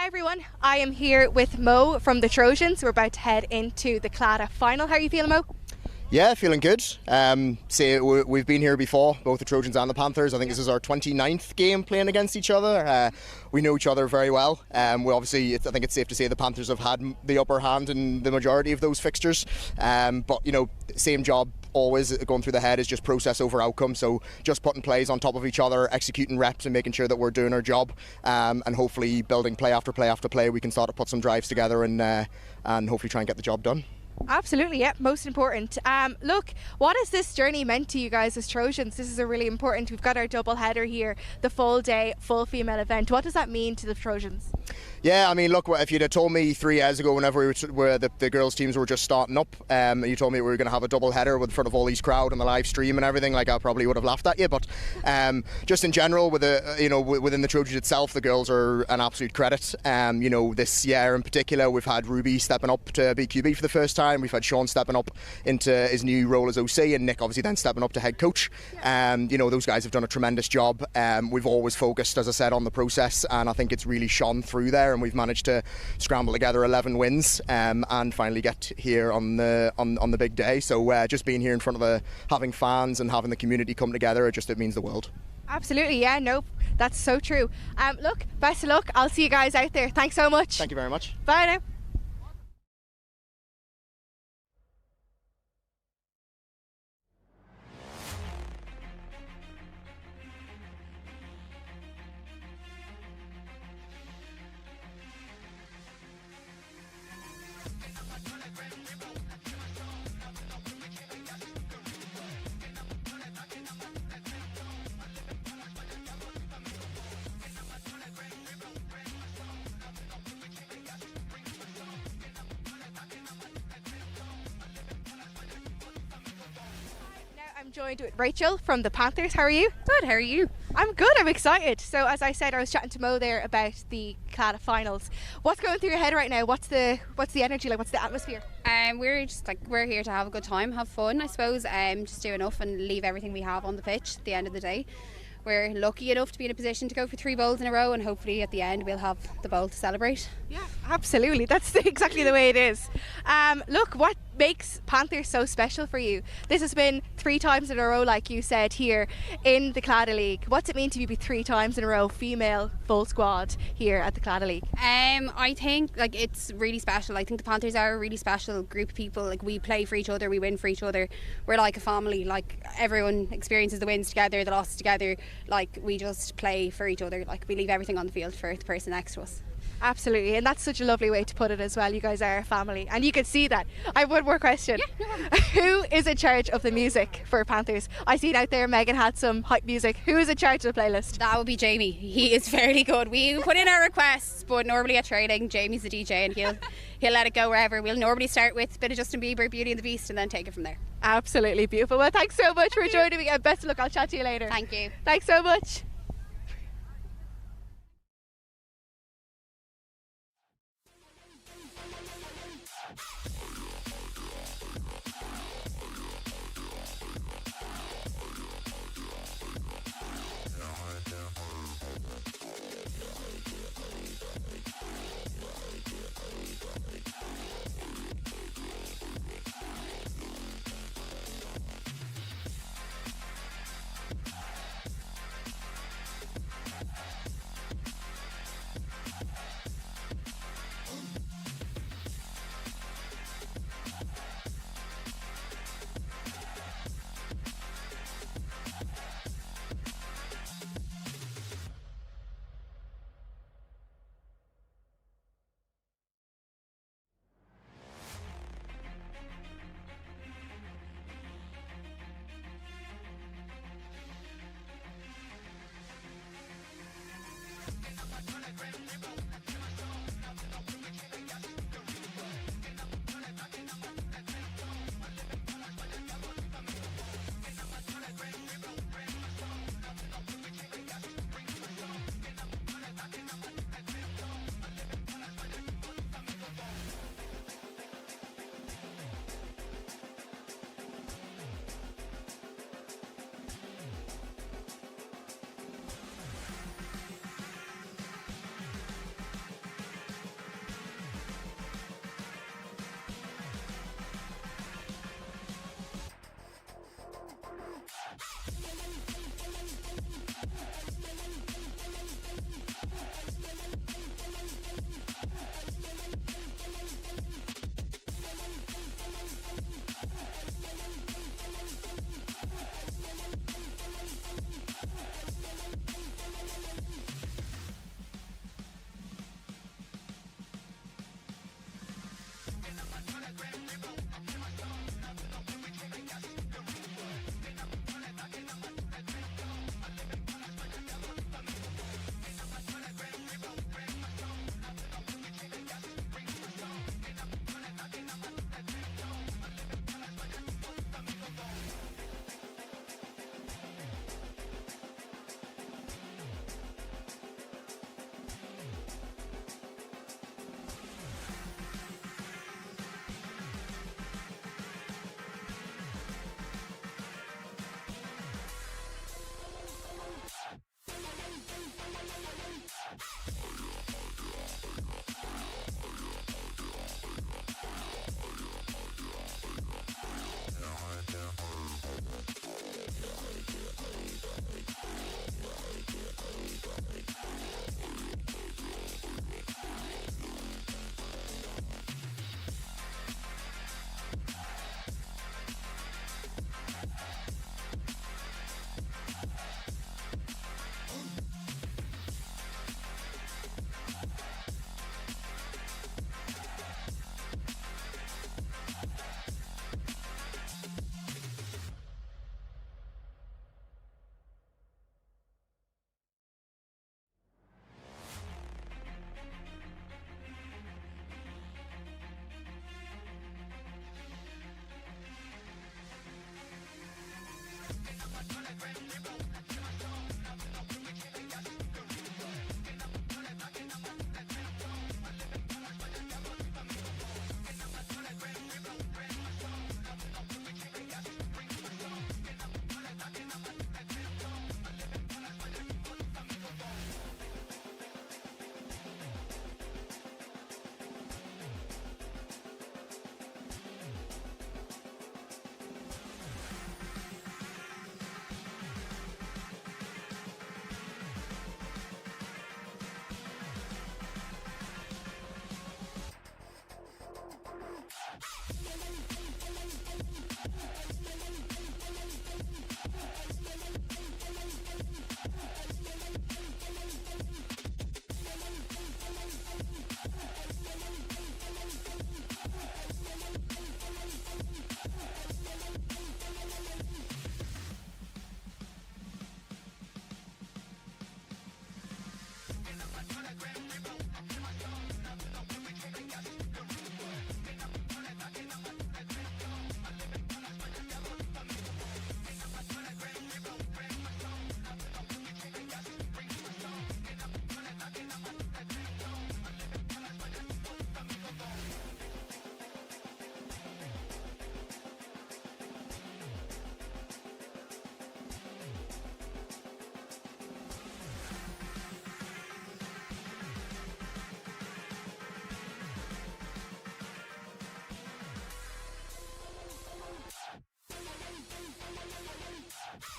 Hi everyone, I am here with Mo from the Trojans. We're about to head into the Claddagh final. How are you feeling, Mo? Yeah, feeling good. We've been here before, both the Trojans and the Panthers. I think this is our 29th game playing against each other. We know each other very well. I think it's safe to say the Panthers have had the upper hand in the majority of those fixtures. But same job always going through the head is just process over outcome. So just putting plays on top of each other, executing reps and making sure that we're doing our job, and hopefully building play after play after play. We can start to put some drives together and hopefully try and get the job done. Absolutely, yeah, most important. Look, what has this journey meant to you guys as Trojans? This is a really important, we've got our double header here, the full day, full female event. What does that mean to the Trojans? Yeah, I mean, look, if you'd have told me 3 years ago, whenever the girls' teams were just starting up, you told me we were going to have a double header in front of all these crowd and the live stream and everything, I probably would have laughed at you. But just in general, within the Trojans itself, the girls are an absolute credit. This year in particular, we've had Ruby stepping up to be QB for the first time. We've had Sean stepping up into his new role as OC, and Nick obviously then stepping up to head coach. Those guys have done a tremendous job. We've always focused, as I said, on the process, and I think it's really shone through there. And we've managed to scramble together 11 wins and finally get here on the big day. So just being here in front of having fans and having the community come together, it means the world. Absolutely, yeah, no, that's so true. Look, best of luck. I'll see you guys out there. Thanks so much. Thank you very much. Bye now. I'm joined with Rachel from the Panthers. How are you? Good, how are you? I'm good, I'm excited. So as I said, I was chatting to Mo there about the Claddagh Finals. What's going through your head right now? What's the energy like? What's the atmosphere? We're here to have a good time, have fun, I suppose, just do enough and leave everything we have on the pitch at the end of the day. We're lucky enough to be in a position to go for 3 bowls in a row, and hopefully at the end we'll have the bowl to celebrate. Yeah, absolutely. That's exactly the way it is. Look, what makes Panthers so special for you? This has been 3 times in a row, like you said, here in the Claddagh League. What's it mean to you be 3 times in a row female full squad here at the Claddagh League? I think it's really special. I think the Panthers are a really special group of people. We play for each other, we win for each other. We're like a family. Everyone experiences the wins together, the losses together. We just play for each other. We leave everything on the field for the person next to us. Absolutely, and that's such a lovely way to put it as well. You guys are a family, and you can see that. I have one more question. Yeah, no problem. Who is in charge of the music for Panthers? I seen out there Megan had some hype music. Who is in charge of the playlist? That would be Jamie. He is fairly good. We put in our requests, but normally at training, Jamie's the DJ, and he'll let it go wherever. We'll normally start with a bit of Justin Bieber, Beauty and the Beast, and then take it from there. Absolutely beautiful. Well, thanks so much for joining me, and best of luck. I'll chat to you later. Thank you. Thanks so much.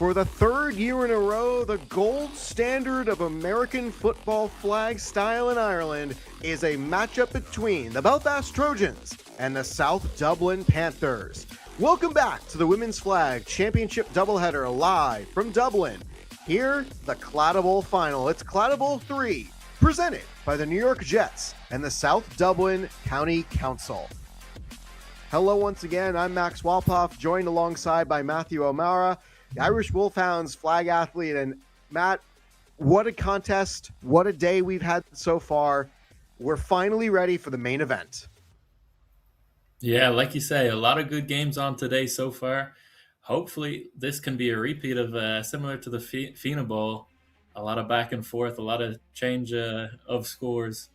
For the third year in a row, the gold standard of American football flag style in Ireland is a matchup between the Belfast Trojans and the South Dublin Panthers. Welcome back to the Women's Flag Championship doubleheader live from Dublin. Here, the Claddagh Bowl final. It's Claddagh Bowl 3, presented by the New York Jets and the South Dublin County Council. Hello once again, I'm Max Walpoff, joined alongside by Matthew O'Mara, the Irish Wolfhounds flag athlete. And Matt, what a contest, what a day we've had so far. We're finally ready for the main event. Yeah, like you say, a lot of good games on today so far. Hopefully this can be a repeat of similar to the Fianna Bowl. A lot of back and forth, a lot of change of scores.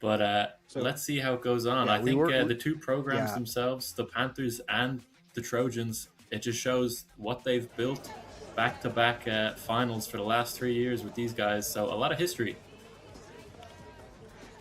But let's see how it goes on. Yeah, I think the two programs themselves, the Panthers and the Trojans, it just shows what they've built back-to-back finals for the last 3 years with these guys. So a lot of history.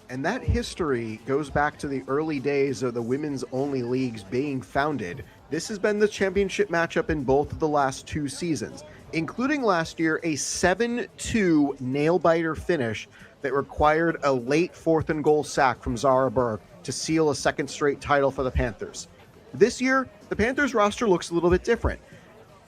And that history goes back to the early days of the women's only leagues being founded. This has been the championship matchup in both of the last 2 seasons, including last year a 7-2 nail-biter finish that required a late 4th and goal sack from Zara Burke to seal a second straight title for the Panthers. This year, the Panthers roster looks a little bit different.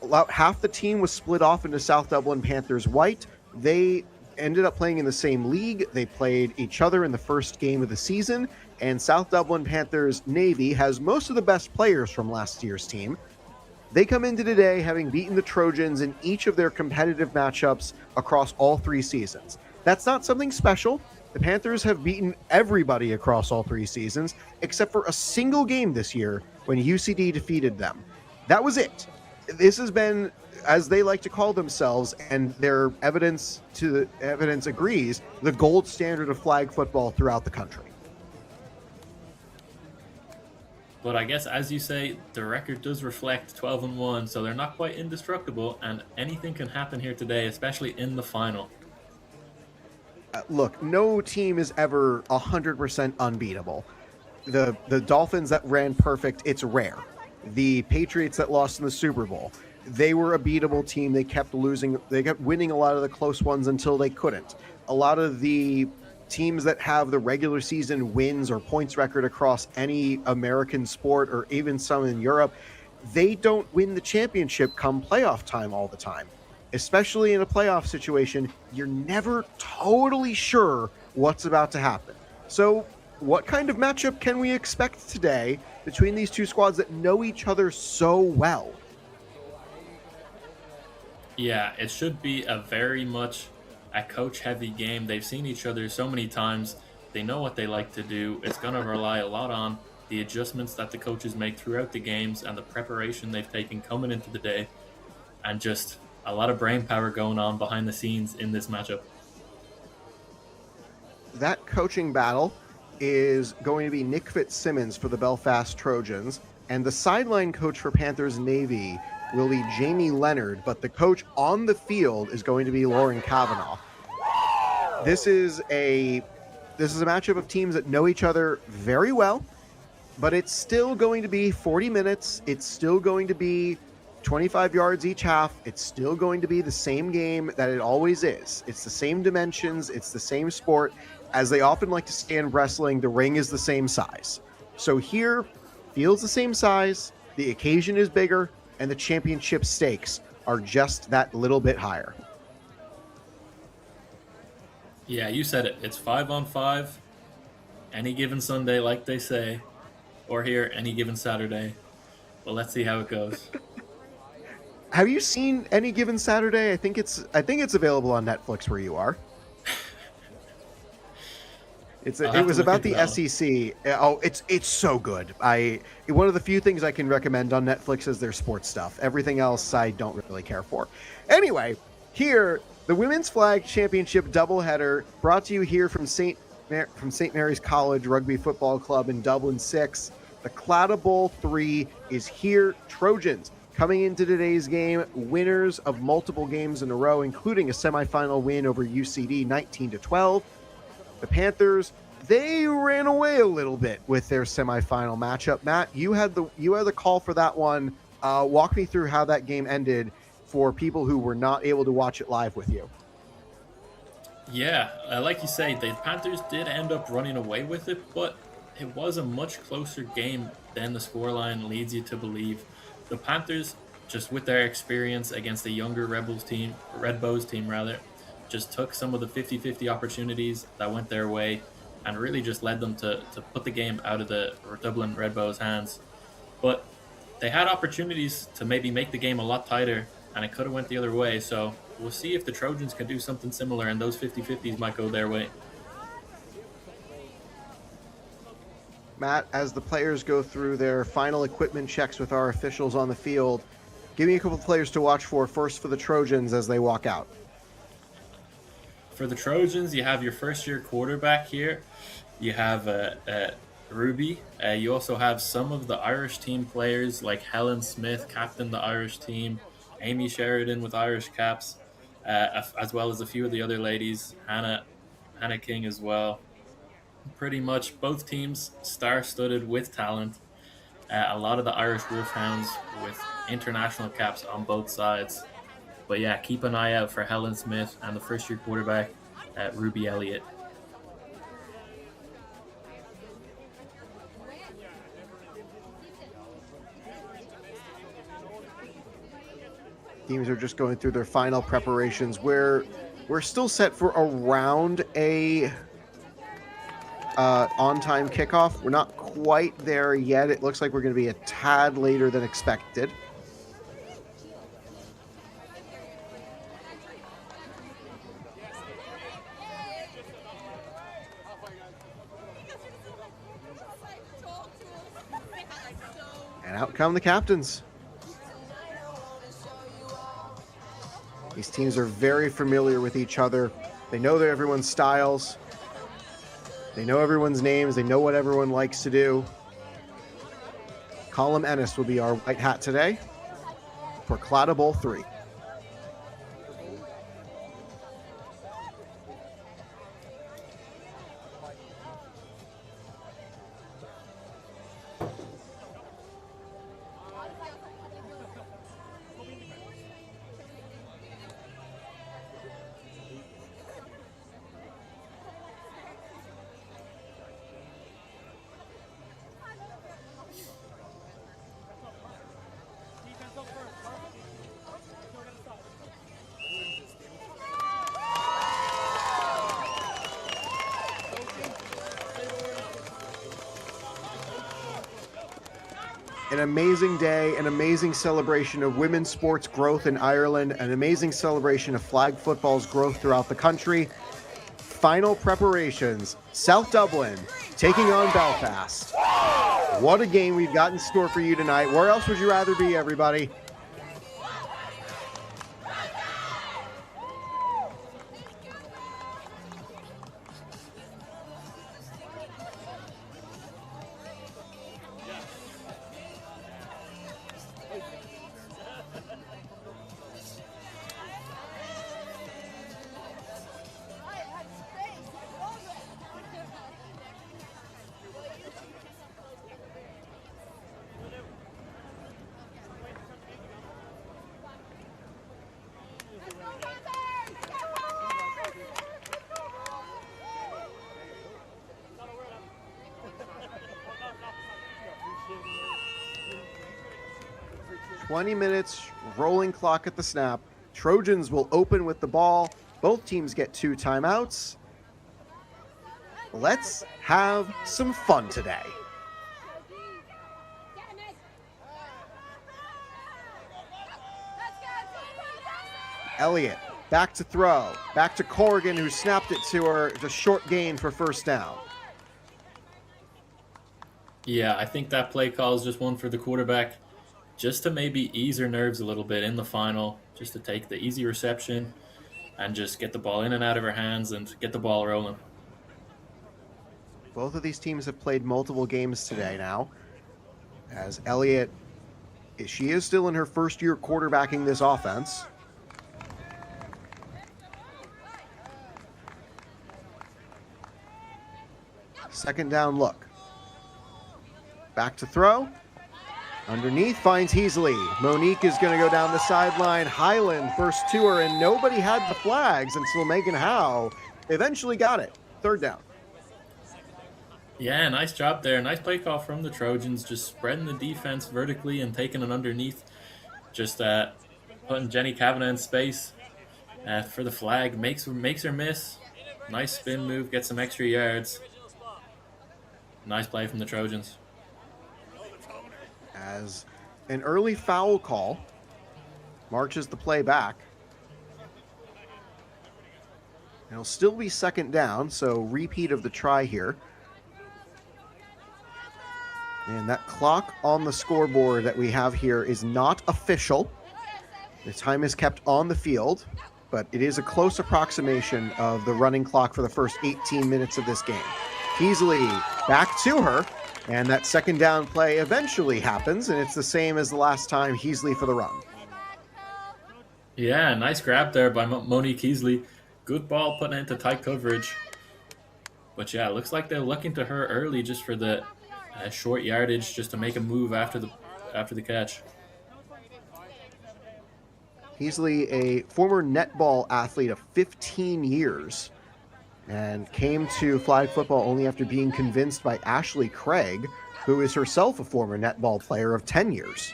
About half the team was split off into South Dublin Panthers white. They ended up playing in the same league. They played each other in the first game of the season, and South Dublin Panthers Navy has most of the best players from last year's team. They come into today having beaten the Trojans in each of their competitive matchups across all 3 seasons. That's not something special. The Panthers have beaten everybody across all 3 seasons, except for a single game this year when UCD defeated them. That was it. This has been, as they like to call themselves, and their evidence agrees, the gold standard of flag football throughout the country. But I guess, as you say, the record does reflect 12-1, so they're not quite indestructible, and anything can happen here today, especially in the final. Look, no team is ever 100% unbeatable. The Dolphins that ran perfect, it's rare. The Patriots that lost in the Super Bowl, they were a beatable team. They kept losing. They kept winning a lot of the close ones until they couldn't. A lot of the teams that have the regular season wins or points record across any American sport, or even some in Europe, they don't win the championship come playoff time all the time. Especially in a playoff situation, you're never totally sure what's about to happen. So what kind of matchup can we expect today between these two squads that know each other so well? Yeah, it should be a very much a coach-heavy game. They've seen each other so many times. They know what they like to do. It's going to rely a lot on the adjustments that the coaches make throughout the games and the preparation they've taken coming into the day, and just a lot of brain power going on behind the scenes in this matchup. That coaching battle is going to be Nick Fitzsimmons for the Belfast Trojans, and the sideline coach for Panthers Navy will be Jamie Leonard, but the coach on the field is going to be Lauren Kavanaugh. This is a matchup of teams that know each other very well, but it's still going to be 40 minutes. It's still going to be 25 yards each half. It's still going to be the same game that it always is. It's the same dimensions. It's the same sport. As they often like to say in wrestling, the ring is the same size. So here, field's the same size, the occasion is bigger, and the championship stakes are just that little bit higher. Yeah, you said it. It's 5-on-5, any given Sunday, like they say, or here, any given Saturday. Well, let's see how it goes. Have you seen Any Given Saturday? I think it's available on Netflix where you are. It was about the SEC. Oh, it's so good. One of the few things I can recommend on Netflix is their sports stuff. Everything else I don't really care for. Anyway, here the Women's Flag Championship doubleheader brought to you here from St. Mary's College Rugby Football Club in Dublin 6. The Claddagh Bowl 3 is here. Trojans coming into today's game, winners of multiple games in a row, including a semifinal win over UCD 19-12. The Panthers, they ran away a little bit with their semifinal matchup. Matt, you had the call for that one Walk me through how that game ended for people who were not able to watch it live with you. Yeah, like you say, the Panthers did end up running away with it, but it was a much closer game than the scoreline leads you to believe. The Panthers, just with their experience against a younger Red Bows team, just took some of the 50-50 opportunities that went their way and really just led them to put the game out of the Dublin Red Bows' hands. But they had opportunities to maybe make the game a lot tighter, and it could have went the other way. So we'll see if the Trojans can do something similar, and those 50-50s might go their way. Matt, as the players go through their final equipment checks with our officials on the field, give me a couple of players to watch for first for the Trojans as they walk out. For the Trojans, you have your first-year quarterback here. You have Ruby. You also have some of the Irish team players like Helen Smith, captain the Irish team, Amy Sheridan with Irish caps, as well as a few of the other ladies, Hannah King as well. Pretty much both teams star-studded with talent. A lot of the Irish Wolfhounds with international caps on both sides. But yeah, keep an eye out for Helen Smith and the first-year quarterback, Ruby Elliott. Teams are just going through their final preparations. We're still set for around a on-time kickoff. We're not quite there yet. It looks like we're going to be a tad later than expected. And out come the captains. These teams are very familiar with each other. They know everyone's styles. They know everyone's names. They know what everyone likes to do. Colm Ennis will be our white hat today for Claddagh Bowl 3. An amazing day, an amazing celebration of women's sports growth in Ireland, an amazing celebration of flag football's growth throughout the country. Final preparations, South Dublin taking on Belfast. What a game we've got in store for you tonight. Where else would you rather be, everybody? "20 minutes, rolling clock at the snap. Trojans will open with the ball. Both teams get 2 timeouts. Let's have some fun today." Elliott back to throw. Back to Corrigan, who snapped it to her. It's a short gain for first down. Yeah, I think that play call is just one for the quarterback, just to maybe ease her nerves a little bit in the final, just to take the easy reception and just get the ball in and out of her hands and get the ball rolling. Both of these teams have played multiple games today now. As Elliott, she is still in her first year quarterbacking this offense. Second down look. Back to throw. Underneath finds Heasley. Monique is going to go down the sideline. Highland first to her, and nobody had the flags until Megan Howe eventually got it. Third down. Yeah, nice job there. Nice play call from the Trojans, just spreading the defense vertically and taking it underneath. Just putting Jenny Kavanagh in space for the flag. Makes her miss. Nice spin move, get some extra yards. Nice play from the Trojans. As an early foul call marches the play back. It'll still be second down, so repeat of the try here. And that clock on the scoreboard that we have here is not official. The time is kept on the field, but it is a close approximation of the running clock for the first 18 minutes of this game. Heasley back to her, and that second down play eventually happens, and it's the same as the last time, Heasley for the run. Yeah, nice grab there by Monique Heasley. Good ball putting it into tight coverage. But yeah, it looks like they're looking to her early just for the short yardage, just to make a move after the catch. Heasley, a former netball athlete of 15 years, and came to flag football only after being convinced by Ashley Craig, who is herself a former netball player of 10 years.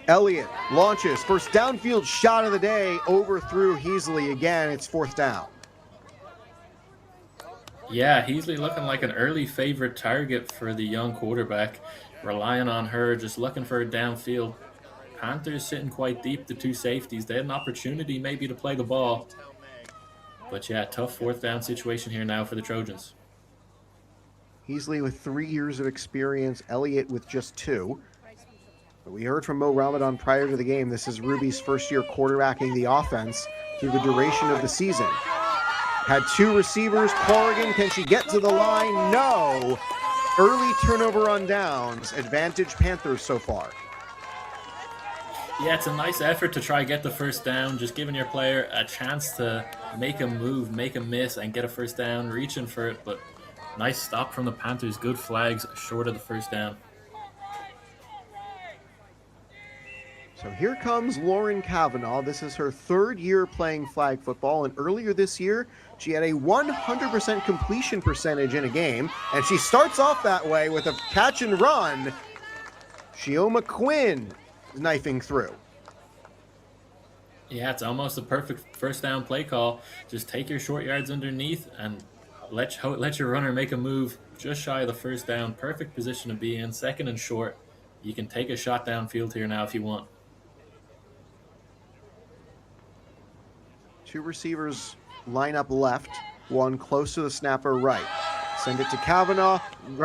Elliott launches, first downfield shot of the day, overthrew Heasley again. It's fourth down. Yeah, Heasley looking like an early favorite target for the young quarterback. Relying on her, just looking for a downfield. Panthers sitting quite deep, the two safeties. They had an opportunity maybe to play the ball. But yeah, tough fourth down situation here now for the Trojans. Heasley with 3 years of experience, Elliott with just 2. But we heard from Mo Ramadan prior to the game, this is Ruby's first year quarterbacking the offense through the duration of the season. Had 2 receivers. Corrigan, can she get to the line? No. Early turnover on downs. Advantage Panthers so far. Yeah, it's a nice effort to try get the first down, just giving your player a chance to make a move, make a miss, and get a first down, reaching for it. But nice stop from the Panthers. Good flags short of the first down. So here comes Lauren Kavanagh. This is her 3rd year playing flag football, and earlier this year, she had a 100% completion percentage in a game, and she starts off that way with a catch and run. Shioma Quinn knifing through. Yeah, it's almost a perfect first down play call. Just take your short yards underneath and let your runner make a move just shy of the first down. Perfect position to be in, second and short. You can take a shot downfield here now if you want. 2 receivers line up left, one close to the snapper right. Send it to Kavanagh,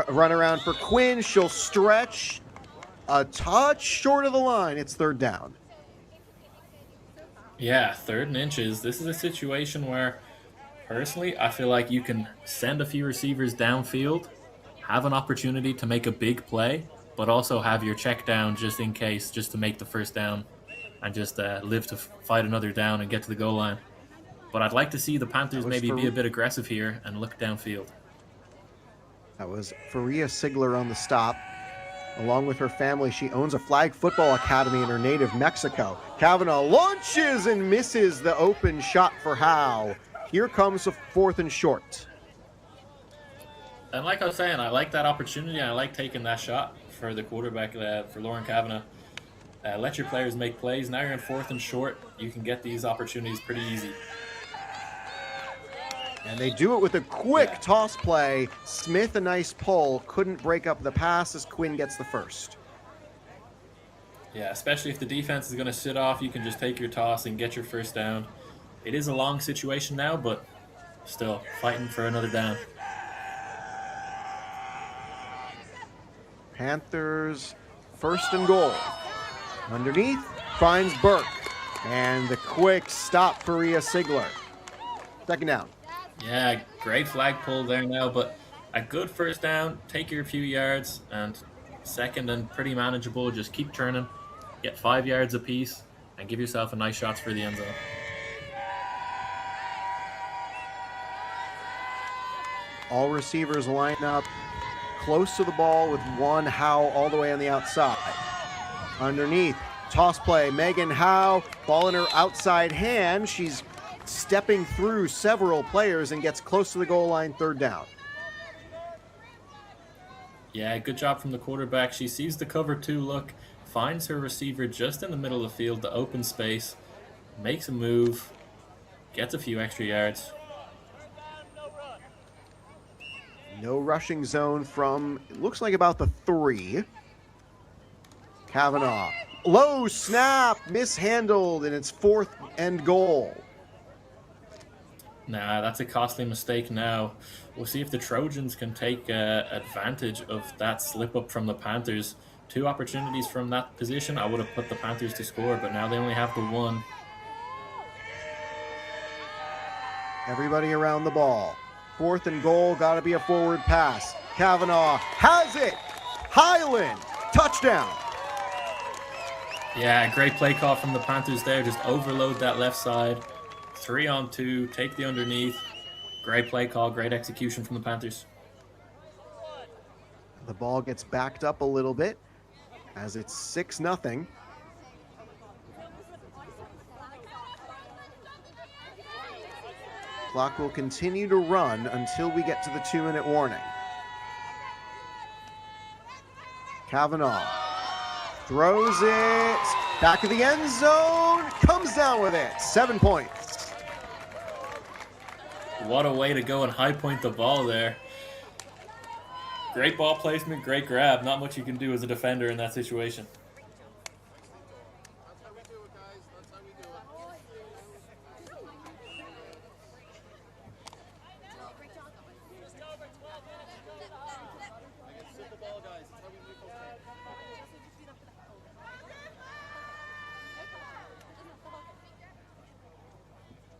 run around for Quinn. She'll stretch a touch short of the line. It's third down. Yeah, 3rd and inches. This is a situation where, personally, I feel like you can send a few receivers downfield, have an opportunity to make a big play, but also have your check down just in case, just to make the first down and just live to fight another down and get to the goal line. But I'd like to see the Panthers maybe be a bit aggressive here and look downfield. That was Faria Sigler on the stop. Along with her family, she owns a flag football academy in her native Mexico. Kavanagh launches and misses the open shot for Howe. Here comes a 4th and short. And like I was saying, I like that opportunity. I like taking that shot for the quarterback, for Lauren Kavanagh. Let your players make plays. Now you're in 4th and short. You can get these opportunities pretty easy. And they do it with a quick toss play. Smith, a nice pull, couldn't break up the pass as Quinn gets the first. Yeah, especially if the defense is going to sit off, you can just take your toss and get your first down. It is a long situation now, but still fighting for another down. Panthers, 1st and goal. Underneath, finds Burke. And the quick stop for Rhea Sigler. 2nd down. Yeah, great flag pull there now, but a good first down. Take your few yards, and 2nd and pretty manageable. Just keep turning, get 5 yards apiece, and give yourself a nice shots for the end zone. All receivers line up close to the ball with one. Howe all the way on the outside. Underneath, toss play, Megan Howe, ball in her outside hand. She's stepping through several players and gets close to the goal line, third down. Yeah, good job from the quarterback. She sees the cover two look, finds her receiver just in the middle of the field, the open space, makes a move, gets a few extra yards. No rushing zone from, it looks like about the 3. Kavanaugh, low snap, mishandled, and it's 4th and goal. Nah, that's a costly mistake now. We'll see if the Trojans can take advantage of that slip up from the Panthers. 2 opportunities from that position. I would have put the Panthers to score, but now they only have the 1. Everybody around the ball. 4th and goal, got to be a forward pass. Kavanaugh has it. Highland, touchdown. Yeah, great play call from the Panthers there. Just overload that left side. 3-on-2, take the underneath. Great play call, great execution from the Panthers. The ball gets backed up a little bit as it's 6-0. Clock will continue to run until we get to the 2-minute warning. Kavanaugh throws it back of the end zone, comes down with it, 7 points. What a way to go and high point the ball there. Great ball placement, great grab. Not much you can do as a defender in that situation.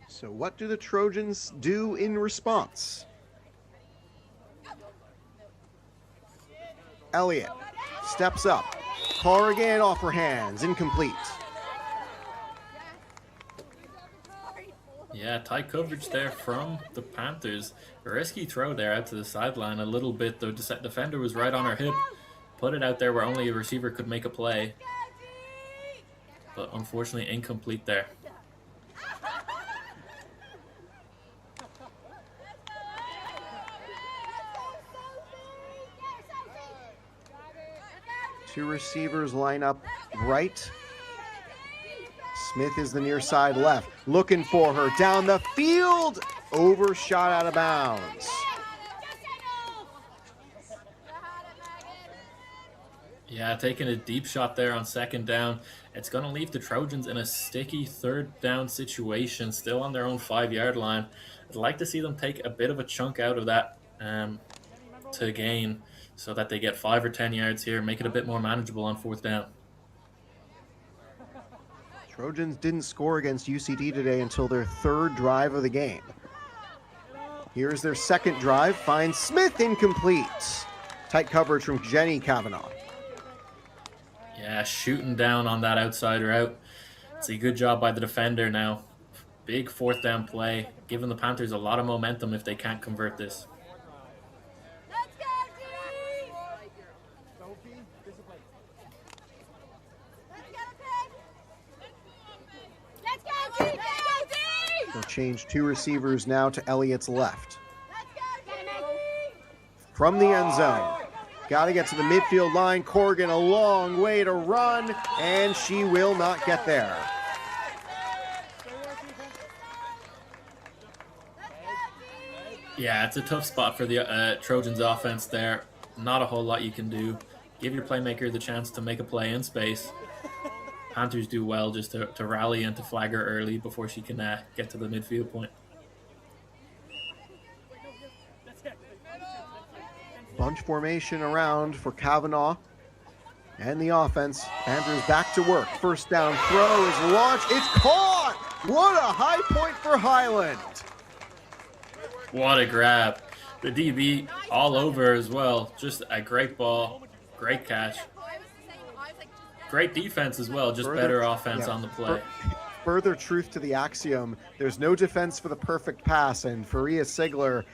So what do the Trojans do in response? Elliott steps up. Corrigan off her hands, incomplete. Yeah, tight coverage there from the Panthers. A risky throw there out to the sideline a little bit. The defender was right on her hip. Put it out there where only a receiver could make a play. But unfortunately incomplete there. Two receivers line up right. Smith is the near side left. Looking for her down the field. Overshot out of bounds. Yeah, taking a deep shot there on 2nd down. It's going to leave the Trojans in a sticky 3rd down situation, still on their own 5-yard line. I'd like to see them take a bit of a chunk out of that to gain, so that they get 5 or 10 yards here, make it a bit more manageable on 4th down. Trojans didn't score against UCD today until their 3rd drive of the game. Here's their 2nd drive, finds Smith, incomplete. Tight coverage from Jenny Kavanaugh. Yeah, shooting down on that outside route. It's a good job by the defender now. Big 4th down play, giving the Panthers a lot of momentum if they can't convert this. They'll change 2 receivers now to Elliott's left. From the end zone. Got to get to the midfield line. Corrigan a long way to run, and she will not get there. Yeah, it's a tough spot for the Trojans offense there. Not a whole lot you can do. Give your playmaker the chance to make a play in space. Panthers do well just to rally and to flag her early before she can get to the midfield point. Bunch formation around for Kavanaugh and the offense. Panthers back to work. 1st down throw is launched. It's caught! What a high point for Highland. What a grab. The DB all over as well. Just a great ball, great catch. Great defense as well, just better offense on the play. Further truth to the axiom, there's no defense for the perfect pass, and Faria Sigler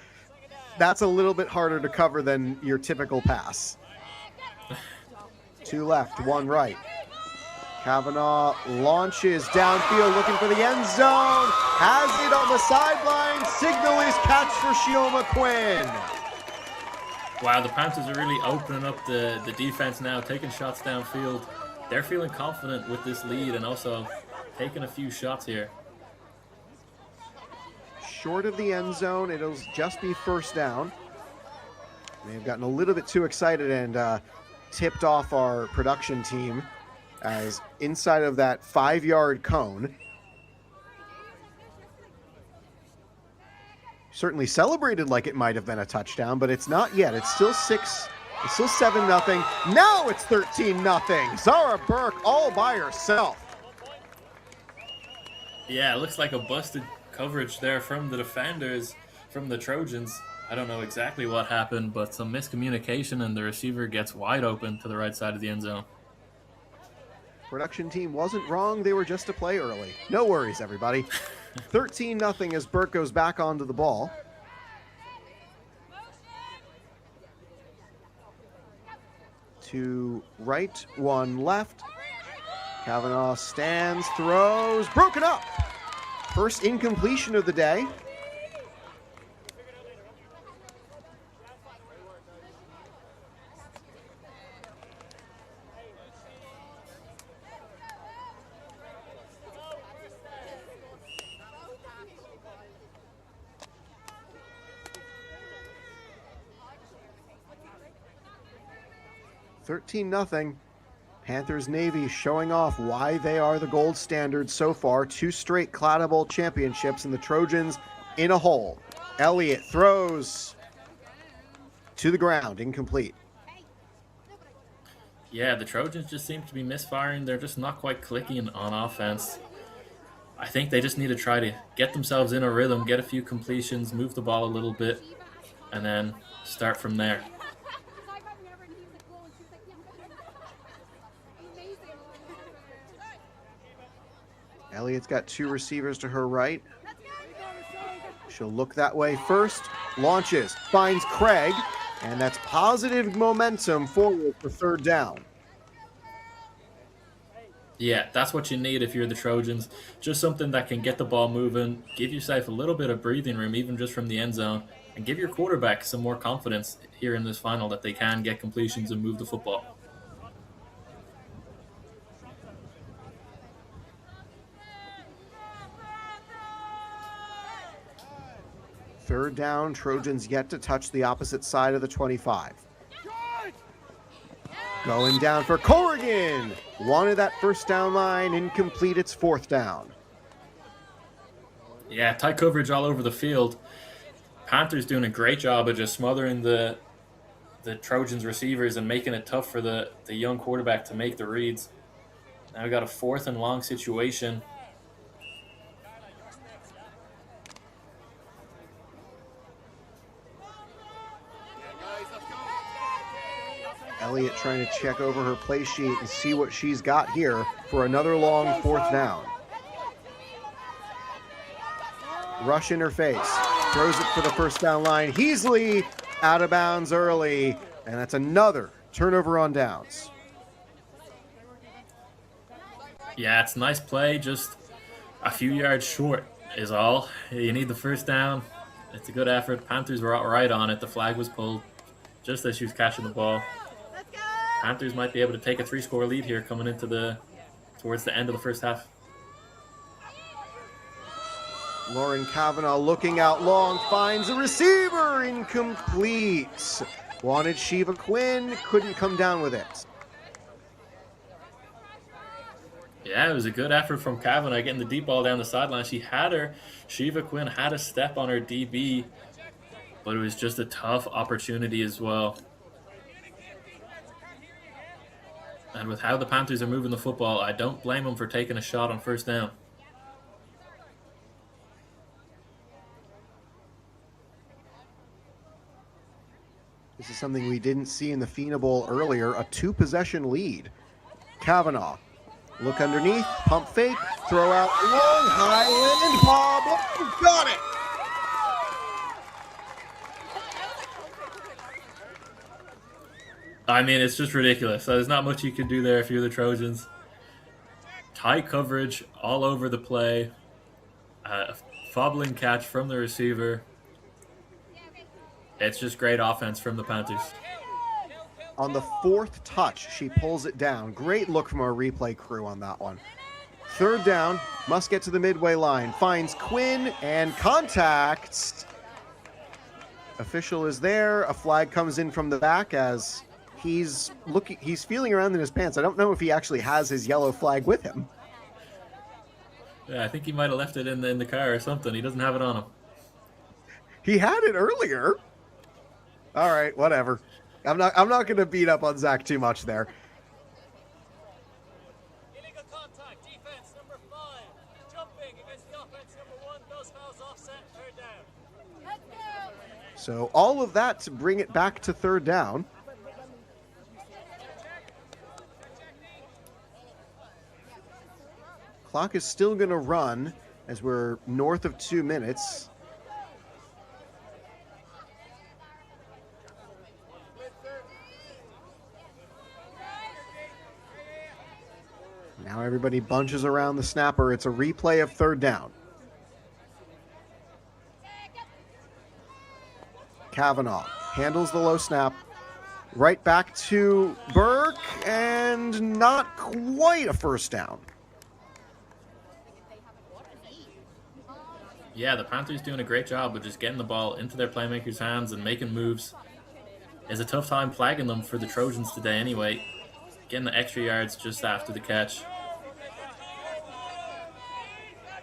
That's a little bit harder to cover than your typical pass. 2 left, 1 right. Kavanagh launches downfield looking for the end zone. Has it on the sideline. Signal is catch for Shioma Quinn. Wow, the Panthers are really opening up the defense now, taking shots downfield. They're feeling confident with this lead and also taking a few shots here. Short of the end zone, it'll just be first down. May have gotten a little bit too excited and tipped off our production team as inside of that 5-yard cone. Certainly celebrated like it might have been a touchdown, but it's not yet. It's still 7-0. Now it's 13-0. Zara Burke all by herself. Yeah, it looks like a busted coverage there from the defenders, from the Trojans. I don't know exactly what happened, but some miscommunication and the receiver gets wide open to the right side of the end zone. Production team wasn't wrong. They were just a play early. No worries, everybody. 13-0 as Burke goes back onto the ball. To right, 1 left. Kavanagh stands, throws, broken up. First incompletion of the day. $13-0. Panthers Navy showing off why they are the gold standard so far. 2 straight Claddagh Bowl championships, and the Trojans in a hole. Elliott throws to the ground, incomplete. Yeah, the Trojans just seem to be misfiring. They're just not quite clicking on offense. I think they just need to try to get themselves in a rhythm, get a few completions, move the ball a little bit, and then start from there. Elliott's got 2 receivers to her right. She'll look that way first. Launches, finds Craig, and that's positive momentum forward for 3rd down. Yeah, that's what you need if you're the Trojans. Just something that can get the ball moving, give yourself a little bit of breathing room, even just from the end zone, and give your quarterback some more confidence here in this final that they can get completions and move the football. Third down, Trojans yet to touch the opposite side of the 25. Going down for Corrigan. Wanted that first down line, incomplete, it's 4th down. Yeah, tight coverage all over the field. Panthers doing a great job of just smothering the Trojans receivers and making it tough for the young quarterback to make the reads. Now we got a 4th and long situation. Elliott trying to check over her play sheet and see what she's got here for another long 4th down. Rush in her face. Throws it for the first down line. Heasley out of bounds early. And that's another turnover on downs. Yeah, it's a nice play. Just a few yards short is all. You need the first down. It's a good effort. Panthers were right on it. The flag was pulled just as she was catching the ball. Panthers might be able to take a 3-score lead here coming into towards the end of the first half. Lauren Kavanagh looking out long, finds a receiver, incomplete. Wanted Shiva Quinn, couldn't come down with it. Yeah, it was a good effort from Kavanagh getting the deep ball down the sideline. She had her. Shiva Quinn had a step on her DB, but it was just a tough opportunity as well. And with how the Panthers are moving the football, I don't blame them for taking a shot on first down. This is something we didn't see in the Fianna Bowl earlier, a 2-possession lead. Kavanagh, look underneath, pump fake, throw out long, Highland, Bob, got it! I mean, it's just ridiculous. There's not much you can do there if you're the Trojans. Tight coverage all over the play. Fobbling catch from the receiver. It's just great offense from the Panthers. On the fourth touch, she pulls it down. Great look from our replay crew on that one. Third down, must get to the midway line. Finds Quinn and contacts. Official is there. A flag comes in from the back as he's feeling around in his pants. I don't know if he actually has his yellow flag with him. Yeah, I think he might have left it in the car or something. He doesn't have it on him. He had it earlier. All right, whatever. I'm not going to beat up on Zach too much there. Illegal contact, defense number 5. Jumping against the offense number 1. Those fouls offset, third down. Let's go. So all of that to bring it back to third down. Clock is still going to run as we're north of 2 minutes. Now everybody bunches around the snapper. It's a replay of third down. Kavanaugh handles the low snap. Right back to Burke, and not quite a first down. Yeah, the Panthers doing a great job of just getting the ball into their playmakers' hands and making moves. It's a tough time flagging them for the Trojans today anyway. Getting the extra yards just after the catch.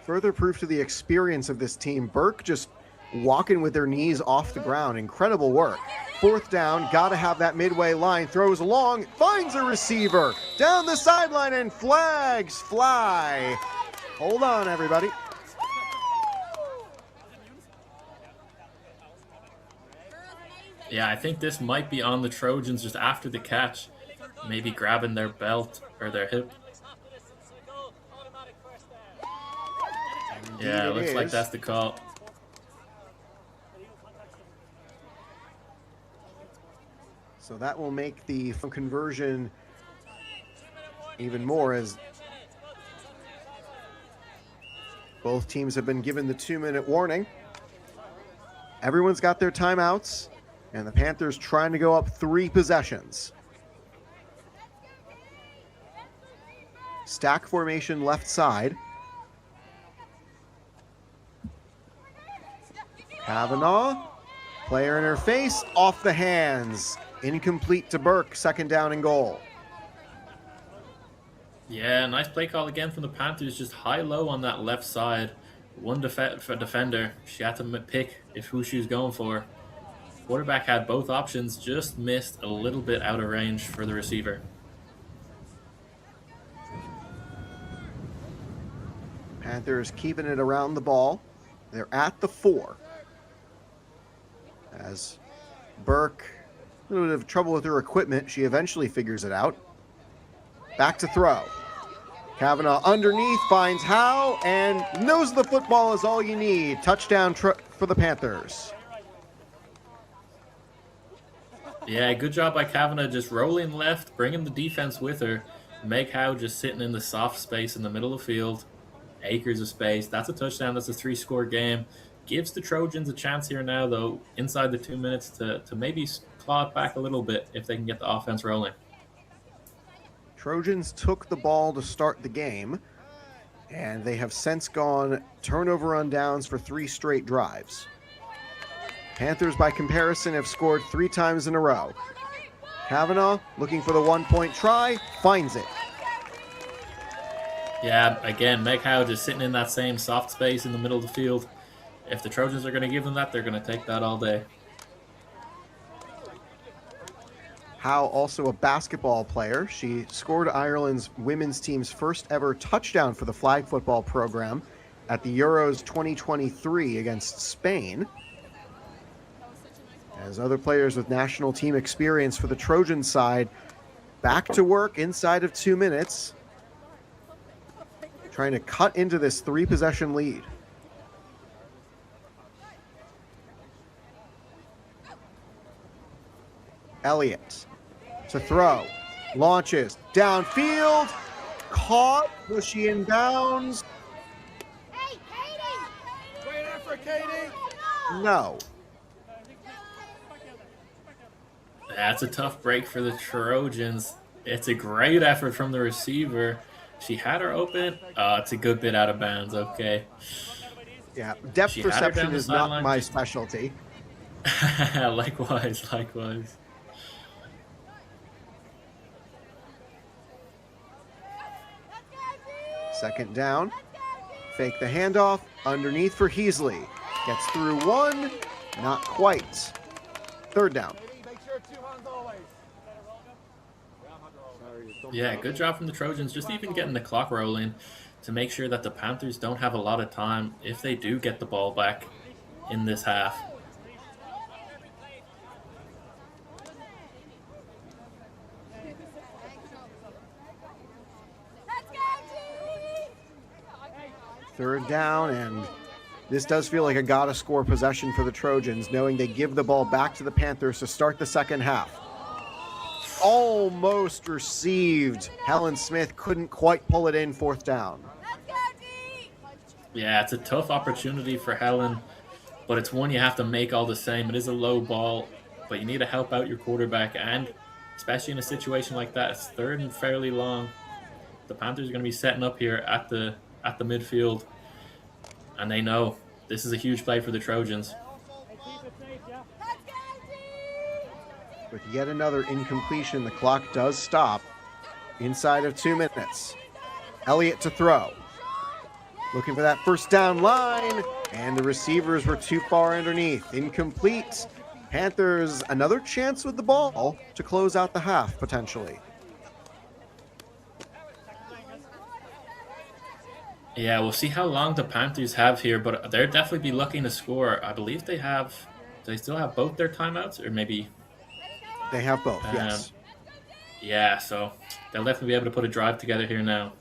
Further proof to the experience of this team. Burke just walking with their knees off the ground. Incredible work. Fourth down, gotta have that midway line. Throws long, finds a receiver. Down the sideline, and flags fly. Hold on, everybody. Yeah, I think this might be on the Trojans just after the catch. Maybe grabbing their belt or their hip. Yeah, it looks like that's the call. So that will make the conversion even more, as both teams have been given the 2-minute warning. Everyone's got their timeouts, and the Panthers trying to go up 3 possessions. Stack formation left side. Kavanaugh, player in her face, off the hands. Incomplete to Burke, second down and goal. Yeah, nice play call again from the Panthers, just high-low on that left side. One defender, she had to pick who she was going for. Quarterback had both options, just missed a little bit out of range for the receiver. Panthers keeping it around the ball. They're at the 4. As Burke, a little bit of trouble with her equipment, she eventually figures it out. Back to throw. Kavanaugh underneath, finds Howe, and knows the football is all you need. Touchdown for the Panthers. Yeah, good job by Kavanaugh, just rolling left, bringing the defense with her. Meg Howe just sitting in the soft space in the middle of the field. Acres of space. That's a touchdown. That's a 3-score game. Gives the Trojans a chance here now, though, inside the 2 minutes to maybe claw it back a little bit if they can get the offense rolling. Trojans took the ball to start the game, and they have since gone turnover on downs for 3 straight drives. Panthers, by comparison, have scored 3 times in a row. Kavanaugh looking for the 1-point try, finds it. Yeah, again, Meg Howe just sitting in that same soft space in the middle of the field. If the Trojans are going to give them that, they're going to take that all day. Howe, also a basketball player. She scored Ireland's women's team's first ever touchdown for the flag football program at the Euros 2023 against Spain. As other players with national team experience for the Trojan side back to work inside of 2 minutes, trying to cut into this 3-possession lead. Elliott to throw. Launches downfield. Caught. Bushy inbounds. Great effort, Katie. No. That's a tough break for the Trojans. It's a great effort from the receiver. She had her open. Oh, it's a good bit out of bounds. Okay. Yeah, depth She had her down perception the is not sideline. my specialty. Likewise. Second down. Fake the handoff. Underneath for Heasley. Gets through one. Not quite. Third down. Yeah, good job from the Trojans, just even getting the clock rolling to make sure that the Panthers don't have a lot of time if they do get the ball back in this half. Third down, and this does feel like a gotta score possession for the Trojans, knowing they give the ball back to the Panthers to start the second half. Almost received. Helen Smith couldn't quite pull it in. Fourth down. Yeah, it's a tough opportunity for Helen, but it's one you have to make all the same. It is a low ball, but you need to help out your quarterback, and especially in a situation like that, it's third and fairly long. The Panthers are going to be setting up here at the midfield, and they know this is a huge play for the Trojans. With yet another incompletion, the clock does stop inside of 2 minutes. Elliott to throw. Looking for that first down line, and the receivers were too far underneath. Incomplete. Panthers, another chance with the ball to close out the half, potentially. Yeah, we'll see how long the Panthers have here, but they'll definitely be looking to score. I believe they still have both their timeouts, or maybe... They have both, yes. Yeah, so they'll definitely be able to put a drive together here now.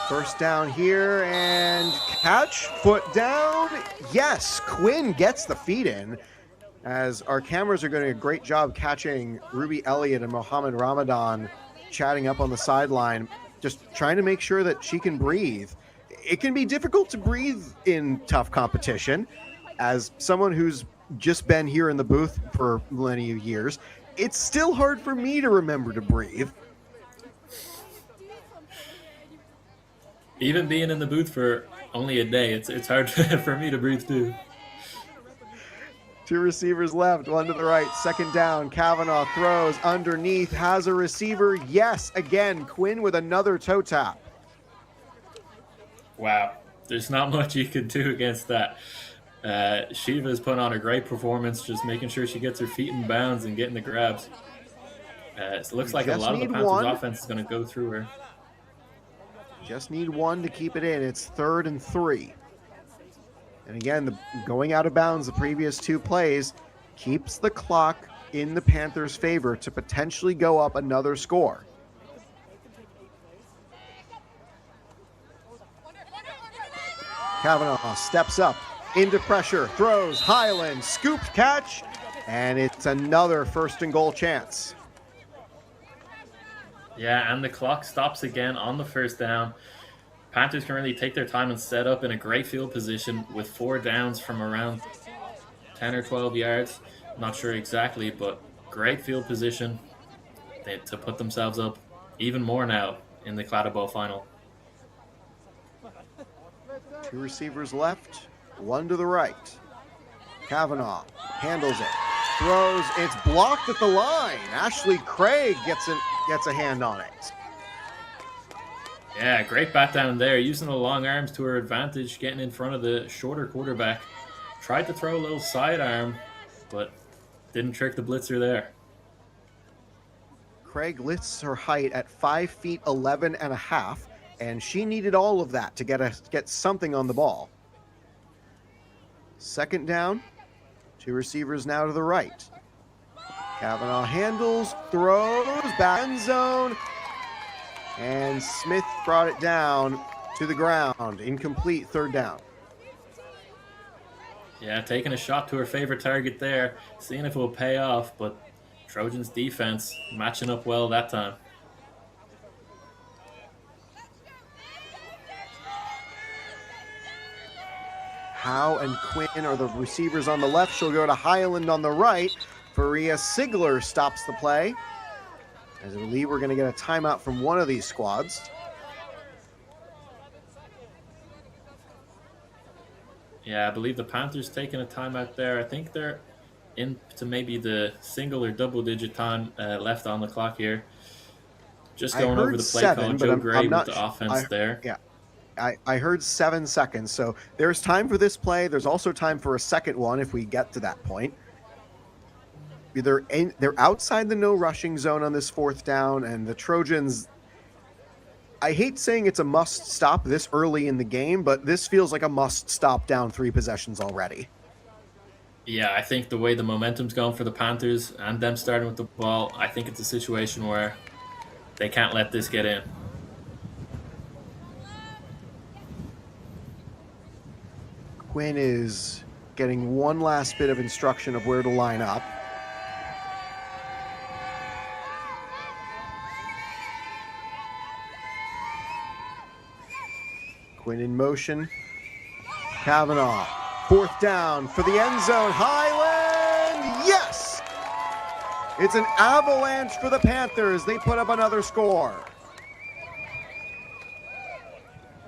First down here, and catch, foot down. Yes, Quinn gets the feed in, as our cameras are doing a great job catching Ruby Elliott and Mohammed Ramadan chatting up on the sideline, just trying to make sure that she can breathe. It can be difficult to breathe in tough competition. As someone who's just been here in the booth for many years, it's still hard for me to remember to breathe. Even being in the booth for only a day, it's hard for me to breathe too. 2 receivers left, one to the right. Second down, Kavanaugh throws underneath, has a receiver. Yes, again, Quinn with another toe tap. Wow, there's not much you can do against that. Shiva's put on a great performance, just making sure she gets her feet in bounds and getting the grabs. It looks like a lot of the Panthers' offense is going to go through her. Just need one to keep it in. It's 3rd and 3. And again, going out of bounds the previous 2 plays keeps the clock in the Panthers' favor to potentially go up another score. Kavanaugh steps up into pressure, throws, Highland, scooped catch, and it's another 1st and goal chance. Yeah, and the clock stops again on the first down. Panthers can really take their time and set up in a great field position with 4 downs from around 10 or 12 yards. Not sure exactly, but great field position to put themselves up even more now in the Claddagh final. 2 receivers left, 1 to the right. Kavanaugh handles it, throws, it's blocked at the line. Ashley Craig gets a hand on it. Yeah, great bat down there, using the long arms to her advantage, getting in front of the shorter quarterback. Tried to throw a little sidearm, but didn't trick the blitzer there. Craig lists her height at 5 feet 11 and a half, and she needed all of that to get something on the ball. Second down, 2 receivers now to the right. Kavanaugh handles, throws, back end zone, and Smith brought it down to the ground. Incomplete, 3rd down. Yeah, taking a shot to her favorite target there, seeing if it will pay off, but Trojans defense matching up well that time. Howe and Quinn are the receivers on the left. She'll go to Highland on the right. Faria Sigler stops the play. As I believe we're going to get a timeout from one of these squads. Yeah, I believe the Panthers taking a timeout there. I think they're into maybe the single or double-digit time left on the clock here. Just going over the play call. Joe Gray with the offense there. Yeah. I heard 7 seconds, so there's time for this play. There's also time for a second one if we get to that point. They're outside the no rushing zone on this 4th down, and the Trojans, I hate saying it's a must stop this early in the game, but this feels like a must stop down 3 possessions already. Yeah, I think the way the momentum's going for the Panthers and them starting with the ball, I think it's a situation where they can't let this get in. Quinn is getting one last bit of instruction of where to line up. Quinn in motion. Kavanaugh, 4th down for the end zone. Highland, yes! It's an avalanche for the Panthers. They put up another score.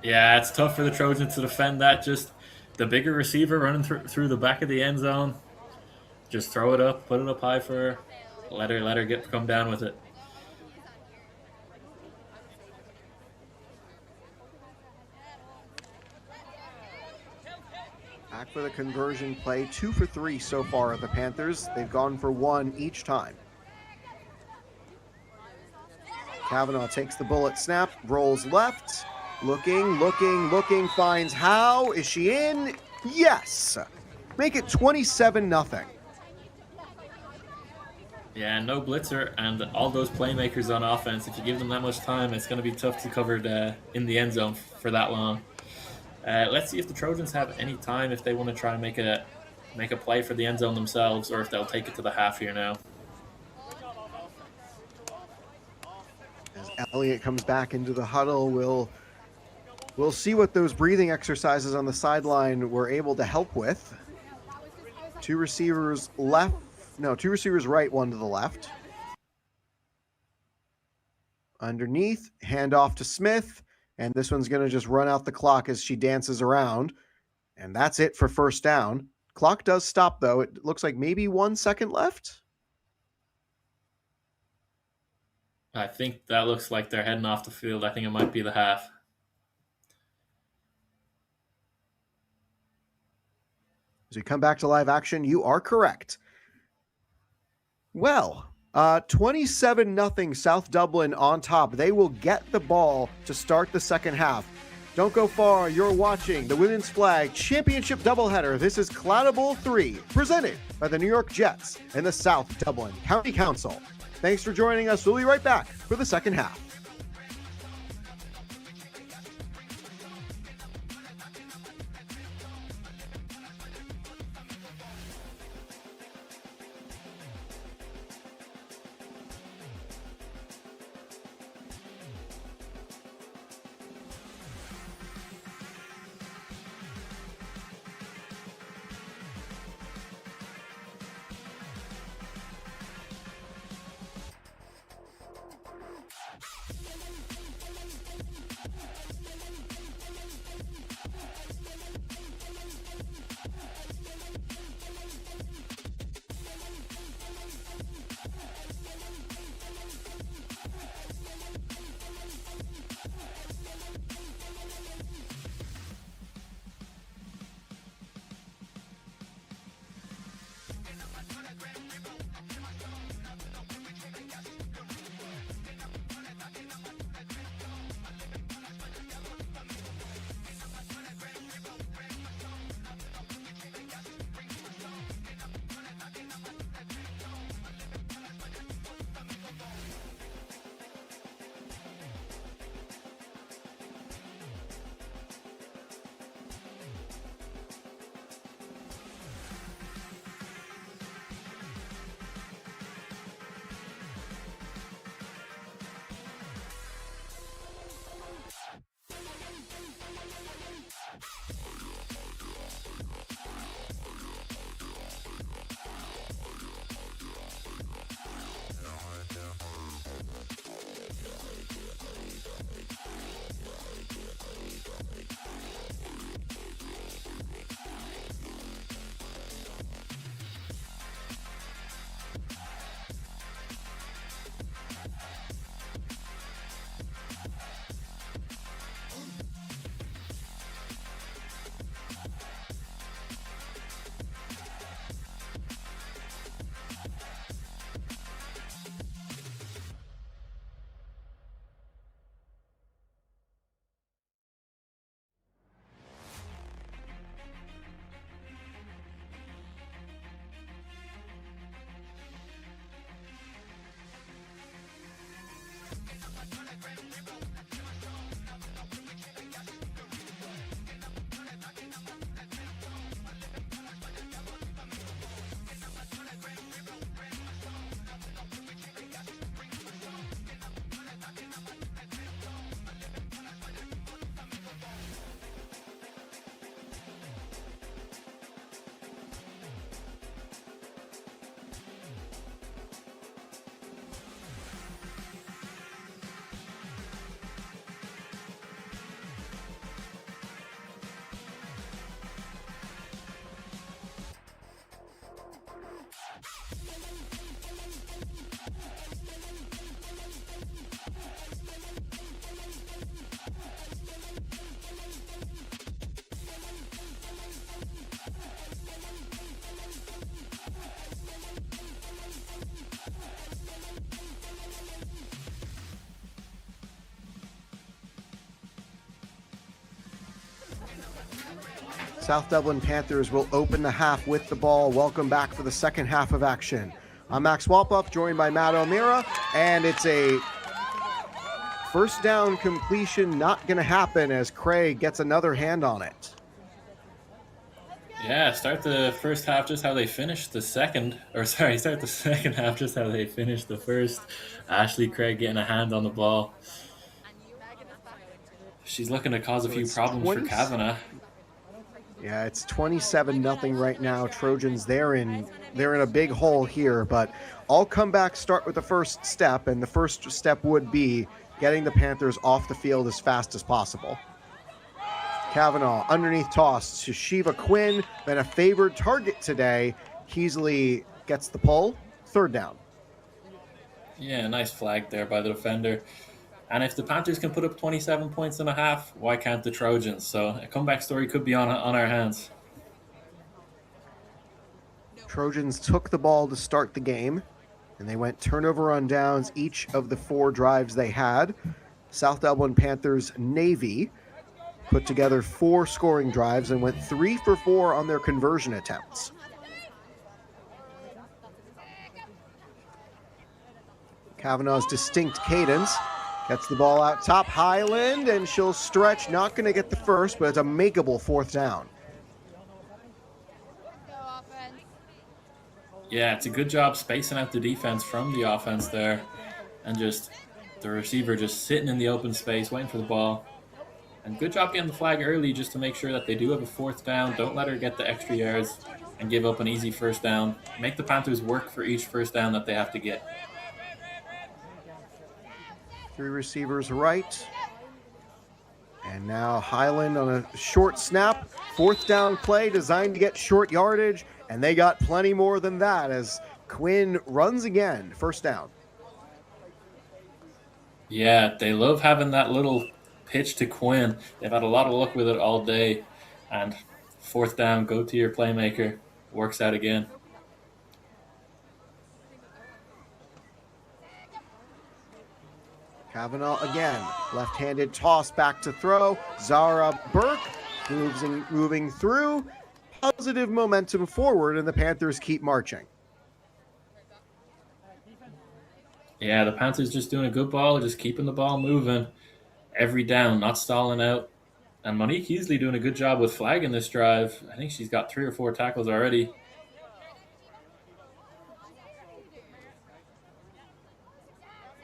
Yeah, it's tough for the Trojans to defend that. Just the bigger receiver running through the back of the end zone. Just throw it up, put it up high for her. Let her come down with it. Back for the conversion play. 2 for 3 so far at the Panthers. They've gone for 1 each time. Kavanaugh takes the bullet snap, rolls left. Looking, finds Howe. Is she in? Yes! Make it 27-0. Yeah, no blitzer and all those playmakers on offense. If you give them that much time, it's going to be tough to cover in the end zone for that long. Let's see if the Trojans have any time if they want to try and make a play for the end zone themselves, or if they'll take it to the half here now. As Elliott comes back into the huddle, we'll see what those breathing exercises on the sideline were able to help with. 2 receivers left. No, 2 receivers right, 1 to the left. Underneath, handoff to Smith. And this one's going to just run out the clock as she dances around. And that's it for 1st down. Clock does stop, though. It looks like maybe 1 second left. I think that looks like they're heading off the field. I think it might be the half. As we come back to live action, you are correct. Well, 27-0 South Dublin on top. They will get the ball to start the second half. Don't go far. You're watching the Women's Flag Championship doubleheader. This is Claddagh Bowl 3, presented by the New York Jets and the South Dublin County Council. Thanks for joining us. We'll be right back for the second half. South Dublin Panthers will open the half with the ball. Welcome back for the second half of action. I'm Max Walpoff, joined by Matt O'Meara, and it's a first down completion not going to happen as Craig gets another hand on it. Yeah, start the first half just how they finished the second, start the second half just how they finished the first. Ashley Craig getting a hand on the ball. She's looking to cause a few problems for Kavanagh. Yeah, it's 27-0 right now. Trojans, they're in a big hole here, but all comebacks start with the first step, and the first step would be getting the Panthers off the field as fast as possible. Kavanagh, underneath toss to Shiva Quinn, been a favored target today. Heasley gets the pull, third down. Yeah, nice flag there by the defender. And if the Panthers can put up 27 points and a half, why can't the Trojans? So a comeback story could be on our hands. Trojans took the ball to start the game, and they went turnover on downs each of the 4 drives they had. South Dublin Panthers Navy put together 4 scoring drives and went 3 for 4 on their conversion attempts. Kavanagh's distinct cadence gets the ball out top. Highland, and she'll stretch. Not going to get the first, but it's a makeable fourth down. Yeah, it's a good job spacing out the defense from the offense there, and just the receiver just sitting in the open space waiting for the ball. And good job getting the flag early just to make sure that they do have a fourth down. Don't let her get the extra yards and give up an easy first down. Make the Panthers work for each first down that they have to get. 3 receivers right. And now Highland on a short snap. Fourth down play designed to get short yardage, and they got plenty more than that as Quinn runs again. First down. Yeah, they love having that little pitch to Quinn. They've had a lot of luck with it all day. And fourth down, go to your playmaker. Works out again. Kavanagh again. Left-handed toss back to throw. Zara Burke moving through. Positive momentum forward, and the Panthers keep marching. Yeah, the Panthers just doing a good ball, just keeping the ball moving. Every down, not stalling out. And Monique Heasley doing a good job with flagging this drive. I think she's got 3 or 4 tackles already.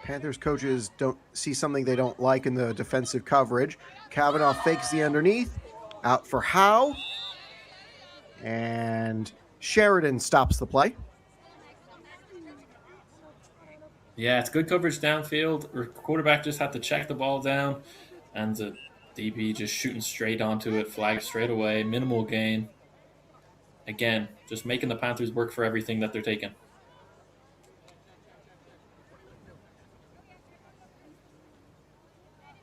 Panthers coaches don't see something they don't like in the defensive coverage. Kavanagh fakes the underneath. Out for Howe. And Sheridan stops the play. Yeah, it's good coverage downfield. Our quarterback just had to check the ball down, and the DB just shooting straight onto it, flag straight away, minimal gain. Again, just making the Panthers work for everything that they're taking.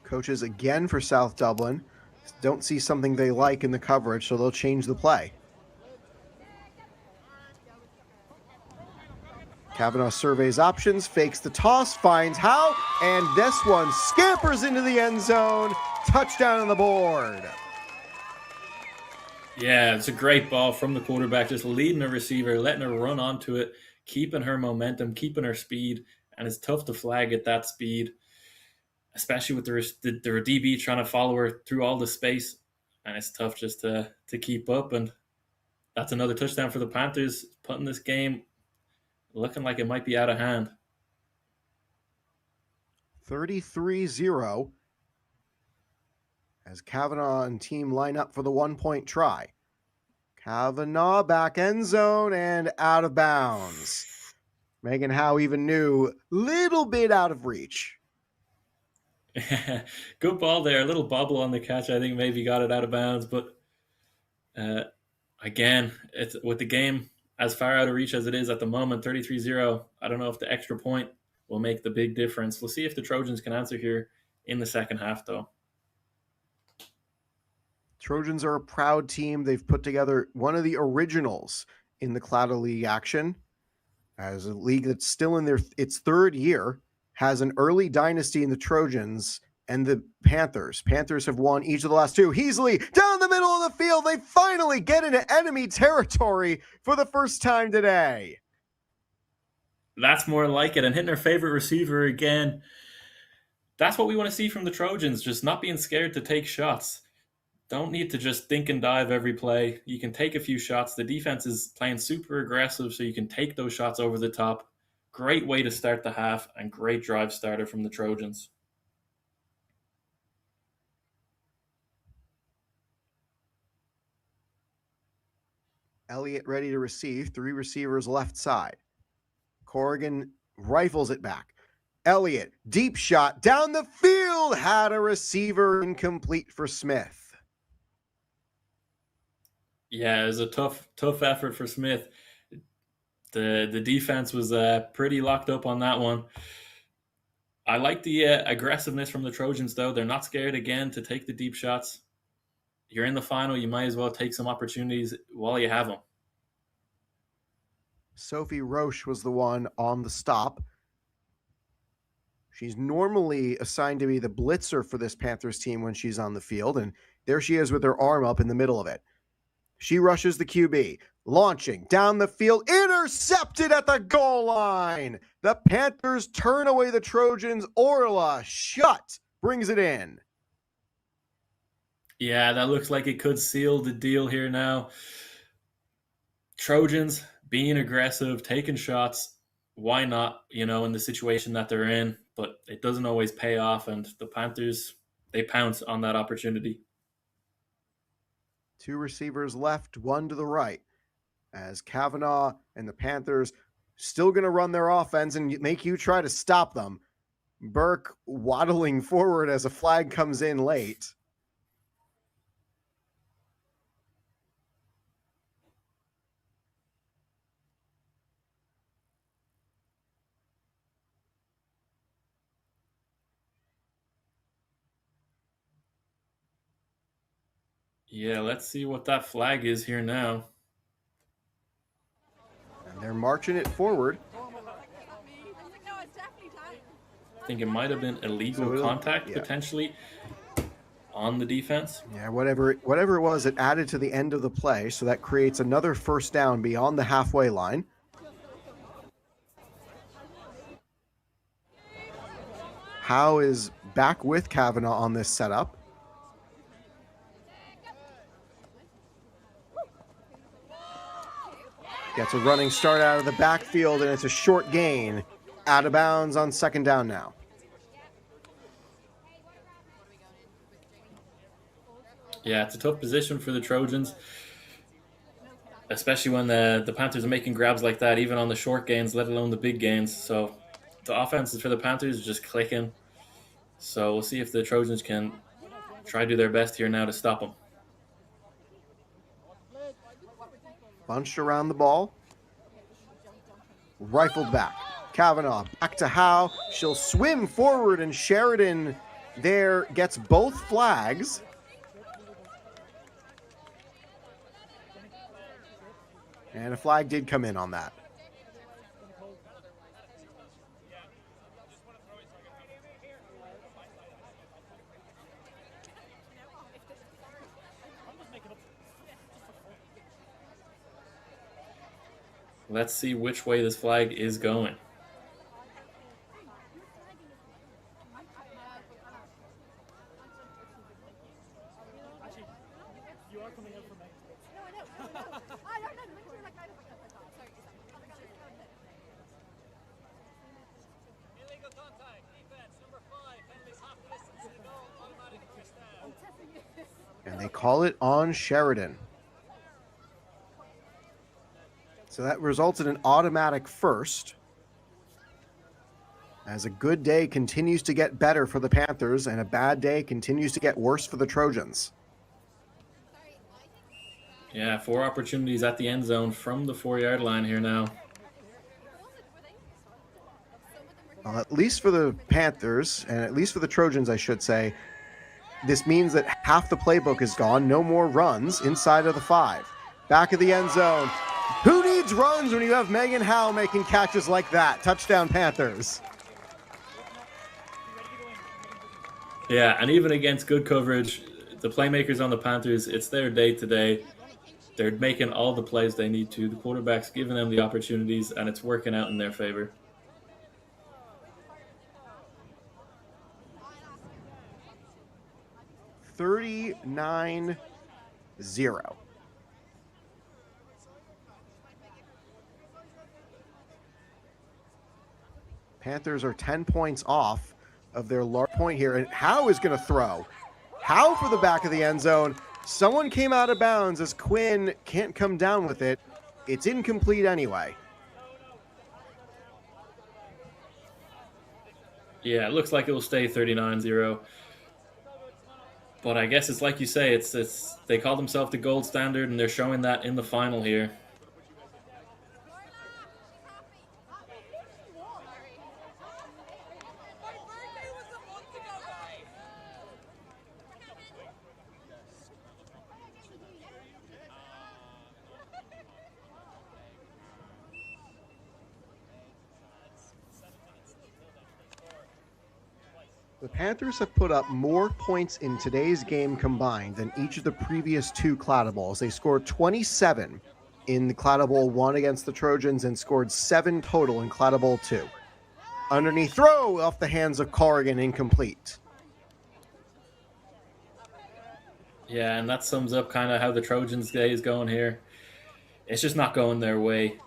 Coaches again for South Dublin don't see something they like in the coverage, so they'll change the play. Kavanagh surveys options, fakes the toss, finds Howe, and this one scampers into the end zone. Touchdown on the board. Yeah, it's a great ball from the quarterback, just leading the receiver, letting her run onto it, keeping her momentum, keeping her speed, and it's tough to flag at that speed, especially with the DB trying to follow her through all the space, and it's tough just to keep up, and that's another touchdown for the Panthers, putting this game looking like it might be out of hand. 33-0 as Kavanagh and team line up for the 1-point try. Kavanagh back end zone and out of bounds. Megan Howe even knew, little bit out of reach. Good ball there. A little bobble on the catch. I think maybe got it out of bounds. But again, it's with the game as far out of reach as it is at the moment, 33-0. I don't know if the extra point will make the big difference. We'll see if the Trojans can answer here in the second half, though. Trojans are a proud team. They've put together one of the originals in the Claddagh League action, as a league that's still in its third year, has an early dynasty in the Trojans and the Panthers. Panthers have won each of the last 2. Heasley down the middle of the field. They finally get into enemy territory for the first time today. That's more like it. And hitting our favorite receiver again. That's what we want to see from the Trojans, just not being scared to take shots. Don't need to just think and dive every play. You can take a few shots. The defense is playing super aggressive, so you can take those shots over the top. Great way to start the half and great drive starter from the Trojans. Elliott ready to receive. 3 receivers left side. Corrigan rifles it back. Elliott, deep shot down the field, had a receiver, incomplete for Smith. Yeah, it was a tough effort for Smith. The defense was pretty locked up on that one. I like the aggressiveness from the Trojans, though. They're not scared again to take the deep shots. You're in the final, you might as well take some opportunities while you have them. Sophie Roche was the one on the stop. She's normally assigned to be the blitzer for this Panthers team when she's on the field, and there she is with her arm up in the middle of it. She rushes the QB, launching down the field, intercepted at the goal line. The Panthers turn away the Trojans. Orla Schutt brings it in. Yeah, that looks like it could seal the deal here now. Trojans being aggressive, taking shots. Why not, in the situation that they're in? But it doesn't always pay off, and the Panthers, they pounce on that opportunity. 2 receivers left, 1 to the right, as Kavanaugh and the Panthers still going to run their offense and make you try to stop them. Burke waddling forward as a flag comes in late. Yeah, let's see what that flag is here now. And they're marching it forward. I think it might have been illegal contact potentially on the defense. Yeah, whatever it was, it added to the end of the play, so that creates another first down beyond the halfway line. Howe is back with Kavanaugh on this setup. Gets a running start out of the backfield, and it's a short gain. Out of bounds on second down now. Yeah, it's a tough position for the Trojans, especially when the Panthers are making grabs like that, even on the short gains, let alone the big gains. So the offense for the Panthers is just clicking. So we'll see if the Trojans can try to do their best here now to stop them. Bunched around the ball. Rifled back. Kavanaugh back to Howe. She'll swim forward, and Sheridan there gets both flags. And a flag did come in on that. Let's see which way this flag is going. And they call it on Sheridan. So that results in an automatic first, as a good day continues to get better for the Panthers and a bad day continues to get worse for the Trojans. Yeah, 4 opportunities at the end zone from the 4-yard line here now. Well, at least for the Panthers, and at least for the Trojans, I should say, this means that half the playbook is gone. No more runs inside of the 5. Back of the end zone. Who needs runs when you have Megan Howe making catches like that? Touchdown, Panthers. Yeah, and even against good coverage, the playmakers on the Panthers, it's their day today. They're making all the plays they need to. The quarterback's giving them the opportunities, and it's working out in their favor. $39-0. Panthers are 10 points off of their large point here. And Howe is going to throw. Howe for the back of the end zone. Someone came out of bounds as Quinn can't come down with it. It's incomplete anyway. Yeah, it looks like it will stay 39-0. But I guess it's like you say, it's they call themselves the gold standard, and they're showing that in the final here. The Panthers have put up more points in today's game combined than each of the previous two Claddagh Bowls. They scored 27 in the Claddagh Bowl 1 against the Trojans and scored 7 total in Claddagh Bowl 2. Underneath throw off the hands of Corrigan, incomplete. Yeah, and that sums up kind of how the Trojans' day is going here. It's just not going their way.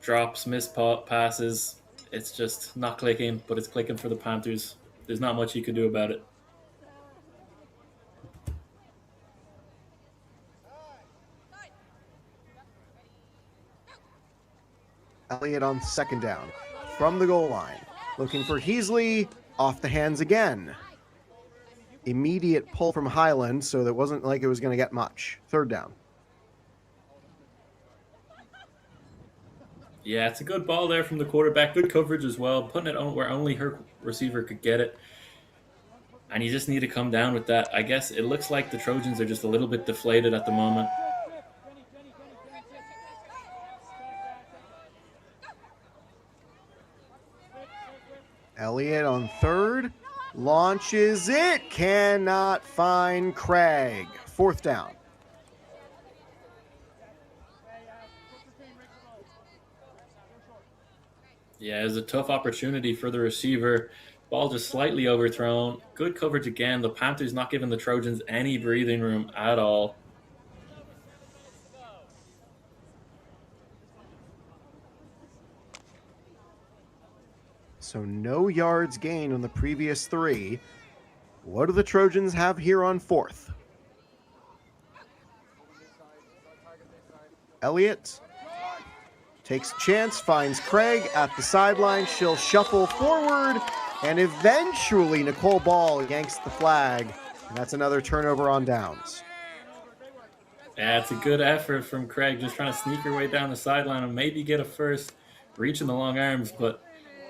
Drops, missed passes. It's just not clicking, but it's clicking for the Panthers. There's not much you could do about it. Elliott on second down from the goal line. Looking for Heasley, off the hands again. Immediate pull from Highland, so that wasn't like it was going to get much. Third down. Yeah, it's a good ball there from the quarterback. Good coverage as well. Putting it on where only her receiver could get it. And you just need to come down with that. I guess it looks like the Trojans are just a little bit deflated at the moment. Elliott on third. Launches it. Cannot find Craig. Fourth down. Yeah, it was a tough opportunity for the receiver. Ball just slightly overthrown. Good coverage again. The Panthers not giving the Trojans any breathing room at all. So no yards gained on the previous 3. What do the Trojans have here on fourth? Elliott takes a chance, finds Craig at the sideline. She'll shuffle forward, and eventually Nicole Ball yanks the flag, and that's another turnover on downs. Yeah, it's a good effort from Craig, just trying to sneak her way down the sideline and maybe get a first, reaching the long arms, but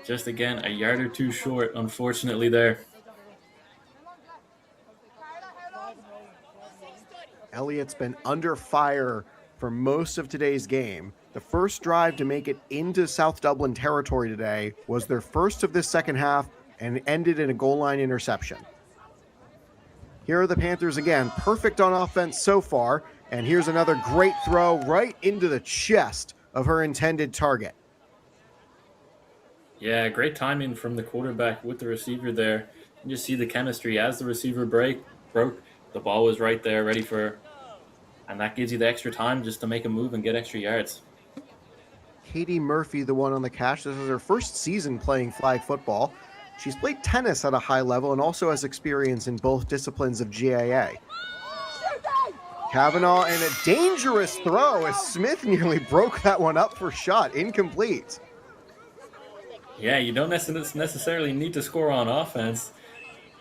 just again, a yard or two short, unfortunately, there. Elliott's been under fire for most of today's game. The first drive to make it into South Dublin territory today was their first of this second half and ended in a goal line interception. Here are the Panthers again, perfect on offense so far, and here's another great throw right into the chest of her intended target. Yeah, great timing from the quarterback with the receiver there. You just see the chemistry as the receiver broke. The ball was right there, ready for her. And that gives you the extra time just to make a move and get extra yards. Katie Murphy, the one on the catch. This is her first season playing flag football. She's played tennis at a high level and also has experience in both disciplines of GAA. Kavanaugh and a dangerous throw as Smith nearly broke that one up for shot. Incomplete. Yeah, you don't necessarily need to score on offense.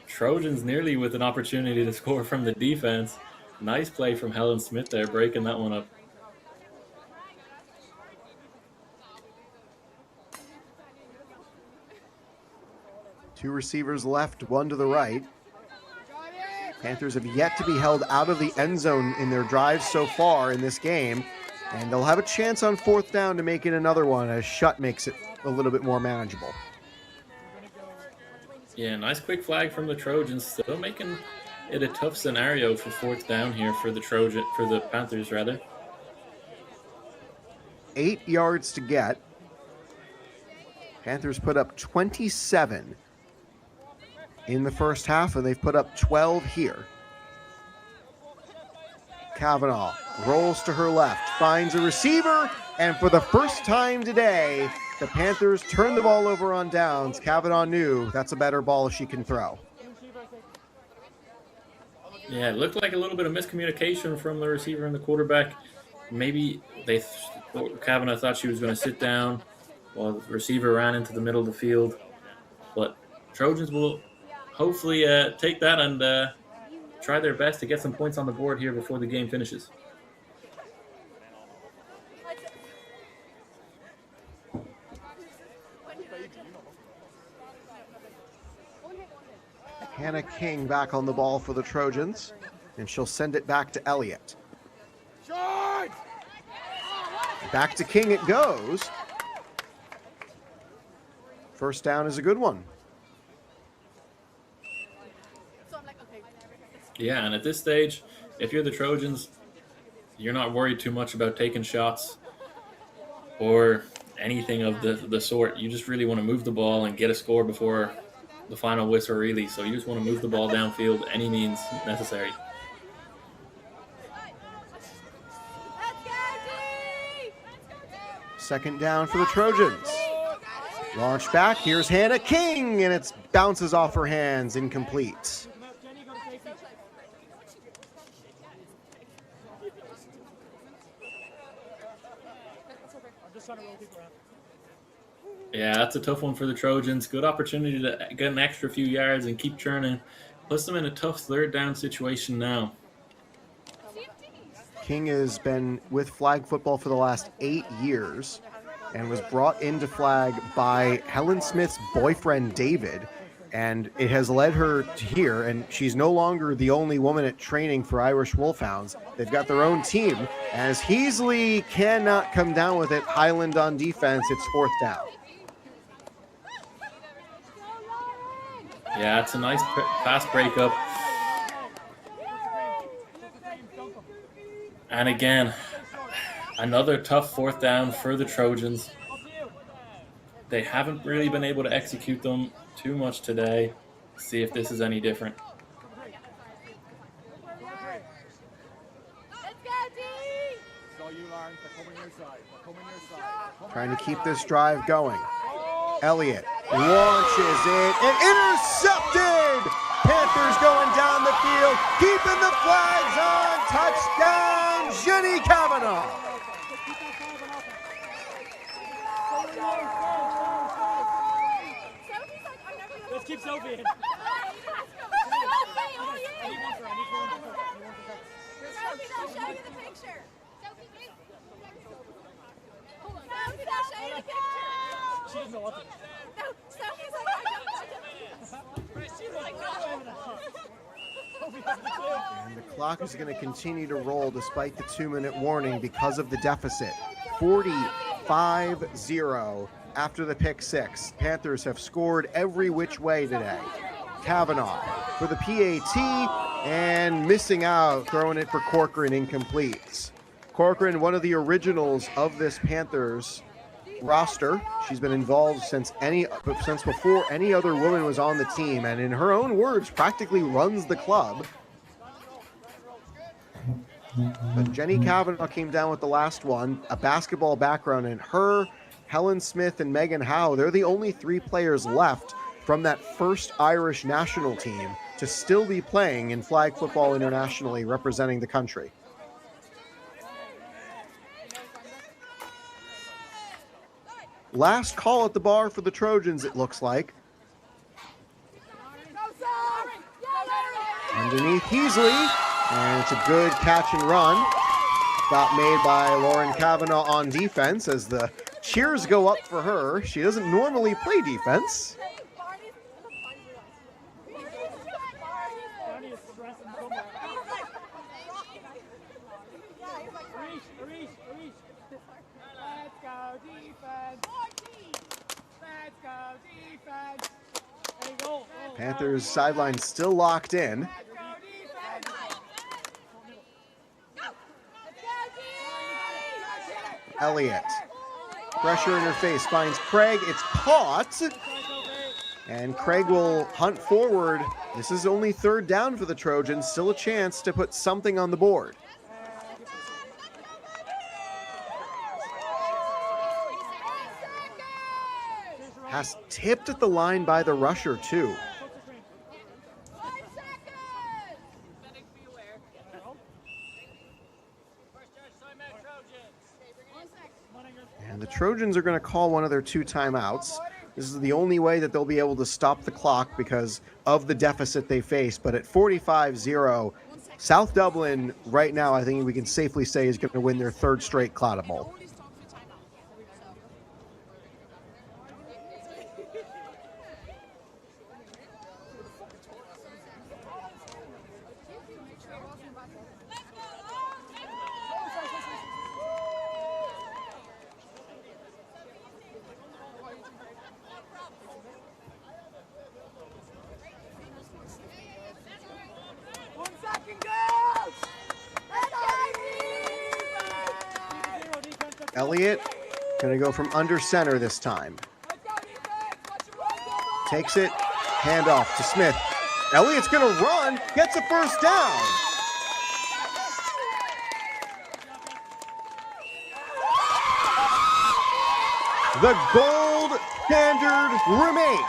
Trojans nearly with an opportunity to score from the defense. Nice play from Helen Smith there, breaking that one up. Two receivers left, one to the right. Panthers have yet to be held out of the end zone in their drives so far in this game, and they'll have a chance on fourth down to make it another one as Shutt makes it a little bit more manageable. Yeah, nice quick flag from the Trojans, still making it a tough scenario for fourth down here for the Panthers rather. 8 yards to get. Panthers put up 27 in the first half, and they've put up 12 here. Kavanaugh rolls to her left, finds a receiver, and for the first time today, the Panthers turn the ball over on downs. Kavanaugh knew that's a better ball she can throw. Yeah, it looked like a little bit of miscommunication from the receiver and the quarterback. Maybe Kavanaugh thought she was going to sit down while the receiver ran into the middle of the field. But Trojans will hopefully take that and try their best to get some points on the board here before the game finishes. Hannah King back on the ball for the Trojans, and she'll send it back to Elliott. Back to King it goes. First down is a good one. Yeah, and at this stage, if you're the Trojans, you're not worried too much about taking shots or anything of the sort. You just really want to move the ball and get a score before the final whistle, really. So you just want to move the ball downfield any means necessary. Second down for the Trojans. Launch back, here's Hannah King, and it bounces off her hands, incomplete. Yeah, that's a tough one for the Trojans. Good opportunity to get an extra few yards and keep churning. Puts them in a tough third down situation now. King has been with flag football for the last 8 years and was brought into flag by Helen Smith's boyfriend, David. And it has led her to here, and she's no longer the only woman at training for Irish Wolfhounds. They've got their own team. As Heasley cannot come down with it, Highland on defense, it's fourth down. Yeah, it's a nice fast breakup. And again, another tough fourth down for the Trojans. They haven't really been able to execute them too much today. See if this is any different. Trying to keep this drive going. Elliott launches it and intercepted! Panthers going down the field, keeping the flags on. Touchdown, Jenny Kavanaugh. Let's keep Sophie in. She doesn't know what to do. No, Sophie's like, I don't. And the clock is going to continue to roll despite the 2-minute warning because of the deficit. 45-0 after the pick six. Panthers have scored every which way today. Kavanaugh for the PAT and missing out, throwing it for Corcoran, incomplete. Corcoran, one of the originals of this Panthers roster. She's been involved since before any other woman was on the team, and in her own words, practically runs the club. But Jenny Kavanaugh came down with the last one, a basketball background, and her, Helen Smith, and Megan Howe, they're the only 3 players left from that first Irish national team to still be playing in flag football internationally, representing the country. Last call at the bar for the Trojans, it looks like. Underneath Heasley, and it's a good catch and run. Stop made by Lauren Kavanaugh on defense as the cheers go up for her. She doesn't normally play defense. Panthers sideline still locked in. Elliott. Pressure in her face, finds Craig. It's caught. And Craig will hunt forward. This is only 3rd down for the Trojans. Still a chance to put something on the board. Has tipped at the line by the rusher, too. And the Trojans are going to call one of their 2 timeouts. This is the only way that they'll be able to stop the clock because of the deficit they face. But at 45-0, South Dublin right now, I think we can safely say, is going to win their 3rd straight Claddagh Bowl. Elliott going to go from under center this time. Takes it, handoff to Smith. Elliott's going to run, gets a first down. The gold standard remains.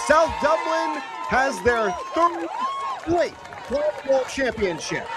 South Dublin has their 3rd straight Claddagh Bowl championship.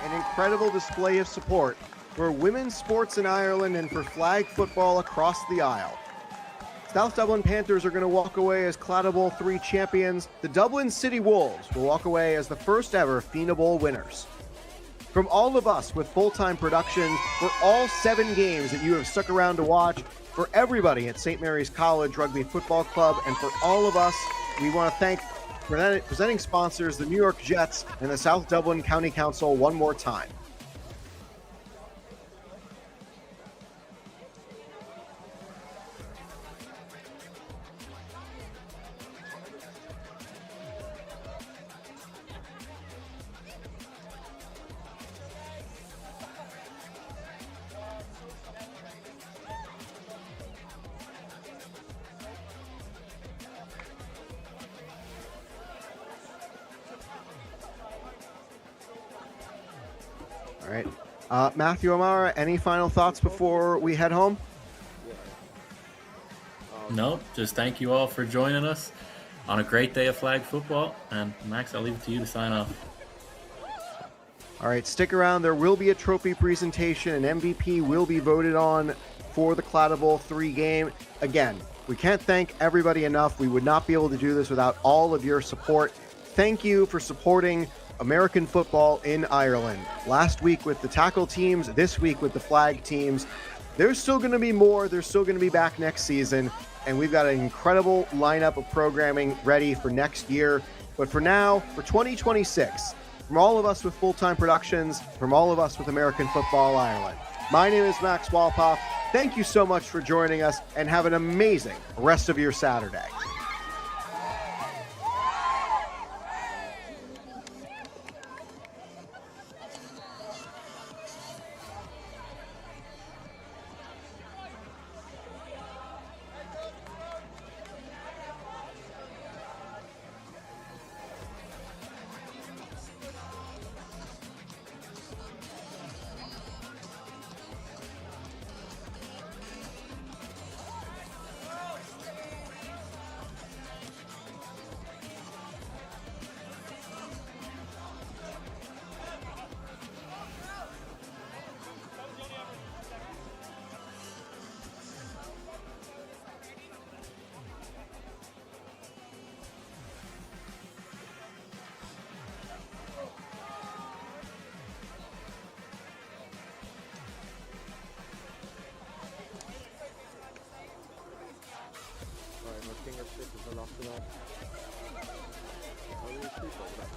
An incredible display of support for women's sports in Ireland and for flag football across the aisle. South Dublin Panthers are going to walk away as Claddagh Bowl 3 champions. The Dublin City Wolves will walk away as the first ever Fianna Bowl winners. From all of us with full-time productions, for all 7 games that you have stuck around to watch, for everybody at St. Mary's College Rugby Football Club, and for all of us, we want to thank presenting sponsors, the New York Jets and the South Dublin County Council one more time. All right. Matthew Amara, any final thoughts before we head home? No, just thank you all for joining us on a great day of flag football. And Max, I'll leave it to you to sign off. All right, stick around. There will be a trophy presentation. An MVP will be voted on for the Claddagh Bowl 3 game. Again, we can't thank everybody enough. We would not be able to do this without all of your support. Thank you for supporting American football in Ireland. Last week with the tackle teams, this week with the flag teams. There's still going to be more. They're still going to be back next season. And we've got an incredible lineup of programming ready for next year. But for now, for 2026, from all of us with Full-Time Productions, from all of us with American Football Ireland, my name is Max Walpoff. Thank you so much for joining us, and have an amazing rest of your Saturday. Fingertip is a lot of that. How do you sleep over that?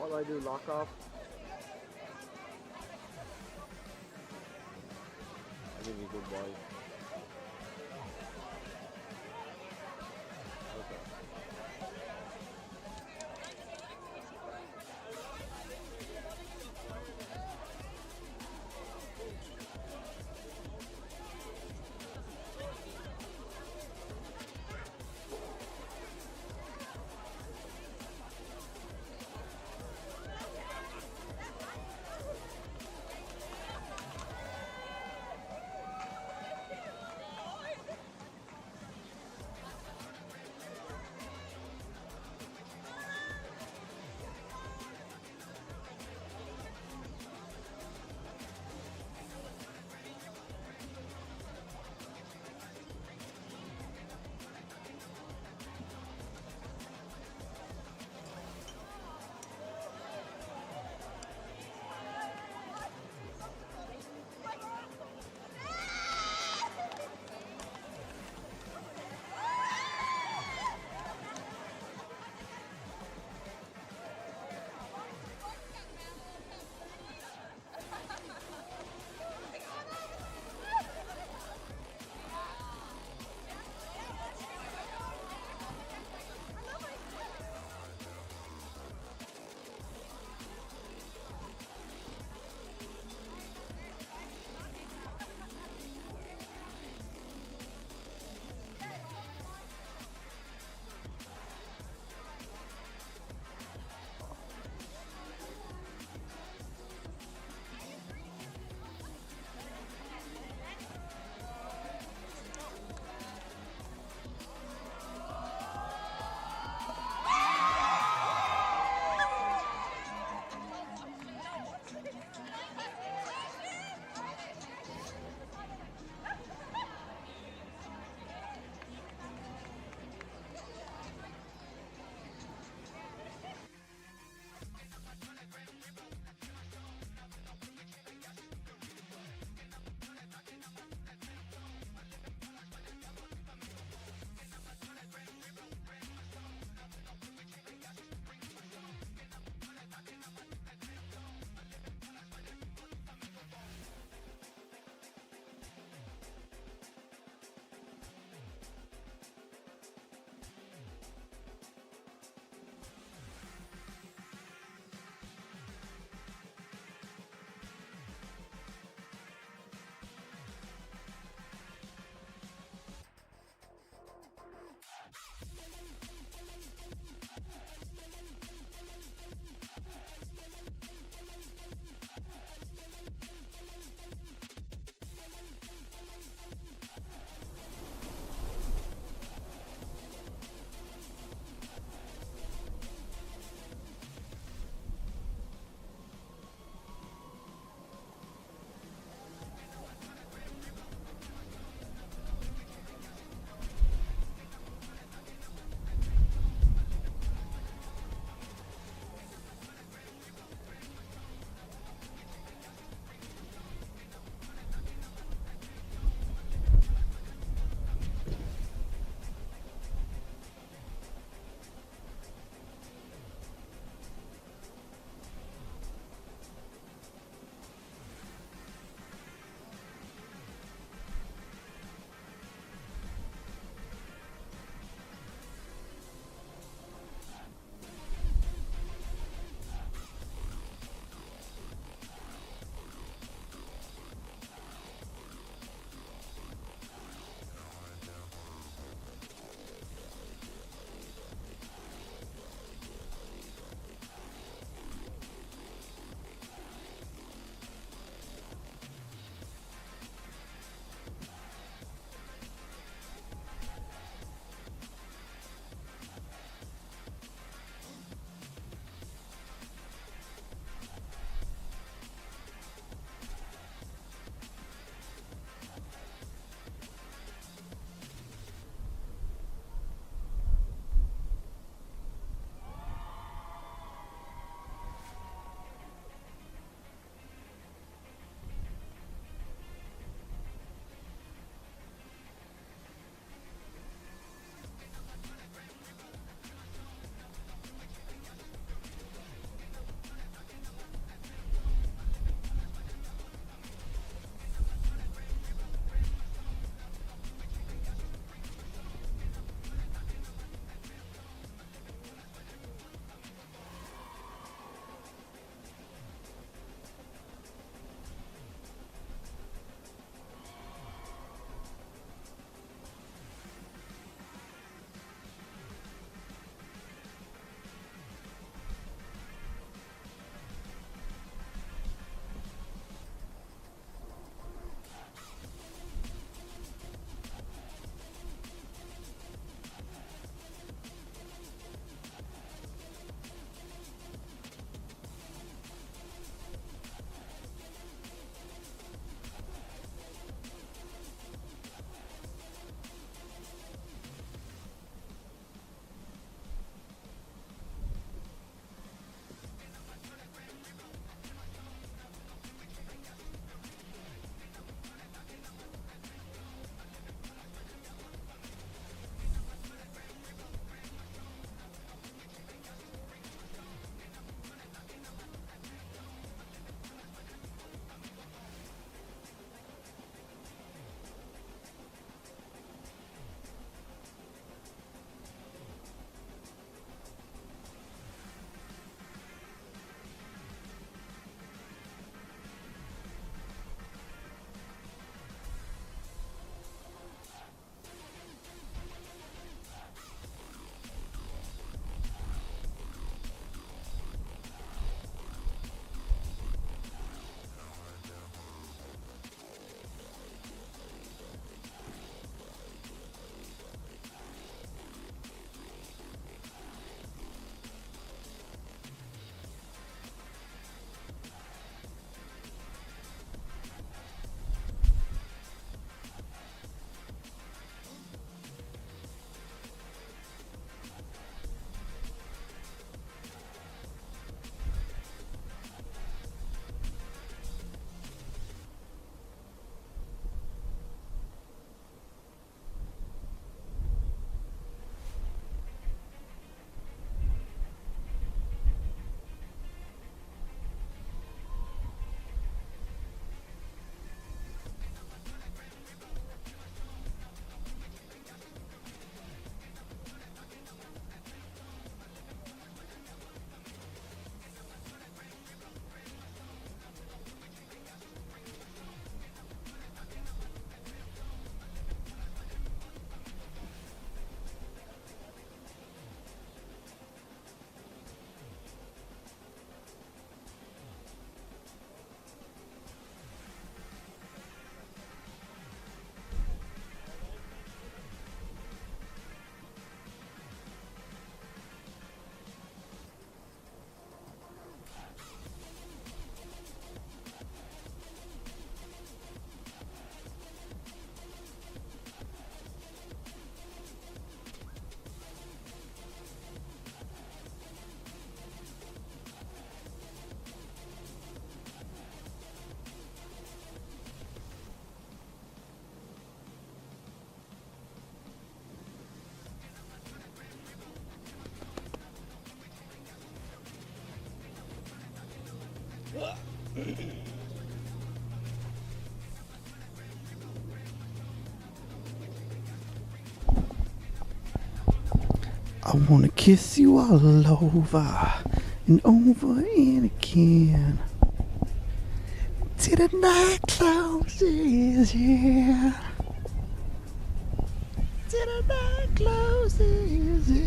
What do I do? Lock off? I think he's a good boy. I wanna kiss you all over and over and again. Till the night closes, yeah. Till the night closes, yeah.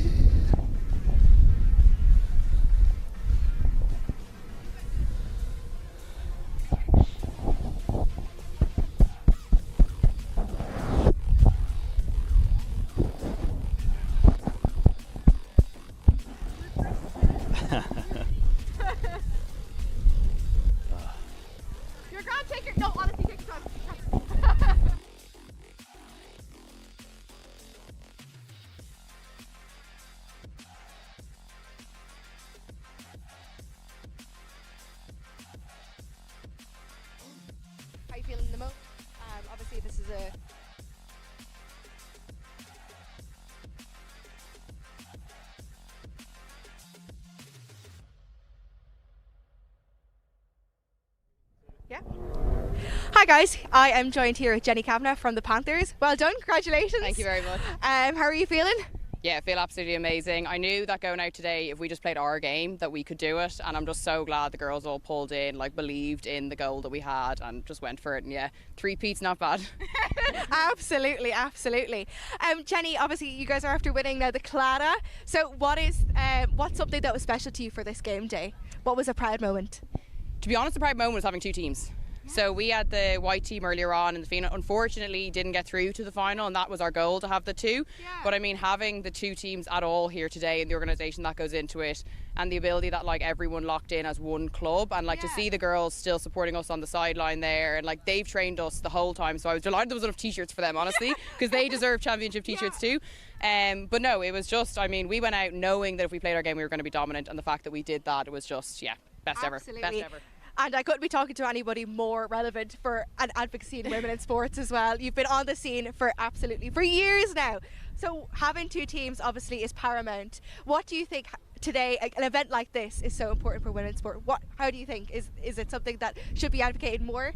Your grand take your, no, honestly, take your time. How you feeling in the moment? Obviously, this is a yeah. Hi guys, I am joined here with Jenny Kavanagh from the Panthers. Well done, congratulations. Thank you very much. How are you feeling? Yeah, I feel absolutely amazing. I knew that going out today, if we just played our game, that we could do it, and I'm just so glad the girls all pulled in, like believed in the goal that we had and just went for it. And yeah, 3-peat's not bad. Absolutely, absolutely. Jenny, obviously you guys are after winning now the Claddagh. So what's something that was special to you for this game day? What was a proud moment? To be honest, the proud moment was having two teams. So we had the white team earlier on, and the Fianna unfortunately didn't get through to the final, and that was our goal, to have the two. But I mean, having the two teams at all here today and the organisation that goes into it, and the ability that like everyone locked in as one club, and like to see the girls still supporting us on the sideline there, and like they've trained us the whole time, so I was delighted there was enough t-shirts for them, honestly, because they deserve championship t-shirts too. But no, it was just, I mean, we went out knowing that if we played our game we were going to be dominant, and the fact that we did that, it was just, yeah, best ever. Best ever. And I couldn't be talking to anybody more relevant for an advocacy in women in sports as well. You've been on the scene for years now. So having two teams obviously is paramount. What do you think today, an event like this, is so important for women's sport? How do you think? Is it something that should be advocated more?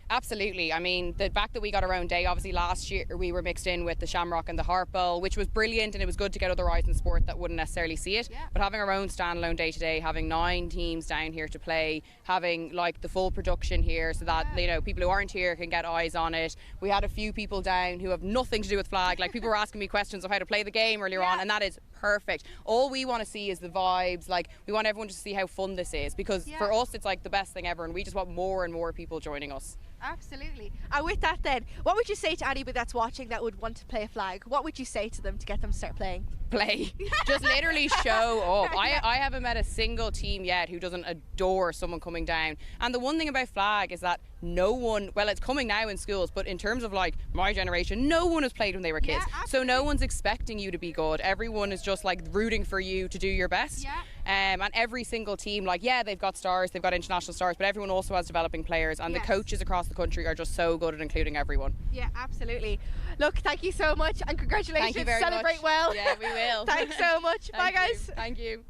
Absolutely. I mean, the fact that we got our own day, obviously last year we were mixed in with the Shamrock and the Hartwell, which was brilliant, and it was good to get other eyes in sport that wouldn't necessarily see it. But having our own standalone day today, having 9 teams down here to play, having like the full production here so that you know people who aren't here can get eyes on it. We had a few people down who have nothing to do with flag, like people were asking me questions of how to play the game earlier on, and that is perfect. All we want to see is the vibes, like we want everyone to see how fun this is, because for us it's like the best thing ever, and we just want more and more people joining us. Absolutely. And with that then, what would you say to anybody that's watching that would want to play a flag? What would you say to them to get them to start playing? Play. Just literally show up. I haven't met a single team yet who doesn't adore someone coming down. And the one thing about flag is that no one, well, it's coming now in schools, but in terms of like my generation, no one has played when they were kids. So no one's expecting you to be good. Everyone is just like rooting for you to do your best. And every single team, like, yeah, they've got stars, they've got international stars, but everyone also has developing players, and the coaches across the country are just so good at including everyone. Yeah, absolutely. Look, thank you so much, and congratulations. Thank you very Celebrate much. well. Yeah, we will. Thanks so much. Bye, guys. Thank you.